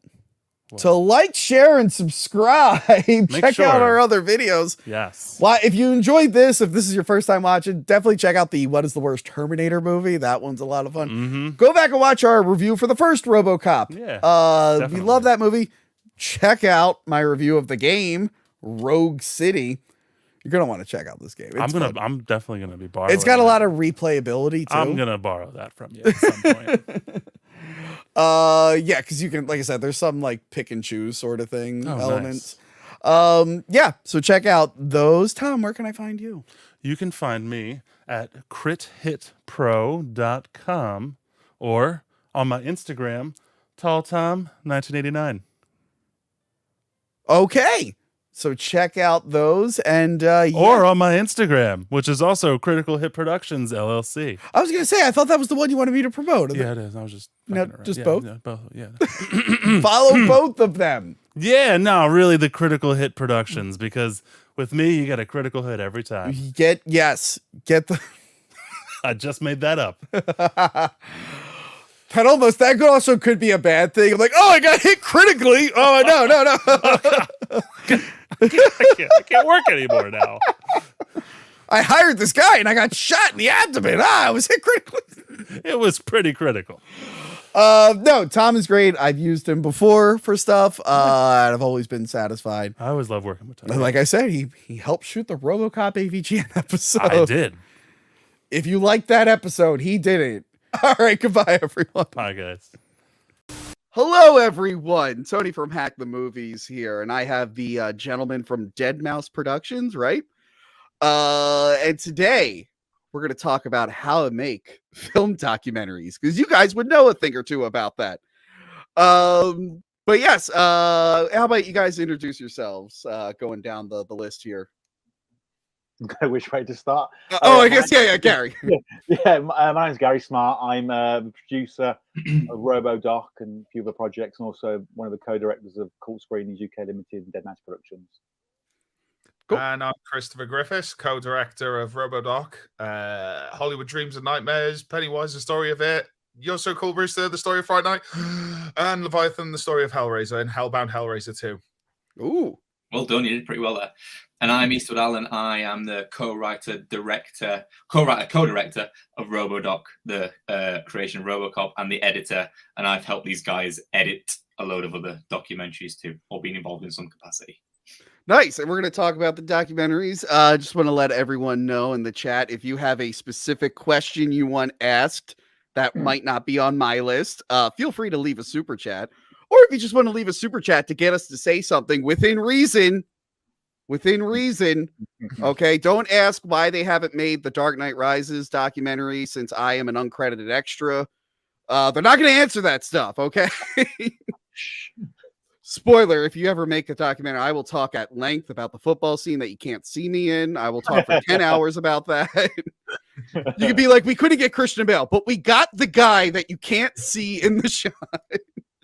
To like, share, and subscribe. Check out our other videos. Yes. Why, if you enjoyed this, if this is your first time watching, definitely check out the What is the Worst Terminator movie. That one's a lot of fun. Go back and watch our review for the first RoboCop. Yeah. We love that movie. Check out my review of the game, Rogue City. You're gonna want to check out this game. It's fun. I'm definitely gonna be borrowing. It's got a lot of replayability too. I'm gonna borrow that from you at some point. Yeah, because you can, like I said, there's some like pick and choose sort of thing elements. Nice. Yeah, so check out those. Tom, where can I find you? You can find me at crithitpro.com or on my Instagram, talltom1989. Okay. So check out those and or on my Instagram, which is also Critical Hit Productions LLC. I was gonna say, I thought that was the one you wanted me to promote. Yeah, it is. I was just just yeah, both. Yeah, both. Yeah. Follow both of them. Yeah, no, really the Critical Hit Productions, because with me you get a critical hit every time. Get the. I just made that up. That also could be a bad thing. I'm like, oh, I got hit critically. Oh no. I can't work anymore now. I hired this guy and I got shot in the abdomen. I was hit critically. It was pretty critical. No, Tom is great. I've used him before for stuff. And I've always been satisfied. I always love working with Tom. Like I said, he helped shoot the RoboCop AVGN episode. I did. If you liked that episode, he did it. All right, goodbye, everyone. Bye, guys. Hello, everyone. Tony from Hack the Movies here, and I have the gentleman from Dead Mouse Productions, right? And today we're going to talk about how to make film documentaries because you guys would know a thing or two about that. But yes, how about you guys introduce yourselves? Going down the list here. Which way to start? I guess Gary. My name's Gary Smart. I'm a producer of RoboDoc and a few other projects, and also one of the co-directors of Cult Screenings UK Limited and Dead Mouse Productions. Cool. And I'm Christopher Griffiths, co-director of RoboDoc, Hollywood Dreams and Nightmares, Pennywise, The Story of It, You're So Cool, Brewster, The Story of Friday Night, and Leviathan, The Story of Hellraiser, and Hellbound Hellraiser 2. Ooh. Well done, you did pretty well there. And I'm Eastwood Allen. I am the co-director of RoboDoc, the creation of RoboCop, and the editor. And I've helped these guys edit a load of other documentaries too, or been involved in some capacity. Nice. And we're going to talk about the documentaries. Just want to let everyone know in the chat, if you have a specific question you want asked that might not be on my list, feel free to leave a super chat. Or if you just want to leave a super chat to get us to say something within reason, okay? Don't ask why they haven't made the Dark Knight Rises documentary since I am an uncredited extra. They're not going to answer that stuff, okay? Spoiler, if you ever make a documentary, I will talk at length about the football scene that you can't see me in. I will talk for 10 hours about that. You could be like, we couldn't get Christian Bale, but we got the guy that you can't see in the shot.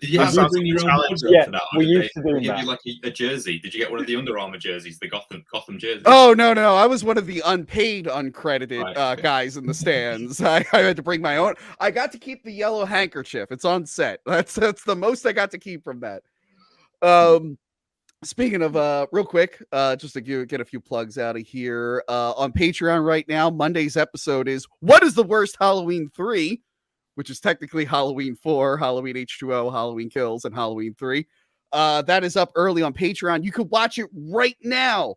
Did you have to bring your own wardrobe for that? We used to do that. that. You like a jersey? Did you get one of the Under Armour jerseys, the Gotham jersey? Oh, no. I was one of the unpaid, uncredited guys in the stands. I had to bring my own. I got to keep the yellow handkerchief. It's on set. That's the most I got to keep from that. Speaking of, real quick, just to get a few plugs out of here, on Patreon right now, Monday's episode is What is the Worst Halloween 3? Which is technically Halloween 4, Halloween H2O, Halloween Kills, and Halloween 3. That is up early on Patreon. You can watch it right now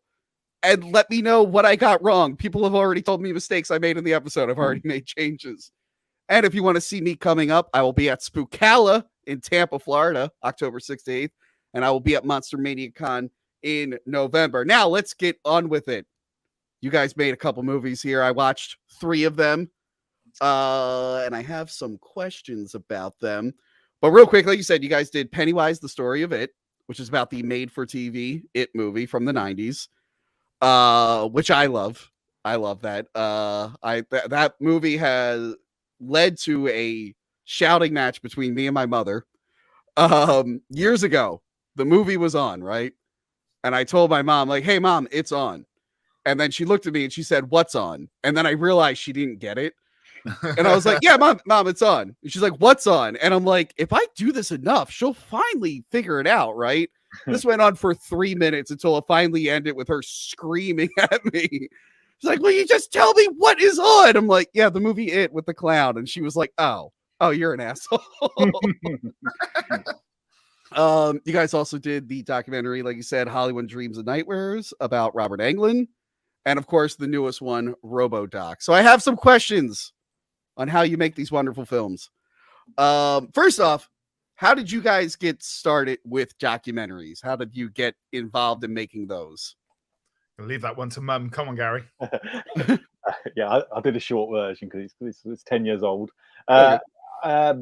and let me know what I got wrong. People have already told me mistakes I made in the episode. I've already made changes. And if you want to see me coming up, I will be at Spookala in Tampa, Florida, October 6th to 8th. And I will be at Monster Mania Con in November. Now, let's get on with it. You guys made a couple movies here. I watched 3 of them. And I have some questions about them. But real quick, like you said, you guys did Pennywise, The Story of It, which is about the made-for-TV It movie from the 90s, which I love. I love that. That movie has led to a shouting match between me and my mother. Years ago, the movie was on, right? And I told my mom, like, hey, Mom, it's on. And then she looked at me and she said, what's on? And then I realized she didn't get it. And I was like, yeah, mom, it's on. And she's like, what's on? And I'm like, if I do this enough, she'll finally figure it out, right? This went on for 3 minutes until it finally ended with her screaming at me. She's like, will you just tell me what is on? I'm like, yeah, the movie It with the clown. And she was like, oh, you're an asshole. You guys also did the documentary, like you said, Hollywood Dreams and Nightmares about Robert Englund. And of course, the newest one, RoboDoc. So I have some questions on how you make these wonderful films. First off, how did you guys get started with documentaries? How did you get involved in making those? I'll leave that one to Mum. Come on, Gary. Yeah, I did a short version because it's 10 years old. I'd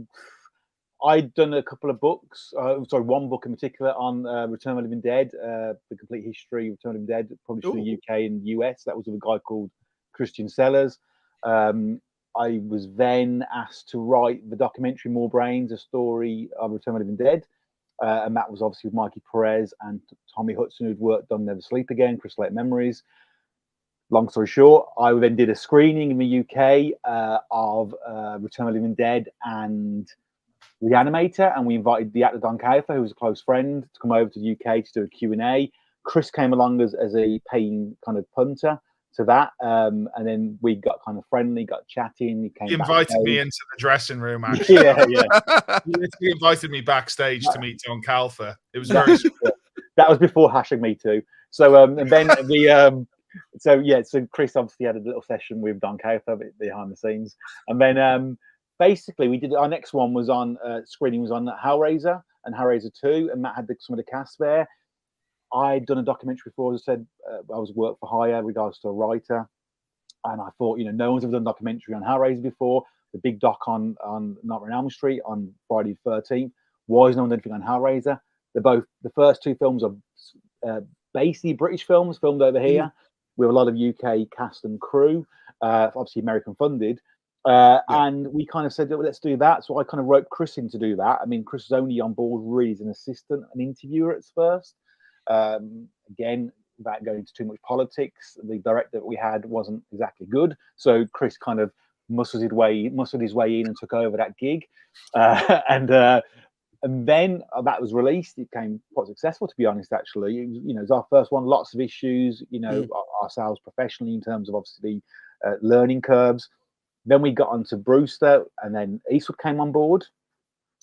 done a couple of books. One book in particular on Return of the Living Dead, the complete history of Return of the Living Dead, published in the UK and US. That was with a guy called Christian Sellers. I was then asked to write the documentary More Brains, a story of Return of the Living Dead. And that was obviously with Mikey Perez and Tommy Hudson, who'd worked on Never Sleep Again, Crystal Lake Memories. Long story short, I then did a screening in the UK of Return of the Living Dead and Reanimator, and we invited the actor Don Kaufer, who was a close friend, to come over to the UK to do a Q&A. Chris came along as a paying kind of punter to that, and then we got kind of friendly, got chatting. He invited me into the dressing room, actually. yeah. He literally invited me backstage to meet Don Kaufer. It was very that was before #MeToo. So and then so Chris obviously had a little session with Don Kaufer behind the scenes, and then basically, we did our next one was on screening was on Hellraiser and Hellraiser 2, and Matt had some of the cast there. I'd done a documentary before, as I said, I was work for hire regards to a writer, and I thought, no one's ever done a documentary on Hellraiser before. The big doc on Nightmare on Elm Street on Friday the 13th. Why is no one done anything on Hellraiser? The first two films are basically British films filmed over here with a lot of UK cast and crew, obviously American funded. And we kind of said, well, let's do that. So I kind of roped Chris in to do that. I mean, Chris was only on board really as an assistant, an interviewer at first. Again, without going into too much politics, the director that we had wasn't exactly good. So Chris kind of muscled his way in and took over that gig. And then that was released. It became quite successful, to be honest, actually. It was, it was our first one, lots of issues, ourselves professionally in terms of obviously learning curves. Then we got onto Brewster, and then Eastwood came on board.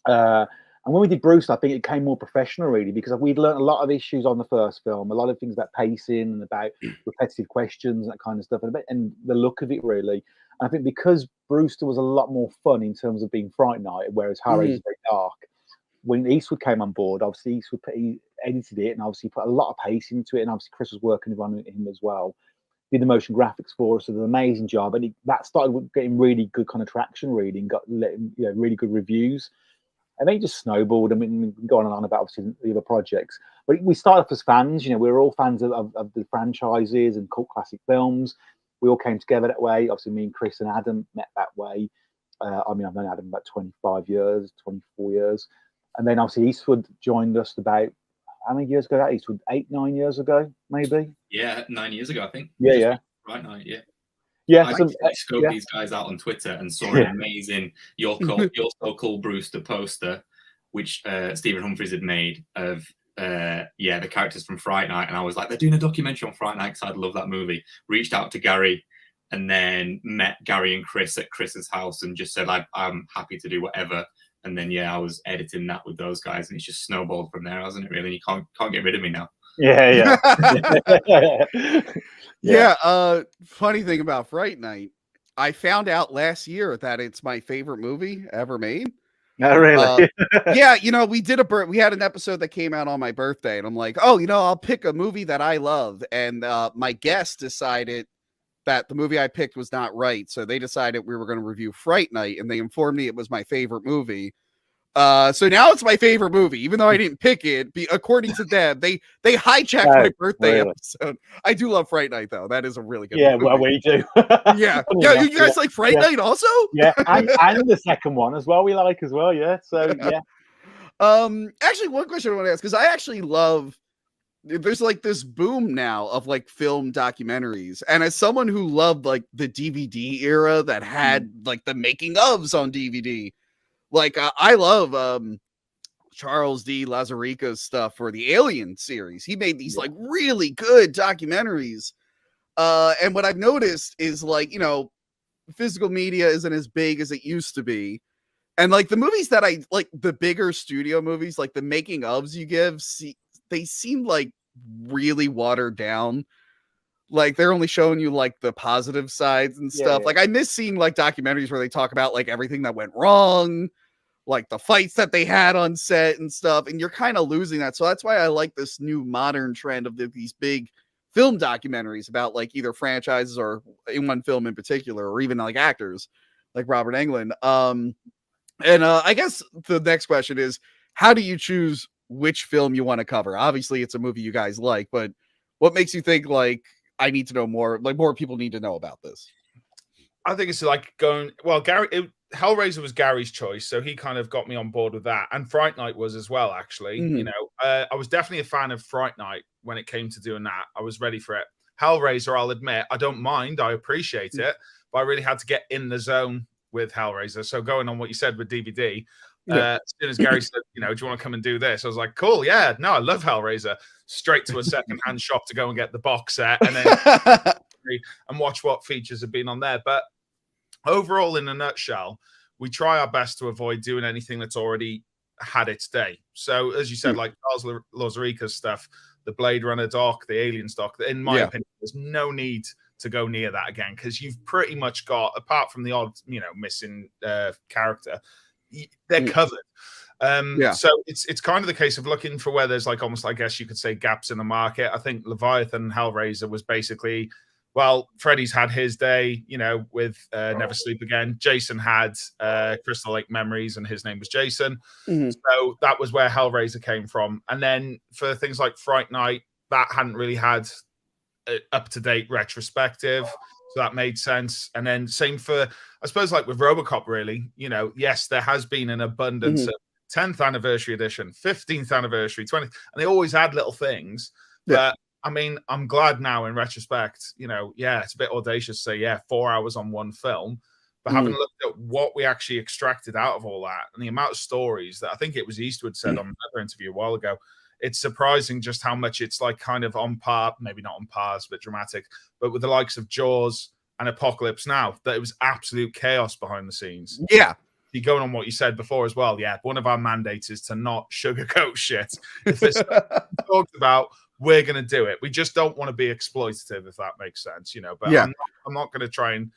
And when we did Brewster, I think it came more professional, really, because we'd learned a lot of issues on the first film, a lot of things about pacing and about repetitive questions and that kind of stuff, and the look of it, really. And I think because Brewster was a lot more fun in terms of being Fright Night, whereas Hellraiser is very dark. When Eastwood came on board, obviously Eastwood he edited it and obviously put a lot of pace into it, and obviously Chris was working on him as well. Did the motion graphics for us, so did an amazing job, and that started getting really good kind of traction, really, and got really good reviews. And then it just snowballed. I mean, going on about obviously the other projects, but we started off as fans. We were all fans of the franchises and cult classic films. We all came together that way. Obviously, me and Chris and Adam met that way. I mean, I've known Adam about 24 years. And then obviously Eastwood joined us about, how many years ago? That Eastwood, 8-9 years ago, maybe. Yeah, 9 years ago, I think. Yeah. Right now, yeah. Yeah. I scoped these guys out on Twitter and saw an amazing "You're So Cool Brewster" poster, which Stephen Humphries had made of the characters from Fright Night, and I was like, they're doing a documentary on Fright Night because I'd love that movie. Reached out to Gary, and then met Gary and Chris at Chris's house, and just said, I'm happy to do whatever. And then I was editing that with those guys, and it's just snowballed from there, hasn't it? Really, you can't get rid of me now. Yeah. Funny thing about Fright Night, I found out last year that it's my favorite movie ever made. Not really. We had an episode that came out on my birthday, and I'm like, I'll pick a movie that I love, and my guest decided that the movie I picked was not right, so they decided we were going to review Fright Night, and they informed me it was my favorite movie. So now it's my favorite movie, even though I didn't pick it. According to them, they hijacked my birthday episode. I do love Fright Night, though. That is a really good movie. Well, we do. You guys like Fright Night also? Yeah, and the second one as well. We like as well. Yeah. So yeah. Actually, one question I want to ask, because I actually love. There's like this boom now of like film documentaries, and as someone who loved like the DVD era that had like the making ofs on DVD, like I love Charles D. Lazareca's stuff for the Alien series. He made these like really good documentaries, and what I've noticed is like physical media isn't as big as it used to be, and like the movies that I like, the bigger studio movies, like the making ofs you give, they seem like really watered down. Like they're only showing you like the positive sides and stuff. Like I miss seeing like documentaries where they talk about like everything that went wrong, like the fights that they had on set and stuff. And you're kind of losing that. So that's why I like this new modern trend of these big film documentaries about like either franchises or in one film in particular, or even like actors like Robert Englund. I guess the next question is, how do you choose which film you want to cover? Obviously it's a movie you guys like, but what makes you think like I need to know more, like more people need to know about this? I think it's like Hellraiser was Gary's choice, so he kind of got me on board with that, and Fright Night was as well, actually. I was definitely a fan of Fright Night when it came to doing that. I was ready for it. Hellraiser, I'll admit, I don't mind, I appreciate it, but I really had to get in the zone with Hellraiser. So going on what you said with DVD, as soon as Gary said, do you want to come and do this? I was like, cool, yeah, no, I love Hellraiser. Straight to a second-hand shop to go and get the box set, and then and watch what features have been on there. But overall, in a nutshell, we try our best to avoid doing anything that's already had its day. So, as you said, like Charles Lazareca's stuff, the Blade Runner doc, the Aliens doc, in my opinion, there's no need to go near that again, because you've pretty much got, apart from the odd, missing character, they're covered. So it's kind of the case of looking for where there's like almost, I guess you could say, gaps in the market. I think Leviathan and Hellraiser was basically, well, Freddy's had his day, with Never Sleep Again. Jason had Crystal Lake Memories, and his name was Jason. So that was where Hellraiser came from. And then for things like Fright Night, that hadn't really had up-to-date retrospective, so that made sense. And then same for, I suppose, like with RoboCop, really, yes, there has been an abundance of 10th anniversary edition, 15th anniversary, 20th, and they always had little things. But I mean, I'm glad now in retrospect, it's a bit audacious to say, 4 hours on one film, but having looked at what we actually extracted out of all that and the amount of stories that I think it was Eastwood said on another interview a while ago, it's surprising just how much it's like kind of on par, maybe not on par, it's a bit dramatic, but with the likes of Jaws and Apocalypse Now, that it was absolute chaos behind the scenes. Yeah. Going on what you said before as well, one of our mandates is to not sugarcoat shit. If it's talked about, we're going to do it. We just don't want to be exploitative, if that makes sense, But I'm not going to try and,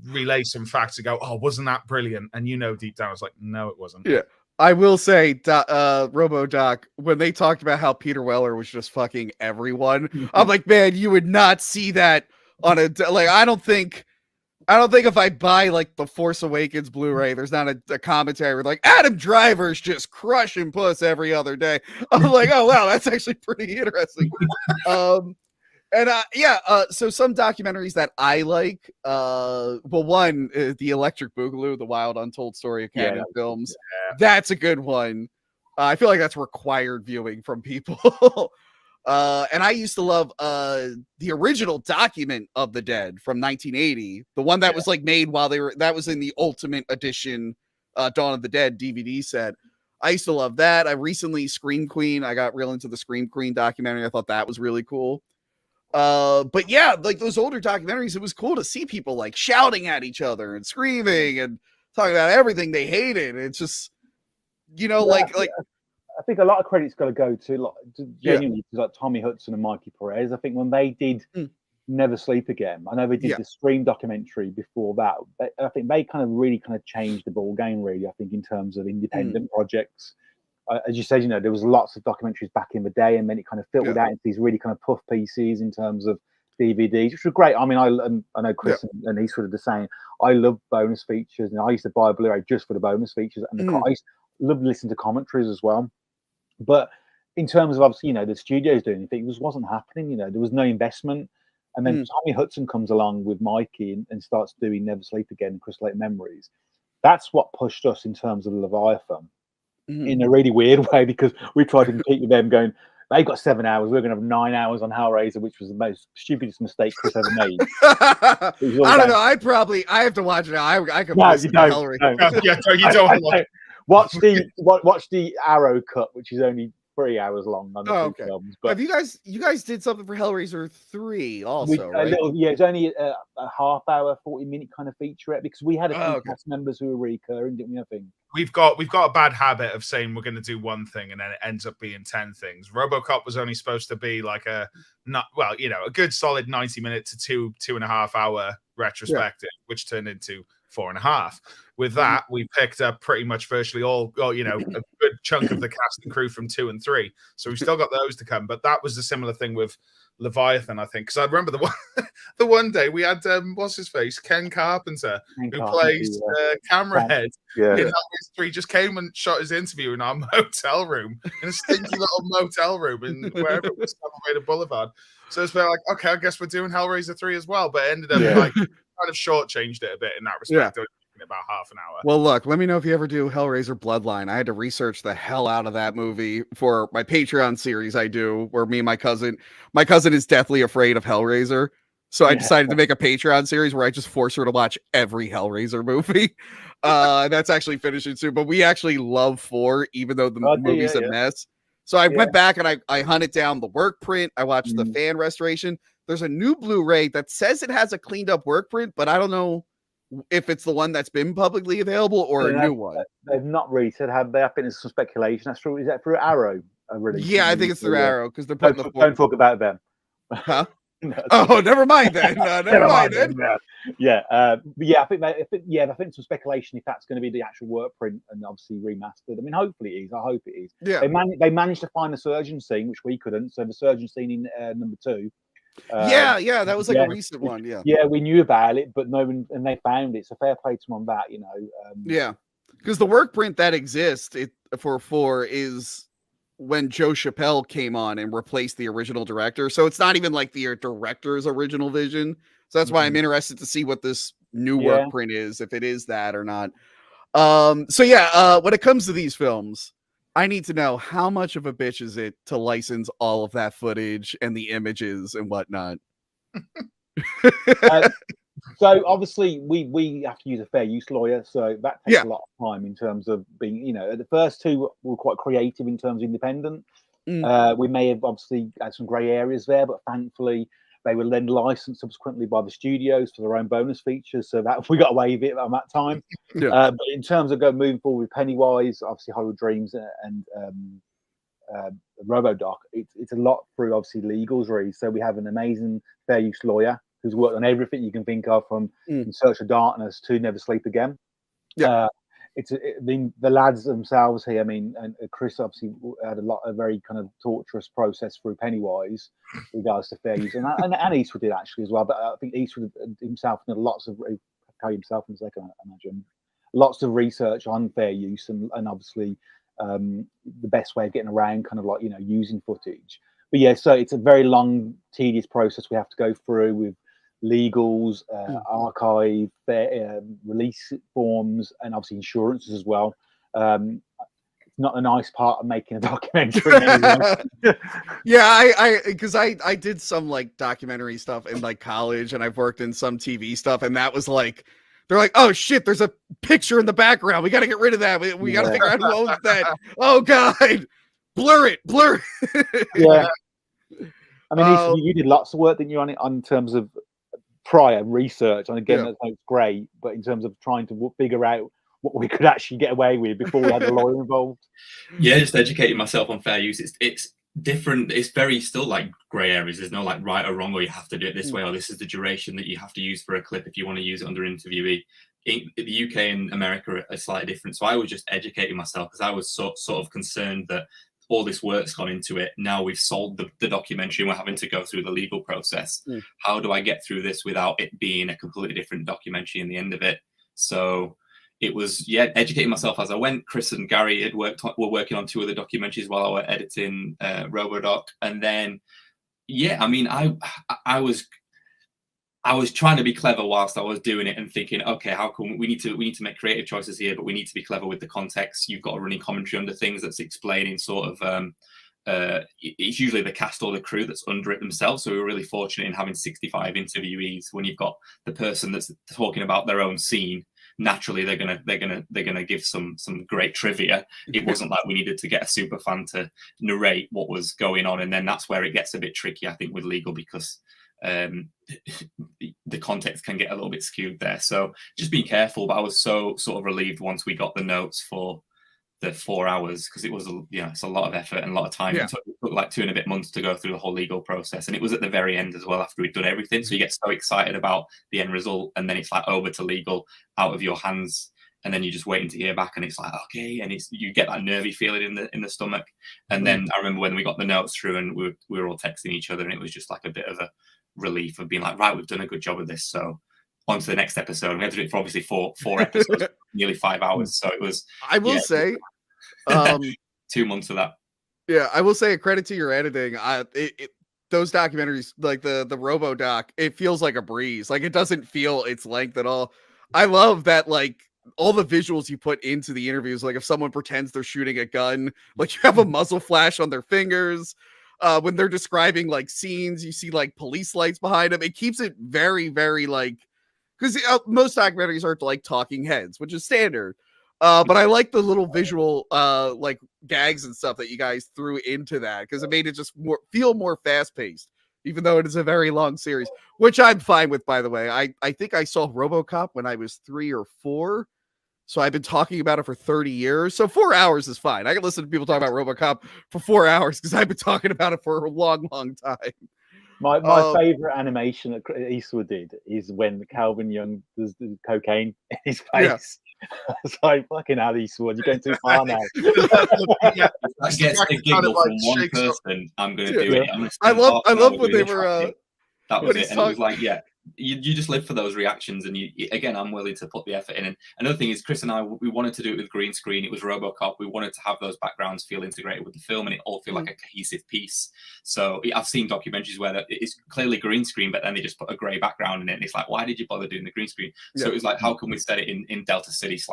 relay some facts and go, oh, wasn't that brilliant? And deep down, I was like, no, it wasn't. Yeah. I will say, RoboDoc, when they talked about how Peter Weller was just fucking everyone, I'm like, man, you would not see that on a, like, I don't think if I buy like the Force Awakens Blu-ray, there's not a commentary with like Adam Driver's just crushing puss every other day. I'm like, oh wow, that's actually pretty interesting. So some documentaries that I like, one, the Electric Boogaloo, the Wild Untold Story of Canon Films. That's a good one. I feel like that's required viewing from people. And I used to love the original Document of the Dead from 1980, the one that was like made while that was in the Ultimate Edition Dawn of the Dead DVD set. I used to love that. I recently Scream Queen. I got real into the Scream Queen documentary. I thought that was really cool. But yeah, like those older documentaries, it was cool to see people like shouting at each other and screaming and talking about everything they hated. It's just, I think a lot of credit's got to go to genuinely like Tommy Hudson and Mikey Perez. I think when they did Never Sleep Again, I know they did the Scream documentary before that. I think they kind of changed the ball game, really. I think in terms of independent projects, as you said, there was lots of documentaries back in the day, and then it kind of filtered out into these really kind of puff pieces in terms of DVDs, which were great. I mean, I know Chris and he's sort of the same. I love bonus features, and I used to buy a Blu-ray just for the bonus features, and I used to love listening to commentaries as well. But in terms of obviously, the studios doing anything, it just wasn't happening. There was no investment. And then Tommy Hudson comes along with Mikey and starts doing Never Sleep Again and Crystal Lake Memories. That's what pushed us in terms of Leviathan in a really weird way, because we tried to compete with them going, they've got 7 hours, we're going to have 9 hours on Hellraiser, which was the most stupidest mistake Chris ever made. I don't know. I have to watch it now. I can listen to Hellraiser. You don't. Watch the Arrow cut, which is only 3 hours long on the two films. But have you guys did something for Hellraiser 3 also, right? It's only a half hour, 40-minute kind of featurette, because we had a few cast members who were recurring, didn't we? I think we've got a bad habit of saying we're going to do one thing and then it ends up being 10 things. RoboCop was only supposed to be like a good solid 90-minute to 2.5 hour retrospective, which turned into 4.5. With that, we picked up pretty much virtually all, a good chunk of the cast and crew from 2 and 3. So we've still got those to come. But that was a similar thing with Leviathan, I think, because I remember the one day we had what's his face, Ken Carpenter, who plays Camerahead in Hellraiser 3, just came and shot his interview in our motel room, in a stinky little motel room in wherever it was, Elevator Boulevard. So it's been like, okay, I guess we're doing Hellraiser 3 as well, but it ended up like kind of shortchanged it a bit in that respect. About half an hour. Well, look, let me know if you ever do Hellraiser Bloodline. I had to research the hell out of that movie for my Patreon series I do, where me and my cousin is deathly afraid of Hellraiser. So I decided to make a Patreon series where I just force her to watch every Hellraiser movie. That's actually finishing soon, but we actually love 4, even though the movie's a mess. So I went back and I hunted down the work print. I watched the fan restoration. There's a new Blu-ray that says it has a cleaned up work print, but I don't know if it's the one that's been publicly available or a new one. They've not really said, have they? I think there's some speculation. That's true. Is that through Arrow? Yeah, I think it's through Arrow, because they're putting don't talk about them. Huh? Oh, never mind then. Never mind then. Yeah, but yeah, I think some speculation if that's going to be the actual work print and obviously remastered. I mean, hopefully it is. I hope it is. Yeah. They managed to find the surgeon scene, which we couldn't. So the surgeon scene in number 2. Yeah, that was like a recent one. Yeah. Yeah, we knew about it, but no one, and they found it. So fair play to them on that, Yeah, because the work print that exists for 4 is when Joe Chappelle came on and replaced the original director. So it's not even like the director's original vision. So that's why I'm interested to see what this new work print is, if it is that or not. So yeah, when it comes to these films, I need to know how much of a bitch is it to license all of that footage and the images and whatnot. So obviously we have to use a fair use lawyer, so that takes a lot of time in terms of being, the first 2 were quite creative in terms of independent. We may have obviously had some grey areas there, but thankfully they were then licensed subsequently by the studios for their own bonus features, so that we got away with it at that time. But in terms of moving forward with Pennywise, obviously Hollywood Dreams and RoboDoc, it's a lot through obviously legals, really. So we have an amazing fair use lawyer who's worked on everything you can think of, from In Search of Darkness to Never Sleep Again. The lads themselves here, I mean, and Chris obviously had a very kind of torturous process through Pennywise with regards to fair use, and Eastwood did actually as well. But I think Eastwood himself did lots of, tell himself in a second, I imagine, lots of research on fair use and obviously the best way of getting around kind of like using footage. But yeah, so it's a very long, tedious process we have to go through with legals, archive, release forms, and obviously insurances as well. It's not a nice part of making a documentary. Yeah, because I did some like documentary stuff in like college, and I've worked in some TV stuff, and that was like, they're like, oh shit, there's a picture in the background. We got to get rid of that. We got to figure out who owns that. Oh god, blur it. Yeah. I mean, you did lots of work, didn't you, on it, on terms of prior research? And again, that's great, but in terms of trying to figure out what we could actually get away with before we had a lawyer involved. Yeah, just educating myself on fair use. It's different. It's very still like grey areas. There's no like right or wrong, or you have to do it this way, or this is the duration that you have to use for a clip if you want to use it under interviewee. In the UK and America are slightly different. So I was just educating myself because I was sort of concerned that all this work's gone into it. Now we've sold the documentary and we're having to go through the legal process. How do I get through this without it being a completely different documentary in the end of it? So it was, educating myself as I went. Chris and Gary were working on 2 other documentaries while I was editing RoboDoc. And then, I mean, I was trying to be clever whilst I was doing it and thinking, okay, how come we need to make creative choices here, but we need to be clever with the context. You've got a running commentary under things that's explaining sort of, it's usually the cast or the crew that's under it themselves. So we were really fortunate in having 65 interviewees. When you've got the person that's talking about their own scene, naturally they're gonna give some great trivia. It wasn't like we needed to get a super fan to narrate what was going on, and then that's where it gets a bit tricky, I think, with legal, because the context can get a little bit skewed there. So just be careful. But I was so sort of relieved once we got the notes for the 4 hours, because it was it's a lot of effort and a lot of time. It took like 2 and a bit months to go through the whole legal process, and it was at the very end as well after we'd done everything. So you get so excited about the end result, and then it's like over to legal, out of your hands, and then you're just waiting to hear back, and it's like, okay, and you get that nervy feeling in the stomach. And then I remember when we got the notes through and we were all texting each other, and it was just like a bit of a relief of being like, right, we've done a good job of this, so on to the next episode. We had to do it for obviously four episodes, nearly 5 hours. So it was, I will say, 2 months of that. Yeah, I will say a credit to your editing. Those documentaries, like the RoboDoc, it feels like a breeze. Like, it doesn't feel its length at all. I love that, like, all the visuals you put into the interviews, like if someone pretends they're shooting a gun, like you have a muzzle flash on their fingers. When they're describing like scenes, you see like police lights behind them. It keeps it very, very like, because most documentaries are like talking heads, which is standard. But I like the little visual like gags and stuff that you guys threw into that, because it made it just feel more fast paced, even though it is a very long series, which I'm fine with, by the way. I think I saw RoboCop when I was 3 or 4. So I've been talking about it for 30 years. So 4 hours is fine. I can listen to people talk about RoboCop for 4 hours because I've been talking about it for a long, long time. My favorite animation that Eastwood did is when Calvin Young does the cocaine in his face. It's like, fucking hell, Eastwood, you're going too far now. That gets a giggle from one person. I'm going to do it. I love when they were. That was it. And it was like, yeah, you just live for those reactions. And again, I'm willing to put the effort in. And another thing is, Chris and I, we wanted to do it with green screen. It was RoboCop. We wanted to have those backgrounds feel integrated with the film and it all feel like a cohesive piece. So I've seen documentaries where it's clearly green screen, but then they just put a grey background in it. And it's like, why did you bother doing the green screen? So it was like, how can we set it in Delta City /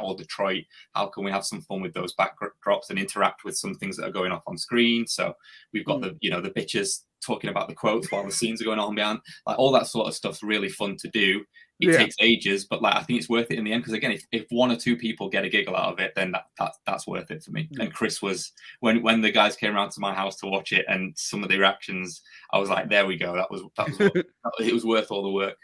or Detroit? How can we have some fun with those backdrops and interact with some things that are going off on screen? So we've got the bitches talking about the quotes while the scenes are going on behind, like all that sort of stuff's really fun to do. It takes ages, but like I think it's worth it in the end, because again, if one or two people get a giggle out of it, then that's worth it for me. And Chris was, when the guys came around to my house to watch it and some of the reactions, I was like, there we go, that was it was worth all the work.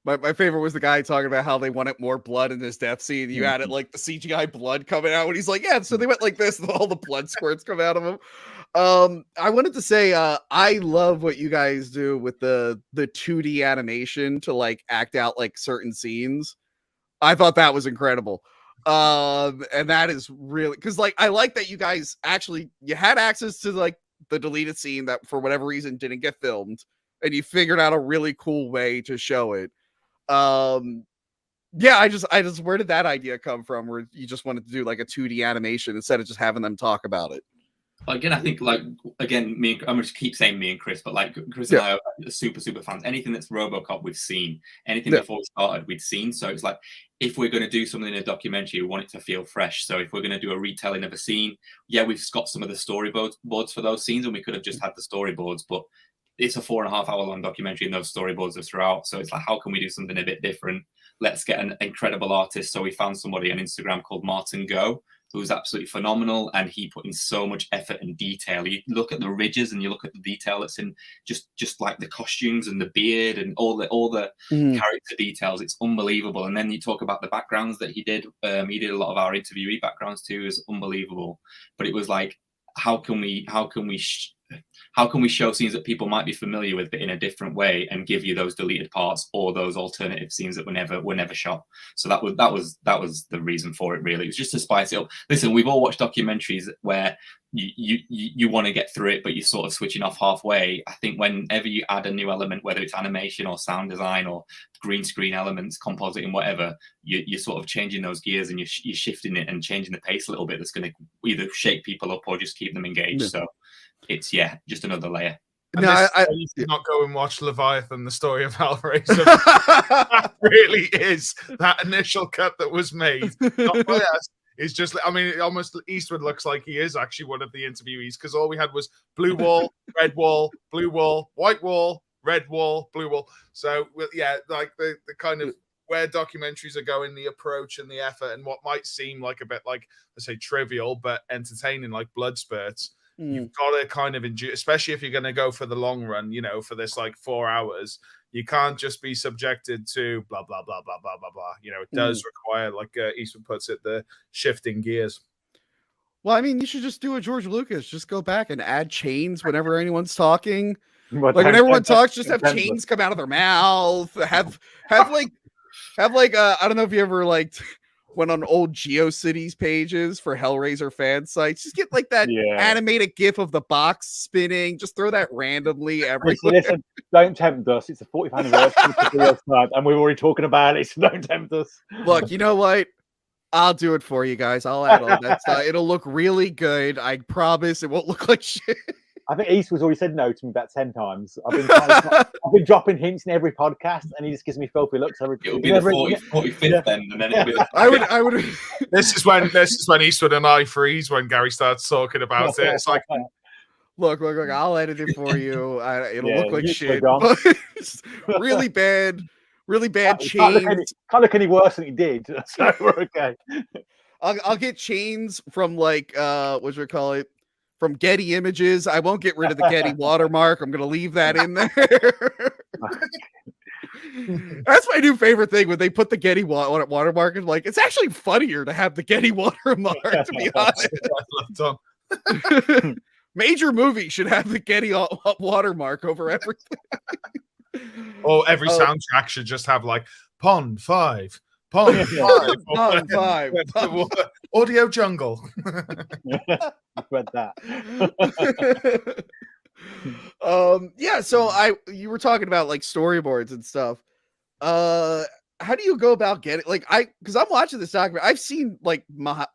My favorite was the guy talking about how they wanted more blood in this death scene. You added like the CGI blood coming out, and he's like, yeah, so they went like this, and all the blood squirts come out of him. I wanted to say, I love what you guys do with the 2D animation to like act out like certain scenes. I thought that was incredible. And that is really, because like I like that you guys actually, you had access to like the deleted scene that for whatever reason didn't get filmed, and you figured out a really cool way to show it. Yeah, I just where did that idea come from, where you just wanted to do like a 2D animation instead of just having them talk about it? Again, I think I'm going to keep saying me and Chris, but like Chris and I are super fans. Anything that's RoboCop we've seen, anything before we started we'd seen. So it's like, if we're going to do something in a documentary, we want it to feel fresh. So if we're going to do a retelling of a scene, we've got some of the storyboards for those scenes, and we could have just had the storyboards, but it's a 4.5 hour long documentary and those storyboards are throughout. So it's like, how can we do something a bit different? Let's get an incredible artist. So we found somebody on Instagram called Martin Go, who's absolutely phenomenal, and he put in so much effort and detail. You look at the ridges and you look at the detail that's in just like the costumes and the beard and all the character details. It's unbelievable. And then you talk about the backgrounds that he did. He did a lot of our interviewee backgrounds too. Is unbelievable. But it was like, how can we show scenes that people might be familiar with, but in a different way, and give you those deleted parts or those alternative scenes that were never shot? So that was the reason for it. Really, it was just to spice it up. Listen, we've all watched documentaries where you want to get through it, but you're sort of switching off halfway. I think whenever you add a new element, whether it's animation or sound design or green screen elements, compositing, whatever, you're sort of changing those gears and you're shifting it and changing the pace a little bit. That's going to either shake people up or just keep them engaged. So it's just another layer. And I did not go and watch Leviathan, the story of Hellraiser. That really is that initial cut that was made. Not by us. It's just, I mean, almost Eastwood looks like he is actually one of the interviewees, because all we had was blue wall, red wall, blue wall, white wall, red wall, blue wall. So yeah, like the kind of where documentaries are going, the approach and the effort, and what might seem like a bit like, let's say, trivial but entertaining, like blood spurts. You've got to kind of endure, especially if you're going to go for the long run, for this like 4 hours. You can't just be subjected to blah, blah, blah, blah, blah, blah, blah. It does require, like Eastwood puts it, the shifting gears. Well, I mean, you should just do a George Lucas. Just go back and add chains whenever anyone's talking. Like when everyone talks, just have chains come out of their mouth. Have like I don't know if you ever went on old GeoCities pages for Hellraiser fan sites. Just get like that animated GIF of the box spinning. Just throw that randomly everywhere. Listen, don't tempt us. It's a 40th anniversary, and we're already talking about it. So don't tempt us. Look, you know what? I'll do it for you guys. I'll add all that stuff. It'll look really good. I promise. It won't look like shit. I think Eastwood's already said no to me about 10 times. I've been dropping hints in every podcast, and he just gives me filthy looks. It'll be the 45th then, and then it'll be the I would. This is when Eastwood and I freeze when Gary starts talking about it. It's like, look. I'll edit it for you. It'll look like shit. Really bad chains. Can't look any worse than he did. So we're okay. I'll get chains from what you call it? From Getty Images. I won't get rid of the Getty watermark. I'm going to leave that in there. That's my new favorite thing, when they put the Getty watermark. And it's actually funnier to have the Getty watermark, to be honest. Major movies should have the Getty watermark over everything. Or every soundtrack should just have like Pond 5, Pond 5, Pond 5, Audio Jungle. Read that. Yeah, so you were talking about like storyboards and stuff. How do you go about getting because I'm watching this document, I've seen like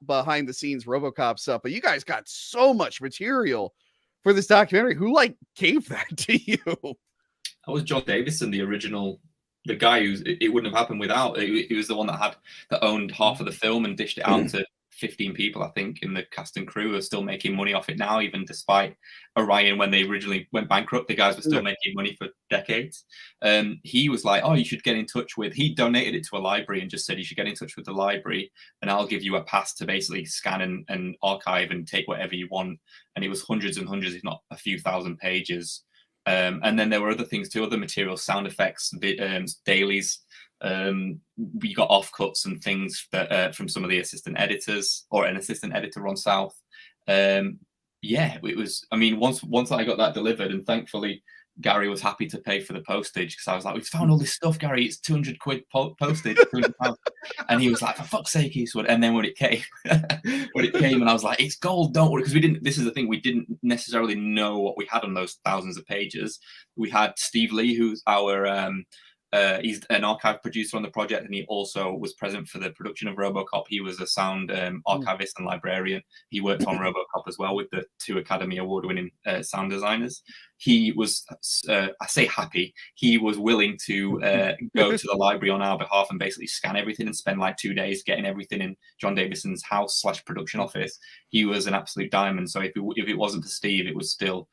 behind the scenes RoboCop stuff, but you guys got so much material for this documentary. Who like gave that to you? That was John Davison, the original, the guy who it wouldn't have happened without. He was the one that owned half of the film and dished it out to 15 people, I think, in the cast and crew, are still making money off it now, even despite Orion, when they originally went bankrupt, the guys were still making money for decades. He was like, oh, you should get in touch with, he donated it to a library and just said, you should get in touch with the library and I'll give you a pass to basically scan and archive and take whatever you want. And it was hundreds and hundreds, if not a few thousand pages. And then there were other things too, other materials, sound effects, dailies. We got offcuts and things that from some of the assistant editors, or an assistant editor on South. Yeah, it was, I mean, once I got that delivered, and thankfully Gary was happy to pay for the postage, because I was like, we've found all this stuff, Gary, it's 200 quid postage. And he was like, for fuck's sake, Eastwood. And then when it came, and I was like, it's gold, don't worry, because this is the thing, we didn't necessarily know what we had on those thousands of pages. We had Steve Lee, who's our he's an archive producer on the project, and he also was present for the production of RoboCop. He was a sound archivist and librarian. He worked on RoboCop as well with the 2 Academy Award-winning sound designers. He was, I say happy, he was willing to go to the library on our behalf and basically scan everything and spend like 2 days getting everything in John Davison's house / production office. He was an absolute diamond. So if it wasn't for Steve, it would still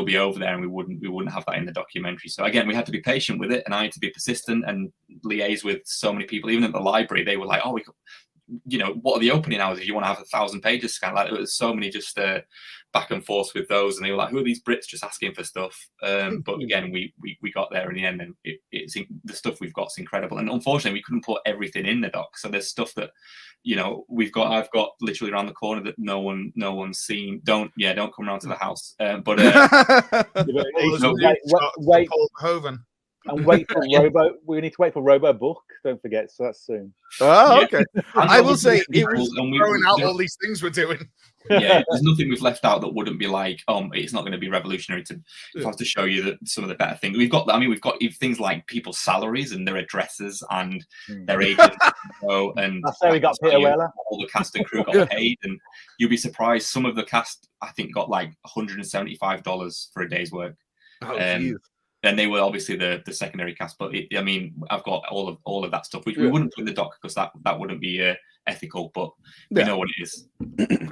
be over there, and we wouldn't have that in the documentary. So again, we had to be patient with it, and I had to be persistent and liaise with so many people. Even at the library, they were like, "Oh, what are the opening hours if you want to have 1,000 pages scanned?" Like, there was so many just back and forth with those, and they were like, "Who are these Brits just asking for stuff?" But again, we got there in the end, and it's the stuff we've got is incredible. And unfortunately, we couldn't put everything in the doc, so there's stuff that I've got literally around the corner that no one's seen. Don't come around to the house. Wait for Robo. We need to wait for Robo Book. Don't forget, so that's soon. Oh, okay. I will say it was throwing out all these things we're doing. Yeah, there's nothing we've left out that wouldn't be like, it's not going to be revolutionary if I was to show you some of the better things. We've got things like people's salaries and their addresses and their agents. And that's how we got Peter Weller. All the cast and crew got paid, and you'll be surprised. Some of the cast, I think, got like $175 for a day's work. And they were obviously the secondary cast, but I've got all of that stuff, which we wouldn't put in the doc because that wouldn't be ethical, but we know what it is.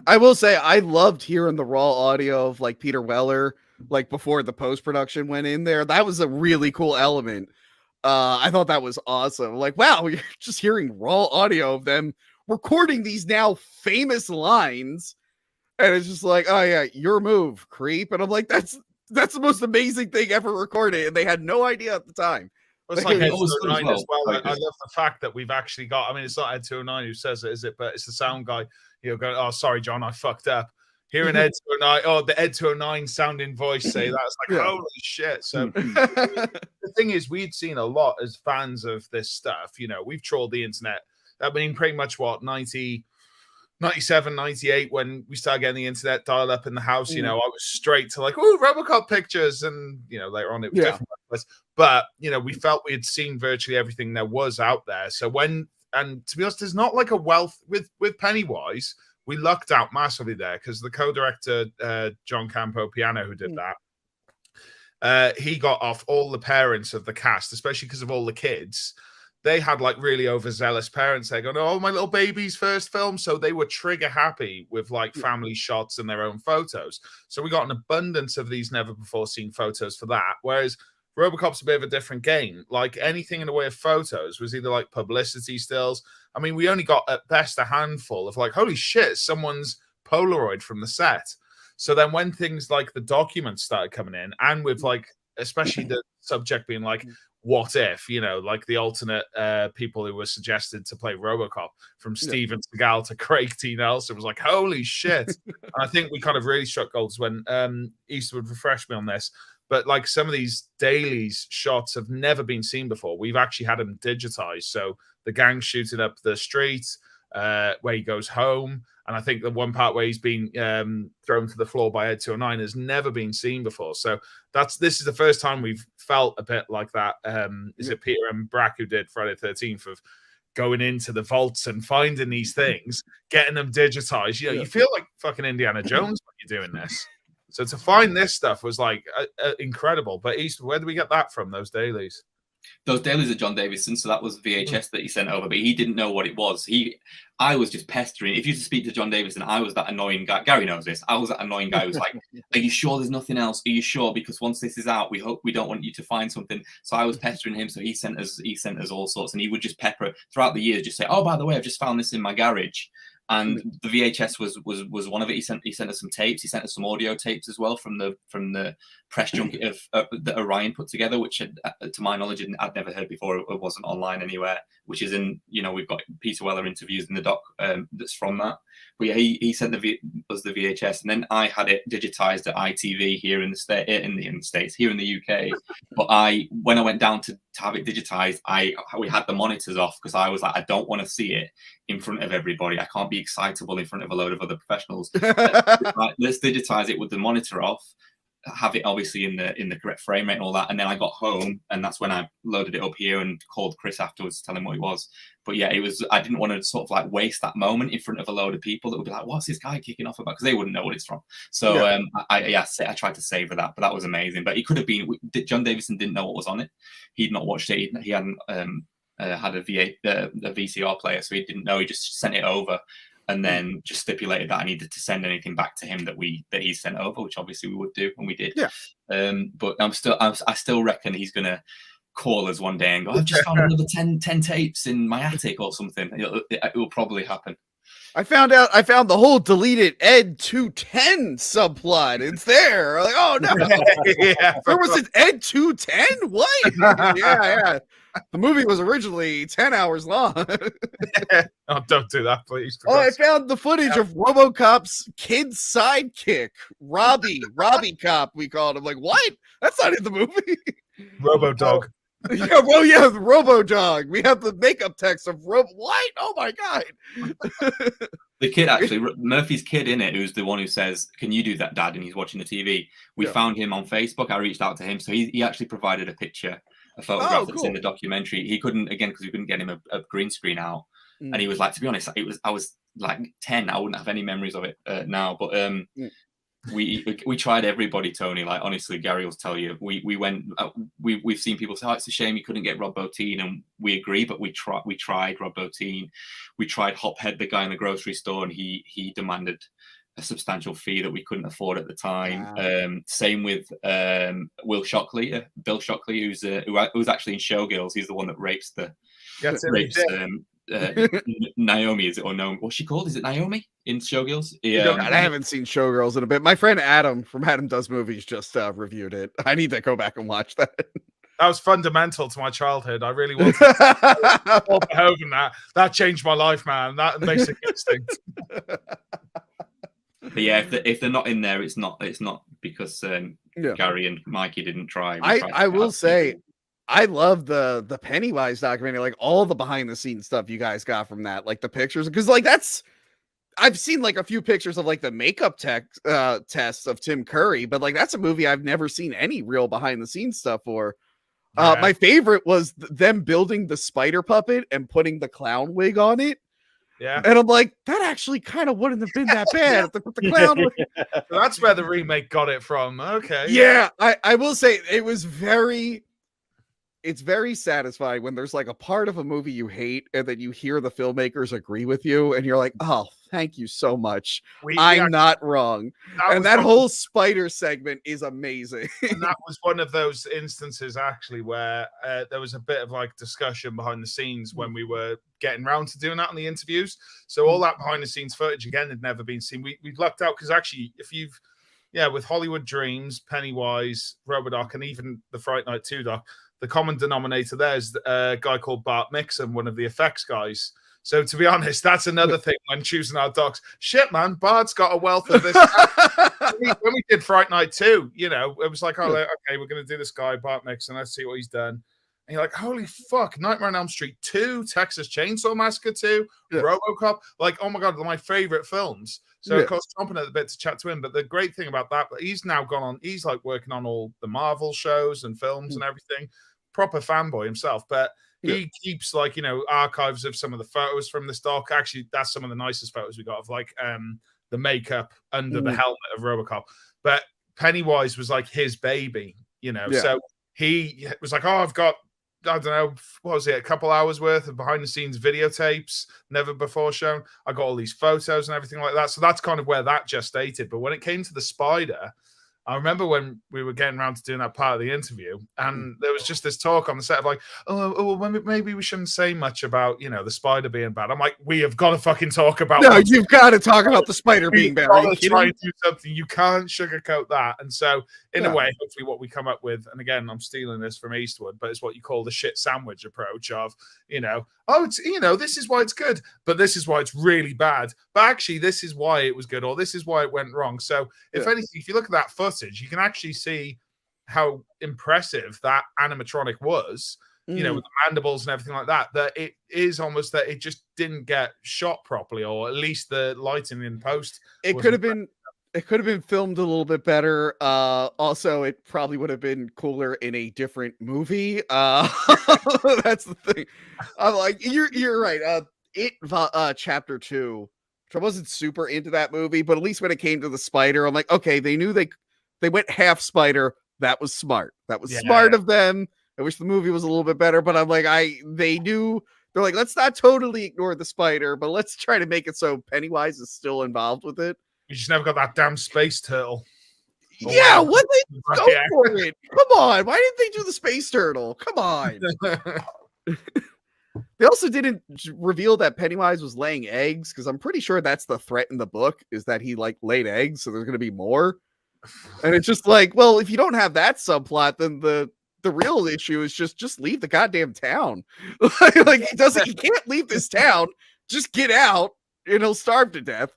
I will say I loved hearing the raw audio of like Peter Weller, like before the post-production went in there. That was a really cool element. I thought that was awesome. Like, wow, you're just hearing raw audio of them recording these now famous lines, and it's just like, oh yeah, your move, creep. And I'm like, that's the most amazing thing ever recorded, and they had no idea at the time. It's like Ed 209 as well. I love the fact that we've actually got, I mean, it's not Ed 209 who says it, is it? But it's the sound guy. Going, oh, sorry, John, I fucked up. Hearing Ed 209, the Ed 209 sounding voice say that, it's like, holy shit. So the thing is, we'd seen a lot as fans of this stuff. We've trawled the internet. I mean, pretty much 97, 98, when we started getting the internet dial up in the house, I was straight to like, oh, RoboCop pictures. And, later on it was different. But, we felt we had seen virtually everything there was out there. So and to be honest, there's not like a wealth with Pennywise. We lucked out massively there because the co-director, John Campo Piano, who did that, he got off all the parents of the cast, especially because of all the kids. They had like really overzealous parents. They're going, oh, my little baby's first film. So they were trigger happy with like family shots and their own photos. So we got an abundance of these never before seen photos for that. Whereas RoboCop's a bit of a different game. Like anything in the way of photos was either like publicity stills. I mean, we only got at best a handful of like, holy shit, someone's Polaroid from the set. So then when things like the documents started coming in, and with like, especially the subject being like, what if, like the alternate people who were suggested to play RoboCop, from Steven Seagal to Craig T. Nelson. Was like, holy shit. And I think we kind of really struck gold when Eastwood refreshed me on this. But like some of these dailies shots have never been seen before. We've actually had them digitized. So the gang shooting up the street, where he goes home. And I think the one part where he's been thrown to the floor by Ed 209 has never been seen before. So this is the first time we've felt a bit like that. Is it Peter and Brack who did Friday the 13th of going into the vaults and finding these things, getting them digitized? You feel like fucking Indiana Jones when you're doing this. So to find this stuff was like incredible. But East, where do we get that from, those dailies? Those dailies are John Davison, so that was VHS that he sent over, but he didn't know what it was. I was just pestering. If you used to speak to John Davison, I was that annoying guy. Gary knows this. I was that annoying guy who was like, "Are you sure there's nothing else? Are you sure? Because once this is out, we don't want you to find something." So I was pestering him. So he sent us all sorts, and he would just pepper throughout the years, just say, "Oh, by the way, I've just found this in my garage." And the VHS was one of it. He sent us some tapes. He sent us some audio tapes as well from the press junket that Orion put together, which to my knowledge I'd never heard before. It wasn't online anywhere. Which is in, we've got Peter Weller interviews in the doc that's from that. But yeah, he sent us the VHS, and then I had it digitized at ITV here in the States, here in the UK. But when I went down to have it digitized, we had the monitors off because I was like, I don't want to see it in front of everybody. I can't be excitable in front of a load of other professionals. Let's digitize it with the monitor off, have it obviously in the correct frame rate and all that. And then I got home, and that's when I loaded it up here and called Chris afterwards to tell him what it was. But yeah, I didn't want to sort of like waste that moment in front of a load of people that would be like, what's this guy kicking off about? Because they wouldn't know what it's from. So I tried to savor that, but that was amazing. But it could have been, John Davison didn't know what was on it. He'd not watched it. He hadn't had a VCR player, so he didn't know. He just sent it over, and then just stipulated that I needed to send anything back to him that he sent over, which obviously we would do, and we did. Yeah. But I still reckon he's gonna call us one day and go, I've just found another 10 tapes in my attic or something. It will probably happen. I found the whole deleted Ed 210 subplot. It's there. Like, oh no. There was an Ed 210? What? Yeah. The movie was originally 10 hours long. Oh, don't do that, please. Oh, I found the footage of RoboCop's kid sidekick, Robbie Cop, we called him. Like, what? That's not in the movie. RoboDog. Yeah, well, yeah, RoboDog. We have the makeup text of what? Oh my god. The kid, actually, Murphy's kid in it, who's the one who says, "Can you do that, Dad?" And he's watching the TV. We found him on Facebook. I reached out to him, so he actually provided a photograph that's in the documentary. He couldn't, again, because we couldn't get him a green screen out. And he was like, to be honest, I was like 10. I wouldn't have any memories of it now. But we tried everybody, Tony. Like, honestly, Gary will tell you, we went. We've seen people say, "Oh, it's a shame you couldn't get Rob Bottin," and we agree. But we tried Rob Bottin. We tried Hophead, the guy in the grocery store, and he demanded a substantial fee that we couldn't afford at the time. Wow. Same with Bill Shockley, who's actually in Showgirls. He's the one that rapes Naomi, is it, or no? What's she called? Is it Naomi in Showgirls? Yeah, I haven't seen Showgirls in a bit. My friend Adam from Adam Does Movies just reviewed it. I need to go back and watch that. That was fundamental to my childhood. I really wanted to home and that changed my life, man. That basic instinct. But yeah, if they're not in there, it's not because Gary and Mikey didn't try. I will say, I love the Pennywise documentary, like all the behind the scenes stuff you guys got from that, like the pictures, because like I've seen like a few pictures of like the makeup tests of Tim Curry, but like that's a movie I've never seen any real behind the scenes stuff for. My favorite was them building the spider puppet and putting the clown wig on it. Yeah. And I'm like, that actually kind of wouldn't have been that bad if they put the clown wig. So that's where the remake got it from. Okay. Yeah, I will say it's very satisfying when there's like a part of a movie you hate and then you hear the filmmakers agree with you and you're like, oh, thank you so much. I'm not wrong. That whole spider segment is amazing. And that was one of those instances actually where there was a bit of like discussion behind the scenes when we were getting around to doing that on the interviews. So all that behind the scenes footage again had never been seen. We lucked out because actually with Hollywood Dreams, Pennywise, RoboDoc, and even the Fright Night 2 doc, the common denominator there is a guy called Bart Mixon, one of the effects guys. So to be honest, that's another thing when choosing our docs. Shit, man, Bart's got a wealth of this. When we did Fright Night 2, you know, it was like, oh, okay, we're going to do this guy, Bart Mixon. Let's see what he's done. And you're like, holy fuck, Nightmare on Elm Street 2, Texas Chainsaw Massacre 2, RoboCop. Like, oh my God, they're my favorite films. So, of course, chomping at the bit to chat to him. But the great thing about that, he's now gone on, he's like working on all the Marvel shows and films and everything. Proper fanboy himself. But he keeps, like, you know, archives of some of the photos from this doc. Actually, that's some of the nicest photos we got of, like, the makeup under the helmet of RoboCop. But Pennywise was like his baby, you know. So he was like, oh, I've got, I don't know, what was it, a couple hours worth of behind the scenes videotapes, never before shown. I got all these photos and everything like that. So that's kind of where that gestated. But when it came to the spider, I remember when we were getting around to doing that part of the interview, and there was just this talk on the set of like, oh, maybe we shouldn't say much about, you know, the spider being bad. I'm like, we have got to fucking talk about. No, you've got to talk about the spider being bad. Try and do something. You can't sugarcoat that. And so, in a way, hopefully, what we come up with, and again, I'm stealing this from Eastwood, but it's what you call the shit sandwich approach of, you know, oh, it's, you know, this is why it's good, but this is why it's really bad. But actually, this is why it was good, or this is why it went wrong. So, if anything, if you look at that footage, you can actually see how impressive that animatronic was, you know, with the mandibles and everything like that, that it is almost that it just didn't get shot properly, or at least the lighting in post. It could have been filmed a little bit better. Also, it probably would have been cooler in a different movie. That's the thing. I'm like, you're right. Chapter 2. I wasn't super into that movie, but at least when it came to the spider, I'm like, okay, they knew they went half spider. That was smart. That was smart of them. I wish the movie was a little bit better, but I'm like, they knew. They're like, let's not totally ignore the spider, but let's try to make it so Pennywise is still involved with it. You just never got that damn space turtle. Yeah, what they go for it? Come on, why didn't they do the space turtle? Come on. They also didn't reveal that Pennywise was laying eggs, because I'm pretty sure that's the threat in the book, is that he like laid eggs, so there's going to be more. And it's just like, well, if you don't have that subplot, then the real issue is just leave the goddamn town. Like he can't leave this town. Just get out, and he'll starve to death.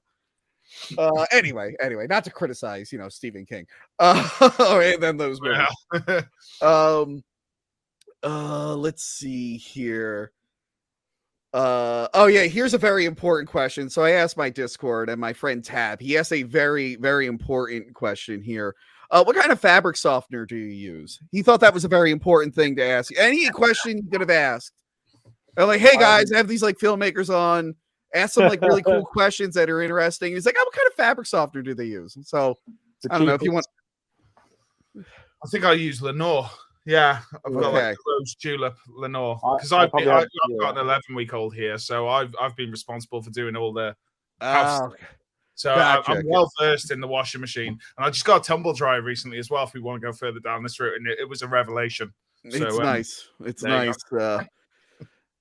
Anyway, not to criticize, you know, Stephen King. And then those movies. Let's see here. Here's a very important question. So I asked my Discord, and my friend Tab, he asked a very, very important question here. What kind of fabric softener do you use? He thought that was a very important thing to ask. Any question you could have asked. They're like, hey guys, I have these like filmmakers on. Ask some like really cool questions that are interesting. He's like, oh, what kind of fabric softener do they use? So I don't know if you want. I think I use Lenore. Yeah, I've got like Rose Julep Lenore, because I've got an 11-week-old here, so I've been responsible for doing all the house stuff. So I'm well versed in the washing machine, and I just got a tumble dryer recently as well. If we want to go further down this route, and it was a revelation. It's nice. It's nice.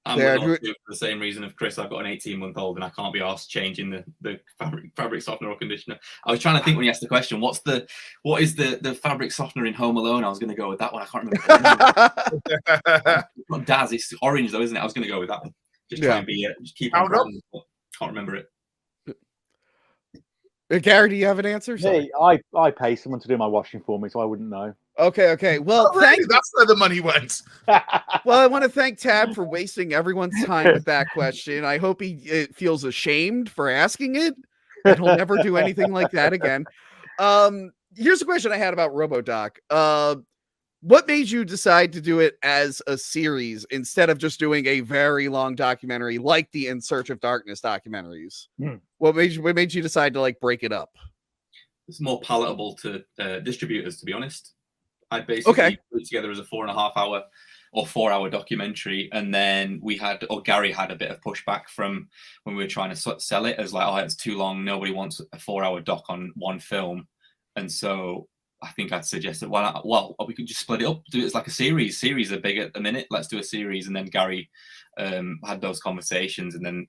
I'm for the same reason of Chris. I've got an 18-month-old, and I can't be asked changing the fabric softener or conditioner. I was trying to think when you asked the question, what is the fabric softener in Home Alone? I was going to go with that one. I can't remember. Not Daz, it's orange though, isn't it? I was going to go with that one. Just try and be just keep on going. Can't remember it. Gary, do you have an answer? Hey, I pay someone to do my washing for me, so I wouldn't know. Okay. Well, that's where the money went. Well, I want to thank Tab for wasting everyone's time with that question. I hope he feels ashamed for asking it, and he'll never do anything like that again. Here's a question I had about RoboDoc. What made you decide to do it as a series instead of just doing a very long documentary like the In Search of Darkness documentaries? What made you decide to like break it up? It's more palatable to distributors, to be honest. I basically put it together as a 4.5-hour or 4-hour documentary, and then Gary had a bit of pushback from when we were trying to sell it as like, oh, it's too long. Nobody wants a 4-hour doc on one film, and so I think I'd suggested, well, we could just split it up, do it as like a series. Series are big at the minute. Let's do a series, and then Gary had those conversations, and then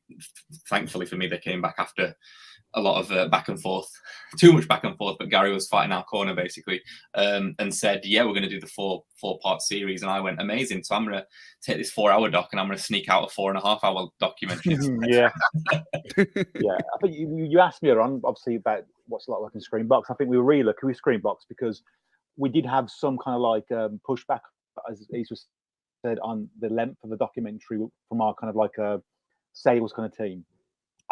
thankfully for me, they came back after a lot of back and forth, too much back and forth. But Gary was fighting our corner basically, and said, "Yeah, we're going to do the four-part series." And I went, "Amazing!" So I'm going to take this 4-hour doc, and I'm going to sneak out a 4.5-hour documentary. Yeah, yeah. I think you asked me on obviously about what's it like in Screenbox. I think we were really lucky with Screenbox because we did have some kind of like pushback, as was said, on the length of the documentary from our kind of like a sales kind of team,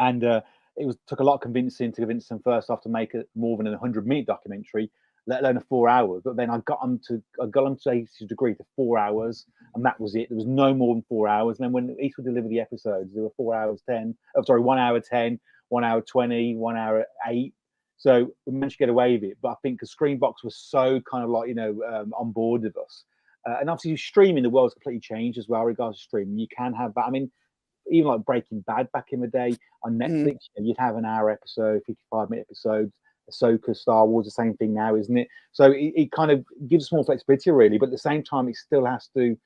and it took a lot of convincing to convince them first off to make it more than a 100-minute documentary, let alone a 4 hours. But then I got onto Ace's degree to 4 hours, and that was it. There was no more than 4 hours. And then when Eastwood delivered the episodes, there were 4 hours 10. Oh, sorry, 1 hour 10, 1 hour 20, 1 hour 8. So we managed to get away with it. But I think because Screenbox was so kind of like on board with us, and obviously streaming, the world's completely changed as well. Regards to streaming, you can have that. I mean, even like Breaking Bad back in the day on Netflix, you'd have an hour episode, 55-minute episodes. Ahsoka, Star Wars, the same thing now, isn't it? So it kind of gives more flexibility, really, but at the same time, it still has to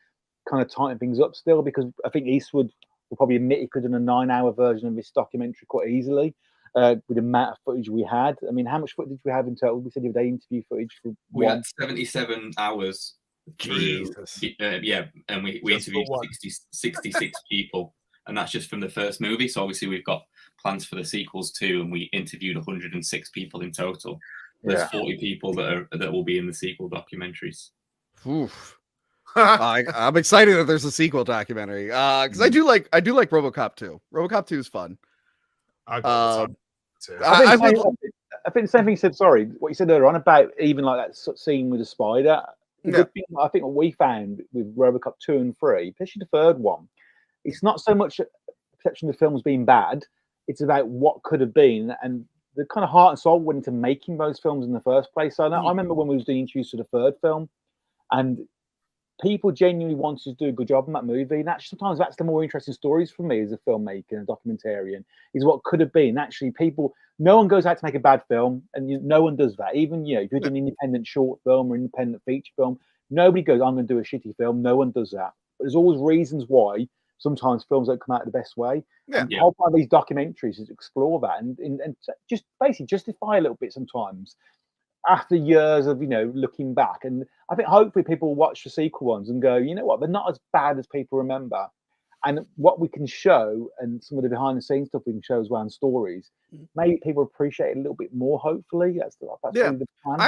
kind of tighten things up still, because I think Eastwood will probably admit he could have done a 9-hour version of this documentary quite easily with the amount of footage we had. I mean, how much footage did we have in total? We said the other day interview footage for we had 77 hours. Jesus. And we interviewed 66 people. And that's just from the first movie. So obviously we've got plans for the sequels too, and we interviewed 106 people in total. There's 40 people that will be in the sequel documentaries. Oof. I'm excited that there's a sequel documentary because I do like RoboCop 2. RoboCop 2 is fun. I think the same thing you said. Sorry, what you said earlier on about even like that scene with the spider. Good thing, I think what we found with RoboCop 2 and 3, especially the third one, it's not so much a perception of the films being bad, it's about what could have been and the kind of heart and soul went into making those films in the first place. So I remember when we was doing interviews for the third film, and people genuinely wanted to do a good job in that movie. And actually, sometimes that's the more interesting stories for me as a filmmaker and a documentarian, is what could have been. Actually, no one goes out to make a bad film, and no one does that. Even, if you're doing an independent short film or independent feature film, nobody goes, I'm going to do a shitty film. No one does that. But there's always reasons why sometimes films don't come out the best way. And the whole point of these documentaries is to explore that and just basically justify a little bit sometimes after years of looking back. And I think hopefully people watch the sequel ones and go, you know what, they're not as bad as people remember. And what we can show and some of the behind the scenes stuff we can show as well in stories, maybe people appreciate it a little bit more. Hopefully, that's really the plan.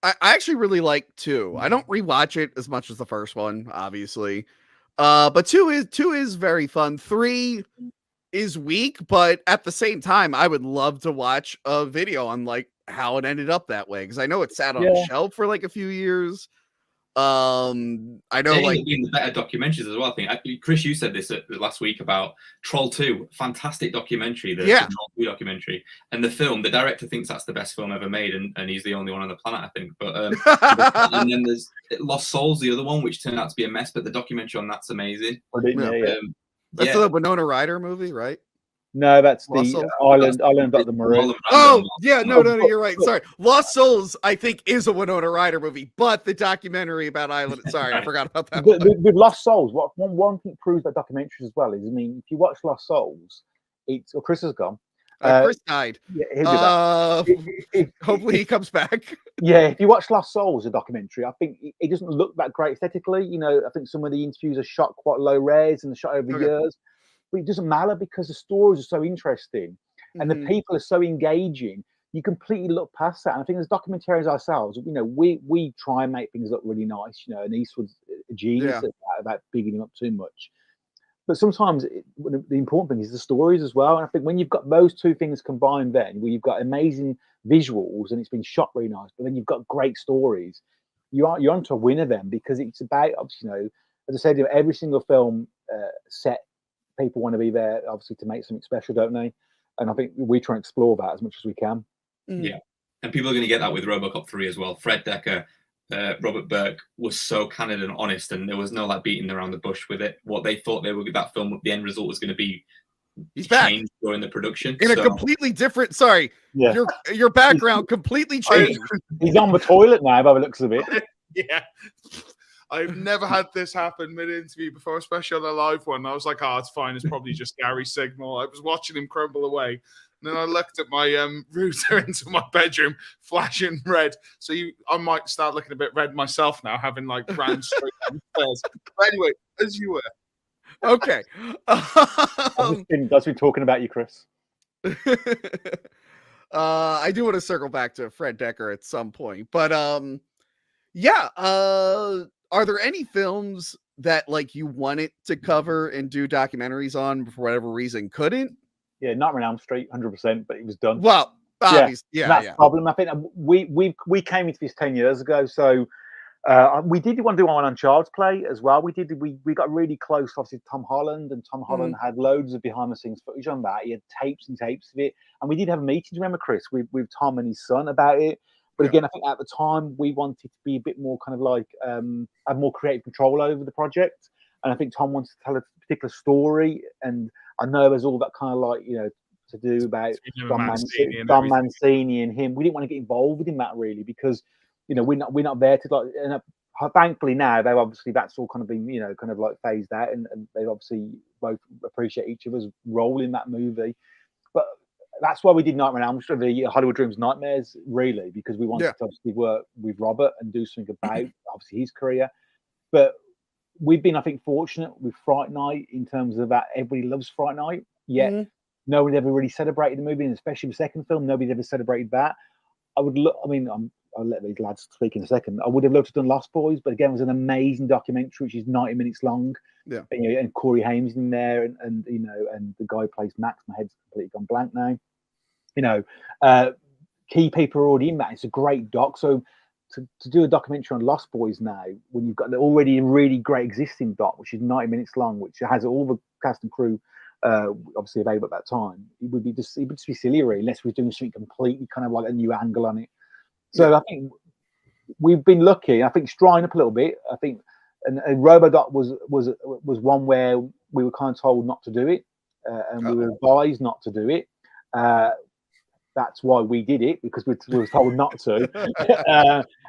I actually really like 2. I don't rewatch it as much as the first one, obviously. But 2 is very fun. 3 is weak, but at the same time, I would love to watch a video on like how it ended up that way, because I know it sat on a shelf for like a few years. I know like being the better documentaries as well. I think Chris, you said this last week about Troll 2, fantastic documentary. The Troll 2 documentary, and the director thinks that's the best film ever made, and he's the only one on the planet, I think. But and then there's Lost Souls, the other one, which turned out to be a mess, but the documentary on that's amazing. That's the Winona Ryder movie, right? No, that's the Island about the Maroon. Oh, yeah, no, you're right. Sorry. Lost Souls, I think, is a Winona Ryder movie, but the documentary about Island, sorry, I forgot about that. With Lost Souls, one thing proves that documentaries as well is, I mean, if you watch Lost Souls, Chris has gone. Chris died. Yeah, he'll be back. Hopefully he comes back. Yeah, if you watch Lost Souls, a documentary, I think it doesn't look that great aesthetically. I think some of the interviews are shot quite low res and they're shot over years. But it doesn't matter because the stories are so interesting and the people are so engaging. You completely look past that. And I think as documentarians ourselves, we try and make things look really nice, and Eastwood's a genius at that, about bigging up too much. But sometimes the important thing is the stories as well. And I think when you've got those two things combined, then where you've got amazing visuals and it's been shot really nice, but then you've got great stories, you're onto a winner then, because it's about, obviously, as I said, every single film set, people want to be there, obviously, to make something special, don't they? And I think we try and explore that as much as we can. Yeah, and people are going to get that with RoboCop 3 as well. Fred Decker, Robert Burke was so candid and honest, and there was no like beating around the bush with it. What they thought that film, the end result was going to be, he's back during the production in a completely different. Sorry, your background completely changed. He's on the toilet now, by the looks of it. Yeah. I've never had this happen mid-interview before, especially on a live one. I was like, it's fine. It's probably just Gary's signal. I was watching him crumble away. And then I looked at my router into my bedroom, flashing red. So I might start looking a bit red myself now, having like ran straight downstairs. But anyway, as you were. Okay. I've been talking about you, Chris. I do want to circle back to Fred Decker at some point, but yeah. Are there any films that like you wanted to cover and do documentaries on, but for whatever reason couldn't? Yeah, Nightmare on Elm Street, 100%, but it was done. Well, obviously, yeah, that's the problem. I think we came into this 10 years ago, so we did want to do one on Child's Play as well. We got really close, obviously, to Tom Holland, and Tom Holland had loads of behind the scenes footage on that. He had tapes and tapes of it, and we did have a meeting. Remember, Chris, with Tom and his son about it. But again, I think at the time we wanted to be a bit more kind of like have more creative control over the project, and I think Tom wanted to tell a particular story. And I know there's all that kind of like to do about Don Mancini and him. We didn't want to get involved with him that really because we're not there to like. And thankfully now they've obviously that's all kind of been kind of like phased out, and they obviously both appreciate each other's role in that movie. But that's why we did Nightmare on Elm Street, the Hollywood Dreams Nightmares, really, because we wanted to obviously work with Robert and do something about obviously his career. But we've been, I think, fortunate with Fright Night in terms of that everybody loves Fright Night, yet nobody ever really celebrated the movie, and especially the second film, nobody ever celebrated that. I'll let these lads speak in a second. I would have loved to have done Lost Boys, but again, it was an amazing documentary, which is 90 minutes long. Yeah, and Corey Haim's in there, and the guy who plays Max. My head's completely gone blank now. Key people are already in that. It's a great doc. So to do a documentary on Lost Boys now, when you've got already a really great existing doc, which is 90 minutes long, which has all the cast and crew obviously available at that time, it would just be silly really, unless we're doing something completely kind of like a new angle on it. So I think we've been lucky. I think it's drying up a little bit. I think and RoboDoc was one where we were kind of told not to do it, and we were advised not to do it. That's why we did it, because we were told not to.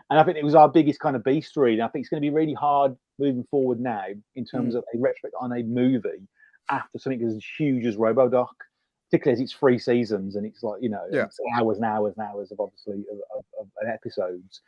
And I think it was our biggest kind of beast read. I think it's going to be really hard moving forward now in terms of a retrospect on a movie after something as huge as RoboDoc, particularly as it's 3 seasons and it's like, it's hours and hours and hours of obviously of episodes.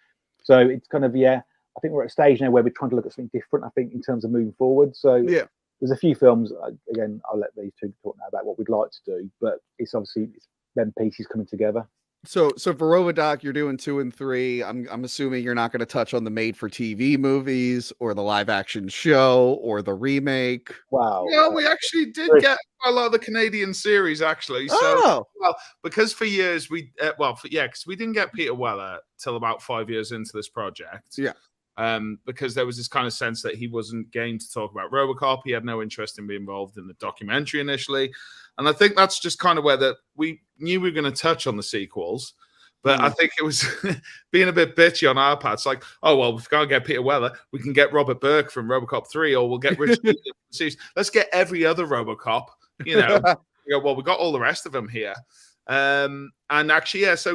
So it's kind of, I think we're at a stage now where we're trying to look at something different, I think, in terms of moving forward. So there's a few films, again, I'll let these two talk now about what we'd like to do, but it's obviously them pieces coming together. So for RoboDoc, you're doing 2 and 3. I'm assuming you're not going to touch on the made-for-TV movies or the live-action show or the remake. Wow. Well, we actually did get a lot of the Canadian series, actually. So, because for years because we didn't get Peter Weller till about 5 years into this project. Yeah. Because there was this kind of sense that he wasn't game to talk about RoboCop. He had no interest in being involved in the documentary initially. And I think that's just kind of where we knew we were going to touch on the sequels. But I think it was being a bit bitchy on our part. It's like, oh, well, if we can't get Peter Weller, we can get Robert Burke from RoboCop 3, or we'll get Richard series. Let's get every other RoboCop, well, we got all the rest of them here. And actually, as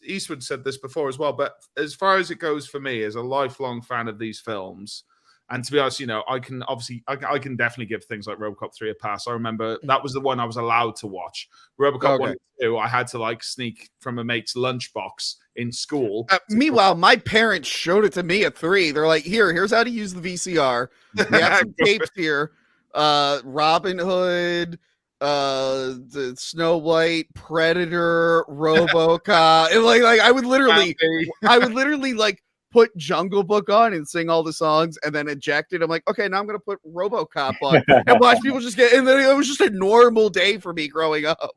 Eastwood said this before as well, but as far as it goes for me, as a lifelong fan of these films, and to be honest, I can definitely give things like RoboCop 3 a pass. I remember that was the one I was allowed to watch. RoboCop 1 and 2, I had to like sneak from a mate's lunchbox in school. Meanwhile, my parents showed it to me at 3. They're like, here's how to use the VCR. We have some tapes here. Robin Hood, the Snow White, Predator, RoboCop. And like I would literally like put Jungle Book on and sing all the songs and then eject it. I'm like, okay, now I'm gonna put RoboCop on and watch people just get. And then it was just a normal day for me growing up.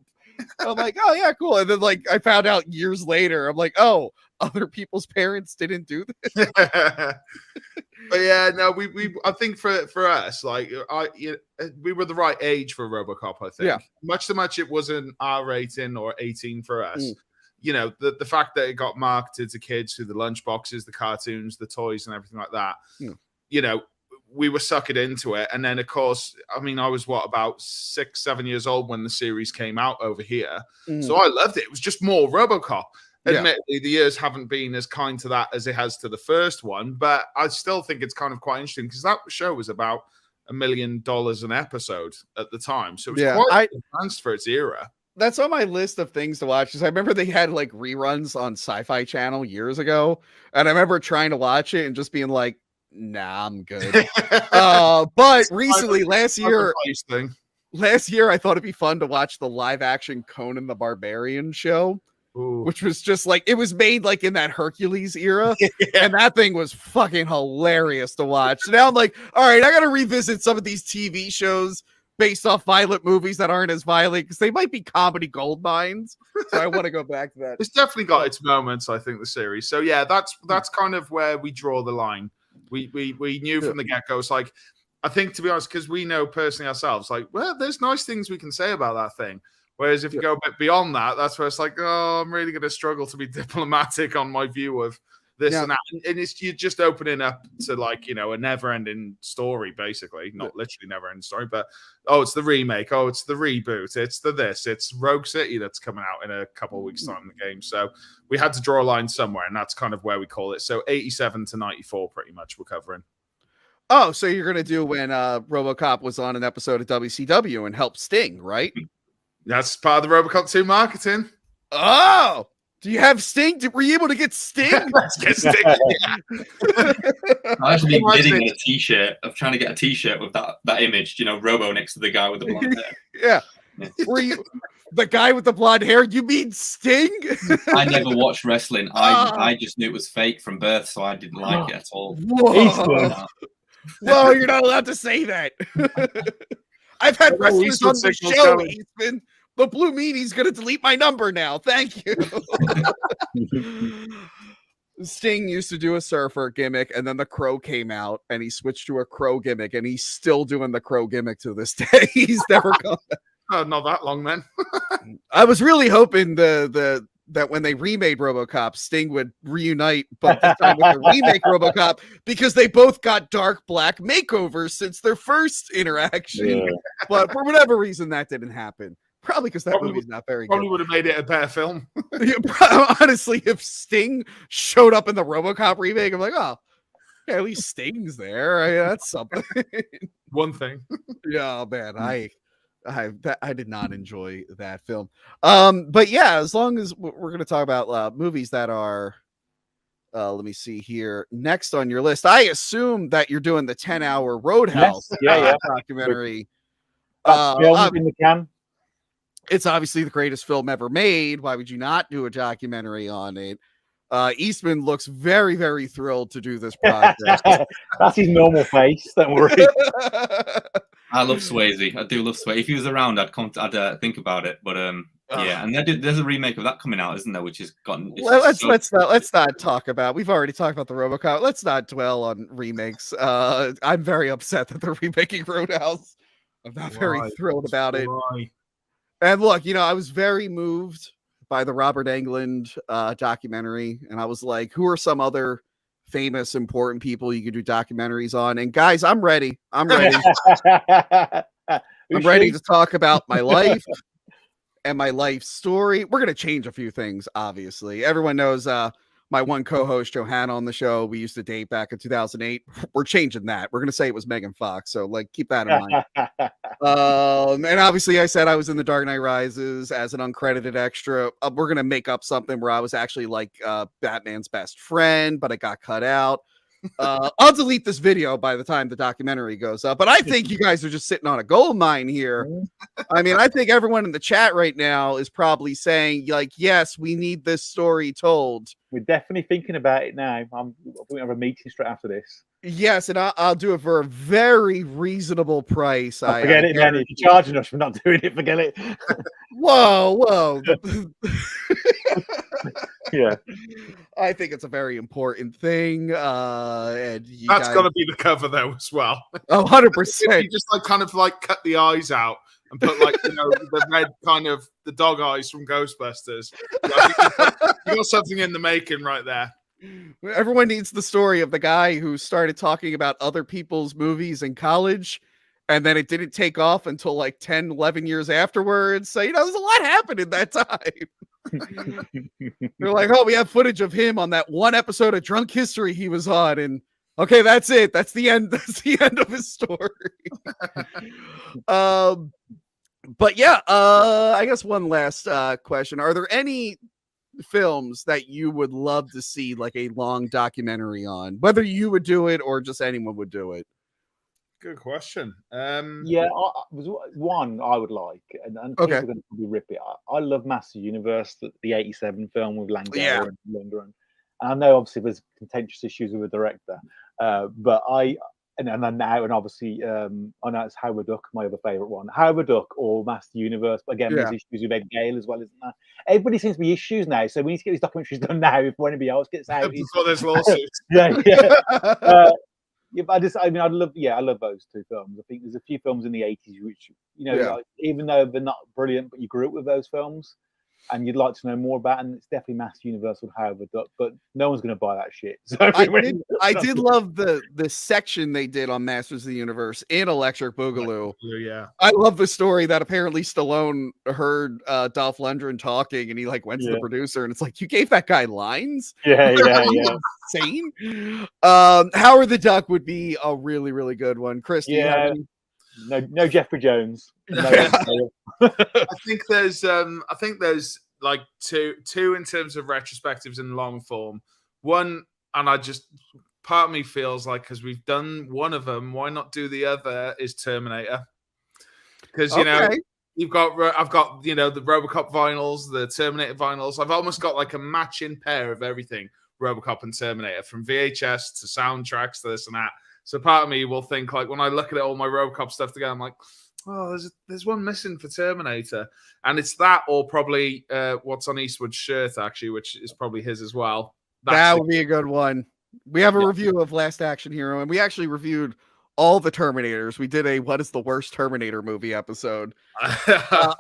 I'm like, oh yeah, cool. And then like I found out years later, I'm like, oh, other people's parents didn't do this. But yeah, no, we I think for us, like we were the right age for RoboCop. I think much it wasn't R rating or 18 for us. The fact that it got marketed to kids through the lunchboxes, the cartoons, the toys, and everything like that. We were suckered into it. And then, of course, I was about 6-7 years old when the series came out over here. So I loved it. It was just more RoboCop. Admittedly, the years haven't been as kind to that as it has to the first one, but I still think it's kind of quite interesting because that show was about $1 million an episode at the time. So it was quite advanced for its era. that's on my list of things to watch. Because I remember they had like reruns on Sci-Fi Channel years ago, and I remember trying to watch it and just being like, "Nah, I'm good." But recently, last year, I thought it'd be fun to watch the live action Conan the Barbarian show. Ooh. Which was just like, it was made like in that Hercules era, and that thing was fucking hilarious to watch. So now I'm like, all right, I gotta revisit some of these TV shows based off violent movies that aren't as violent, because they might be comedy gold mines. So I want to go back to that. It's definitely got its moments, I think, the series. So yeah, that's kind of where we draw the line. We knew from the get-go. It's like, I think, to be honest, because we know personally ourselves, like, well, there's nice things we can say about that thing. Whereas if you go a bit beyond that, that's where it's like, oh, I'm really going to struggle to be diplomatic on my view of this and that. And you're just opening up to, like, a never-ending story, basically. Not literally never-ending story, but, oh, it's the remake. Oh, it's the reboot. It's the this. It's Rogue City that's coming out in a couple of weeks' time in the game. So we had to draw a line somewhere, and that's kind of where we call it. So 87 to 94, pretty much, we're covering. Oh, so you're going to do when RoboCop was on an episode of WCW and helped Sting, right? That's part of the RoboCop 2 marketing. Oh, do you have Sting? Were you able to get Sting? Let's get Sting. I've actually been bidding on a T-shirt. I'm trying to get a T-shirt with that image. Robo next to the guy with the blonde hair. Yeah. Were you the guy with the blonde hair? You mean Sting? I never watched wrestling. I just knew it was fake from birth, so I didn't like it at all. Whoa, whoa, you're not allowed to say that. I've had wrestlers on the show, Eastman. The Blue Meanie's going to delete my number now. Thank you. Sting used to do a surfer gimmick, and then the Crow came out, and he switched to a Crow gimmick, and he's still doing the Crow gimmick to this day. He's never gone back. Oh, not that long, then. I was really hoping that when they remade RoboCop, Sting would reunite, but this time with the remake RoboCop, because they both got dark black makeovers since their first interaction. Yeah. But for whatever reason, that didn't happen. Probably because that movie's not very good. Probably would have made it a better film. Honestly, if Sting showed up in the RoboCop remake, I'm like, oh, yeah, at least Sting's there. That's something. One thing. Yeah, man, I did not enjoy that film. But yeah, as long as we're going to talk about movies that are, let me see here, next on your list, I assume that you're doing the 10-hour Roadhouse documentary. Film in the can. It's obviously the greatest film ever made. Why would you not do a documentary on it? Eastman looks very, very thrilled to do this project. That's his normal face. Don't worry. I love Swayze. I do love Swayze. If he was around, I'd think about it. But yeah, and there's a remake of that coming out, isn't there? Which has gotten. Let's not talk about. We've already talked about the RoboCop. Let's not dwell on remakes. I'm very upset that they're remaking Roadhouse. I'm not very thrilled about it. And look, I was very moved by the Robert Englund documentary, and I was like, who are some other famous, important people you could do documentaries on? And guys, I'm ready. I'm ready to talk about my life and my life story. We're going to change a few things, obviously. Everyone knows my one co-host, Johanna, on the show. We used to date back in 2008. We're changing that. We're going to say it was Megan Fox. So, keep that in mind. And obviously, I said I was in The Dark Knight Rises as an uncredited extra. We're going to make up something where I was actually Batman's best friend, but it got cut out. I'll delete this video by the time the documentary goes up, but I think you guys are just sitting on a gold mine here. I mean, I think everyone in the chat right now is probably saying, yes, we need this story told. We're definitely thinking about it now. We're going to have a meeting straight after this. Yes, and I'll do it for a very reasonable price. Forget it, man. If you're charging us for not doing it, forget it. Whoa. Yeah. I think it's a very important thing. And that's got to be the cover, though, as well. Oh, 100%. You just cut the eyes out and put the red kind of the dog eyes from Ghostbusters. You got something in the making right there. Everyone needs the story of the guy who started talking about other people's movies in college, and then it didn't take off until 10, 11 years afterwards. So, there's a lot happened in that time. They're like, oh, we have footage of him on that one episode of Drunk History he was on, and okay, that's it. That's the end. That's the end of his story. But yeah, I guess one last question: are there any films that you would love to see like a long documentary on, whether you would do it or just anyone would do it? Good question. Yeah, was one I would like, and people Okay. are going to probably rip it. I love Master Universe, the '87 film with Langella and Lundgren. And I know obviously there's contentious issues with the director, but and now and obviously I know it's Howard Duck, my other favorite one, Howard Duck or Master Universe. But again, there's issues with Ed Gale as well, isn't there? Everybody seems to be issues now, so we need to get these documentaries done now before anybody else gets out. Before there's lawsuits. Yeah. Yeah, but I love those two films. I think there's a few films in the '80s which, like, even though they're not brilliant, but you grew up with those films and you'd like to know more about, and it's definitely Master Universe with Howard Duck, but no one's going to buy that shit. So I did love the section they did on Masters of the Universe in Electric Boogaloo. Yeah, I love the story that apparently Stallone heard Dolph Lundgren talking, and he like went to the producer, and it's like, you gave that guy lines? Yeah. Insane. Howard the Duck would be a really, really good one. Chris, do you have any? No Jeffrey Jones. I think there's like two in terms of retrospectives in long form. One, and part of me feels like, because we've done one of them, why not do the other? Is Terminator, because I've got the RoboCop vinyls, the Terminator vinyls. I've almost got like a matching pair of everything RoboCop and Terminator, from VHS to soundtracks to this and that. So part of me will think, like, when I look at all my RoboCop stuff together, I'm like, oh, there's one missing for Terminator. And it's that, or probably what's on Eastwood's shirt, actually, which is probably his as well. That would be a good one. We have a review of Last Action Hero, and we actually reviewed all the Terminators. We did a What is the Worst Terminator Movie episode.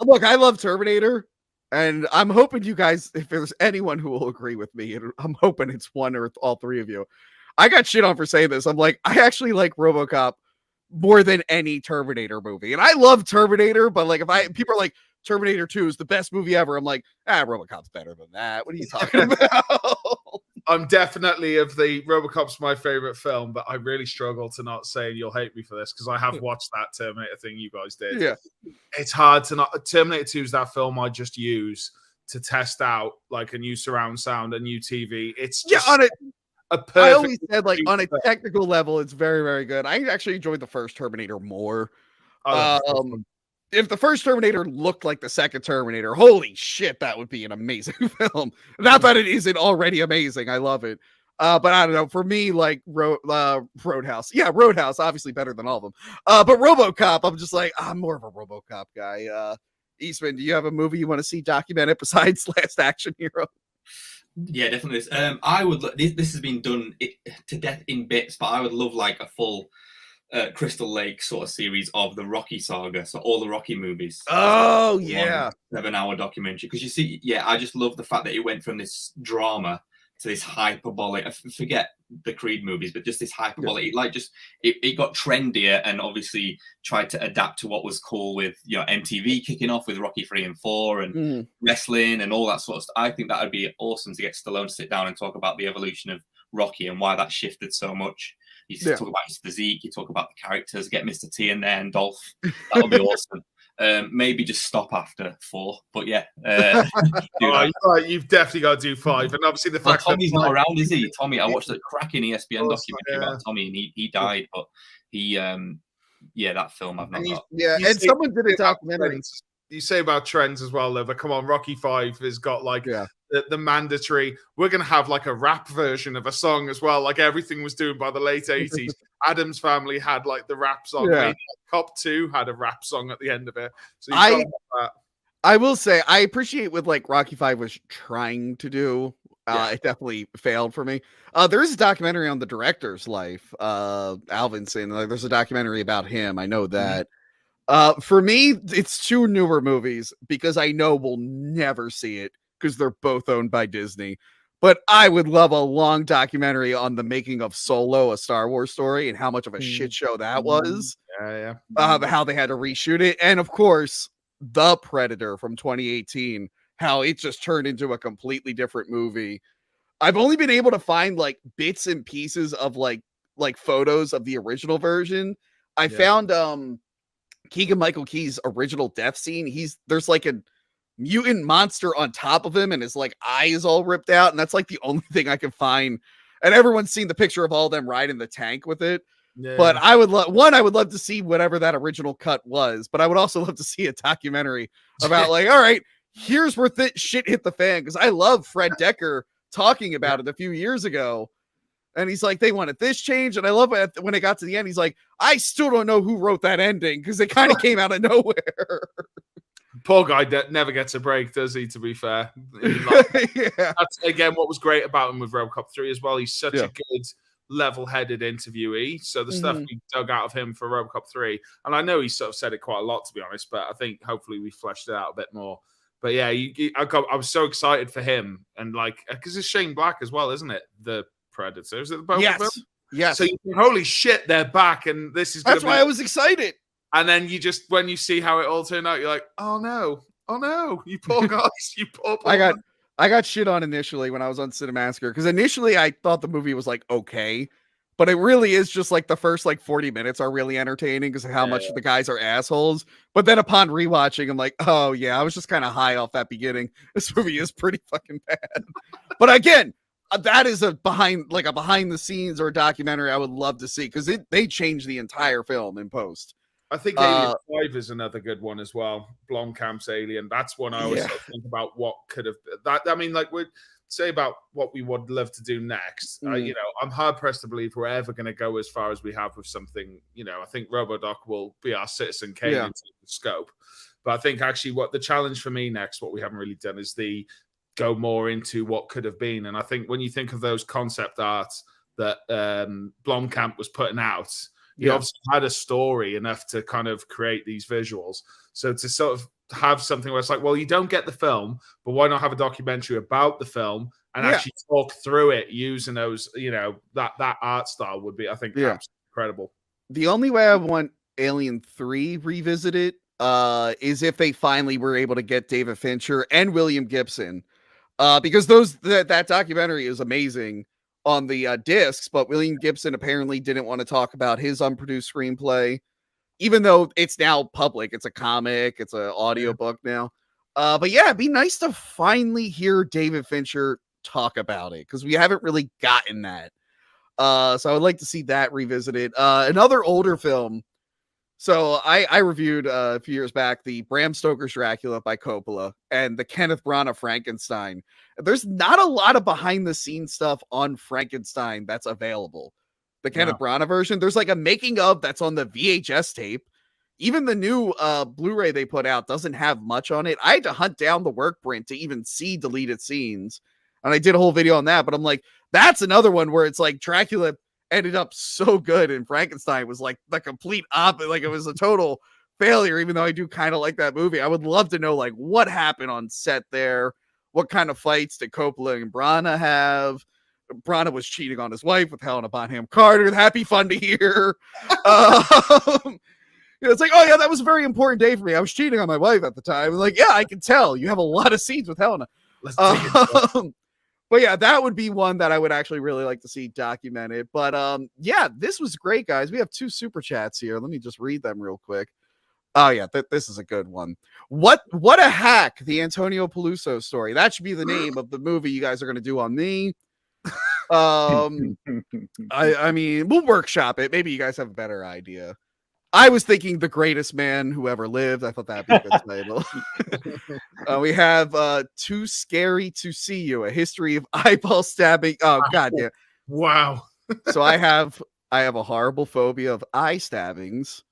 Look, I love Terminator, and I'm hoping you guys, if there's anyone who will agree with me, I'm hoping it's one or all three of you. I got shit on for saying this. I'm like, I actually like RoboCop more than any Terminator movie. And I love Terminator, but like, people are like, Terminator 2 is the best movie ever, I'm like, RoboCop's better than that. What are you talking about? I'm definitely of the RoboCop's my favorite film, but I really struggle to not say, and you'll hate me for this, because I have watched that Terminator thing you guys did. Yeah. It's hard to not. Terminator 2 is that film I just use to test out like a new surround sound, a new TV. It's just on it. I always said, like, on a technical level, it's very, very good. I actually enjoyed the first Terminator more. If the first Terminator looked like the second Terminator, holy shit, that would be an amazing film. Not that it isn't already amazing. I love it. But I don't know. For me, like Roadhouse. Yeah, Roadhouse, obviously better than all of them. But RoboCop, I'm just like, I'm more of a RoboCop guy. Eastman, do you have a movie you want to see documented besides Last Action Hero? Yeah, definitely. I would. This has been done to death in bits, but I would love like a full Crystal Lake sort of series of the Rocky saga, so all the Rocky movies. Oh yeah, 7-hour documentary. Because you see, I just love the fact that it went from this drama to this hyperbolic. I forget the Creed movies, but just this hyperbolic. Like, just it got trendier, and obviously tried to adapt to what was cool with MTV kicking off with Rocky 3 and 4 and wrestling and all that sort of stuff. I think that would be awesome to get Stallone to sit down and talk about the evolution of Rocky and why that shifted so much. You talk about his physique, you talk about the characters, get Mr. T in there and Dolph. That would be awesome. Maybe just stop after 4, but you've definitely got to do 5, and obviously the fact Tommy's not around, is he? Tommy, I watched a cracking ESPN documentary about Tommy, and he died, but he that film I've not got. And someone did a documentary. You say about trends as well, though, but come on, Rocky 5 has got like the mandatory, we're going to have like a rap version of a song as well, like everything was doing by the late 80s. Addams Family had like the rap song. Cop 2 had a rap song at the end of it. So I will say, I appreciate what like Rocky 5 was trying to do. It definitely failed for me. There is a documentary on the director's life, Alvinson. There's a documentary about him. I know that. For me, it's 2 newer movies because I know we'll never see it because they're both owned by Disney. But I would love a long documentary on the making of Solo, a Star Wars story, and how much of a shit show that was. How they had to reshoot it. And of course, The Predator from 2018, how it just turned into a completely different movie. I've only been able to find like bits and pieces of like photos of the original version. I found Keegan-Michael Key's original death scene, there's like a mutant monster on top of him and his like eye is all ripped out, and that's like the only thing I can find. And everyone's seen the picture of all of them riding the tank with it. Yeah. But I would love to see whatever that original cut was, but I would also love to see a documentary about like, all right, here's where shit hit the fan, because I love Fred Decker talking about it a few years ago. And he's like, they wanted this change. And I love it when it got to the end. He's like, I still don't know who wrote that ending, because it kind of came out of nowhere. Poor guy never gets a break, does he, to be fair? That's, again, what was great about him with RoboCop 3 as well. He's such a good, level-headed interviewee. So the stuff we dug out of him for RoboCop 3, and I know he sort of said it quite a lot, to be honest, but I think hopefully we fleshed it out a bit more. But yeah, I was so excited for him. And like, because it's Shane Black as well, isn't it? The Predator. Is it the both of them? Yes. So you think, holy shit, they're back, and this is that's why I was excited. And then you just, when you see how it all turned out, you're like, oh no, you poor guys, you poor. I got shit on initially when I was on Cinemassacre, because initially I thought the movie was like okay, but it really is just like the first like 40 minutes are really entertaining because of how much the guys are assholes. But then upon rewatching, I'm like, oh yeah, I was just kind of high off that beginning. This movie is pretty fucking bad. But again, that is a behind the scenes or a documentary I would love to see, because they changed the entire film in post. I think Alien 5 is another good one as well. Blomkamp's Alien. That's one I always sort of think about what could have. That I mean, like we'd say about what we would love to do next. You know, I'm hard pressed to believe we're ever going to go as far as we have with something. You know, I think RoboDoc will be our Citizen Kane in terms of scope. But I think actually what the challenge for me next, what we haven't really done, is the go more into what could have been. And I think when you think of those concept arts that Blomkamp was putting out, he obviously had a story enough to kind of create these visuals. So to sort of have something where it's like, well, you don't get the film, but why not have a documentary about the film and actually talk through it using those, you know, that art style would be, I think, absolutely incredible. The only way I want Alien 3 revisited is if they finally were able to get David Fincher and William Gibson, because that documentary is amazing on the discs, but William Gibson apparently didn't want to talk about his unproduced screenplay, even though it's now public. It's a comic, it's an audiobook now. But yeah, it'd be nice to finally hear David Fincher talk about it, because we haven't really gotten that. So I would like to see that revisited. Another older film. So I reviewed a few years back the Bram Stoker's Dracula by Coppola and the Kenneth Branagh Frankenstein. There's not a lot of behind the scenes stuff on Frankenstein that's available. The Kenneth Branagh version, there's like a making of that's on the VHS tape. Even the new Blu-ray they put out doesn't have much on it. I had to hunt down the work print to even see deleted scenes. And I did a whole video on that, but I'm like, that's another one where it's like Dracula ended up so good and Frankenstein was like the complete opposite. Like it was a total failure, even though I do kind of like that movie. I would love to know like what happened on set there. What kind of fights did Coppola and Branagh have? Branagh was cheating on his wife with Helena Bonham Carter. That'd be fun to hear. It's like, oh yeah, that was a very important day for me. I was cheating on my wife at the time. Like, yeah, I can tell. You have a lot of scenes with Helena. But yeah, that would be one that I would actually really like to see documented. But yeah, this was great, guys. We have 2 super chats here. Let me just read them real quick. Oh yeah, this is a good one. What a hack, the Antonio Peluso story. That should be the name of the movie you guys are going to do on me. I mean, we'll workshop it. Maybe you guys have a better idea. I was thinking The Greatest Man Who Ever Lived. I thought that'd be a good title. We have Too Scary to See You, a history of eyeball stabbing. Oh god damn. Wow. So I have a horrible phobia of eye stabbings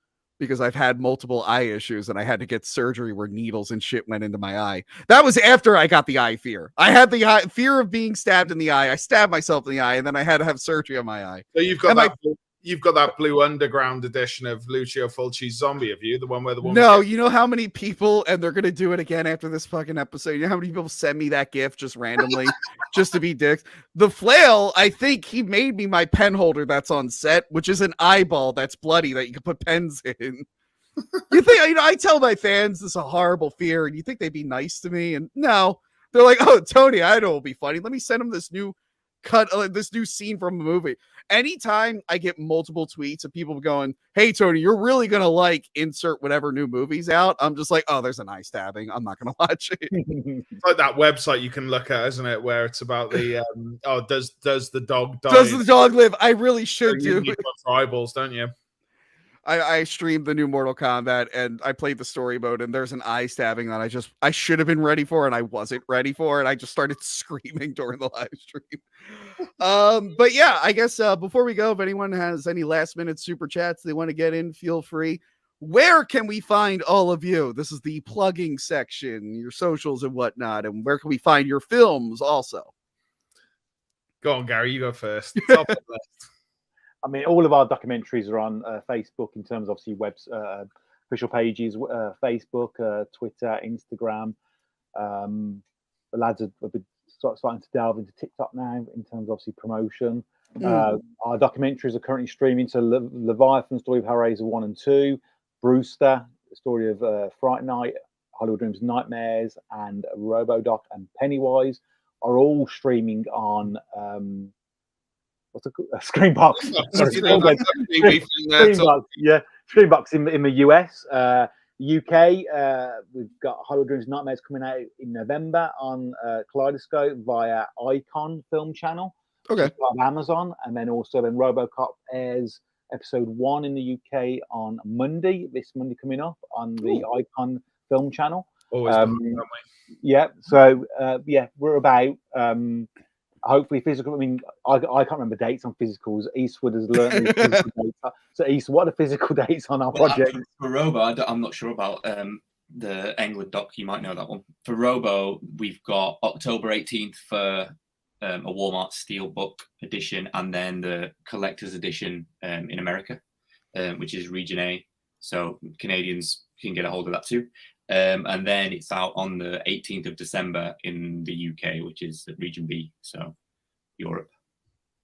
because I've had multiple eye issues and I had to get surgery where needles and shit went into my eye. That was after I got the eye fear. I had the fear of being stabbed in the eye. I stabbed myself in the eye and then I had to have surgery on my eye. So you've got that Blue Underground edition of Lucio Fulci's Zombie, have you? The one where the woman... No, you know how many people, and they're going to do it again after this fucking episode, you know how many people send me that gift just randomly, just to be dicks? The flail, I think he made me my pen holder that's on set, which is an eyeball that's bloody that you can put pens in. You think, you know, I tell my fans this is a horrible fear, and you think they'd be nice to me, and no. They're like, oh, Tony, I know it'll be funny. Let me send him this new cut this new scene from a movie. Anytime I get multiple tweets of people going, "Hey Tony, you're really gonna like insert whatever new movie's out," I'm just like, "Oh, there's an eye stabbing. I'm not gonna watch it." It's like that website you can look at, isn't it? Where it's about the does the dog die? Does the dog live? I really should You do. need for eyeballs, don't you? I streamed the new Mortal Kombat and I played the story mode, and there's an eye stabbing that I should have been ready for and I wasn't ready for, and I just started screaming during the live stream. But yeah, I guess before we go, if anyone has any last minute super chats they want to get in, feel free. Where can we find all of you? This is the plugging section, your socials and whatnot, and where can we find your films also? Go on, Gary, you go first. Top of the list. I mean, all of our documentaries are on Facebook in terms of obviously official pages, Facebook, Twitter, Instagram. The lads have been starting to delve into TikTok now in terms of obviously promotion. Our documentaries are currently streaming to Leviathan, Story of Hellraiser 1 and 2, Brewster, the story of Fright Night, Hollywood Dreams and Nightmares, and RoboDoc and Pennywise are all streaming on what's it called? Screenbox. Screenbox, yeah. Screenbox in the US. UK, we've got Hollywood Dreams and Nightmares coming out in November on Kaleidoscope via Icon Film Channel. Okay. On Amazon, and then RoboCop airs episode 1 in the UK on Monday, this Monday coming up on the Icon Film Channel. Always yeah, so yeah, we're about hopefully physical. I mean, I can't remember dates on physicals. Eastwood has learned these physical dates. So East, what are the physical dates on our project? For Robo, I'm not sure about the England doc. You might know that one. For Robo, we've got October 18th for a Walmart Steelbook edition, and then the collector's edition in America, which is Region A. So Canadians can get a hold of that too. And then it's out on the 18th of December in the UK, which is Region B, so Europe.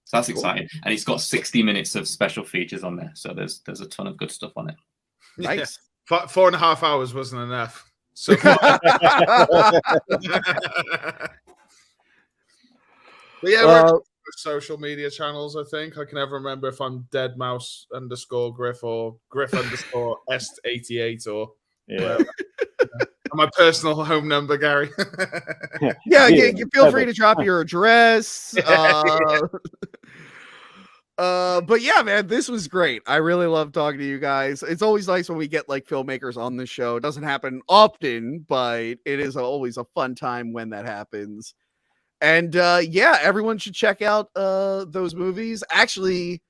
So that's exciting. And it's got 60 minutes of special features on there. So there's a ton of good stuff on it. Nice. Yeah. 4.5 hours wasn't enough. So but yeah, we're social media channels. I think I can never remember if I'm deadmouse_Griff or Griff_S88 or whatever. My personal home number, Gary. Yeah, you feel free to drop your address. But yeah, man, this was great. I really love talking to you guys. It's always nice when we get like filmmakers on the show. It doesn't happen often, but it is always a fun time when that happens. And yeah, everyone should check out those movies. Actually,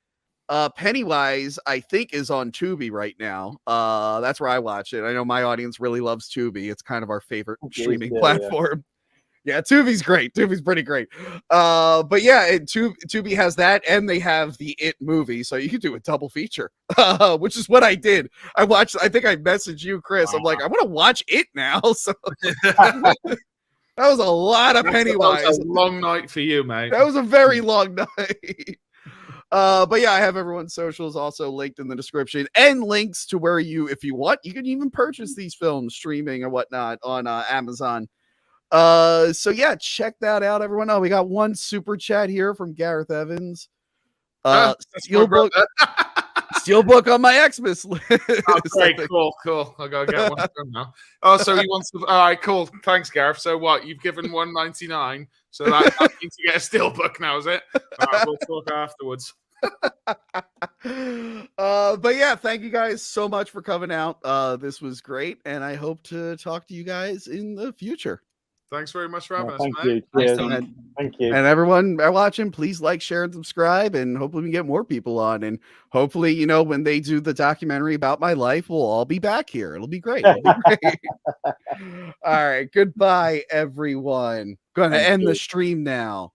Pennywise, I think, is on Tubi right now. That's where I watch it. I know my audience really loves Tubi. It's kind of our favorite streaming platform. Yeah, Tubi's great. Tubi's pretty great. But yeah, Tubi has that, and they have the It movie, so you can do a double feature, which is what I did. I think I messaged you, Chris. I'm like, I want to watch It now. So that was a lot of Pennywise. That was a long night for you, mate. That was a very long night. But yeah, I have everyone's socials also linked in the description, and links to where if you want, you can even purchase these films streaming or whatnot on Amazon. So yeah, check that out, everyone. Oh, we got one super chat here from Gareth Evans. Steelbook on my Xmas list. Oh, great, cool. I gotta get one from now. Oh, so he wants to. All right, cool. Thanks, Gareth. So what? You've given $1.99, so that means you get a Steelbook now, is it? All right, we'll talk afterwards. But yeah, thank you guys so much for coming out. This was great, and I hope to talk to you guys in the future. Thanks very much for having us, thank man. you. Thank you. And everyone watching, please like, share, and subscribe, and hopefully we get more people on. And hopefully, when they do the documentary about my life, we'll all be back here. It'll be great. All right. Goodbye, everyone. Gonna end the stream now.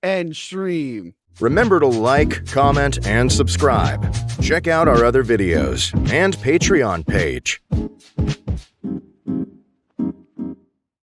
End stream. Remember to like, comment, and subscribe. Check out our other videos and Patreon page.